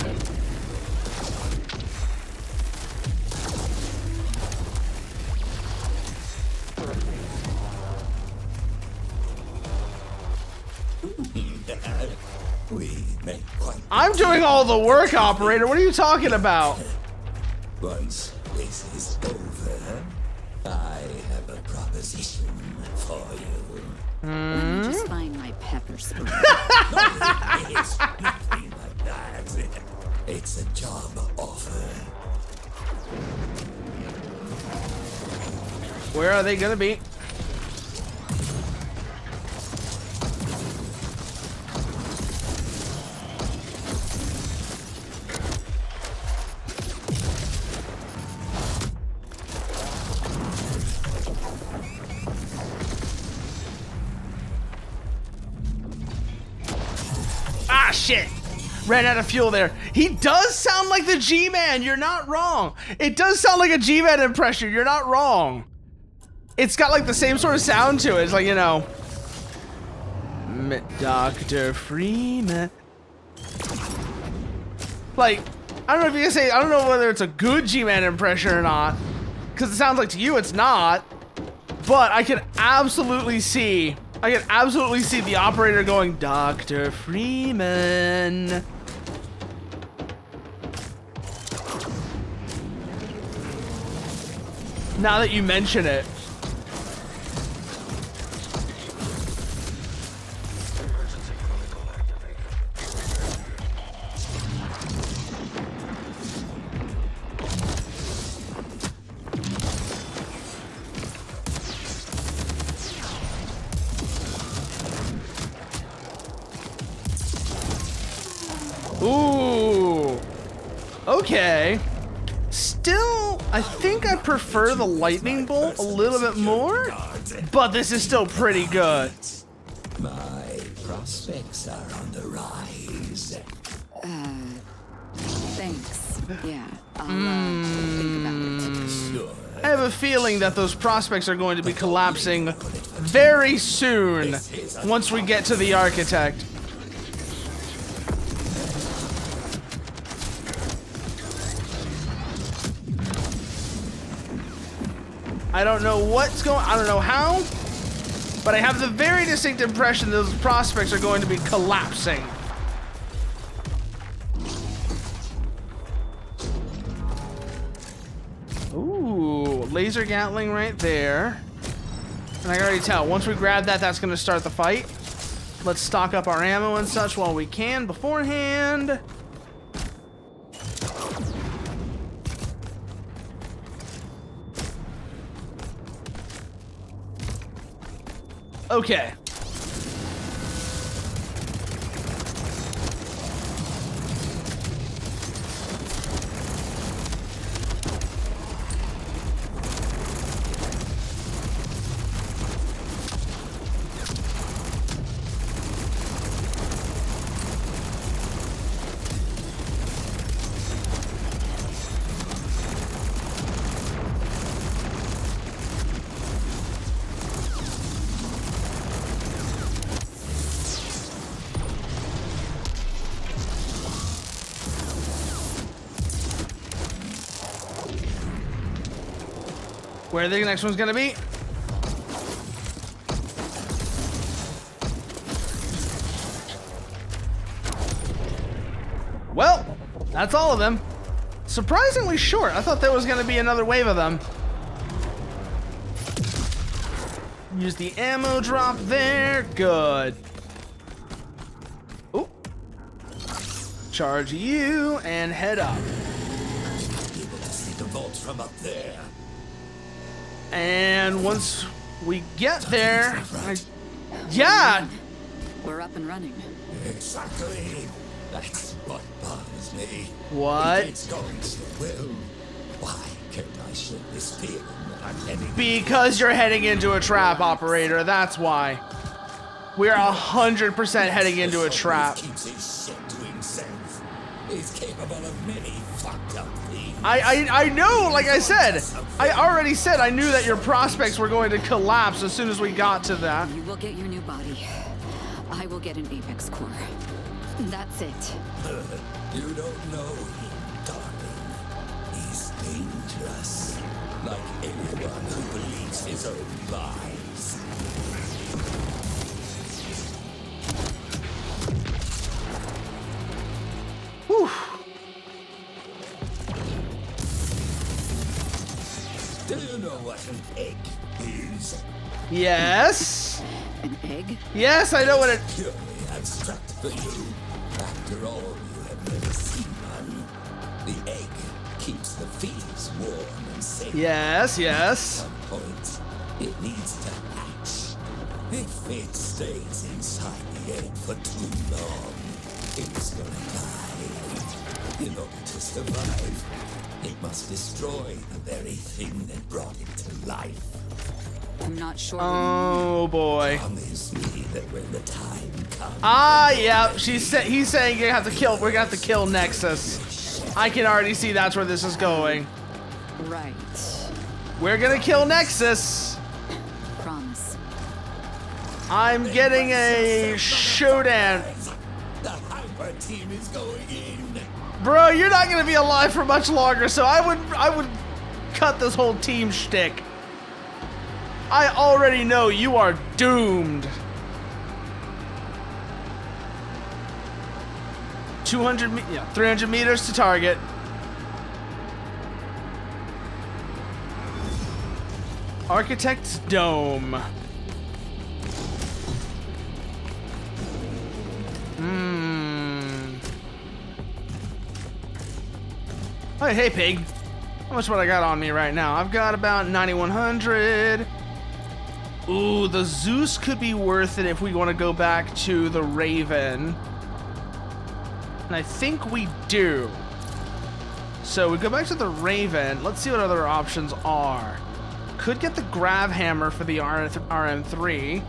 S2: I'm doing all the work, operator. What are you talking about?
S6: Once this is over, I have a proposition for you.
S12: Let me just find my pepper spray.
S6: It's nothing like that. It's a job offer.
S2: Where are they gonna be? shit. Ran out of fuel there. He does sound like the G-Man. You're not wrong. It does sound like a G-Man impression. You're not wrong. It's got like the same sort of sound to it. It's like, you know, Dr. Freeman. Like, I don't know if you can say, I don't know whether it's a good G-Man impression or not, because it sounds like to you it's not, but I can absolutely see the operator going, Dr. Freeman. Now that you mention it. Ooh. Okay. Still, I think I prefer the lightning bolt a little bit more, but this is still pretty good.
S6: My prospects are on the rise.
S12: Thanks. Yeah, I'll think about it.
S6: Sure.
S2: I have a feeling that those prospects are going to be collapsing very soon once we get to the architect. I don't know what's going, I don't know how, but I have the very distinct impression those prospects are going to be collapsing. Ooh, laser Gatling right there. And I can already tell, once we grab that, that's gonna start the fight. Let's stock up our ammo and such while we can beforehand. Okay. Where the next one's gonna be? Well, that's all of them. Surprisingly short. I thought there was gonna be another wave of them. Use the ammo drop there. Good. Ooh. Charge you and head up.
S6: Able to see the vault from up there.
S2: And once we get there, yeah!
S12: We're up and running.
S6: Exactly. That's what bothers me.
S2: What?
S6: It's going so well. Why can't I shake this feeling that I'm heading?
S2: Because you're heading into a trap, operator. That's why. We're 100% heading into a trap.
S6: Keeps his shit to himself. He's capable of many fucked up things.
S2: I know, like I said, I already said I knew that your prospects were going to collapse as soon as we got to that.
S12: You will get your new body. I will get an Apex core. That's it.
S6: You don't know him, darling. He's dangerous. Like anyone who believes his own lies.
S2: Whew.
S6: Do you know what an egg is?
S2: Yes.
S12: An egg?
S2: Yes, I know what it.
S6: Purely abstract for you. After all, you have never seen one. The egg keeps the fetus warm and safe.
S2: Yes, yes.
S6: At some point, it needs to hatch. If it stays inside the egg for too long, it's gonna die. In order to survive, it must destroy the very thing that brought it to life.
S12: I'm not sure.
S2: Oh boy.
S6: Promise me that when the time
S2: Ah, yeah. He's saying you have to kill. We're gonna have to kill Nexus. I can already see that's where this is going.
S12: Right.
S2: We're gonna kill Nexus.
S12: Promise.
S2: I'm getting a showdown.
S6: The hyper team is going in.
S2: Bro, you're not gonna be alive for much longer, so I would cut this whole team shtick. I already know you are doomed. 300 meters to target. Architect's Dome. Oh, hey, pig. How much what I got on me right now? I've got about 9,100. Ooh, the Zeus could be worth it if we want to go back to the Raven. And I think we do. So we go back to the Raven. Let's see what other options are. Could get the Grav Hammer for the RM3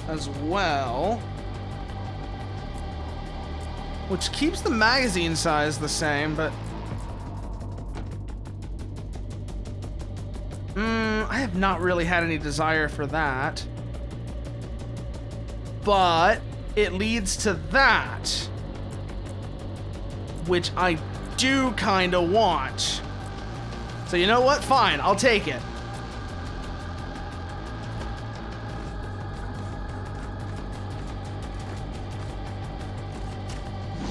S2: as well. Which keeps the magazine size the same, but... I have not really had any desire for that. But it leads to that, which I do kind of want. So you know what? Fine, I'll take it.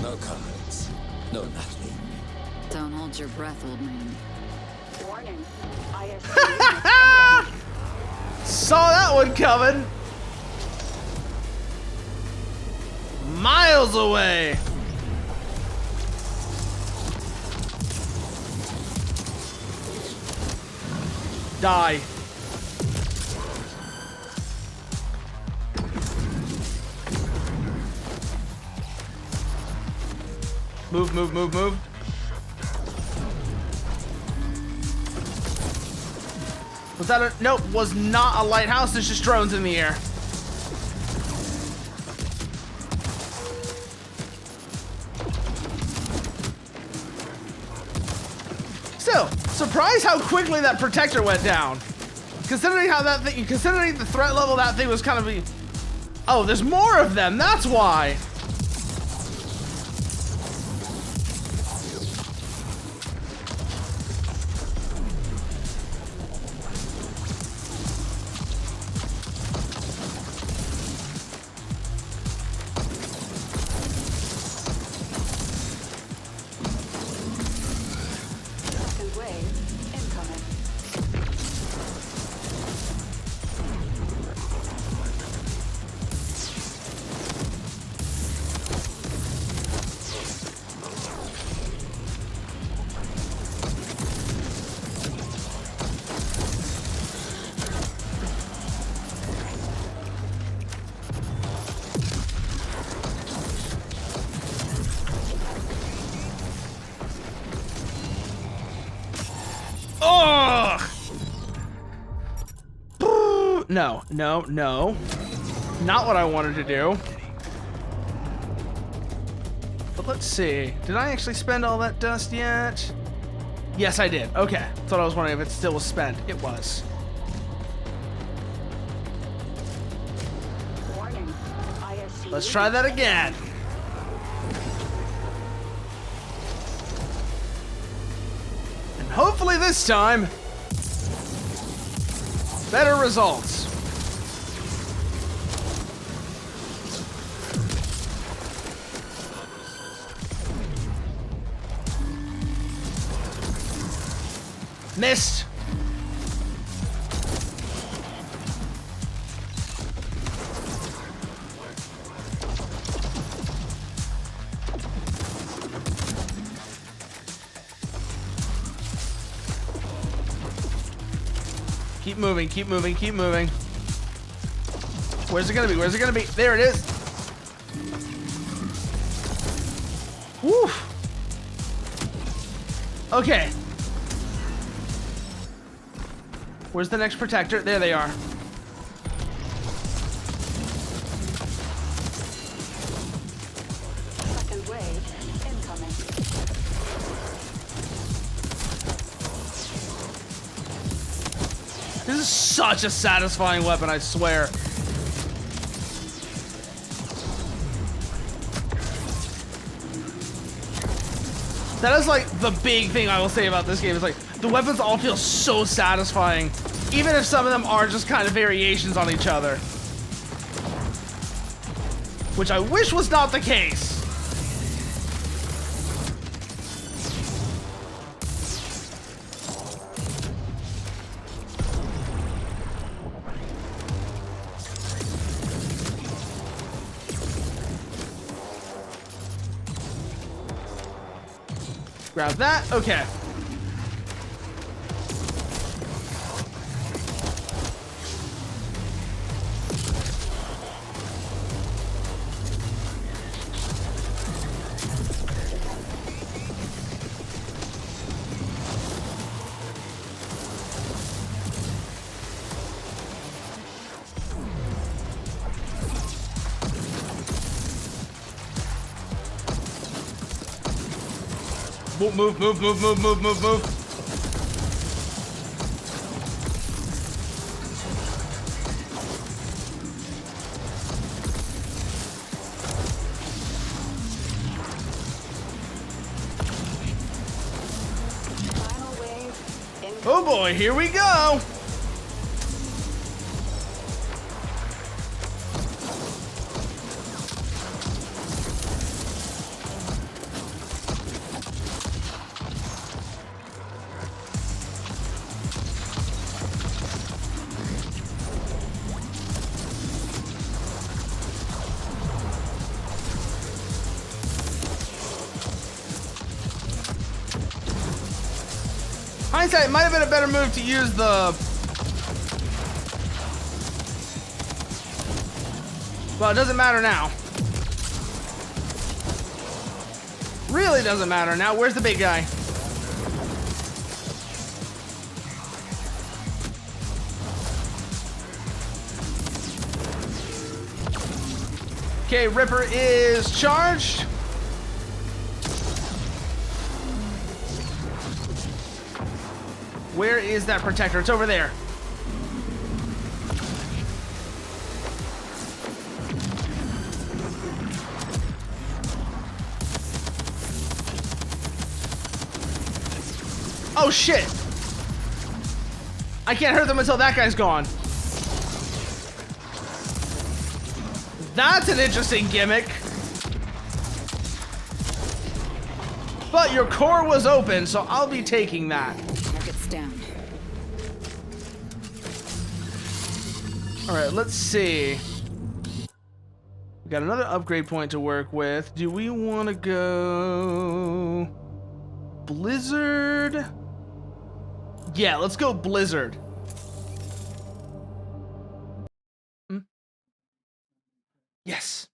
S6: No cards. No nothing.
S12: Don't hold your breath, old man.
S13: Warning.
S2: Saw that one coming. Miles away. Die. Move, move, move, move. Was that a... Nope, was not a lighthouse. There's just drones in the air. Still, surprised how quickly that protector went down. Considering how that thing... Considering the threat level that thing was kind of... Oh, there's more of them. That's why. No, no, no. Not what I wanted to do. But let's see. Did I actually spend all that dust yet? Yes, I did. Okay. Thought I was wondering if it still was spent. It was.
S13: Warning.
S2: Let's try that again. And hopefully this time, better results. Missed. Keep moving, keep moving, keep moving. Where's it gonna be? Where's it gonna be? There it is. Woo. Okay. Where's the next protector? There they are. This is such a satisfying weapon, I swear. That is like the big thing I will say about this game. Is like the weapons all feel so satisfying, even if some of them are just kind of variations on each other. Which I wish was not the case. Grab that. Okay. Move. Oh boy, here we go. Hindsight, it might have been a better move to use the... Well, it doesn't matter now. Really doesn't matter now. Where's the big guy? Okay, Ripper is charged. Where is that protector? It's over there. Oh shit! I can't hurt them until that guy's gone. That's an interesting gimmick. But your core was open, so I'll be taking that.
S12: Down.
S2: All right, let's see. We got another upgrade point to work with. Do we want to go Blizzard? Yeah, let's go Blizzard. Yes.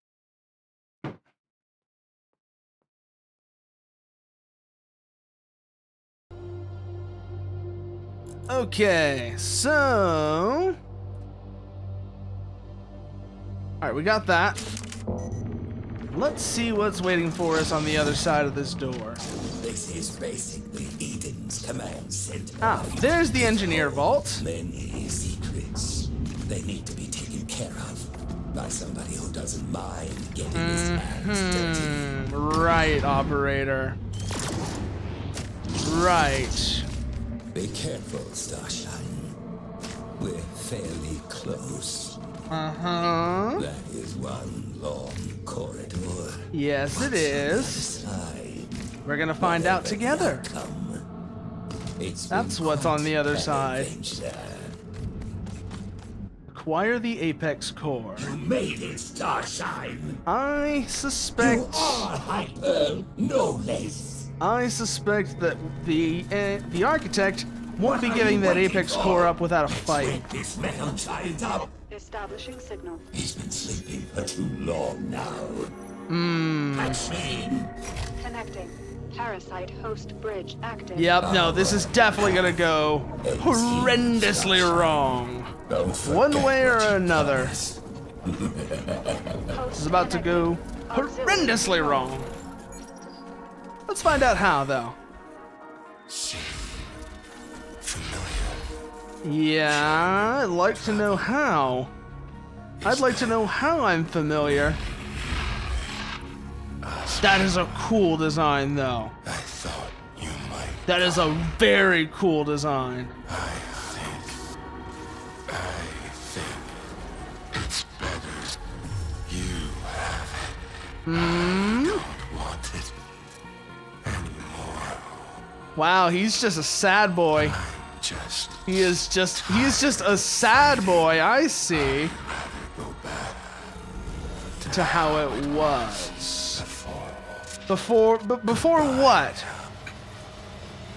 S2: Okay, so... Alright, we got that. Let's see what's waiting for us on the other side of this door.
S6: This is basically Eden's command center.
S2: Ah, there's the engineer vault.
S6: Many secrets. They need to be taken care of by somebody who doesn't mind getting his hands dirty.
S2: Right, operator. Right.
S6: Be careful, Starshine. We're fairly close.
S2: Uh-huh.
S6: That is one long corridor.
S2: Yes, it is. We're gonna find out together. That's what's on the other side. Acquire the Apex Core.
S6: You made it, Starshine.
S2: I suspect...
S6: You are Hyper, no less.
S2: I suspect that the architect won't be giving that Apex Core up without a fight.
S6: This metal giant up.
S13: Establishing signal.
S6: He's been sleeping for too long now.
S13: Machine. Connecting. Parasite host bridge active.
S2: Yep, no, this is definitely gonna go horrendously wrong. One way or another. This is about to go horrendously wrong. Let's find out how, though.
S6: Familiar.
S2: Yeah, I'd like to know how. I'd like to know how I'm familiar. That is a cool design, though.
S6: I thought you might.
S2: That is a very cool design.
S6: I think it's better you have it. I don't want it anymore.
S2: Wow, he's just a sad boy. He is just a sad boy, I see. To how it was. Before what?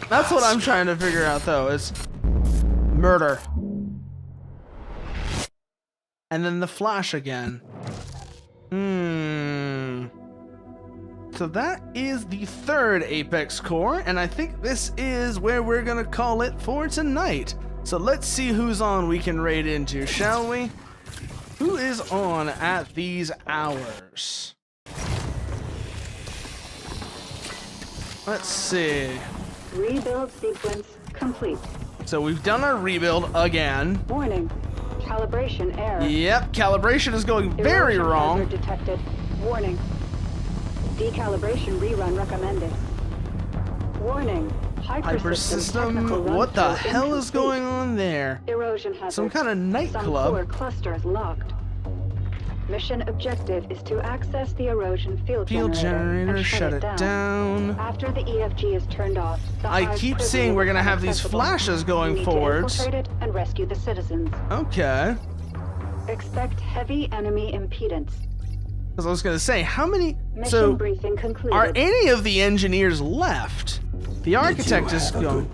S2: That's what I'm trying to figure out, though, is murder. And then the Flash again. So that is the third Apex Core, and I think this is where we're gonna call it for tonight. So let's see who's on we can raid into, shall we? Who is on at these hours? Let's see.
S13: Rebuild sequence complete.
S2: So we've done our rebuild again.
S13: Warning. Calibration error.
S2: Yep, calibration is going very
S13: Erosion
S2: wrong.
S13: hazard detected. Warning. Decalibration rerun recommended. Warning.
S2: Hyper system. What the hell is going on there?
S13: Erosion hazard.
S2: Some kind of
S13: Some
S2: nightclub.
S13: core cluster is locked. Mission objective is to access the erosion field
S2: generator,
S13: and
S2: shut it down.
S13: After the EFG is turned off, the
S2: I
S13: hive
S2: keep
S13: prison
S2: seeing we're
S13: will
S2: gonna
S13: become
S2: have these
S13: accessible.
S2: flashes
S13: You
S2: going
S13: need to
S2: forwards.
S13: infiltrate it and rescue the citizens.
S2: Okay.
S13: Expect heavy enemy impedance.
S2: Because I was gonna say, how many?
S13: Mission
S2: So,
S13: briefing concluded.
S2: are any of the engineers left? The architect is going.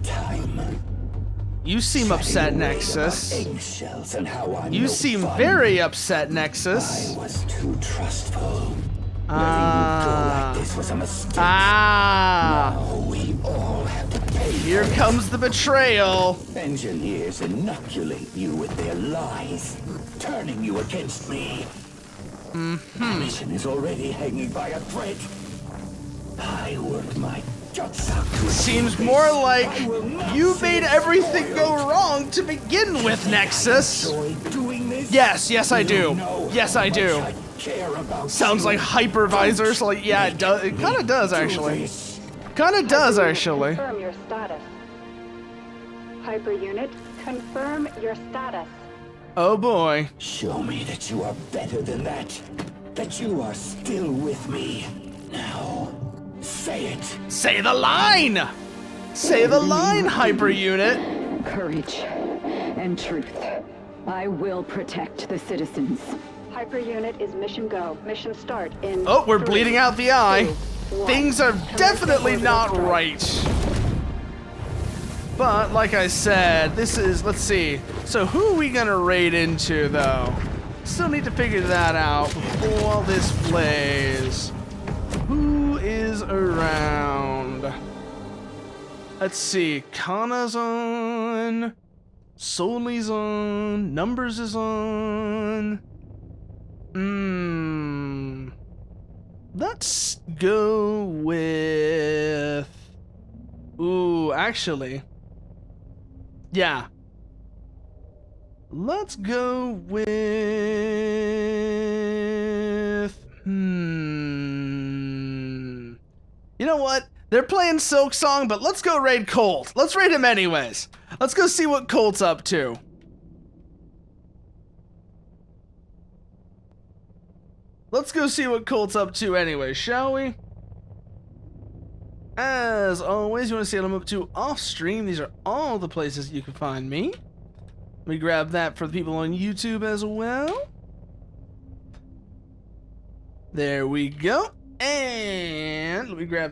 S2: You seem upset, Nexus. You seem very upset, Nexus.
S6: I was too trustful.
S2: This
S6: was a mistake.
S2: Now
S6: we all have to pay.
S2: Here comes the betrayal.
S6: Engineers inoculate you with their lies, turning you against me. The mission is already hanging by a thread. I worked my guts out to
S2: Seems more like you made everything go wrong to begin with, Nexus. Yes, I do. Yes, I do. Sounds like hypervisor, so like, yeah, it does. It kind of does, actually. Kind of does, actually.
S13: Confirm your status. Hyper unit, confirm your status.
S2: Oh boy.
S6: Show me that you are better than that. That you are still with me. Now, say it.
S2: Say the line! Say the line, Hyper Unit.
S12: Courage and truth. I will protect the citizens.
S13: Hyper unit is mission go. Mission start in.
S2: Oh, we're
S13: 3,
S2: bleeding out the eye.
S13: 2, 1.
S2: Things are definitely not right. But, like I said, this is, let's see. So who are we gonna raid into, though? Still need to figure that out before this plays. Who is around? Let's see. Kana's on. Solely's on. Numbers is on. Let's go with... Ooh, actually... Yeah. Let's go with... You know what? They're playing Silk Song, but let's go raid Colt. Let's raid him anyways. Let's go see what Colt's up to. Let's go see what Colt's up to anyway, shall we? As always, you want to see what I'm up to off stream. These are all the places you can find me. Let me grab that for the people on YouTube as well. There we go. And let me grab